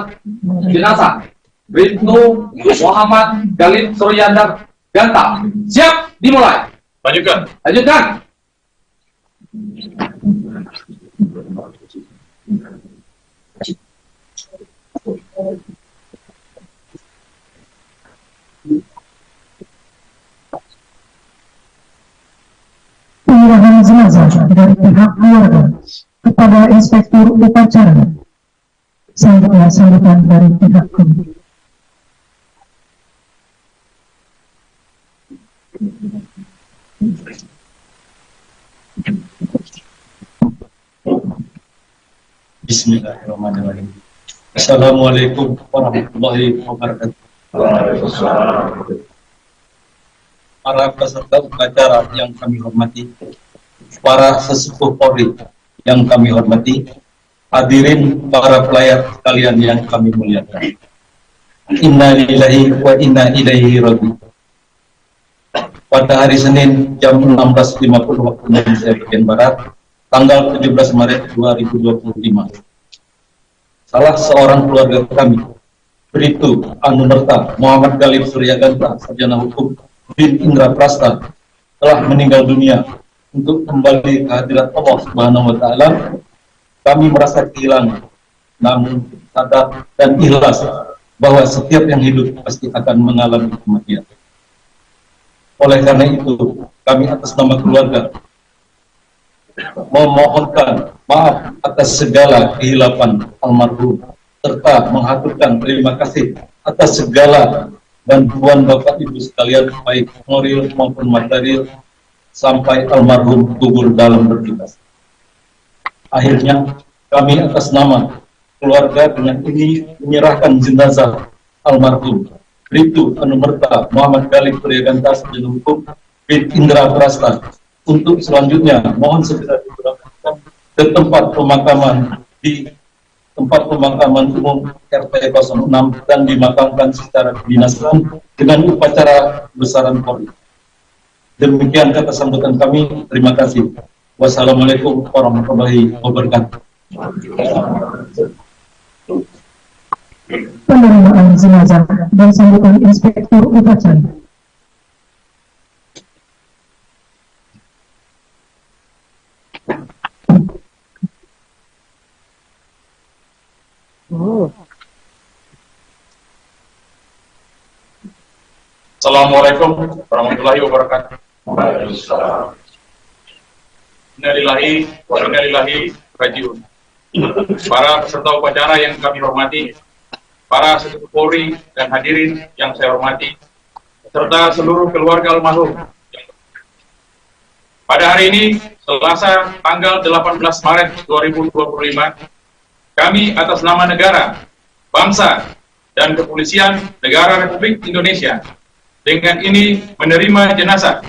jenazah Bribtu Muhammad Galib Suryandar Ganta. Siap, dimulai. Lanjutkan. Lanjutkan. Penyerahan jenazah dari pihak keluarga kepada Inspektur Upacara. Selanjutnya sambutan dari pihak keluarga. Bismillahirrahmanirrahim. Assalamualaikum warahmatullahi wabarakatuh. Para peserta upacara yang kami hormati, para sesepuh Polri yang kami hormati, hadirin para pelayat sekalian yang kami muliakan. Inna lillahi wa inna ilaihi raji'un. Pada hari Senin jam 16.50 waktu Indonesia bagian Barat, tanggal 17 Maret 2025, salah seorang keluarga kami, Bribtu Anumerta Muhammad Galib Suryaganta, sarjana hukum bin Indra Prasta, telah meninggal dunia. Untuk kembali ke hadirat Allah Subhanahu wa Ta'ala, kami merasa kehilangan, namun sadar dan ikhlas bahwa setiap yang hidup pasti akan mengalami kematian. Oleh karena itu, kami atas nama keluarga memohonkan maaf atas segala kehilapan almarhum, serta mengaturkan terima kasih atas segala bantuan Bapak Ibu sekalian, baik moral maupun material, sampai almarhum gugur dalam bertugas. Akhirnya, kami atas nama keluarga dengan ini menyerahkan jenazah almarhum Bribtu Anumerta Muhammad Galib Suryaganta, sarjana hukum bin Indra Prasta, untuk selanjutnya mohon segera diberangkatkan ke tempat pemakaman umum RT 06 dan dimakamkan secara kedinasan dengan upacara besaran Polri. Demikian kata sambutan kami. Terima kasih. Wassalamualaikum warahmatullahi wabarakatuh. Penerimaan jenazah dan sambutan Inspektur Upacara. Assalamualaikum warahmatullahi wabarakatuh. Innalillahi wa inna ilaihi raji'un. Para peserta upacara yang kami hormati, para sesepuh Polri dan hadirin yang saya hormati, serta seluruh keluarga almarhum. Pada hari ini, Selasa tanggal 18 Maret 2025, kami atas nama negara, bangsa, dan kepolisian Negara Republik Indonesia dengan ini menerima jenazah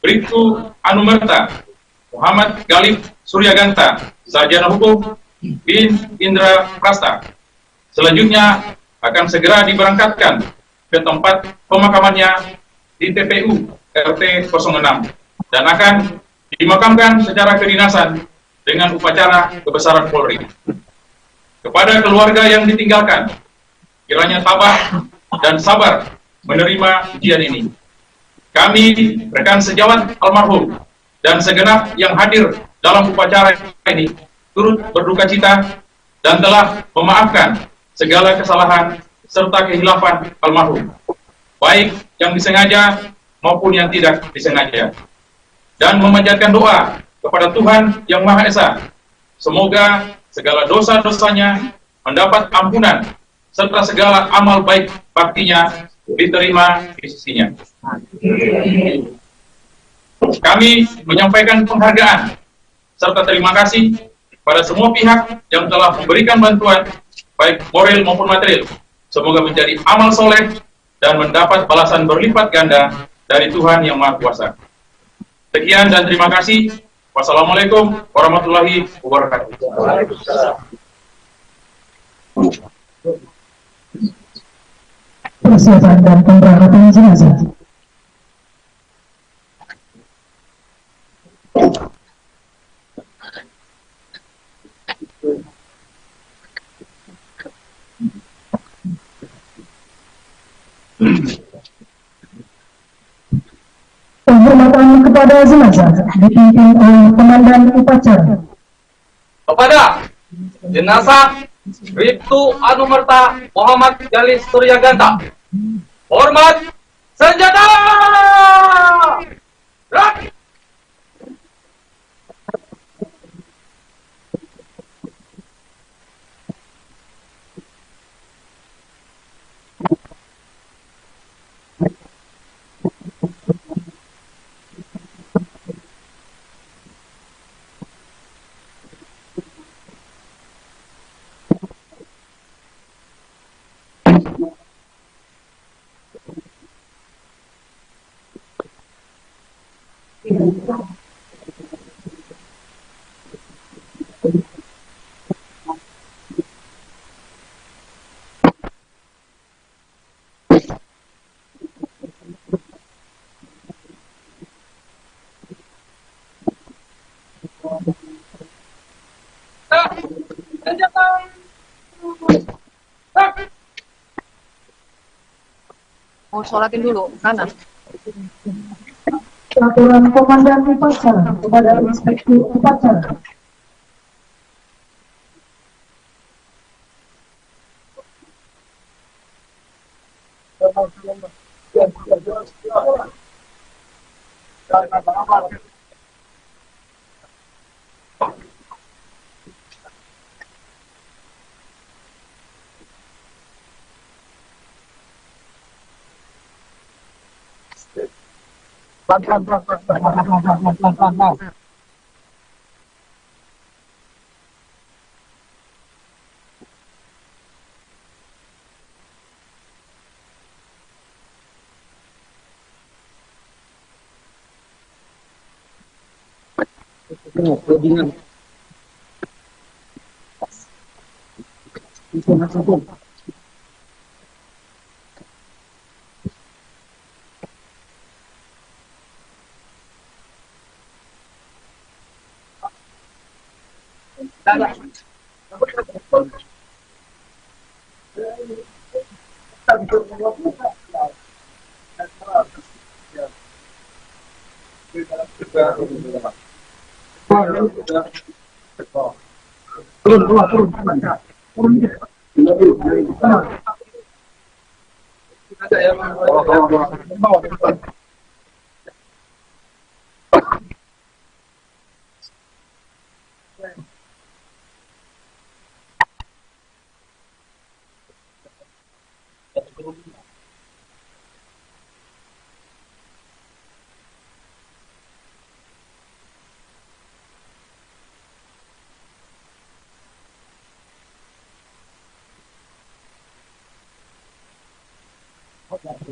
Bribtu Anumerta Muhammad Galib Suryaganta, sarjana hukum bin Indra Prasta. Selanjutnya akan segera diberangkatkan ke tempat pemakamannya di TPU RT 06 dan akan dimakamkan secara kedinasan dengan upacara kebesaran Polri. Kepada keluarga yang ditinggalkan, kiranya tabah dan sabar menerima ujian ini. Kami, rekan sejawat almarhum, dan segenap yang hadir dalam upacara ini, turut berduka cita dan telah memaafkan segala kesalahan serta kehilafan almarhum, baik yang disengaja maupun yang tidak disengaja, dan memanjatkan doa kepada Tuhan Yang Maha Esa, semoga segala dosa-dosanya mendapat ampunan serta segala amal baik baktinya diterima di sisinya. Kami menyampaikan penghargaan serta terima kasih pada semua pihak yang telah memberikan bantuan baik moral maupun material, semoga menjadi amal soleh dan mendapat balasan berlipat ganda dari Tuhan Yang Maha Kuasa. Sekian dan terima kasih. Wassalamualaikum warahmatullahi wabarakatuh. Persiapan dan pemberangkatan jenazah. Penghormatan kepada jenazah dipimpin oleh Komandan Upacara. Kepada jenazah Bribtu Anumerta Muhammad Galis Suryaganta, hormat senjata! Gerak! Mau sholatin dulu, kanan. Peraturan Komandan Upacara kepada Inspektur Upacara.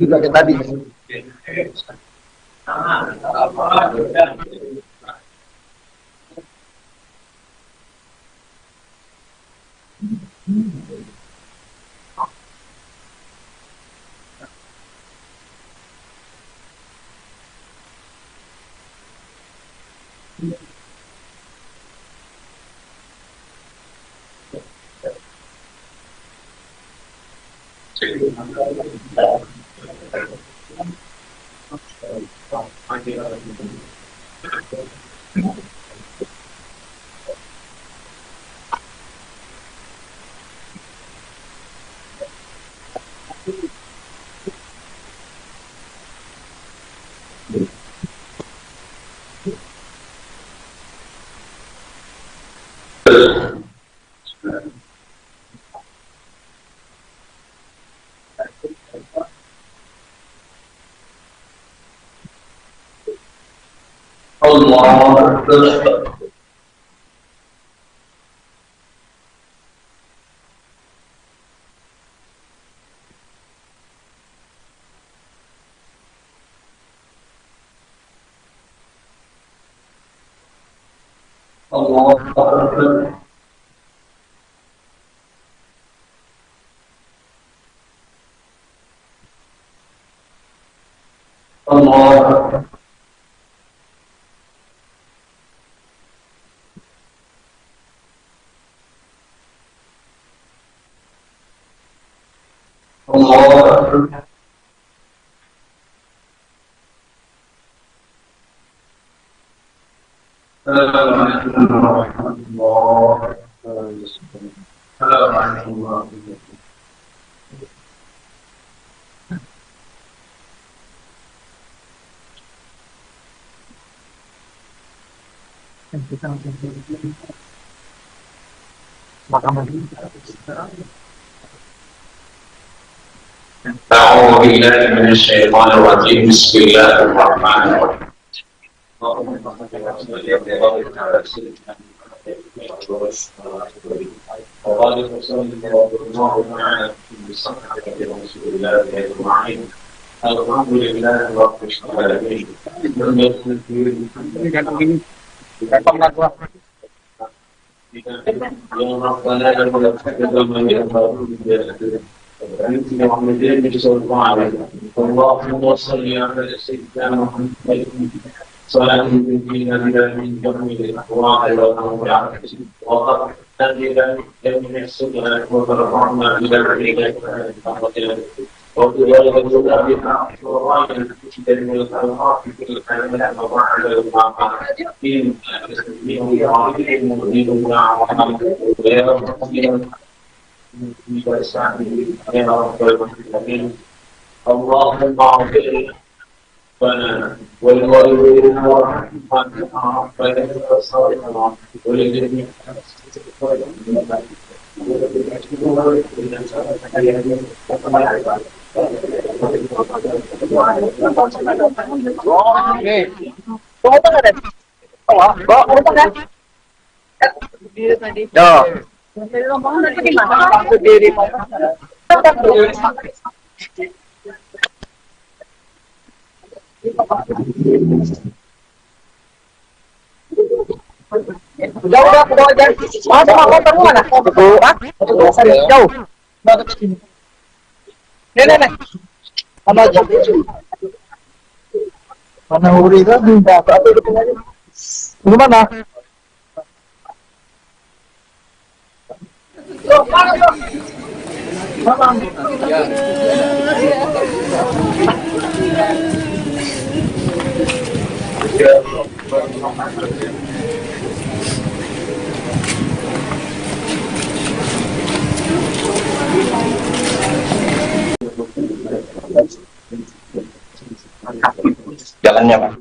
Juga kayak tadi. Allah Akbar. أعوذ بالله من الشيطان الرجيم بسم الله الرحمن الرحيم الحمد لله رب العالمين yang Rabbana dan Allahumma salli ala sayyidina Muhammad صلاة تنجينا بها من جميع الأهواء والأمراض وتنجينا من السبل وترفعنا إلى العليا وتجعل لنا بها ورايا تجد من الأنهار في الكلمة وبعد المعقل إن اللهم اغفر لنا ولوالدينا ورحمتنا وصالحنا ولجميع Udah aku bawa aja. Masuk motor mana? Jauh. Bawa ke sini. Nih. Sama aja. Mana Uri kan minta apa itu aja. Di mana? Jalannya Pak.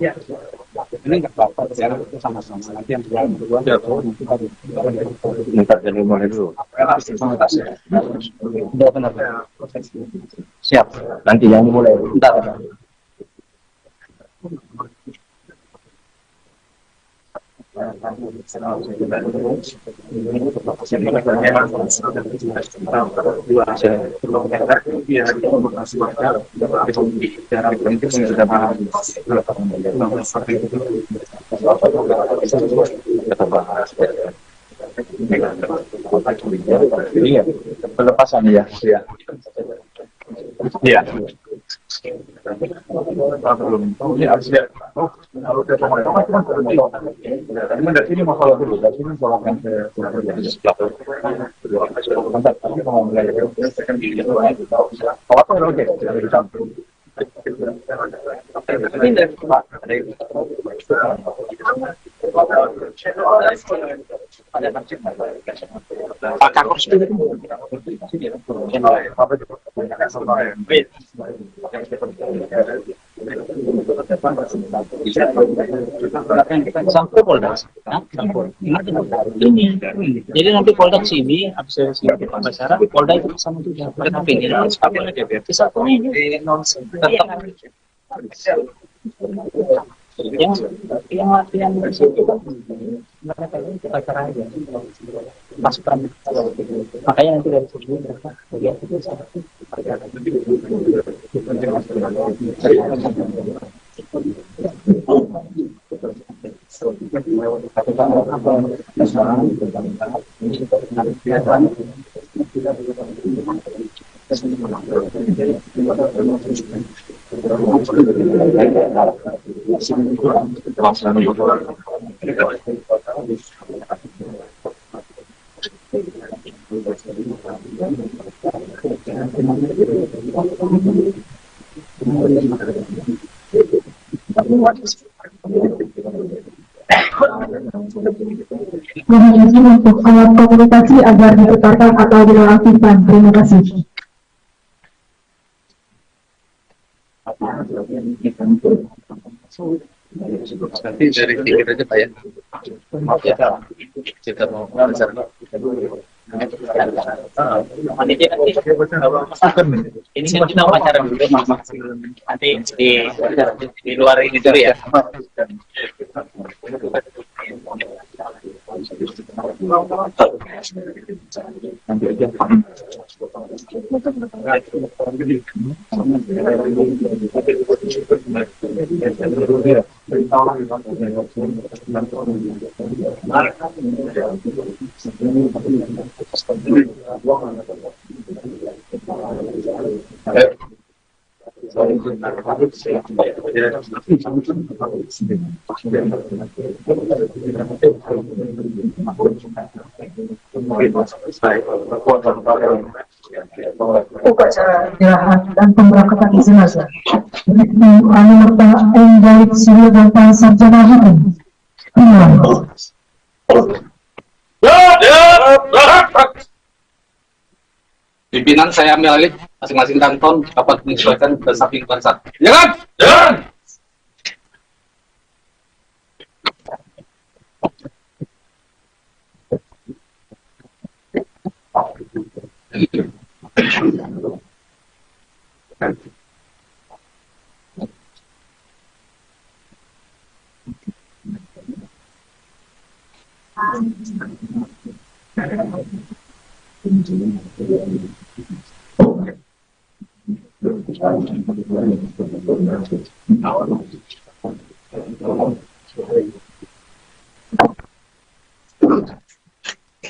Iya. Ini nggak apa-apa, itu sama-sama nanti yang berdua Minta dari mulai dulu. Udah benar. Siap. Nanti yang dimulai. Bentar. Iya, pelepasan ya. Iya. Belum. Ini harus lihat. Harus lihat pemerintah. Ini dari sini masalah dulu. Dari sini soalkan ke mantap. Tapi kalau mulai apa oke. Ini dari Pak. Pak Kakos sampai Polda. Ini. Jadi nanti Polda sini, habis dari sini Basara, Polda itu sama juga. Tapi ini harus pakai DPRT satu ini. Yang latihan itu mereka ini kita cara aja pasukan, makanya nanti dari sini mereka bagian itu seperti Mohon izin untuk alat komunikasi agar diputarkan atau dinonaktifkan. Terima kasih. Nanti dari pikir aja Pak ya. Maaf ya, kita mau belajar. Ini kan kita wawancara dulu, nanti di luar ini dulu ya. Upacara penyerahan dan pemberangkatan jenazah Bribtu Anumerta Enggalit Suryodanta Sarjana Hukum. Pimpinan saya ambil alih, masing-masing kanton dapat menyesuaikan ke samping bangsat. Jangan! Jangan!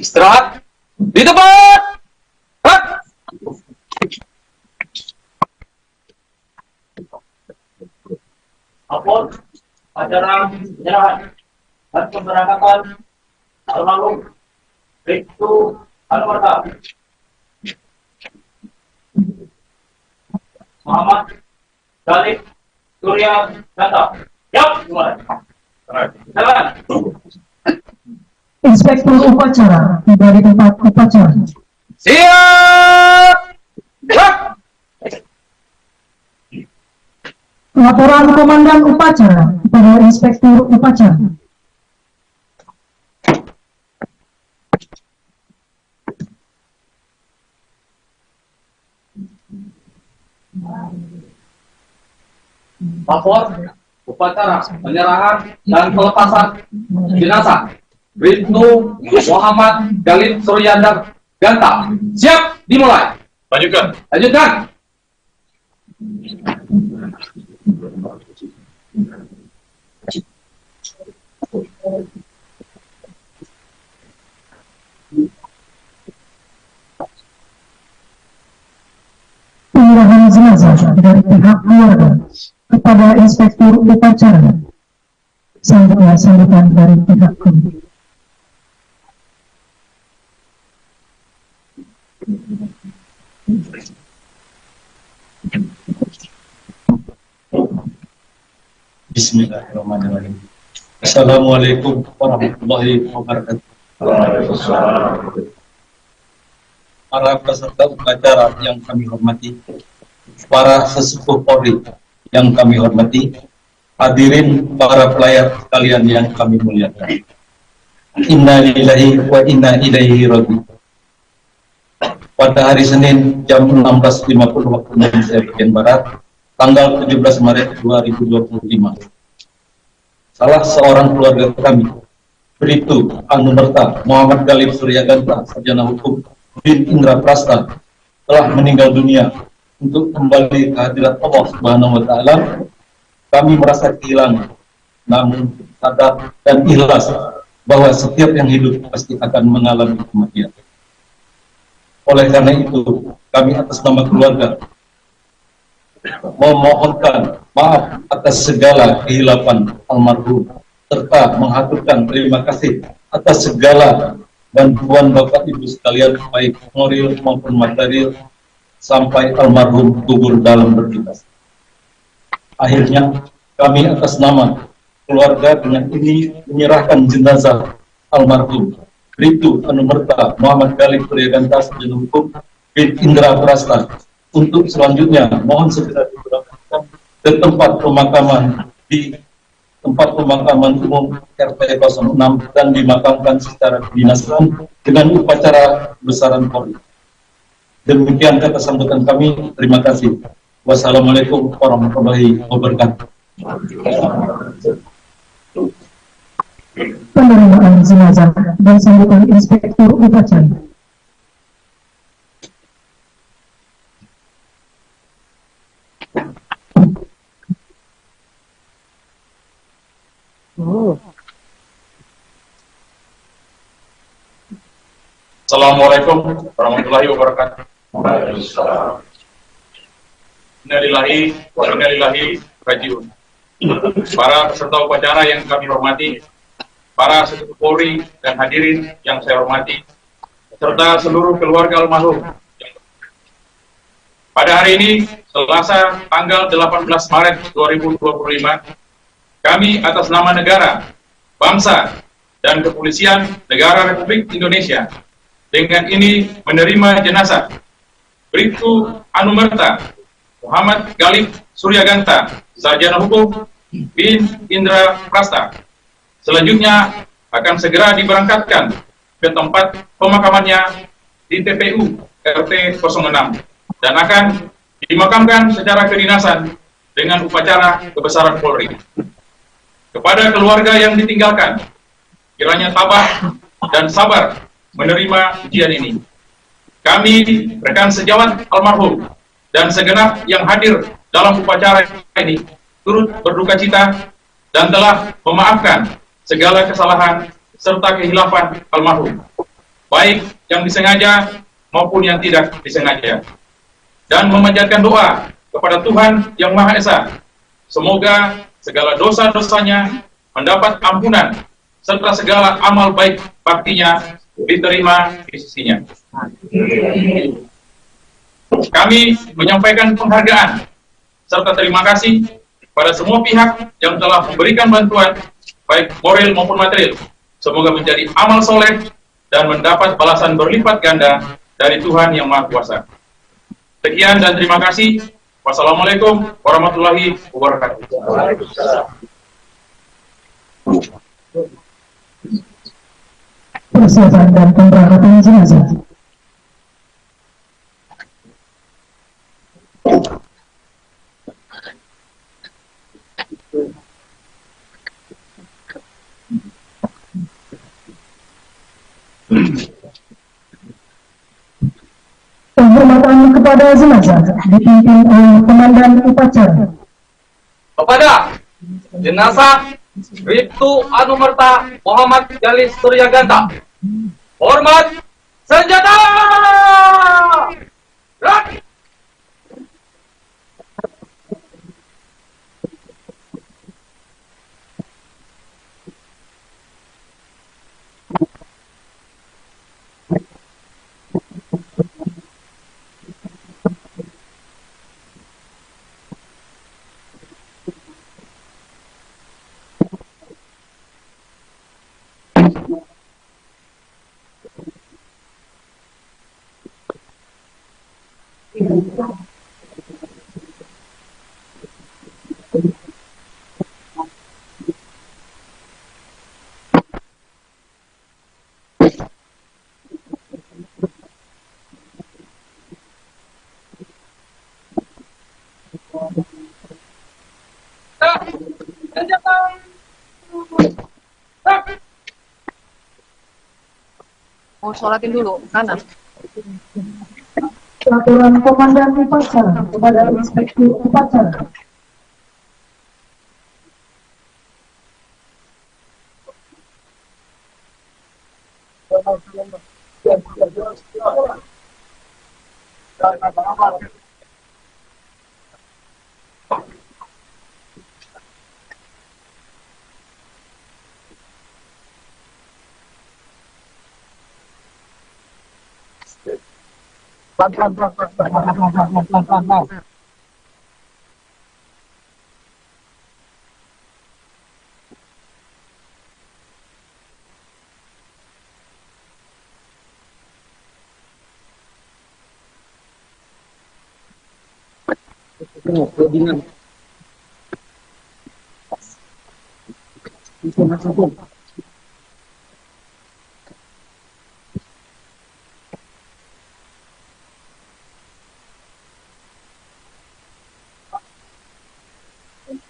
Istirahat di tempat. Apun acara penyerahan dan pemberangkatan almarhum Bribtu Anumerta Muhammad Galib Suryodanta. Yap, mulai. Jalan. Inspektur upacara tiba di tempat upacara. Siap. Laporan Komandan Upacara kepada Inspektur Upacara. Lapor upacara penyerahan dan pelepasan jenazah Bribtu Muhammad Galib Suryodanta. Siap, dimulai. Lanjutkan. Lanjutkan. Penyerahan jenazah dari pihak keluarga Inspektur Upacara. Selanjutnya sambutan dari pihak komite. Bismillahirrahmanirrahim. Assalamualaikum warahmatullahi wabarakatuh. Para peserta upacara yang kami hormati, para sesepuh Polri yang kami hormati, hadirin para pelayar sekalian yang kami muliakan. Inna lillahi wa inna ilaihi raji'un. Pada hari Senin jam 16.50 waktu Indonesia bagian Barat, tanggal 17 Maret 2025. Salah seorang keluarga kami, Bribtu Anumerta Muhammad Galib Suryaganta, sarjana hukum bin Indra Prasta, telah meninggal dunia. Untuk kembali ke hadirat Allah Subhanahu wa Ta'ala, kami merasa kehilangan, namun sadar dan ikhlas bahwa setiap yang hidup pasti akan mengalami kematian. Oleh karena itu, kami atas nama keluarga memohonkan maaf atas segala kehilapan almarhum, serta mengaturkan terima kasih atas segala bantuan Bapak Ibu sekalian, baik moral maupun material, sampai almarhum gugur dalam bertugas. Akhirnya, kami atas nama keluarga dengan ini menyerahkan jenazah almarhum Bribtu Anumerta Muhammad Galib Suryaganta, sarjana hukum bin Indra Prasta, untuk selanjutnya mohon segera diberangkatkan ke tempat pemakaman di tempat pemakaman umum RT 06 dan dimakamkan secara kedinasan dengan upacara besaran Polri. Demikian kata sambutan kami. Terima kasih. Wassalamualaikum warahmatullahi wabarakatuh. Penerimaan jenazah dan sambutan Inspektur Upacara. Assalamualaikum warahmatullahi wabarakatuh. Innalillahi wa inna ilaihi raji'un. Para peserta upacara yang kami hormati, para sesepuh Polri dan hadirin yang saya hormati, serta seluruh keluarga almarhum. Pada hari ini, Selasa tanggal 18 Maret 2025, kami atas nama negara, bangsa, dan kepolisian Negara Republik Indonesia dengan ini menerima jenazah Bribtu Anumerta Muhammad Galib Suryaganta, sarjana hukum bin Indra Prasta. Selanjutnya akan segera diberangkatkan ke tempat pemakamannya di TPU RT 06 dan akan dimakamkan secara kedinasan dengan upacara kebesaran Polri. Kepada keluarga yang ditinggalkan, kiranya tabah dan sabar menerima ujian ini. Kami, rekan sejawat almarhum, dan segenap yang hadir dalam upacara ini, turut berduka cita dan telah memaafkan segala kesalahan serta kehilafan almarhum, baik yang disengaja maupun yang tidak disengaja. Dan memanjatkan doa kepada Tuhan Yang Maha Esa, semoga segala dosa-dosanya mendapat ampunan, serta segala amal baik baktinya diterima di sisinya. Kami menyampaikan penghargaan serta terima kasih pada semua pihak yang telah memberikan bantuan, baik moral maupun material. Semoga menjadi amal soleh dan mendapat balasan berlipat ganda dari Tuhan Yang Maha Kuasa. Sekian dan terima kasih. Wassalamualaikum warahmatullahi wabarakatuh. Persiapan dan pemberangkatan jenazah. Penghormatan kepada jenazah dipimpin oleh Komandan Upacara. Kepada jenazah Bribtu Anumerta Muhammad Galib Suryaganta, hormat senjata! Mau sholatin dulu, sana. Peraturan Komandan Upacara kepada Inspektur Upacara.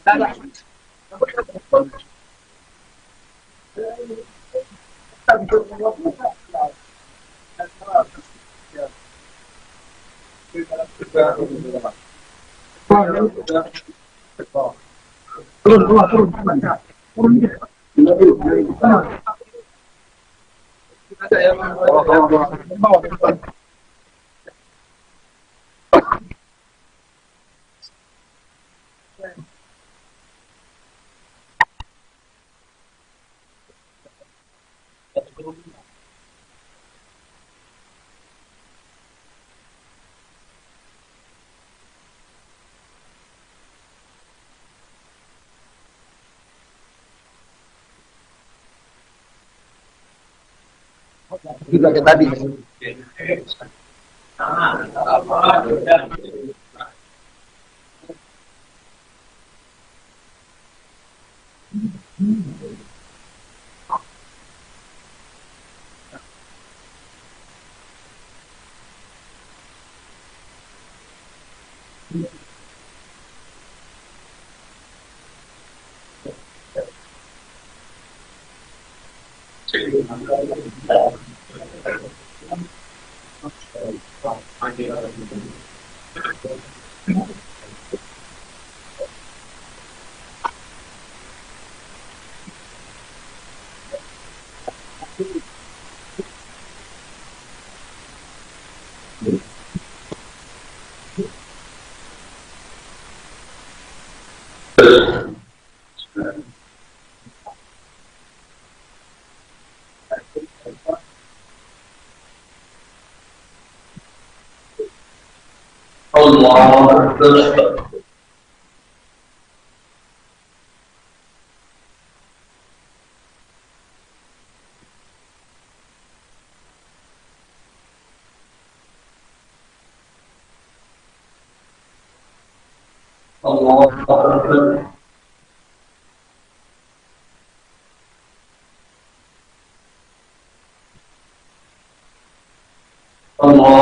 Pelan. Juga kayak tadi. Allah Allah Allah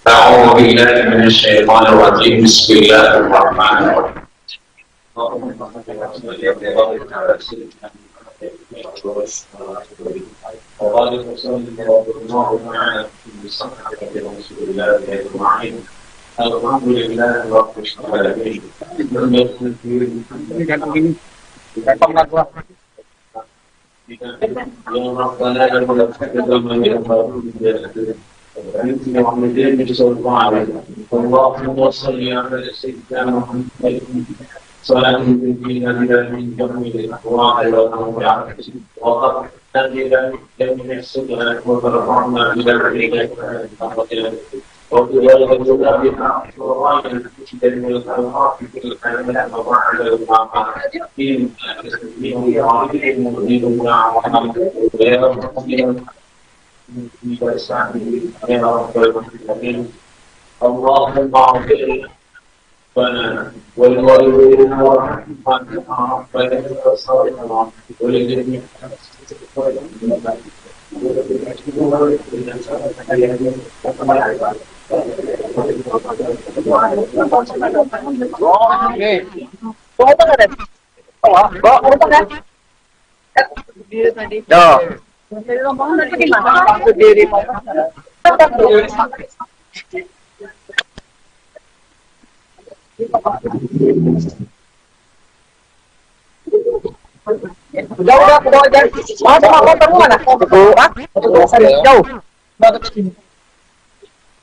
أعوذ بالله من الشيطان الرجيم بسم الله الرحمن الرحيم Alhamdulillah rabbil alamin. Ini kan ini rekam lah gua. Yang Rabbana yang mengaturkan yang baru Muhammadin sallallahu alaihi Allahumma shalli ala sayyidina Muhammad sallallahu alaihi wa sallam نبينا من السنة وبرهنا إلى ذلك وبذلك بنا ورانا من الخلق في كل كلمة وبعد المعقل في اللهم اغفر لنا ولوالدينا ورحمتنا ولنا وصالحنا ولجميع Udah, bawa aja. Mana motor mana? Jauh. Bawa ke sini.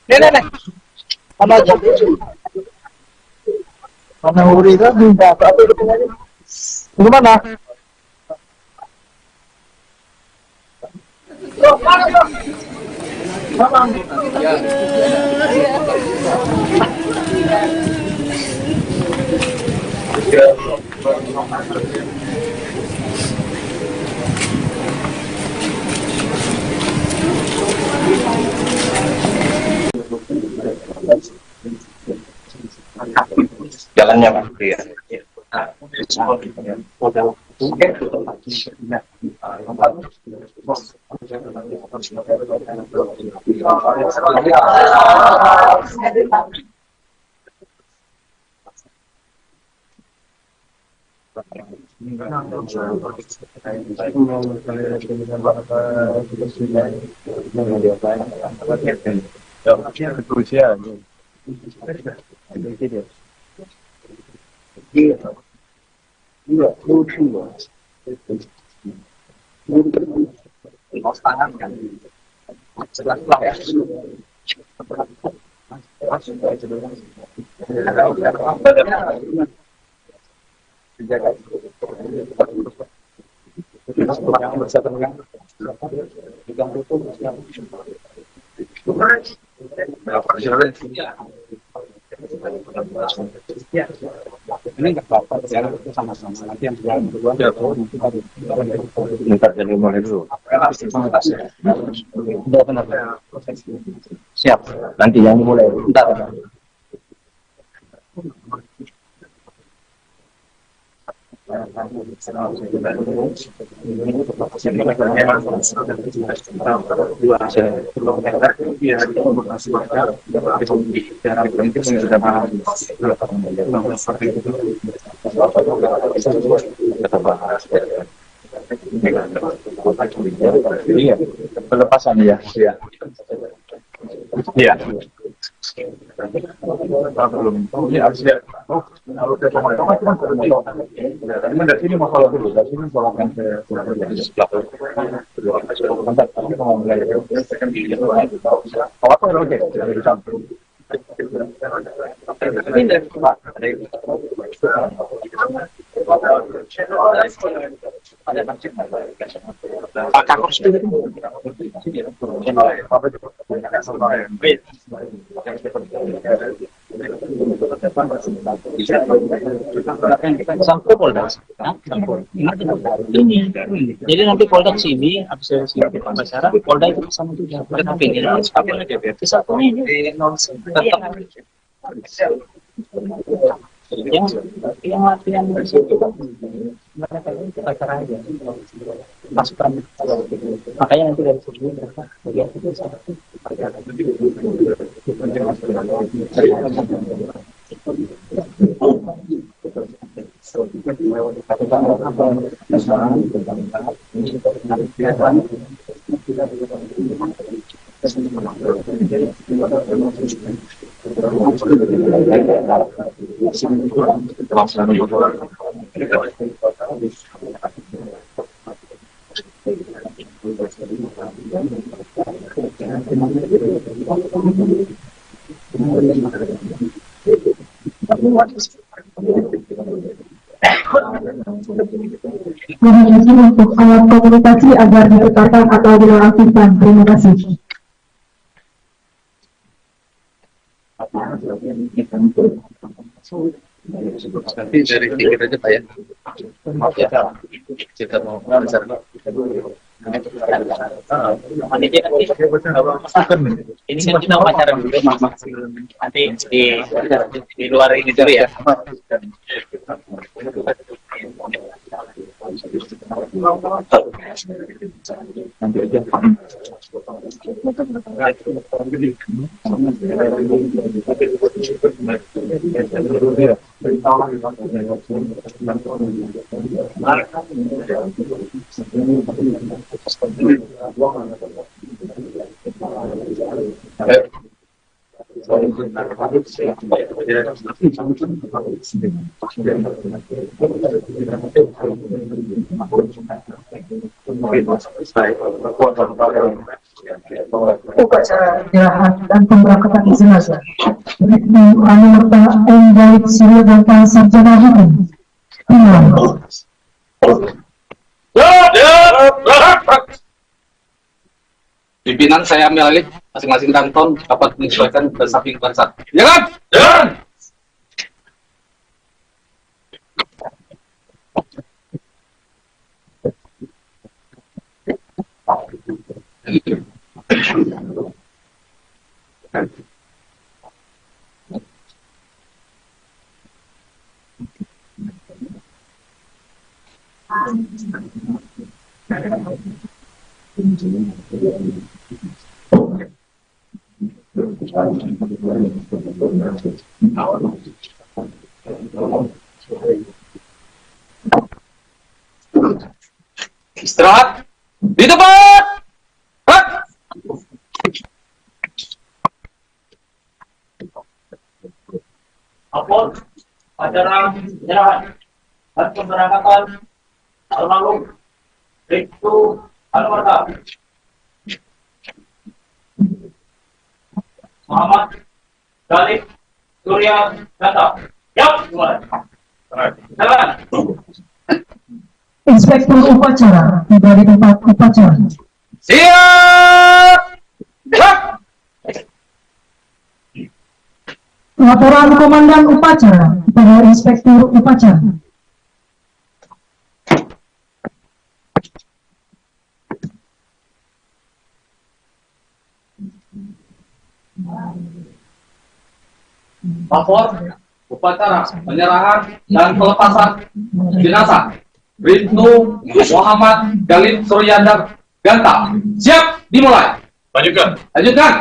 Nih. Sama aja. Mana Uri tadi? Di mana? Jalannya Pak. Iya. Ini nggak apa-apa, jalan itu sama-sama. Nanti yang jalan berdua, Minta jadi mulai dulu. udah benar. Siap. Nanti yang mulai. Bentar. Iya, pelepasan ya. Iya. Iya. Belum. Ini harus lihat. Oh, harus lihat ini dari sini masalah dulu. Dari sini masalahkan ke apa oke, dari samping. Ini dari Pak Kakor Sampai Polda. Ini. Jadi nanti Polda sini, habis dari sini ke Pamasara, Polda itu sama juga. Tetapi ini satu ini. Yang latihan itu mereka ini kita cara aja pasukan, makanya nanti dari sini mereka bagian itu satu Mohon izin untuk alat komunikasi agar diputarkan atau dinonaktifkan. Terima kasih. Nanti dari tiket aja Pak ya. Maaf ya, kita mau belajar. Ini kan kita wawancara dulu, Mas. Nanti di luar ini dulu ya. Nanti aja. Upacara penyerahan dan pemberangkatan jenazah Bribtu Anumerta M. Galib Suryaganta Sarjana Hukum. Pimpinan saya ambil alih, masing-masing kanton dapat menyesuaikan ke samping bangsat. Jangan! Jangan! Istirahat di tempat. Apun acara penyerahan dan pemberangkatan almarhum Bribtu Anumerta Muhammad Galib Suryaganta. Yap, mulai. Jalan. Inspektur upacara tiba di tempat upacara. Siap. Laporan komandan upacara kepada inspektur upacara. Lapor upacara penyerahan dan pelepasan jenazah Bribtu Muhammad Galib Suryaganta. Siap, dimulai. Lanjutkan. Lanjutkan.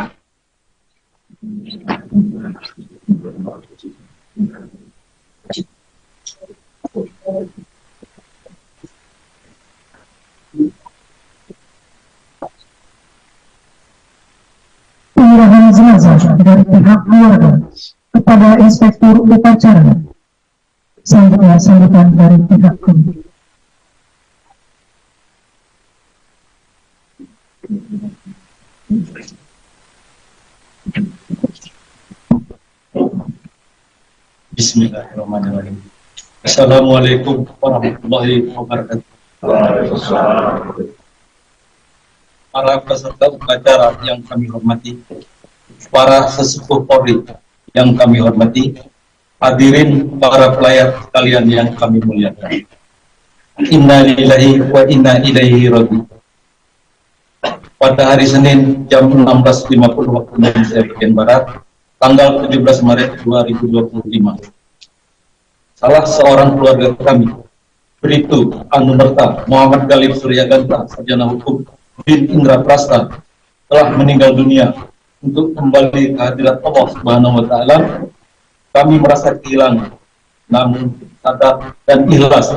Penyerahan jenazah dari pihak keluarga kepada inspektur upacara. Selanjutnya sambutan dari pihak keluarga. Bismillahirrahmanirrahim. Assalamualaikum warahmatullahi wabarakatuh. Para peserta upacara yang kami hormati, para sesepuh Polri yang kami hormati, hadirin para pelayar sekalian yang kami muliakan. Inna lillahi wa inna ilaihi raji'un. Pada hari Senin jam 16.50 waktu Indonesia bagian Barat, tanggal 17 Maret 2025, salah seorang keluarga kami, Bribtu Anumerta Muhammad Galib Suryaganta Sarjana Hukum bin Indra Prasta, telah meninggal dunia. Untuk kembali ke hadirat Allah Subhanahu wa Ta'ala, kami merasa kehilangan, namun sadar dan ikhlas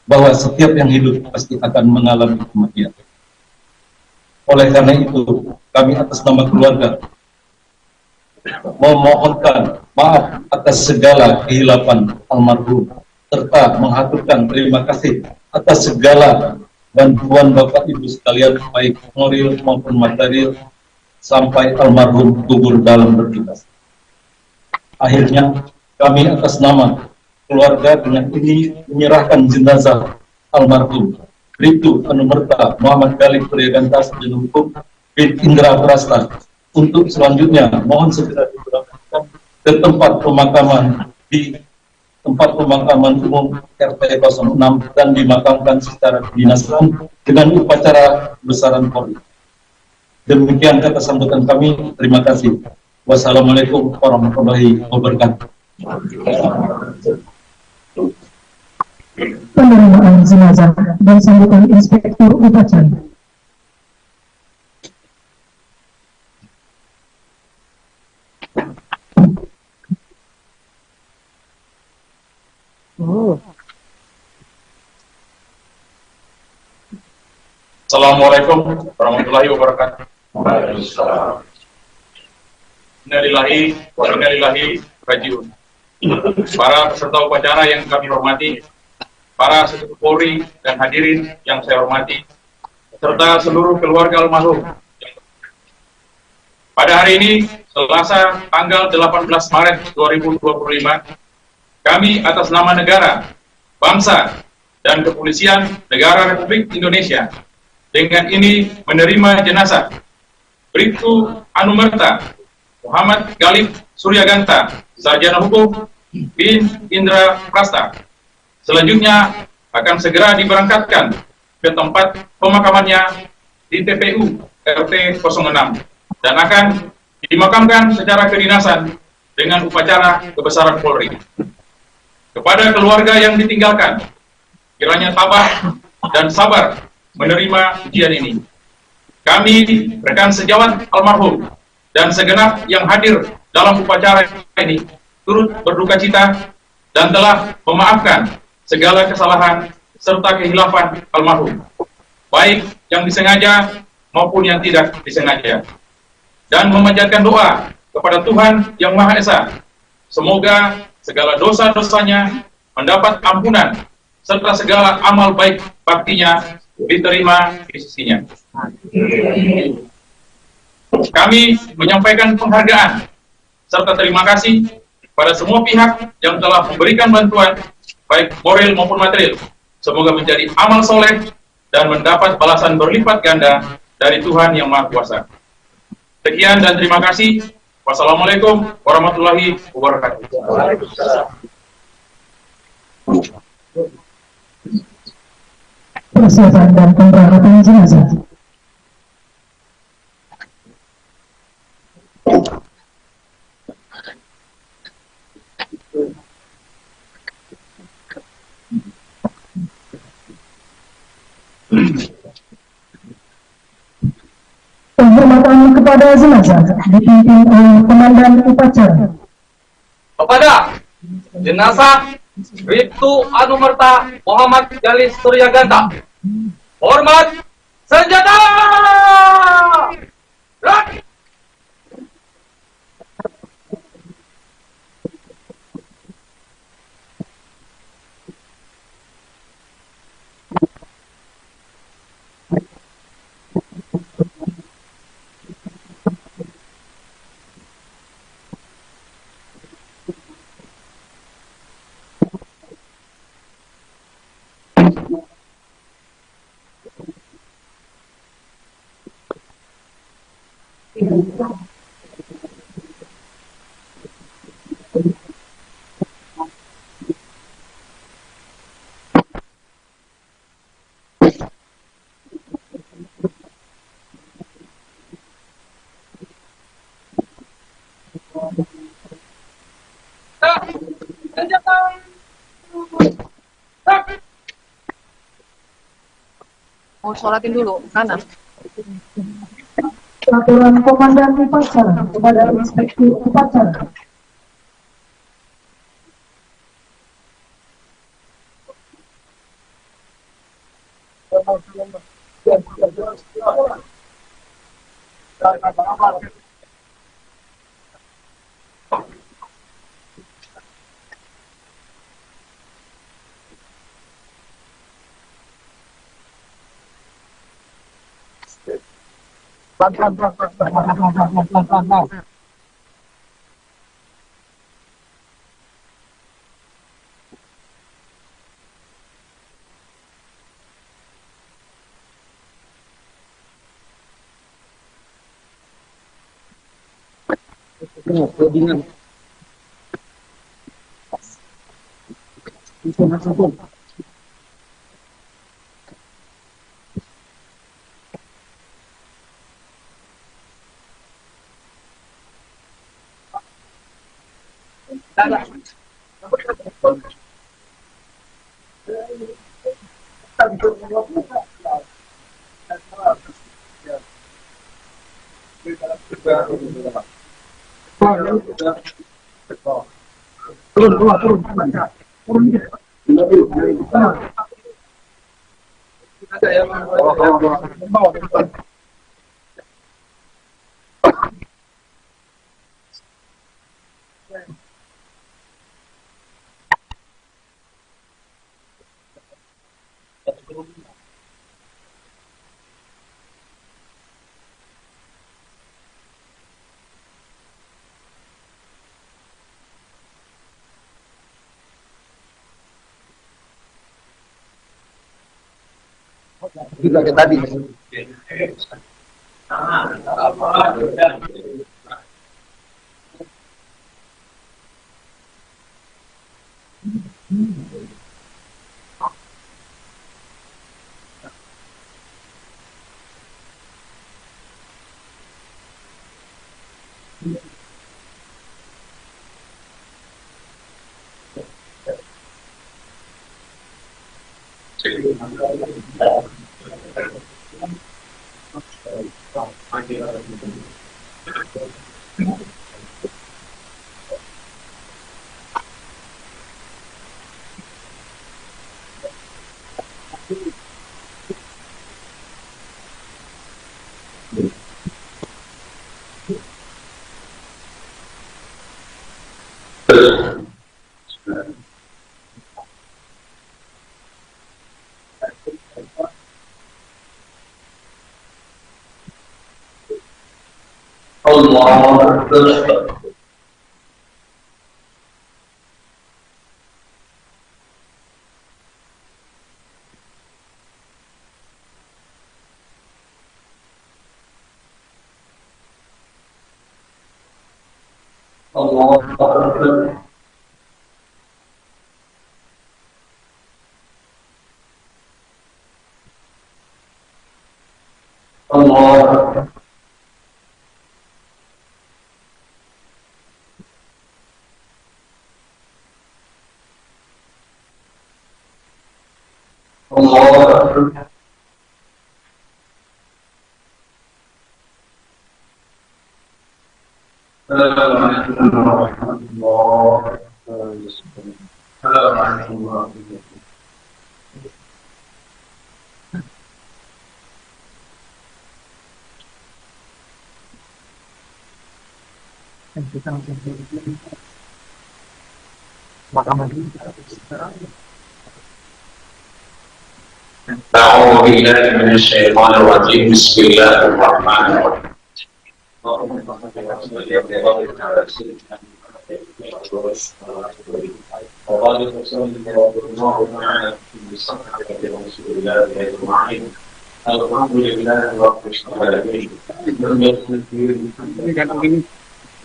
bahwa setiap yang hidup pasti akan mengalami kematian. Oleh karena itu, kami atas nama keluarga memohonkan maaf atas segala kehilapan almarhum serta mengaturkan terima kasih atas segala bantuan Bapak Ibu sekalian baik moral maupun material sampai almarhum gugur dalam bertugas. Akhirnya kami atas nama keluarga dengan ini menyerahkan jenazah almarhum Bribtu Anumerta Muhammad Galib Suryaganta Sarjana Hukum bin Indra Prasta untuk selanjutnya mohon segera diberangkatkan ke tempat pemakaman di tempat pemakaman umum RT 06 dan dimakamkan secara kedinasan dengan upacara besaran Polri. Demikian kata sambutan kami. Terima kasih. Wassalamualaikum warahmatullahi wabarakatuh. Penerimaan jenazah dan sambutan Inspektur Upacara. Assalamualaikum warahmatullahi wabarakatuh. Innalillahi wa inna ilaihi rajiun. Para peserta upacara yang kami hormati, para sesepuh Polri dan hadirin yang saya hormati, serta seluruh keluarga almarhum. Pada hari ini, Selasa tanggal 18 Maret 2025, kami atas nama negara, bangsa, dan kepolisian negara Republik Indonesia dengan ini menerima jenazah Bribtu Anumerta Muhammad Galib Suryaganta Sarjana Hukum bin Indra Prasta. Selanjutnya akan segera diberangkatkan ke tempat pemakamannya di TPU RT 06 dan akan dimakamkan secara kedinasan dengan upacara kebesaran Polri. Kepada keluarga yang ditinggalkan, kiranya tabah dan sabar menerima ujian ini. Kami, rekan sejawat almarhum, dan segenap yang hadir dalam upacara ini, turut berduka cita dan telah memaafkan segala kesalahan serta kehilafan almarhum, baik yang disengaja maupun yang tidak disengaja. Dan memanjatkan doa kepada Tuhan Yang Maha Esa, semoga segala dosa-dosanya mendapat ampunan, serta segala amal baik baktinya diterima di sisinya. Kami menyampaikan penghargaan serta terima kasih pada semua pihak yang telah memberikan bantuan baik moral maupun material. Semoga menjadi amal soleh dan mendapat balasan berlipat ganda dari Tuhan Yang Maha Kuasa. Sekian dan terima kasih. Wassalamualaikum warahmatullahi wabarakatuh. Persiapan dan pemberangkatan jenazah. Penghormatan kepada jenazah dipimpin oleh Komandan Upacara. Kepada jenazah Bribtu Anumerta Muhammad Galib Suryaganta, hormat senjata! Rak! Mau sholatin dulu, sana. Laporan Komandan Upacara kepada Inspektur Upacara. Pelan. Codingan. Ampun. Juga kayak tadi. Allah Akbar. Allah Akbar. Allah Akbar. Allah Akbar. أعوذ بالله من الشيطان الرجيم بسم الله الرحمن الرحيم الحمد لله رب العالمين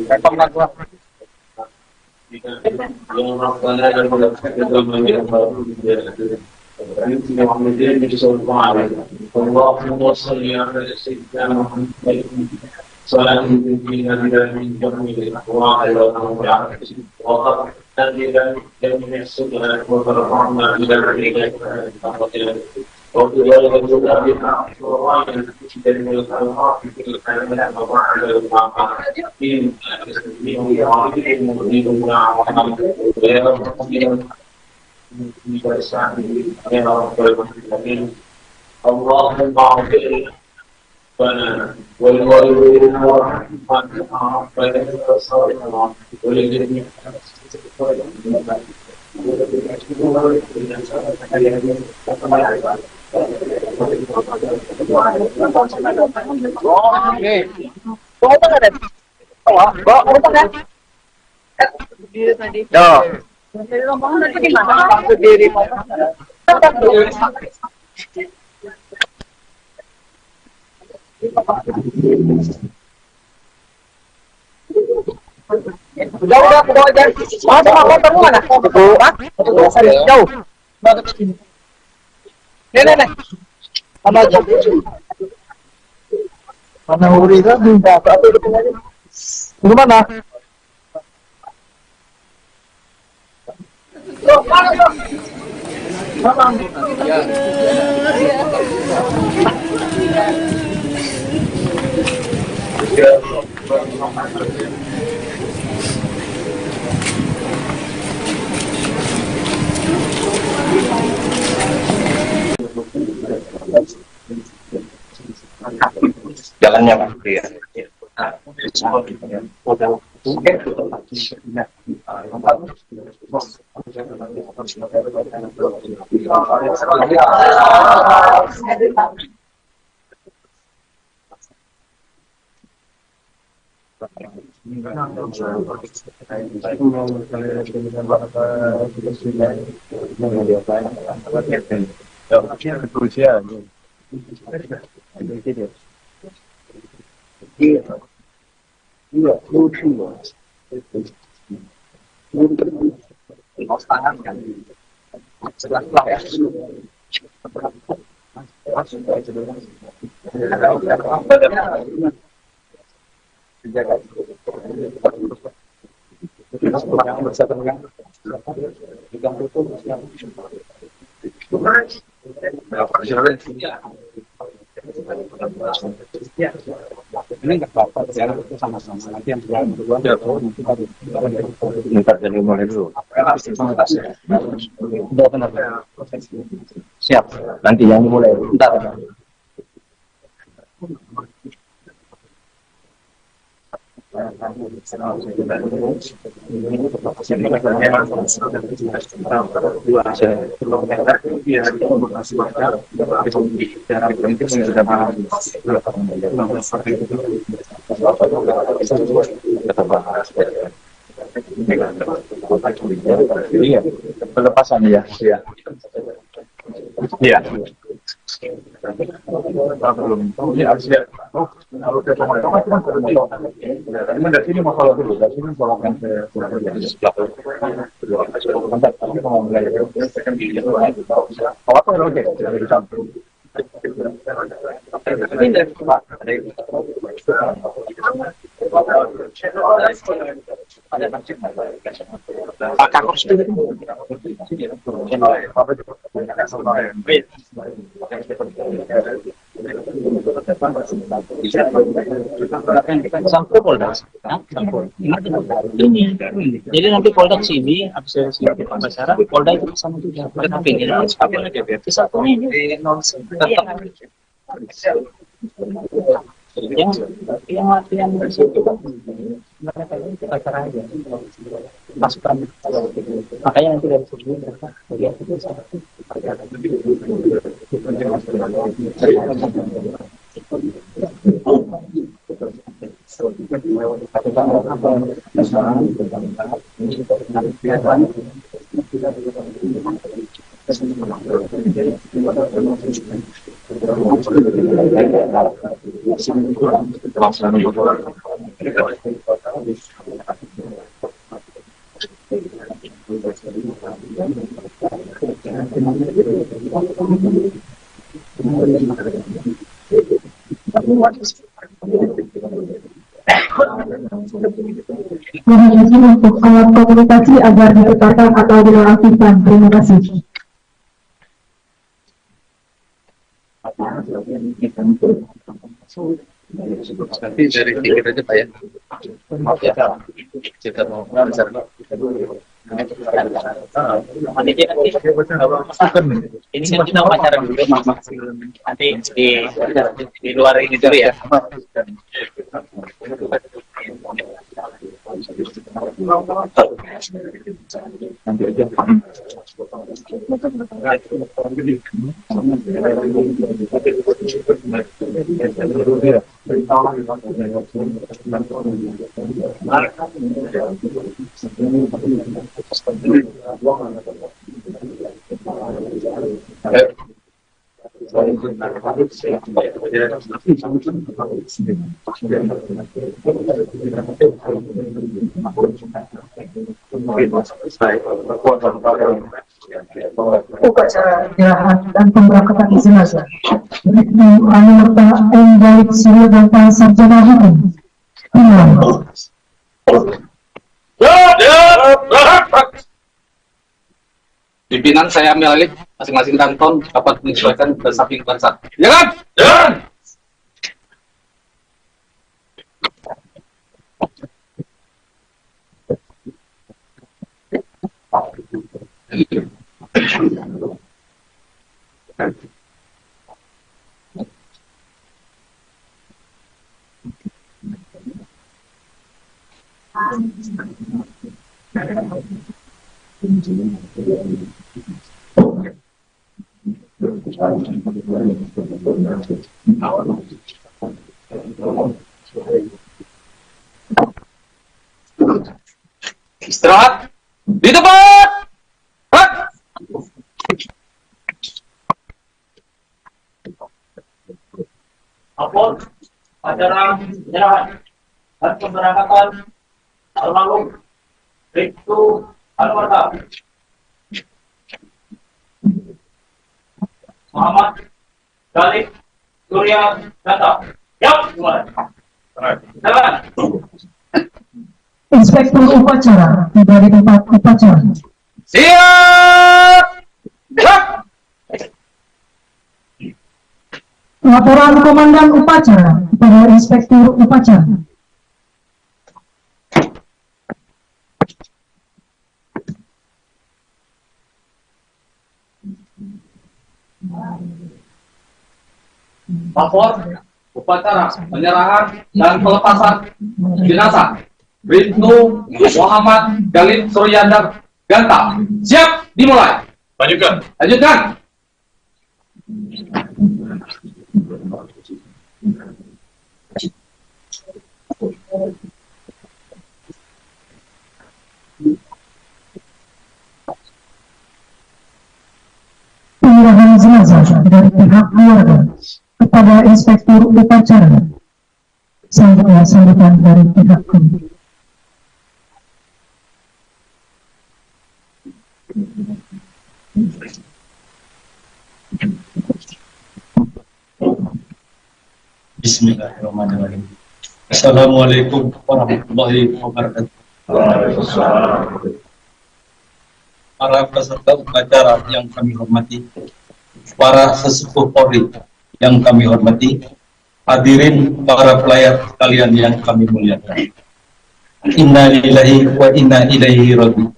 يا ربنا اللهم صل على سيدنا محمد صلاة تنجينا بها من جميع الأهواء والأوجاع وقد تنزل جميع السبل وترفعنا إلى العليا وفي ذلك الجملة بها ورايا جميع الخيرات في الكلمة وبعد المعقل في المسلمين المؤمنين ويا رب اللهم اغفر لنا ولوالدينا ورحمنا وللأبصارنا ولجميع Oke. Bawa utang ada? Bawa utang ya? Yo. Gimana? Berdiri. Udah, aku bawa aja. Sama motormu mana? Jauh. Bawa ke sini. Nih. Sama aja. Mana Uri kan minta apa di mana? Jalannya Pak. Iya. Iya, lucu loh. Kaos tangan kan. Setelah ya. Ini nggak apa-apa, sekarang itu sama-sama nanti yang berdua Bentar, jadi mulai dulu. udah benar. Siap. Nanti yang dimulai. Bentar. Iya, pelepasan ya. Iya. Iya. Belum. Ini harus lihat. Oh, harus lihat ini dari sini masalah dulu. Dari sini tolongkan saya. Tapi mau mulai. Apa yang oke? Dari samping. Ini dari Sampai Polda. Ini. Jadi nanti Polda sini, habis dari sini ke Pampasaran, Polda itu sama juga. Tapi ini satu ini yang latihan itu kan mereka ini kita cara aja pasukan, makanya nanti dari sini mereka lihat itu satu Mohon izin untuk alat komunikasi agar diputarkan atau dinonaktifkan. Terima kasih. Nanti dari tiket aja Pak ya. Maaf ya, kita mau besar. Ini kan kita upacara dulu, nanti di luar ini dulu ya. Nanti aja. Upacara penyerahan dan pemberangkatan jenazah Bribtu Anumerta M. Galib Suryaganta Sarjana Hukum dimulai. Pimpinan saya ambil alih, masing-masing kanton dapat menyesuaikan ke samping bangsat. Jangan! Jangan! Istirahat di tempat. Apun acara penyerahan dan pemberangkatan almarhum Bribtu Anumerta Muhammad Galib Suryaganta. Siap, mulai. Jalan. Inspektur upacara tiba di tempat upacara. Siap. Laporan Komandan Upacara kepada Inspektur Upacara. Lapor upacara penyerahan dan pelepasan jenazah Bribtu Muhammad Galib Suryaganta. Siap, dimulai. Lanjutkan. Lanjutkan. Penyerahan jenazah dari pihak keluarga kepada Inspektur Upacara. Selanjutnya sambutan dari pihak keluarga. Bismillahirrahmanirrahim. Assalamualaikum warahmatullahi wabarakatuh. Para peserta upacara yang kami hormati, para sesepuh Polri yang kami hormati, hadirin para pelayar sekalian yang kami muliakan. Inna lillahi wa inna ilaihi raji'un.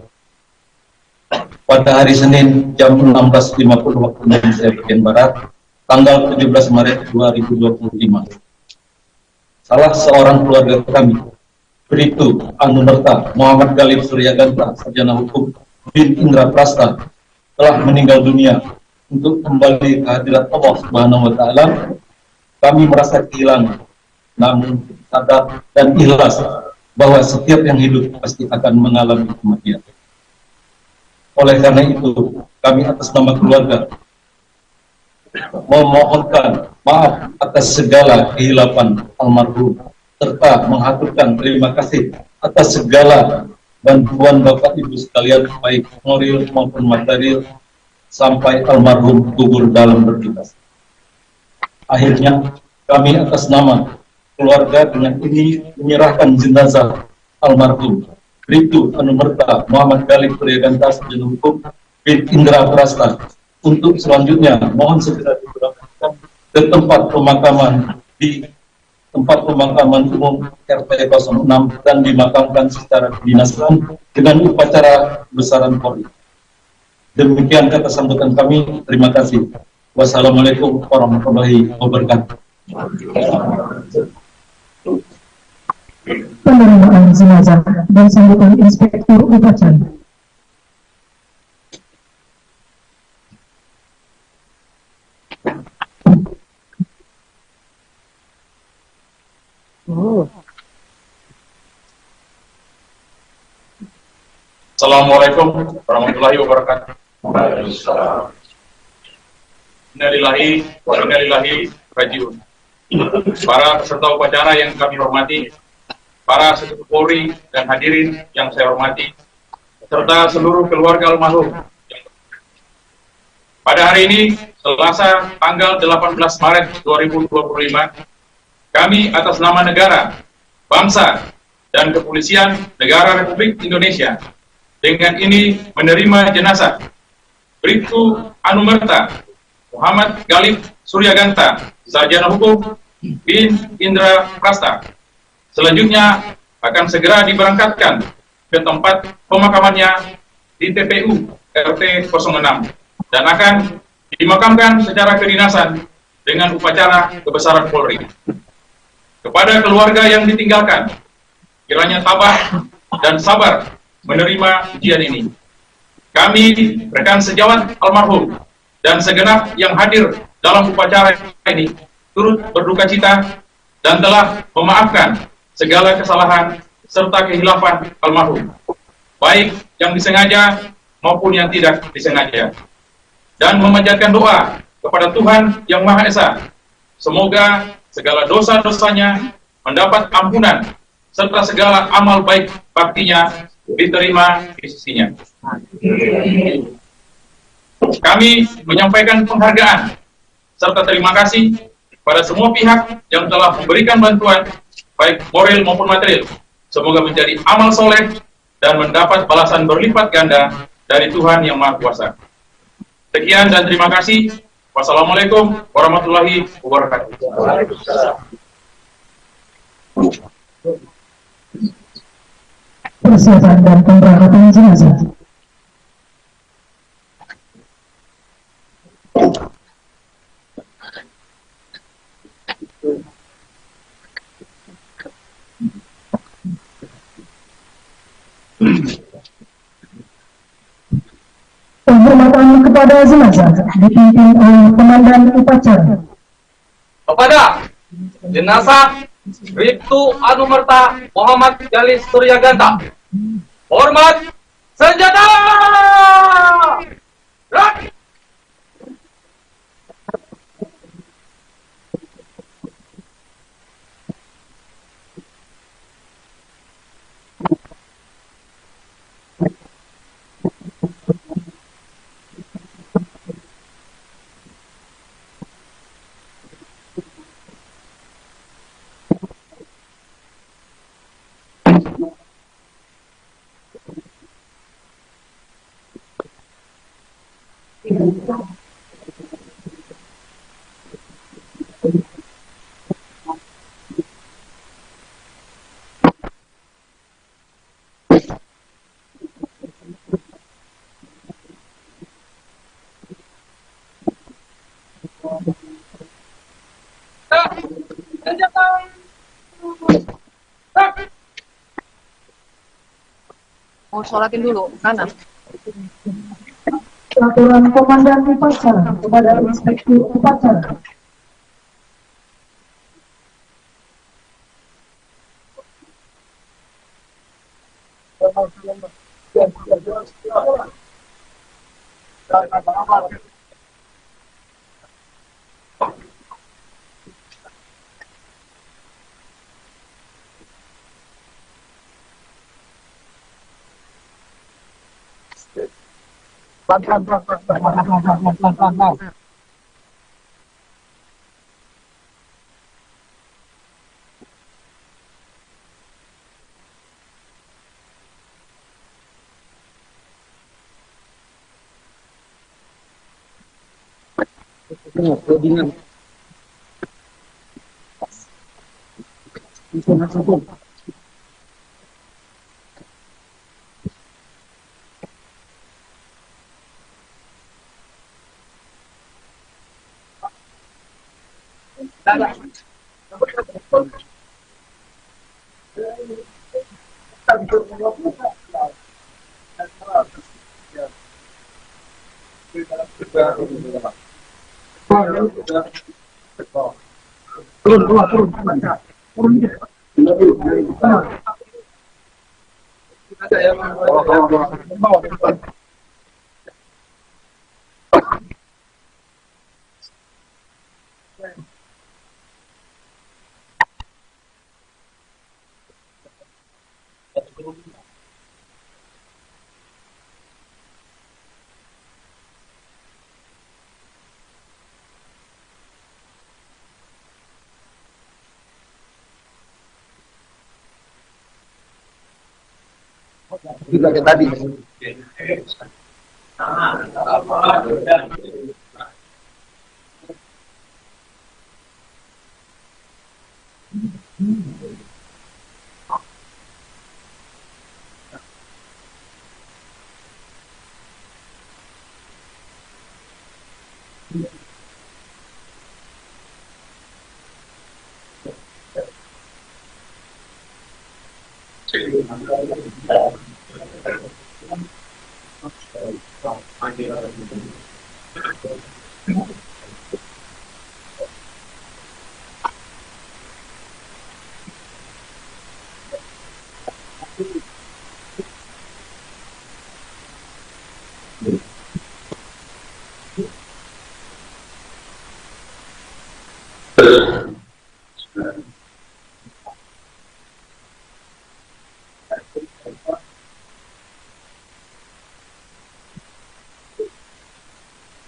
Pada hari Senin jam 16.50 waktu Indonesia bagian Barat, tanggal 17 Maret 2025, salah seorang keluarga kami, Bribtu Anumerta Muhammad Galib Suryaganta Sarjana Hukum bin Indra Prasta, telah meninggal dunia. Untuk kembali ke hadirat Allah Subhanahu wa Ta'ala, kami merasa kehilangan, namun sadar dan ikhlas bahwa setiap yang hidup pasti akan mengalami kematian. Oleh karena itu, kami atas nama keluarga memohonkan maaf atas segala kehilapan almarhum, serta mengaturkan terima kasih atas segala bantuan Bapak Ibu sekalian, baik moral maupun material, sampai almarhum gugur dalam bertugas. Akhirnya, kami atas nama keluarga dengan ini menyerahkan jenazah almarhum Bribtu Anumerta Muhammad Galib Suryaganta Sarjana Hukum bin Indra Prasta untuk selanjutnya mohon segera diberangkatkan ke tempat pemakaman di tempat pemakaman umum RT 06 dan dimakamkan secara kedinasan dengan upacara besaran Polri. Demikian kata sambutan kami. Terima kasih. Wassalamualaikum warahmatullahi wabarakatuh. Penerimaan jenazah dan sambutan Inspektur Upacara. Assalamualaikum warahmatullahi wabarakatuh. Innalillahi wa inna ilaihi rajiun. Para peserta upacara yang kami hormati, para sesepuh Polri dan hadirin yang saya hormati, serta seluruh keluarga almarhum. Pada hari ini, Selasa tanggal 18 Maret 2025, kami atas nama negara, bangsa, dan kepolisian Negara Republik Indonesia dengan ini menerima jenazah Bribtu Anumerta Muhammad Galib Suryaganta, Sarjana Hukum bin Indra Prasta. Selanjutnya akan segera diberangkatkan ke tempat pemakamannya di TPU RT 06 dan akan dimakamkan secara kedinasan dengan upacara kebesaran Polri. Kepada keluarga yang ditinggalkan, kiranya tabah dan sabar menerima ujian ini. Kami, rekan sejawat almarhum, dan segenap yang hadir dalam upacara ini, turut berduka cita dan telah memaafkan segala kesalahan serta kehilafan almarhum, baik yang disengaja maupun yang tidak disengaja, dan memanjatkan doa kepada Tuhan Yang Maha Esa, semoga segala dosa-dosanya mendapat ampunan serta segala amal baik baktinya diterima di sisinya. Kami menyampaikan penghargaan serta terima kasih pada semua pihak yang telah memberikan bantuan baik moral maupun material. Semoga menjadi amal soleh dan mendapat balasan berlipat ganda dari Tuhan Yang Maha Kuasa. Sekian dan terima kasih. Wassalamualaikum warahmatullahi wabarakatuh. Persiapan dan pemberangkatan jenazah. Penghormatan kepada jenazah dipimpin oleh komandan upacara. Kepada jenazah Bribtu Anumerta Muhammad Galib Suryaganta, hormat senjata! Rak! Mau sholatin dulu, kanan. Laporan komandan upacara kepada inspektur upacara. Pelan. Turun. Juga kayak tadi.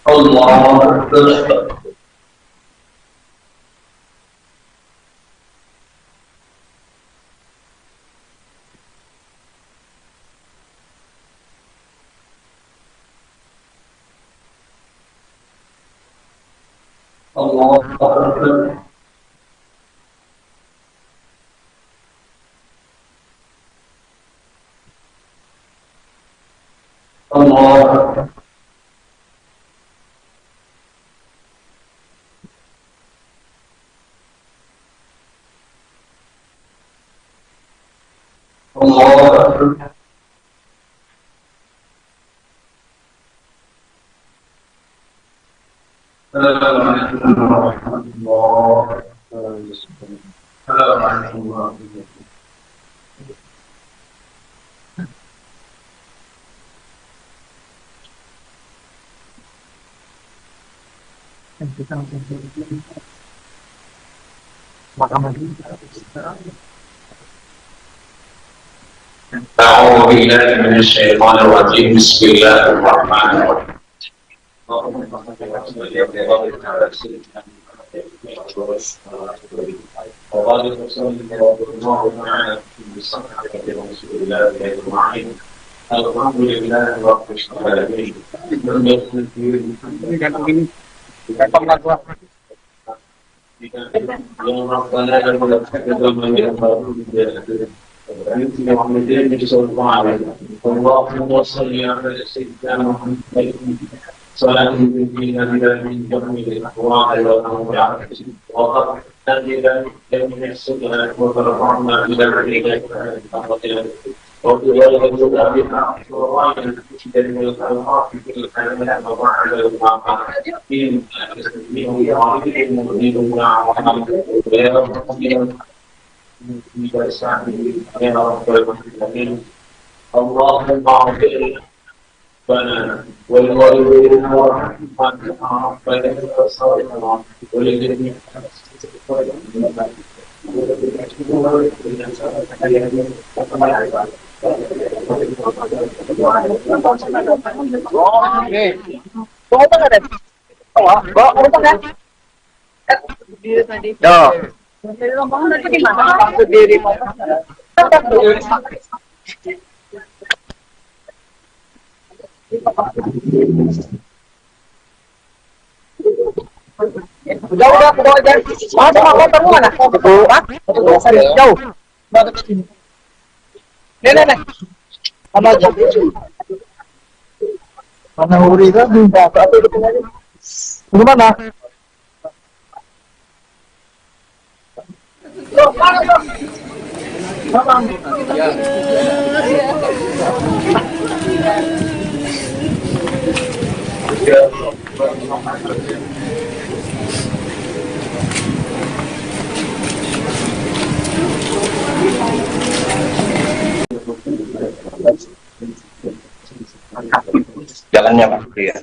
Allah Akbar. Allah Akbar. Allah Akbar. Allah Akbar. أعوذ بالله من الشيطان الرجيم بسم الله الرحمن الرحيم الحمد لله رب العالمين اللهم صل على سيدنا محمد صلاة تنجينا بها من جميع الأهوال والأمراض وتهدينا من السيئات وترفعنا إلى عليك وبذلك بها وراينا من الخيرات في الحياة وبعد المعاد اللهم اغفر لنا ولوالدينا ورحمتنا ربنا وصالحنا ولجميع Dari rombongan itu gimana? Waktu diri udah aku bawa aja. Mana motormu mana? Jauh. Bawa ke sini. Nih. Sama aja. Mana Uri kan? Satu di sini. Di mana? Jalannya Pak. Iya.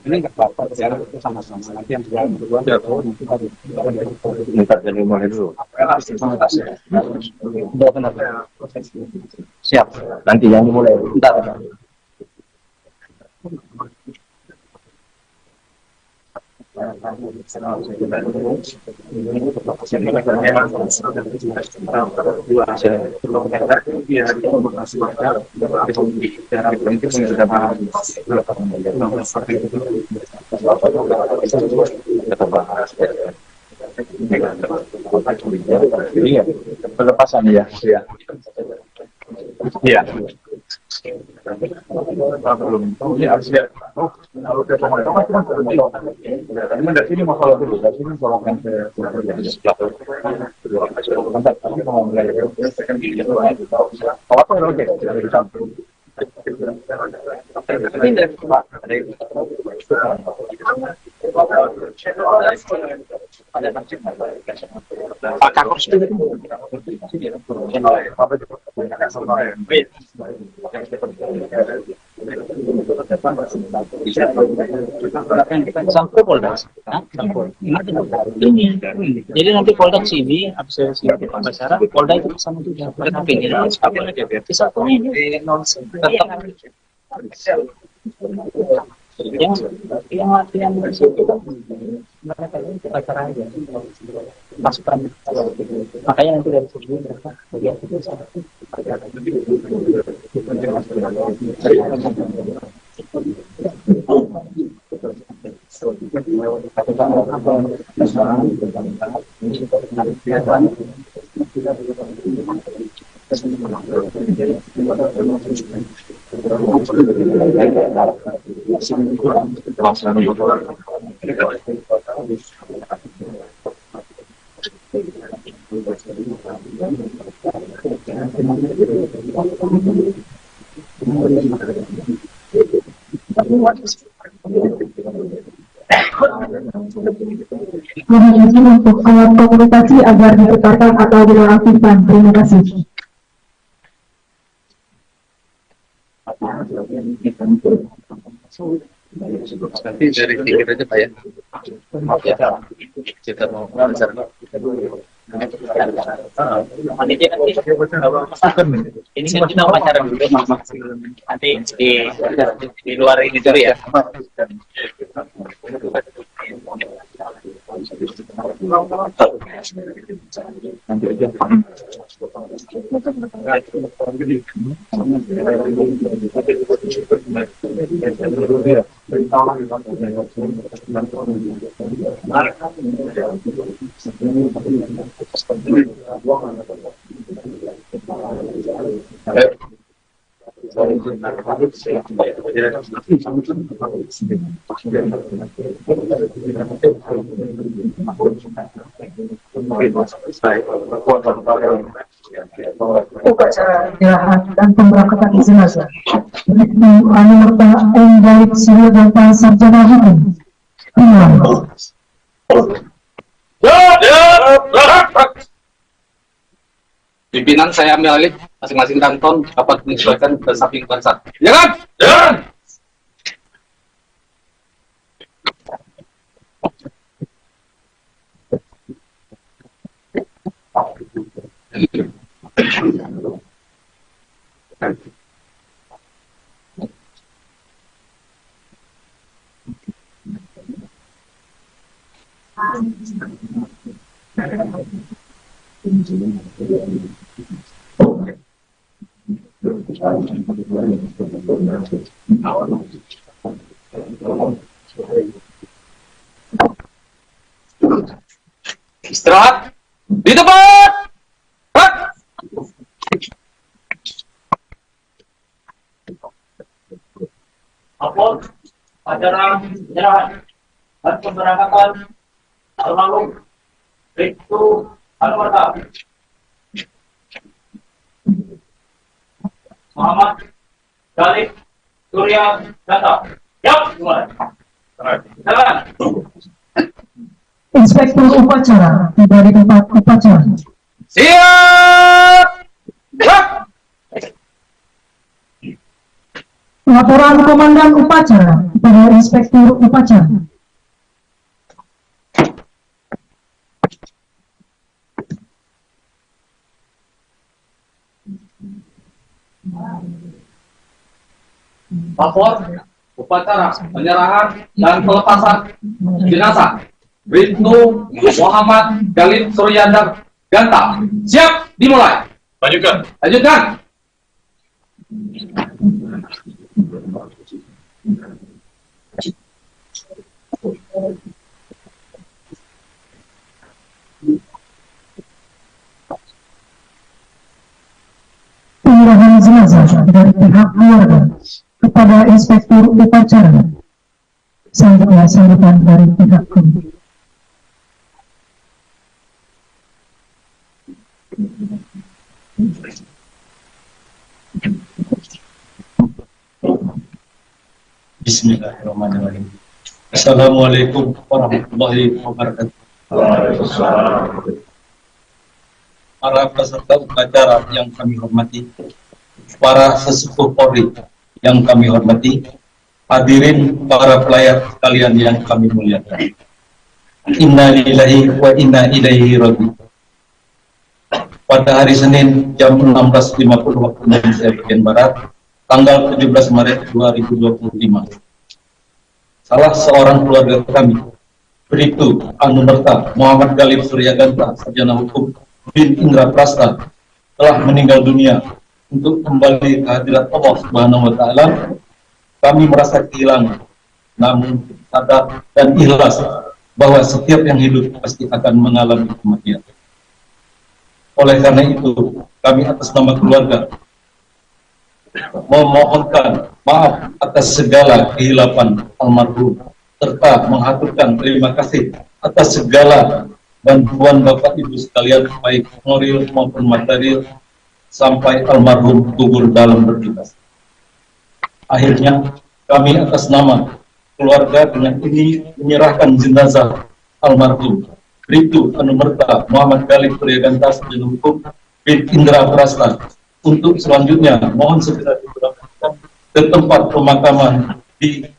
Ini nggak apa-apa, ya, sama-sama. Nanti yang berdua Minta dari mulai dulu. Siap. Nanti yang dimulai. Bentar. Iya, pelepasan ya. Iya. Iya. Belum. Ini harus lihat. Oh, kalau ke pemotong kan cuma dari sini masalah dulu. Dari sini tolongkan ke apa oke, dari campur. Sampai Polda. Ini. Jadi nanti Polda sini, habis sini Pampacara, Polda itu sama juga. Mereka pengen apa aja biar satu ini nonsen. Yang latihan itu kan mereka ini pacaran aja pasukan, makanya nanti dari sini mereka bagian itu sama Mohon izin untuk alat komunikasi agar ditekan atau dinonaktifkan. Terima kasih. Nanti dari tiket aja Pak ya. Maaf ya, kita mau belajar. Ini kan kita pacaran dulu, nanti di luar ini dulu ya. Nanti aja. Upacara penyerahan dan pemberangkatan jenazah Bribtu Anumerta M. Galib Siril dan Pak Sarjana Hukum. Pimpinan saya ambil alih, masing-masing kanton dapat menyesuaikan ke samping bansat. Ya kan? Ya. Istirahat di tempat. Apun ajaran penyerahan dan pemberangkatan almarhum Bribtu Anwarta Muhammad Galib Surya Ganta. Yap, mulai. Jalan. Inspektur upacara tiba di tempat upacara. Siap. Laporan Komandan Upacara kepada Inspektur Upacara. Lapor upacara penyerahan dan pelepasan jenazah Bribtu Muhammad Galib Surya Ganta. Siap, dimulai. Lanjutkan. Lanjutkan. Penyerahan jenazah dari pihak keluarga kepada Inspektur Upacara. Selanjutnya sambutan dari pihak keluarga. Bismillahirrahmanirrahim. Assalamualaikum warahmatullahi wabarakatuh. Para peserta upacara yang kami hormati, para sesepuh Polri yang kami hormati, hadirin para pelayar sekalian yang kami muliakan. Inna lillahi wa inna ilaihi raji'un. Pada hari Senin jam 16.50 waktu Indonesia bagian Barat, tanggal 17 Maret 2025, salah seorang keluarga kami, Bribtu Anumerta Muhammad Galib Surya Ganta, sarjana hukum bin Indra Prasta, telah meninggal dunia. Untuk kembali ke hadirat Allah Subhanahu wa Ta'ala, kami merasa kehilangan, namun sadar dan ikhlas bahwa setiap yang hidup pasti akan mengalami kematian. Oleh karena itu, kami atas nama keluarga memohonkan maaf atas segala kehilapan almarhum, serta mengaturkan terima kasih atas segala bantuan Bapak Ibu sekalian, baik moral maupun material, sampai almarhum gugur dalam beribadah. Akhirnya, kami atas nama keluarga dengan ini menyerahkan jenazah almarhum Bribtu Anumerta Muhammad Galib Surya Ganta, sarjana hukum bin Indra Prasta, untuk selanjutnya mohon segera diberangkatkan ke tempat pemakaman di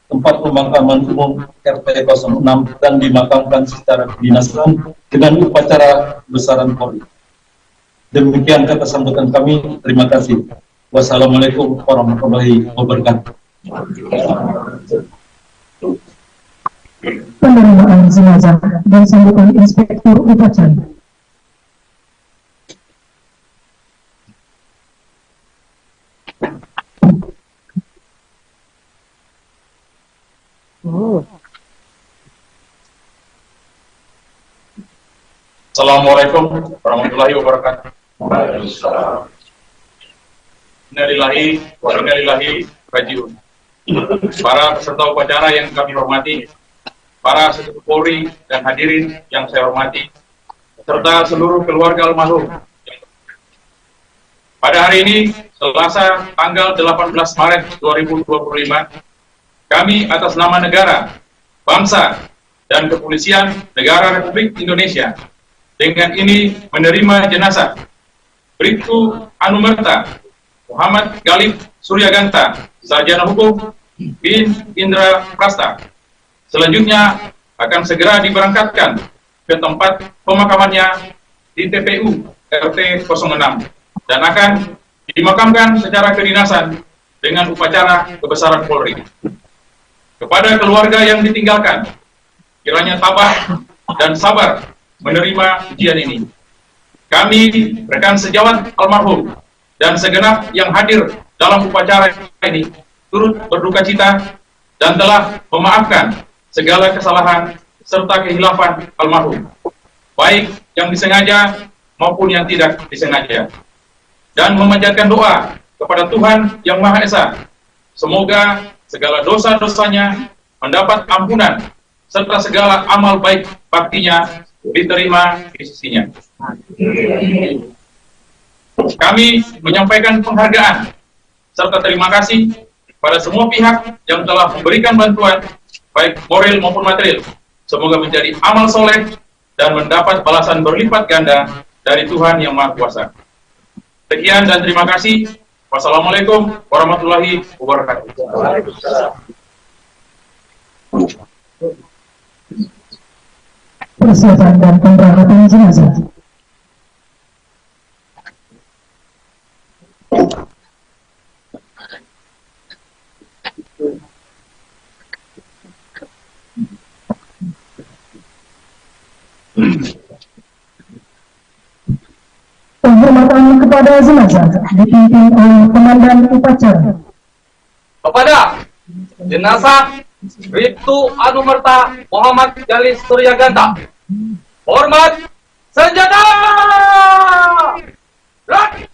tempat pemakaman umum RT 06 dan dimakamkan secara kedinasan dengan upacara besaran Polri. Demikian kata sambutan kami. Terima kasih. Wassalamualaikum warahmatullahi wabarakatuh. Penerimaan jenazah dan sambutan Inspektur Upacara. Assalamualaikum warahmatullahi wabarakatuh. Innalillahi wa inna ilaihi raji'un. Para peserta upacara yang kami hormati, para sesepuh Polri dan hadirin yang saya hormati, serta seluruh keluarga almarhum. Pada hari ini, Selasa tanggal 18 Maret 2025, kami atas nama negara, bangsa, dan kepolisian negara Republik Indonesia dengan ini menerima jenazah Bribtu Anumerta Muhammad Galib Surya Ganta, sarjana hukum bin Indra Prasta. Selanjutnya akan segera diberangkatkan ke tempat pemakamannya di TPU RT 06 dan akan dimakamkan secara kedinasan dengan upacara kebesaran Polri. Kepada keluarga yang ditinggalkan, kiranya tabah dan sabar menerima ujian ini. Kami, rekan sejawat almarhum, dan segenap yang hadir dalam upacara ini, turut berduka cita dan telah memaafkan segala kesalahan serta kehilafan almarhum, baik yang disengaja maupun yang tidak disengaja, dan memanjatkan doa kepada Tuhan Yang Maha Esa, semoga segala dosa-dosanya mendapat ampunan serta segala amal baik baktinya diterima di sisinya. Kami menyampaikan penghargaan serta terima kasih pada semua pihak yang telah memberikan bantuan baik moral maupun material. Semoga menjadi amal soleh dan mendapat balasan berlipat ganda dari Tuhan Yang Maha Kuasa. Sekian dan terima kasih. Wassalamualaikum warahmatullahi wabarakatuh. Persiapan dan pemberangkatan jenazah. Penghormatan kepada jenazah dipimpin oleh komandan upacara. Kepada jenazah Bribtu Anumerta Muhammad Jalil Suryaganta, hormat senjata! Gerak!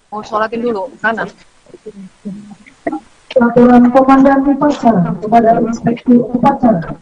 Mau sholatin dulu, kanan. Laporan komandan upacara kepada inspektur upacara.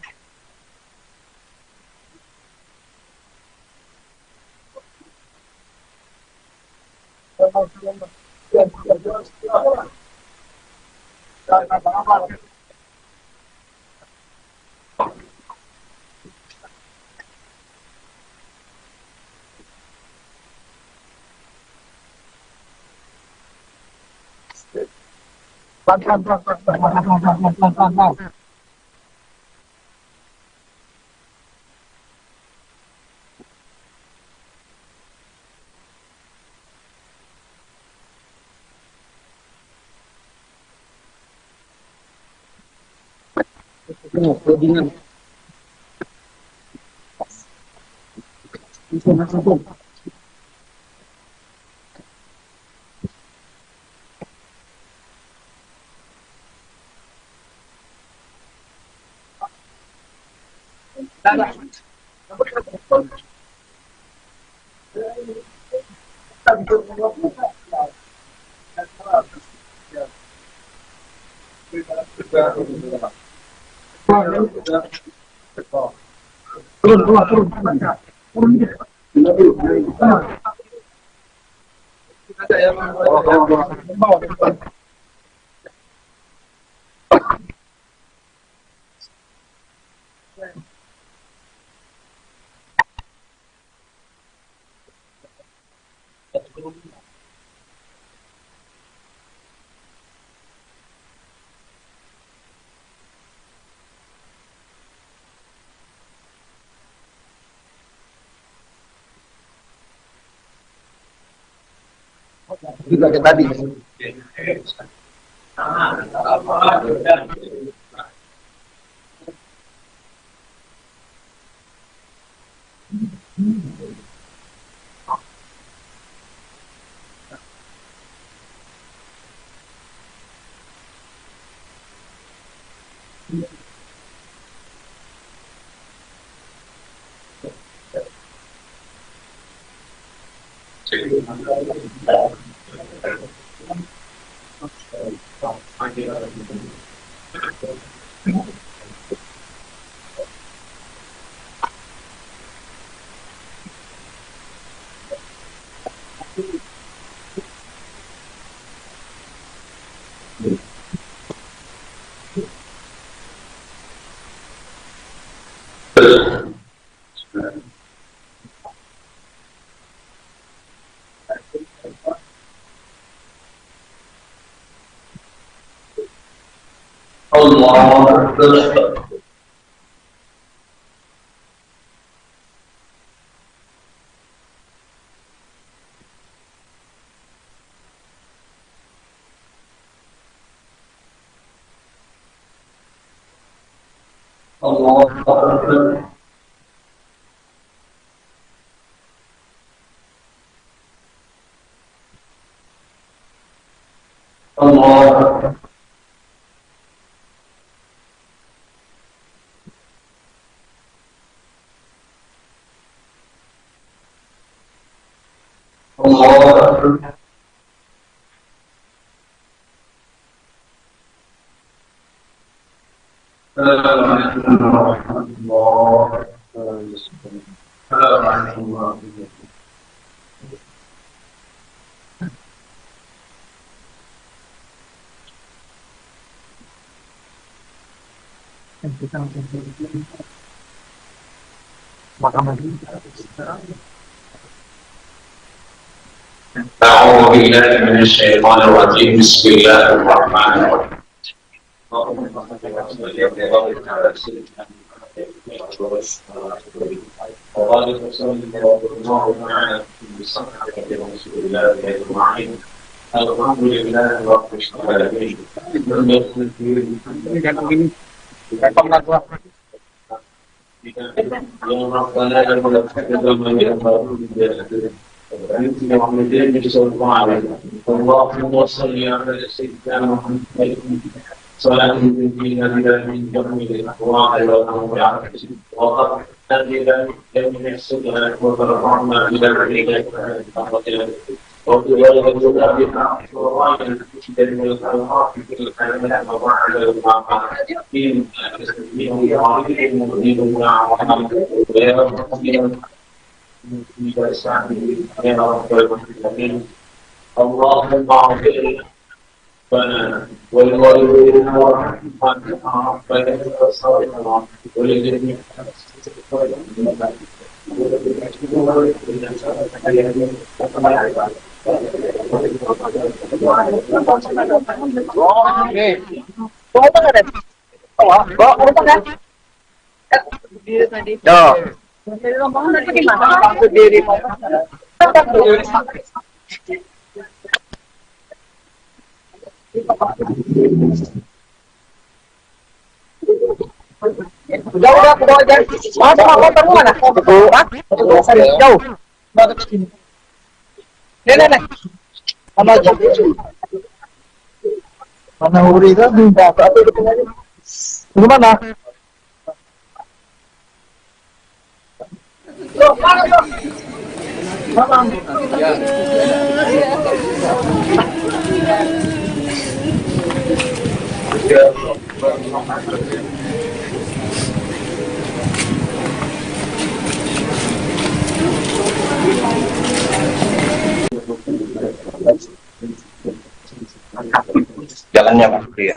Juga kayak tadi. Allahu Akbar. Allahu Akbar. Allahu Akbar. Allahu Akbar. أعوذ بالله من الشيطان الرجيم بسم الله الرحمن الرحيم الحمد لله رب العالمين yang Rabbana yang Allahumma salli ala sayyidina Muhammad صلاة تنجينا بها من جميع الأهواء والأمراض وتهدي بها جميع السبل وترفعنا إلى العليا وفي ذلك بها وراء جميع الأوقات في الحياة وبعد المعاد في اللهم اغفر لنا ولوالدينا ورحمنا ربنا وصالحنا ولجميع Udah, aku bawa aja. Sama motormu mana? Jauh. Bawa ke sini. Nih. Sama aja. Mana Uri tadi? Di mana? Jalannya Pak. Iya.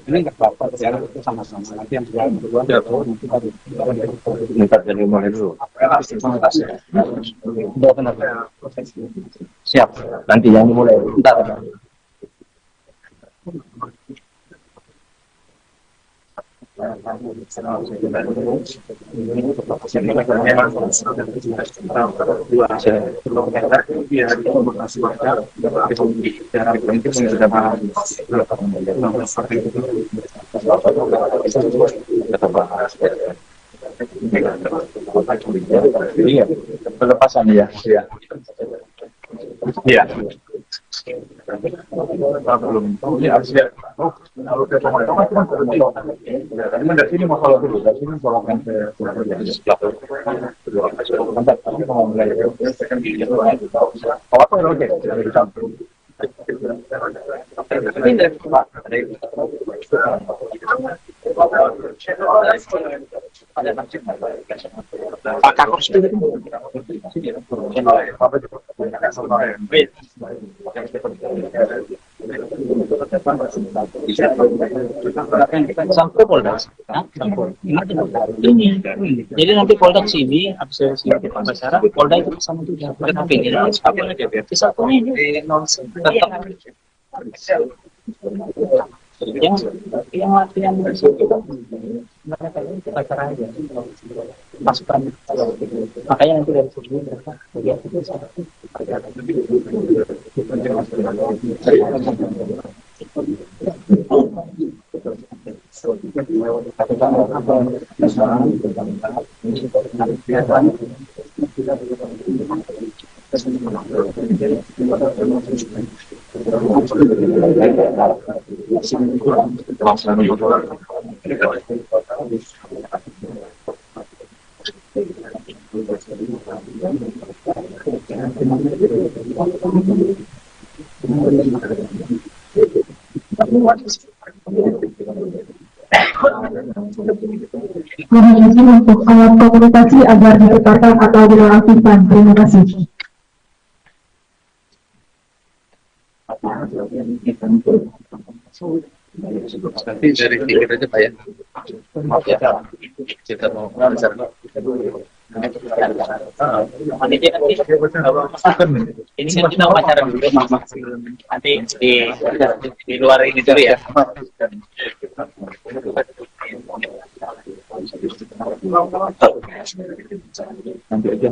Ini nggak apa-apa, sekarang itu sama-sama. Nanti yang berdua minta jadi mulai dulu. Siap. Nanti yang mulai. Bentar. Iya, pelepasan ya. Iya. Iya. Belum. Ini harus lihat. Oh, kalau ke dari sini masalah dulu. Dari sini tolongkan ke apa oke. Sampai Polda. Ini. Jadi nanti Polda sini, habis sini kita bicara, Polda itu sama juga. Tapi ini apa lagi biar bisa ini yang latihan mereka ini kita cara aja masukan, makanya nanti dari sini mereka lihat itu seperti Mohon izin untuk alat komunikasi agar diputarkan atau dinonaktifkan. Terima kasih. Nanti dari pikir aja Pak ya. Maaf ya, kita mau bicara. Ini kan kita wawancara dulu, nanti di luar ini dulu ya. Nanti aja.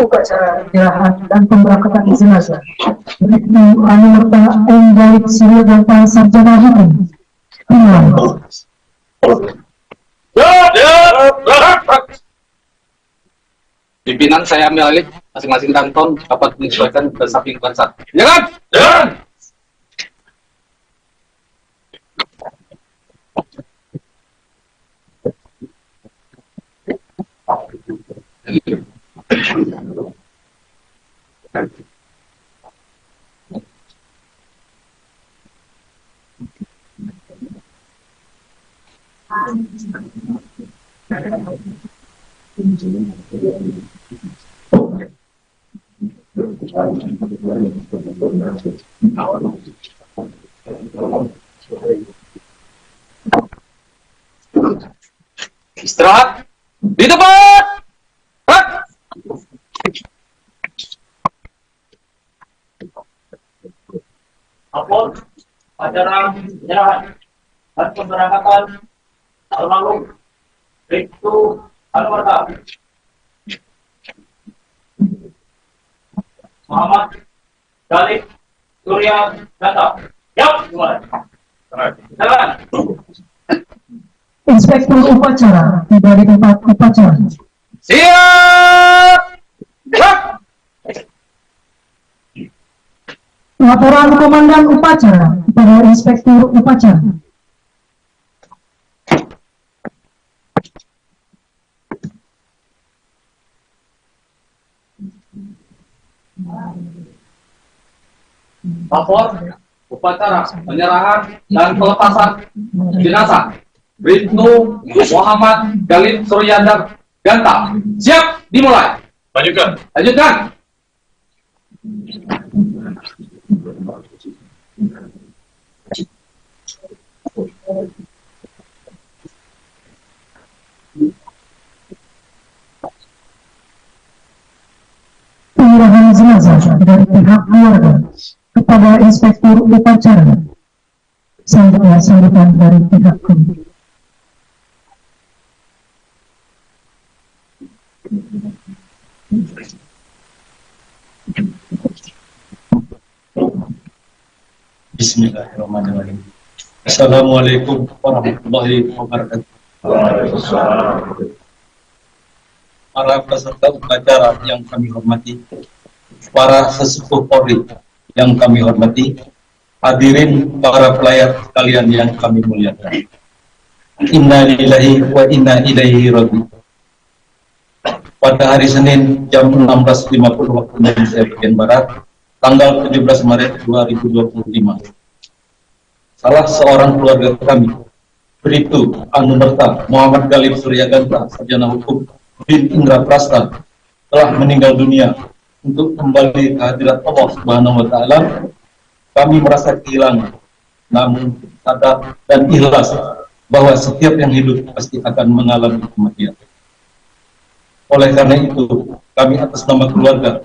Upacara penyerahan dan pemberangkatan jenazah Brigtu Anumerta M. Galib Siril dan Pak Sarjana Hukum. Pimpinan saya ambil alih, masing-masing kanton dapat menyesuaikan ke samping bansat. Jangan! Jangan! Istirahat di tempat. Apun acara penyerahan dan pemberangkatan almarhum Brigtu Anumerta Muhammad Galib Surya Data. Yap, mulai. Jalan. Inspektur upacara tiba di tempat upacara. Siap. Laporan Komandan Upacara kepada Inspektur Upacara. Lapor upacara penyerahan dan pelepasan jenazah Bribtu Muhammad Galib Suryandar Ganta. Siap, dimulai. Lanjutkan. Lanjutkan. Penyerahan jenazah dari pihak keluarga kepada Inspektur Upacara. Selanjutnya sambutan dari pihak keluarga. Bismillahirrahmanirrahim. Assalamualaikum warahmatullahi wabarakatuh. Para peserta upacara yang kami hormati, para sesepuh Polri yang kami hormati, hadirin para pelayar sekalian yang kami muliakan. Inna lillahi wa inna ilaihi raji'un. Pada hari Senin jam 16.50 waktu Indonesia bagian Barat, tanggal 17 Maret 2025, salah seorang keluarga kami, Bribtu Anumerta Muhammad Galib Suryaganta, sarjana hukum bin Indra Prasta, telah meninggal dunia. Untuk kembali ke hadirat Allah Subhanahu wa Ta'ala, kami merasa kehilangan, namun sadar dan ikhlas bahwa setiap yang hidup pasti akan mengalami kematian. Oleh karena itu, kami atas nama keluarga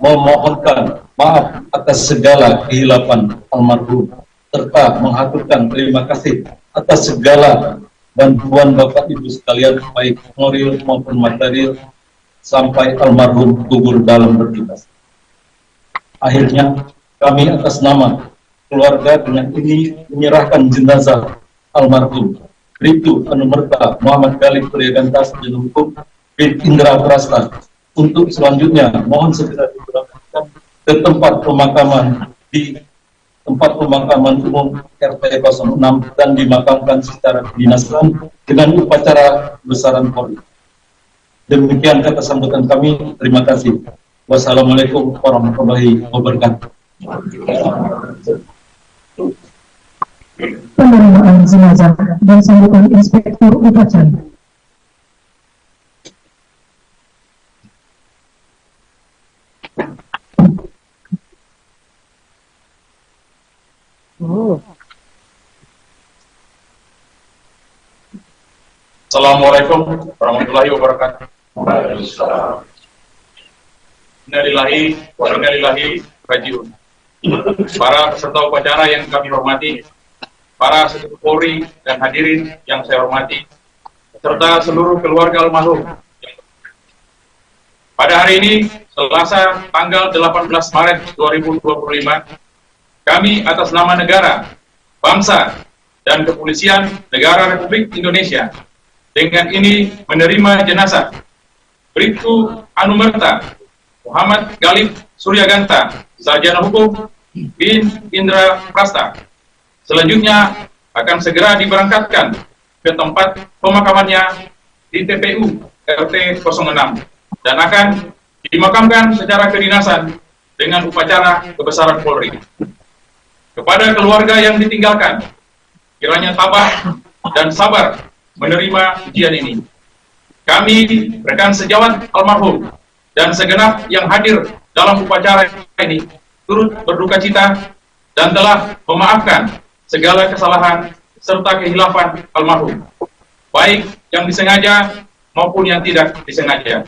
memohonkan maaf atas segala kehilapan almarhum, serta mengaturkan terima kasih atas segala bantuan Bapak Ibu sekalian, baik moral maupun material, sampai almarhum gugur dalam bertugas. Akhirnya, kami atas nama keluarga dengan ini menyerahkan jenazah almarhum Bribtu Anumerta Muhammad Galib Suryaganta, sarjana hukum bin Indra Prasta, untuk selanjutnya mohon segera diberangkatkan ke tempat pemakaman di tempat pemakaman umum RT 06 dan dimakamkan secara kedinasan dengan upacara besaran Polri. Demikian kata sambutan kami. Terima kasih. Wassalamualaikum warahmatullahi wabarakatuh. Penerimaan jenazah dan sambutan Inspektur Upacara. Assalamualaikum warahmatullahi wabarakatuh. Innalillahi wa inna ilaihi raji'un. Para peserta upacara yang kami hormati, para sesepuh Polri dan hadirin yang saya hormati, serta seluruh keluarga almarhum. Pada hari ini, Selasa tanggal 18 Maret 2025, kami atas nama negara, bangsa, dan kepolisian Negara Republik Indonesia dengan ini menerima jenazah Bribtu Anumerta Muhammad Galib Suryaganta, sarjana hukum bin Indra Prasta. Selanjutnya akan segera diberangkatkan ke tempat pemakamannya di TPU RT 06 dan akan dimakamkan secara kedinasan dengan upacara kebesaran Polri. Kepada keluarga yang ditinggalkan, kiranya tabah dan sabar menerima ujian ini. Kami, rekan sejawat almarhum, dan segenap yang hadir dalam upacara ini, turut berduka cita dan telah memaafkan segala kesalahan serta kehilafan almarhum, baik yang disengaja maupun yang tidak disengaja,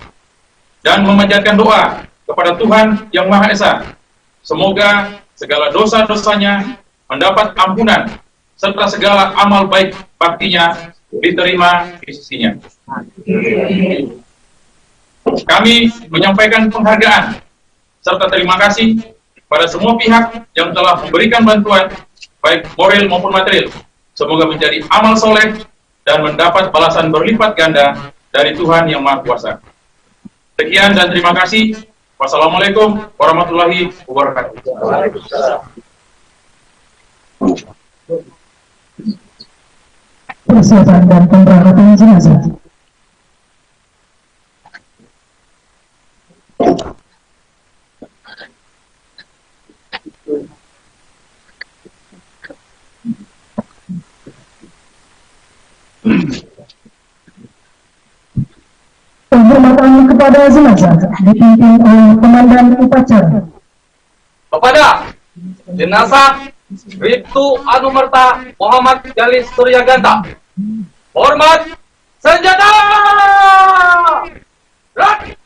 dan memanjatkan doa kepada Tuhan Yang Maha Esa, semoga segala dosa-dosanya mendapat ampunan serta segala amal baik baktinya diterima di sisinya. Kami menyampaikan penghargaan serta terima kasih pada semua pihak yang telah memberikan bantuan baik moral maupun material. Semoga menjadi amal soleh dan mendapat balasan berlipat ganda dari Tuhan Yang Maha Kuasa. Sekian dan terima kasih. Wassalamualaikum warahmatullahi wabarakatuh. Persiapan dan pemberangkatan jenazah. Penghormatan kepada jenazah dipimpin oleh Komandan Upacara. Kepada jenazah Bribtu Anumerta Muhammad Galis Suryaganta, hormat senjata! Gerak!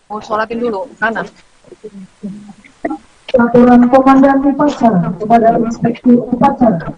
Mau sholatin dulu, kanan. Laporan Komandan Upacara kepada Inspektur Upacara.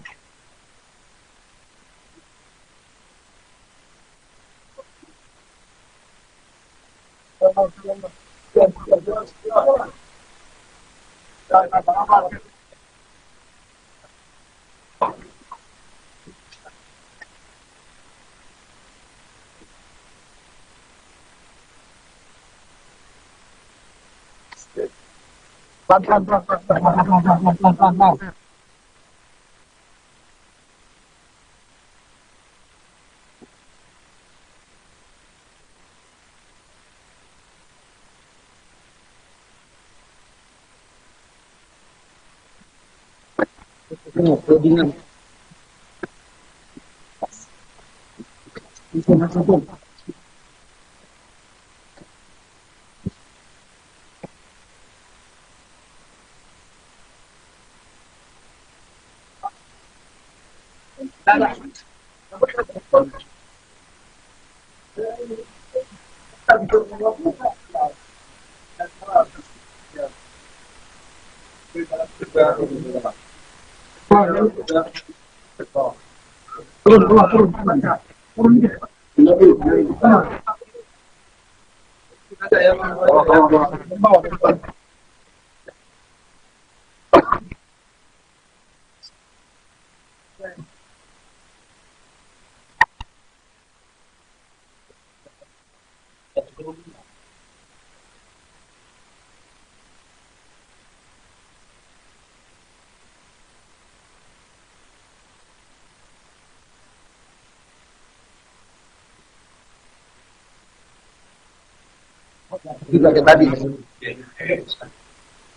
Juga kayak tadi.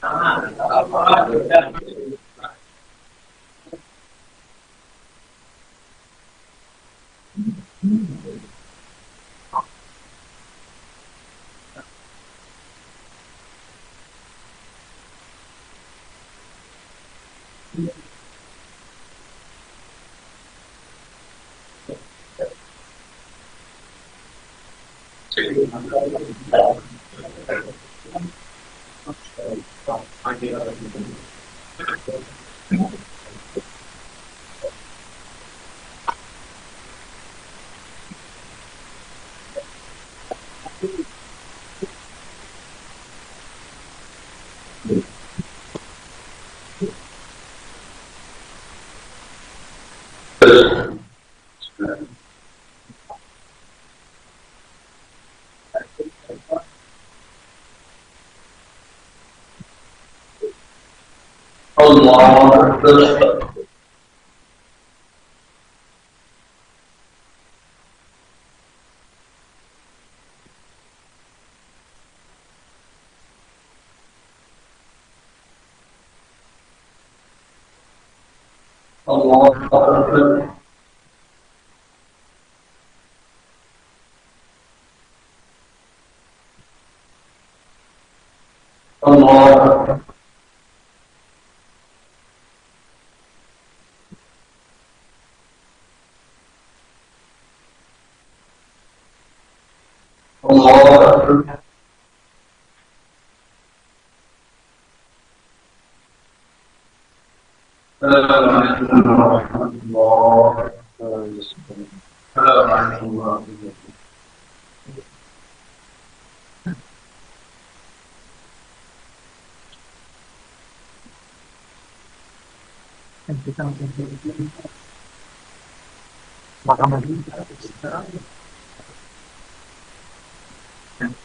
Allah Akbar.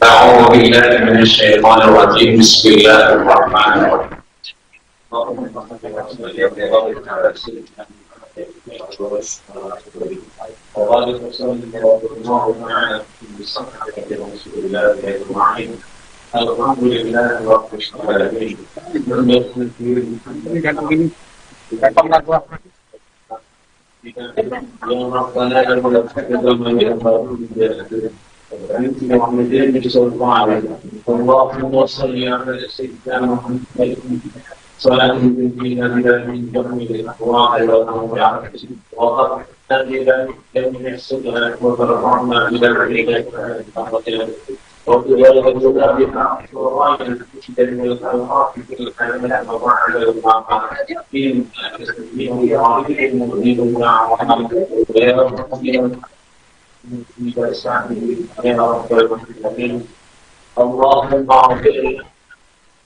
أعوذ بالله من الشيطان الرجيم بسم الله الرحمن الرحيم الحمد لله رب العالمين yang Rabbana yang Allahumma salli ala sayyidina Muhammad صلاة بنا من جميع الأهواء والأمراض وقبلنا إلى جميع السجنات وترفعنا إلى عليك وبذلك بها وراينا جميع الخلقات في الحياة وبعد المقام اللهم اغفر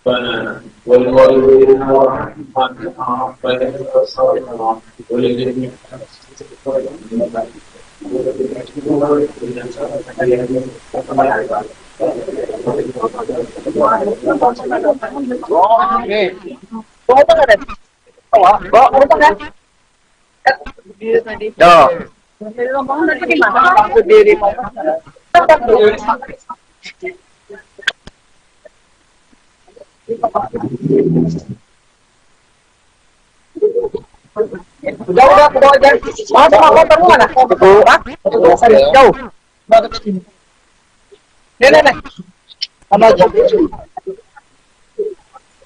لنا ولوالدينا ورحمتنا ربنا وصالحنا ولجميع Udah ke bawah aja. Sama motor mana? Jauh. Bawa ke sini. Nih. Sama aja.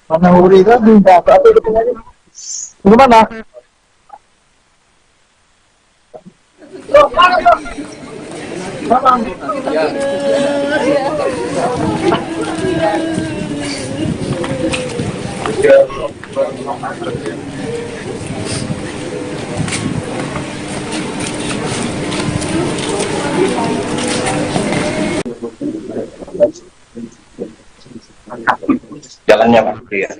Mana Uri kan minta apa itu aja. Gimana? Loh, mana tuh? Ya. Jalannya Pak. Iya.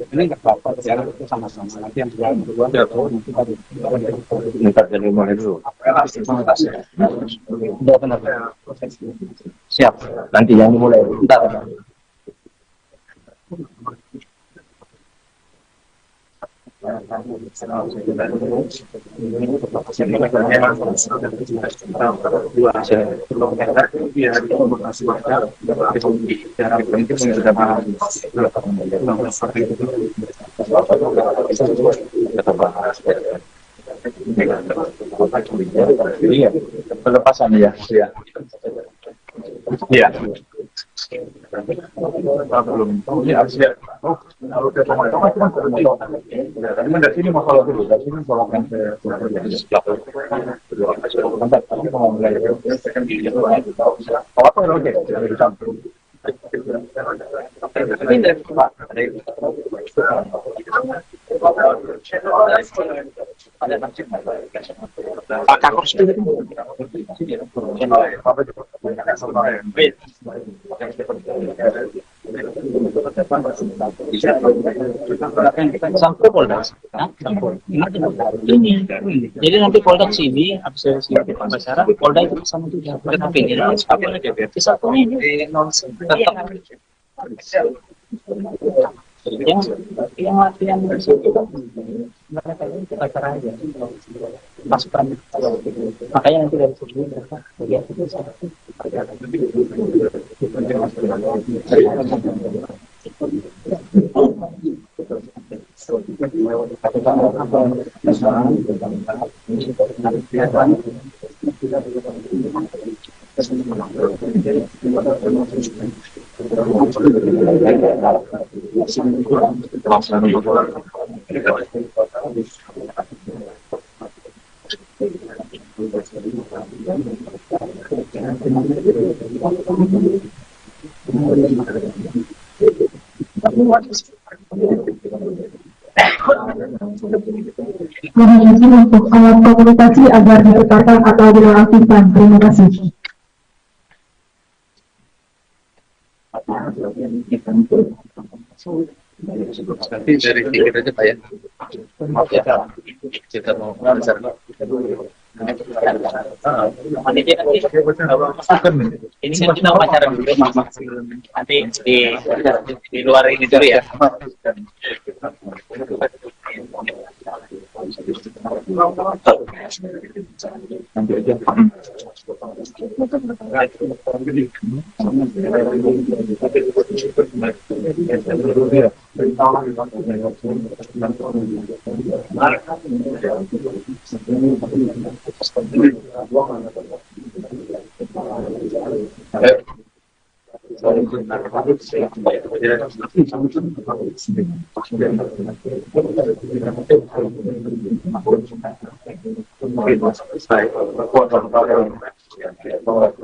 Ini nggak apa-apa, itu sama-sama. Nanti yang duluan minta dari mulai dulu. Benar. Siap. Nanti yang dimulai. Bentar. Pelepasan ya. Iya. Belum. Ini harus lihat. Kalau ke pemotong kan pemotong. Tapi dari sini masalah dulu. Dari sini tolongkan saya tapi mau mulai apa oke dari campur. Sampai Polda. Ini. Jadi nanti Polda sini, habis dari pembicaraan, Polda itu sama juga. Tapi ini satu ini tetap yang latihan mereka ini kita cara aja pasukan, makanya nanti dari sini mereka lihat itu untuk alat komunikasi agar diputarkan atau dinonaktifkan. Terima kasih. Nanti dari pikir aja Pak ya. Maaf ya, kita mau belajar. Ini kan kita wawancara dulu, nanti di luar ini dulu ya.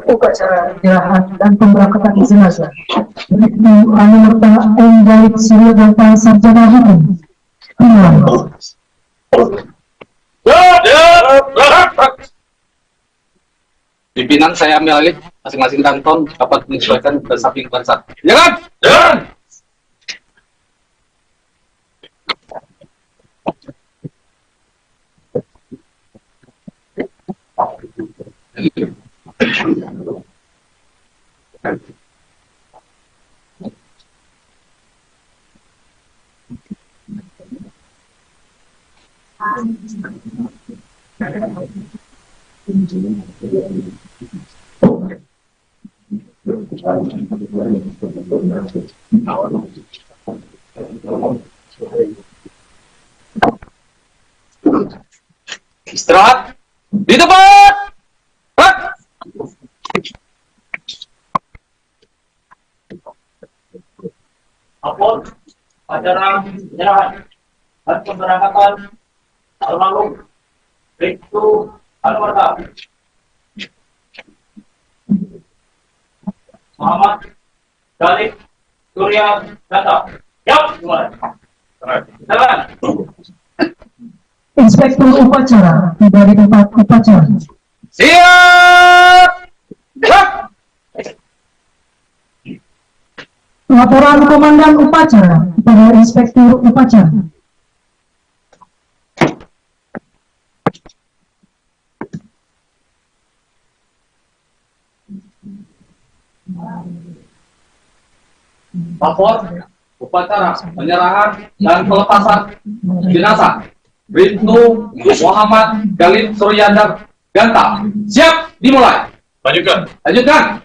Upacara penyerahan dan pemberangkatan jenazah Bribtu Anumerta M. Galib Suryodanta Sarjana Hukum. Pimpinan saya ambil alih, masing-masing kanton dapat menyesuaikan ke samping bangsat. Jangan! Jangan! Istirahat di tempat. Apun acara penyerahan dan pemberangkatan almarhum Bribtu Anumerta Muhammad Galib Suryodanta. Yap, gimana? Jalan. Inspektur upacara dari tempat upacara. Siap. Laporan Komandan Upacara kepada Inspektur Upacara. Lapor upacara penyerahan dan pelepasan jenazah Bribtu Muhammad Galib Suryodanta. Siap, dimulai. Lanjutkan. Lanjutkan.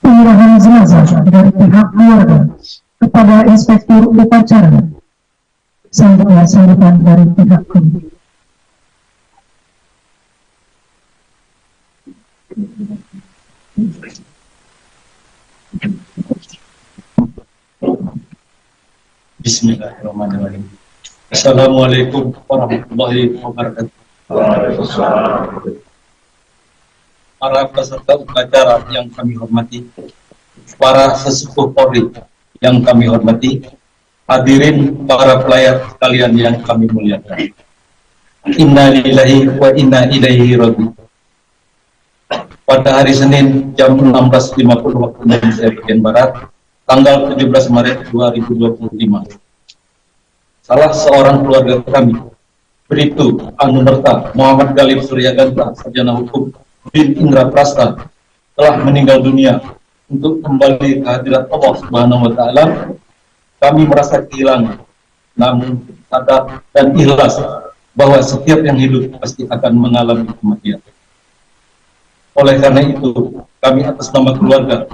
Penyerahan jenazah dari pihak keluarga. kepada Inspektur Upacara. Selanjutnya sambutan dari pihak komite. Bismillahirrahmanirrahim. Assalamualaikum warahmatullahi wabarakatuh. Para peserta upacara yang kami hormati, para sesepuh Polri yang kami hormati, hadirin para pelayar sekalian yang kami muliakan. Inna lillahi wa inna ilaihi raji'un. Pada hari Senin jam 16.50 waktu Indonesia bagian Barat, tanggal 17 Maret 2025. Salah seorang keluarga kami, Bribtu Anumerta Muhammad Galib Suryaganta, sarjana hukum bin Indra Prasta, telah meninggal dunia. Untuk kembali ke hadirat Allah Subhanahu wa Ta'ala, kami merasa kehilangan, namun sadar dan ikhlas bahwa setiap yang hidup pasti akan mengalami kematian. Oleh karena itu, kami atas nama keluarga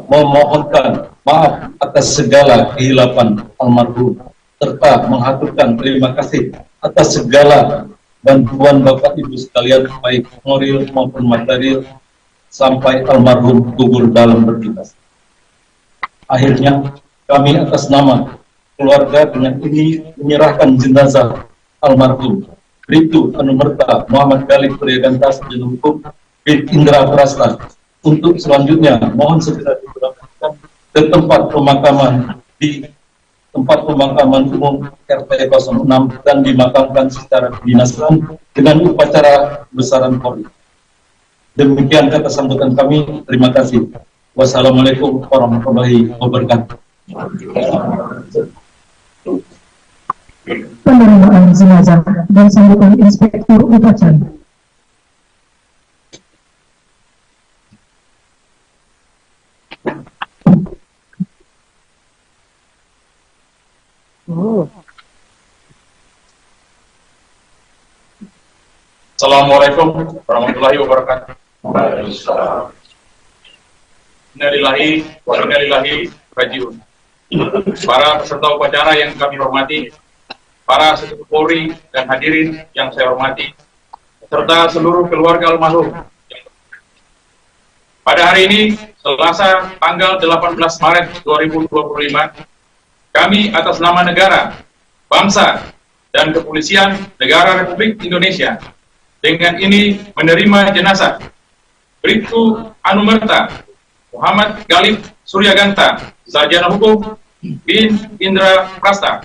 memohonkan maaf atas segala kehilapan almarhum, serta mengaturkan terima kasih atas segala bantuan Bapak Ibu sekalian, baik moral maupun material, sampai almarhum gugur dalam bertugas. Akhirnya, kami atas nama keluarga dengan ini menyerahkan jenazah almarhum Bribtu Anumerta Muhammad Galib Suryaganta, sarjana hukum bin Indra Prasta, untuk selanjutnya mohon segera diberangkatkan ke tempat pemakaman di tempat pemakaman umum RT 06 dan dimakamkan secara kedinasan dengan upacara besaran Polri. Demikian kata sambutan kami. Terima kasih. Wassalamualaikum warahmatullahi wabarakatuh. Penerimaan jenazah dan sambutan Inspektur Upacara. Assalamualaikum warahmatullahi wabarakatuh. Innalillahi wa inna ilaihi raji'un. Para peserta upacara yang kami hormati, para sesepuh Polri dan hadirin yang saya hormati, serta seluruh keluarga almarhum. Pada hari ini, Selasa tanggal 18 Maret 2025, kami atas nama negara, bangsa, dan kepolisian negara Republik Indonesia dengan ini menerima jenazah Bribtu Anumerta Muhammad Galib Suryaganta, sarjana hukum bin Indra Prasta.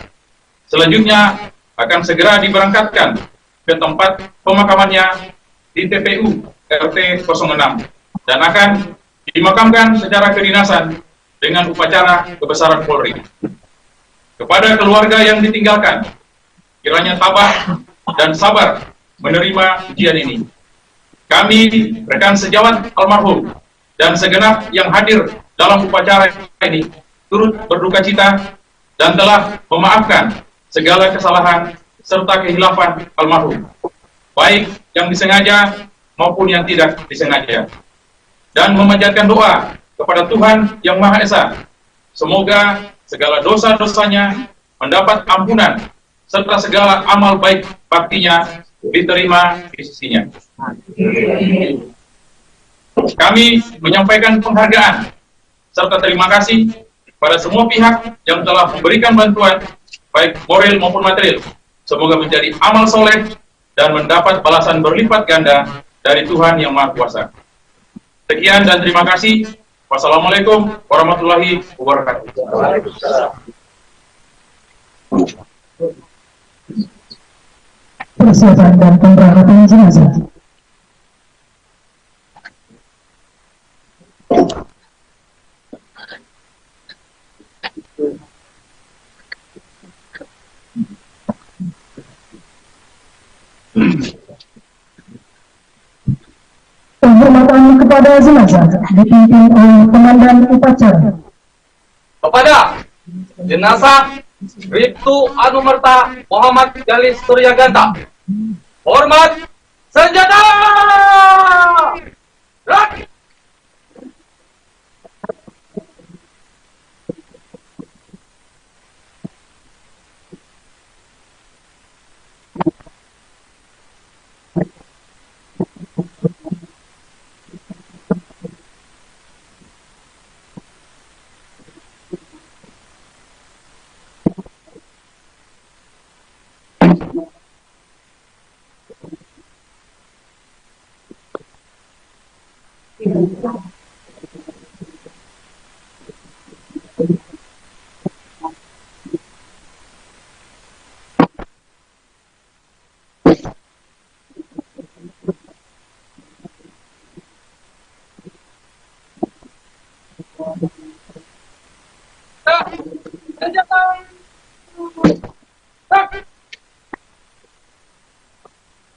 Selanjutnya akan segera diberangkatkan ke tempat pemakamannya di TPU RT 06 dan akan dimakamkan secara kedinasan dengan upacara kebesaran Polri. Kepada keluarga yang ditinggalkan, kiranya tabah dan sabar menerima ujian ini. Kami, rekan sejawat almarhum, dan segenap yang hadir dalam upacara ini, turut berduka cita dan telah memaafkan segala kesalahan serta kehilafan almarhum, baik yang disengaja maupun yang tidak disengaja. Dan memanjatkan doa kepada Tuhan Yang Maha Esa, semoga segala dosa-dosanya mendapat ampunan, serta segala amal baik baktinya diterima di sisinya. Kami menyampaikan penghargaan serta terima kasih pada semua pihak yang telah memberikan bantuan, baik moral maupun material. Semoga menjadi amal soleh dan mendapat balasan berlipat ganda dari Tuhan Yang Maha Kuasa. Sekian dan terima kasih. Wassalamualaikum warahmatullahi wabarakatuh. Persiapan dan pemberangkatan jenazah. Penghormatan kepada jenazah dipimpin oleh Komandan Upacara. Kepada jenazah Bribtu Anumerta Muhammad Galib Suryaganta, hormat senjata!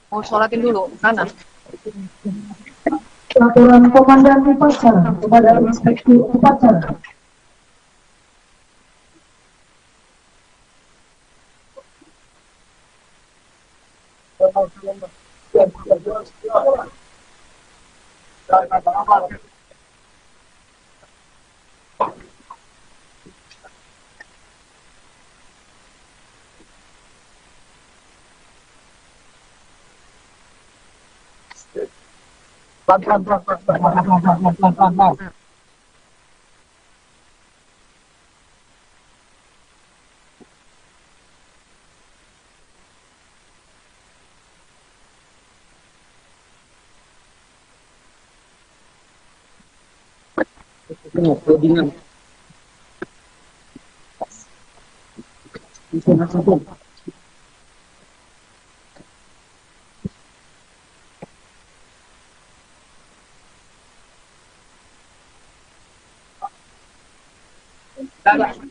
Mau sholatin dulu, sana. Laporan Komandan Upacara kepada Inspektur Upacara. Pelan.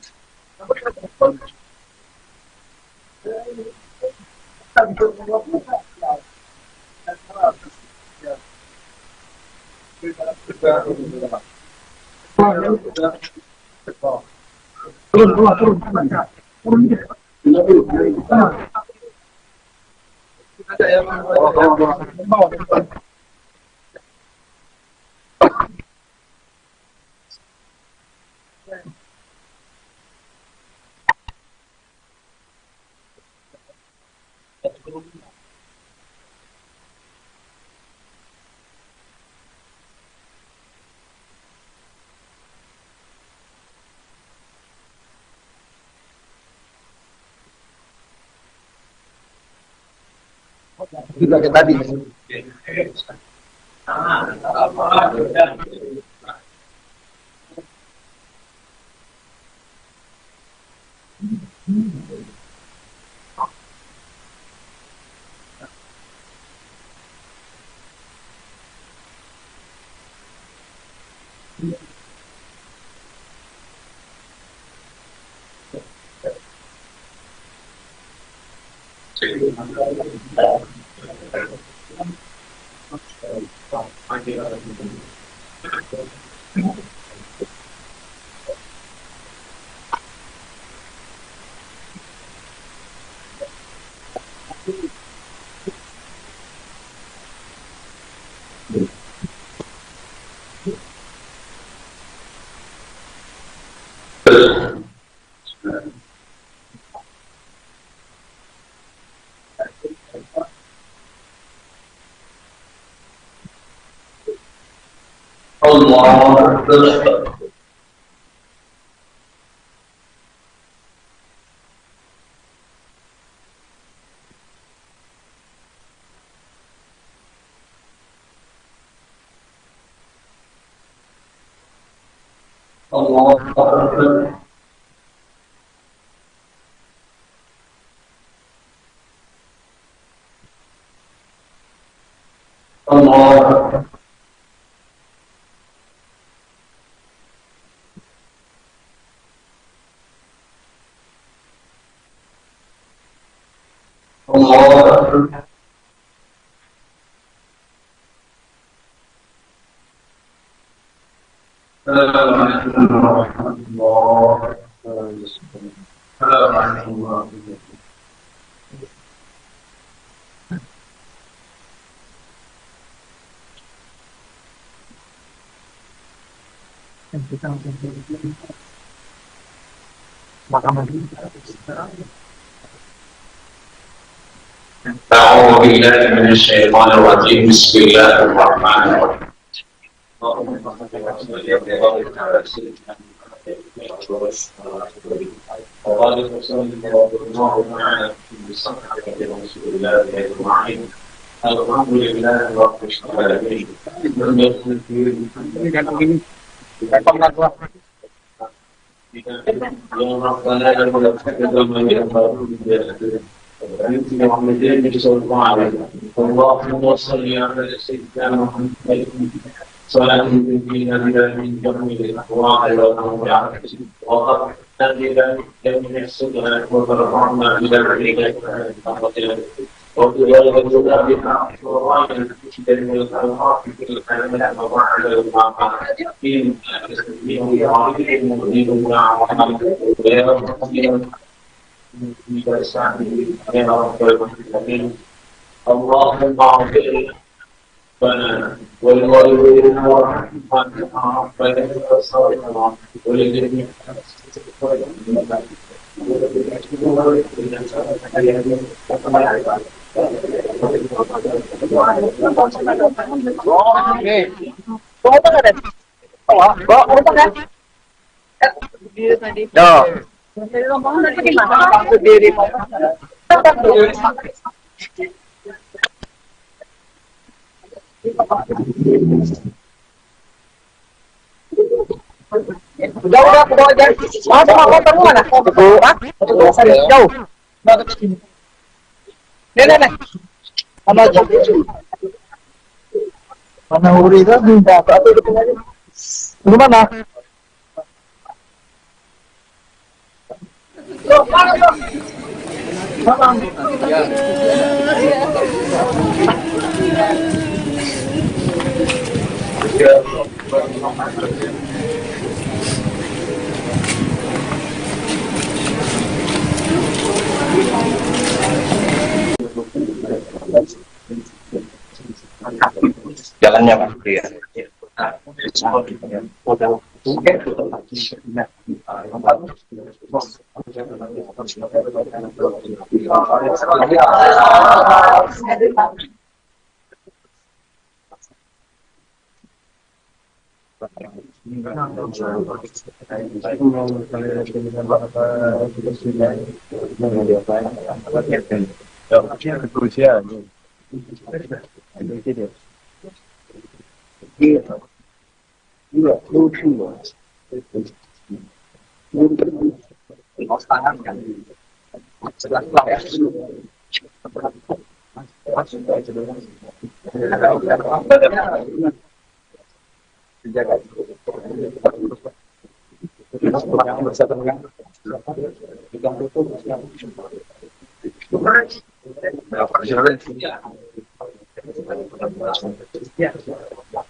Juga kayak tadi. Allah Allah Allah أعوذ بالله من الشيطان الرجيم بسم الله الرحمن الرحيم الحمد لله رب العالمين. اللهم صل على سيدنا محمد صلاة تنجينا بها من جميع الأهواء والأوجاع وقد نزل من السدى وترفعنا إلى العليا وبذلك الجزاء بها ورانا من الأوقات في الكلام وبعد المعقل اللهم اغفر لنا ولوالدينا ورحمتنا ولجميع الصالحين ولجميع Udah, aku bawa aja. Sama motor mana? Jauh. Nih. Sama aja. Mana Uri kan minta apa? Lu mana? Jalannya Pak. Iya.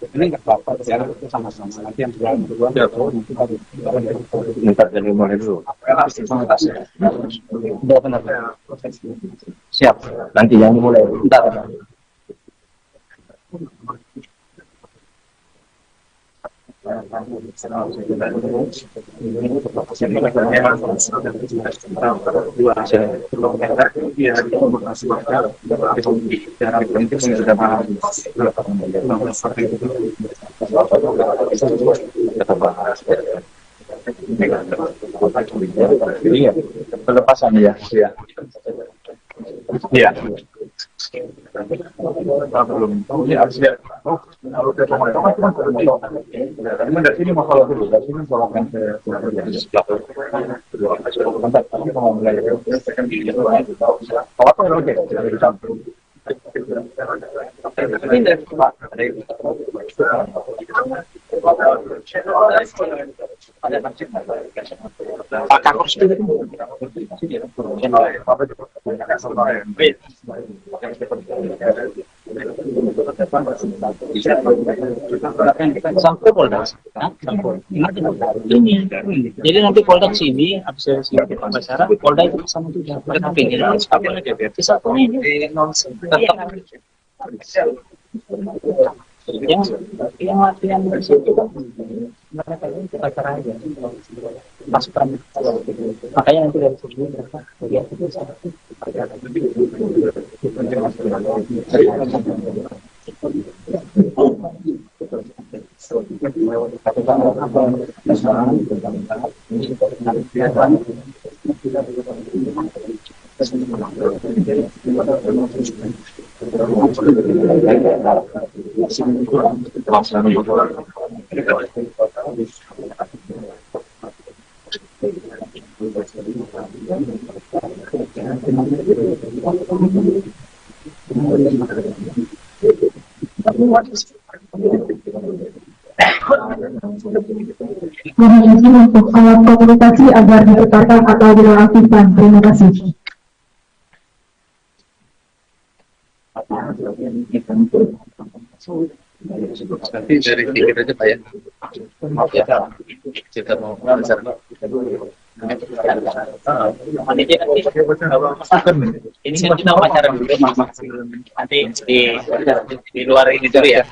Ini nggak apa-apa, sama-sama nanti yang berdua Minta dari mulai dulu. udah benar. Siap. Nanti yang dimulai. Bentar. Iya, pelepasan ya. Iya. Iya. Belum. Ini harus lihat. Oh, harus lihat dari sini masalah dulu. Dari sini masalahkan ke bentar, tapi mau mulai. Kalau apa oke, dari campur. Ini dari Pak. Pak Kakor sampai Polda. Ini. Jadi nanti Polda sini, habis dari sini ke Pamasara, Polda itu sama juga. Mereka pilih apa aja biar bisa ini nonsen. Yang latihan di situ kan mereka ini kita aja pasukan, makanya nanti dari sini mereka lihat itu sangat Mohon izin untuk alat komunikasi agar diputarkan atau dinonaktifkan. Terima kasih. Nanti dari pikir aja Pak ya. Maaf ya, kita mau belajar. Ini kan kita wawancara dulu, nanti di luar ini dulu ya.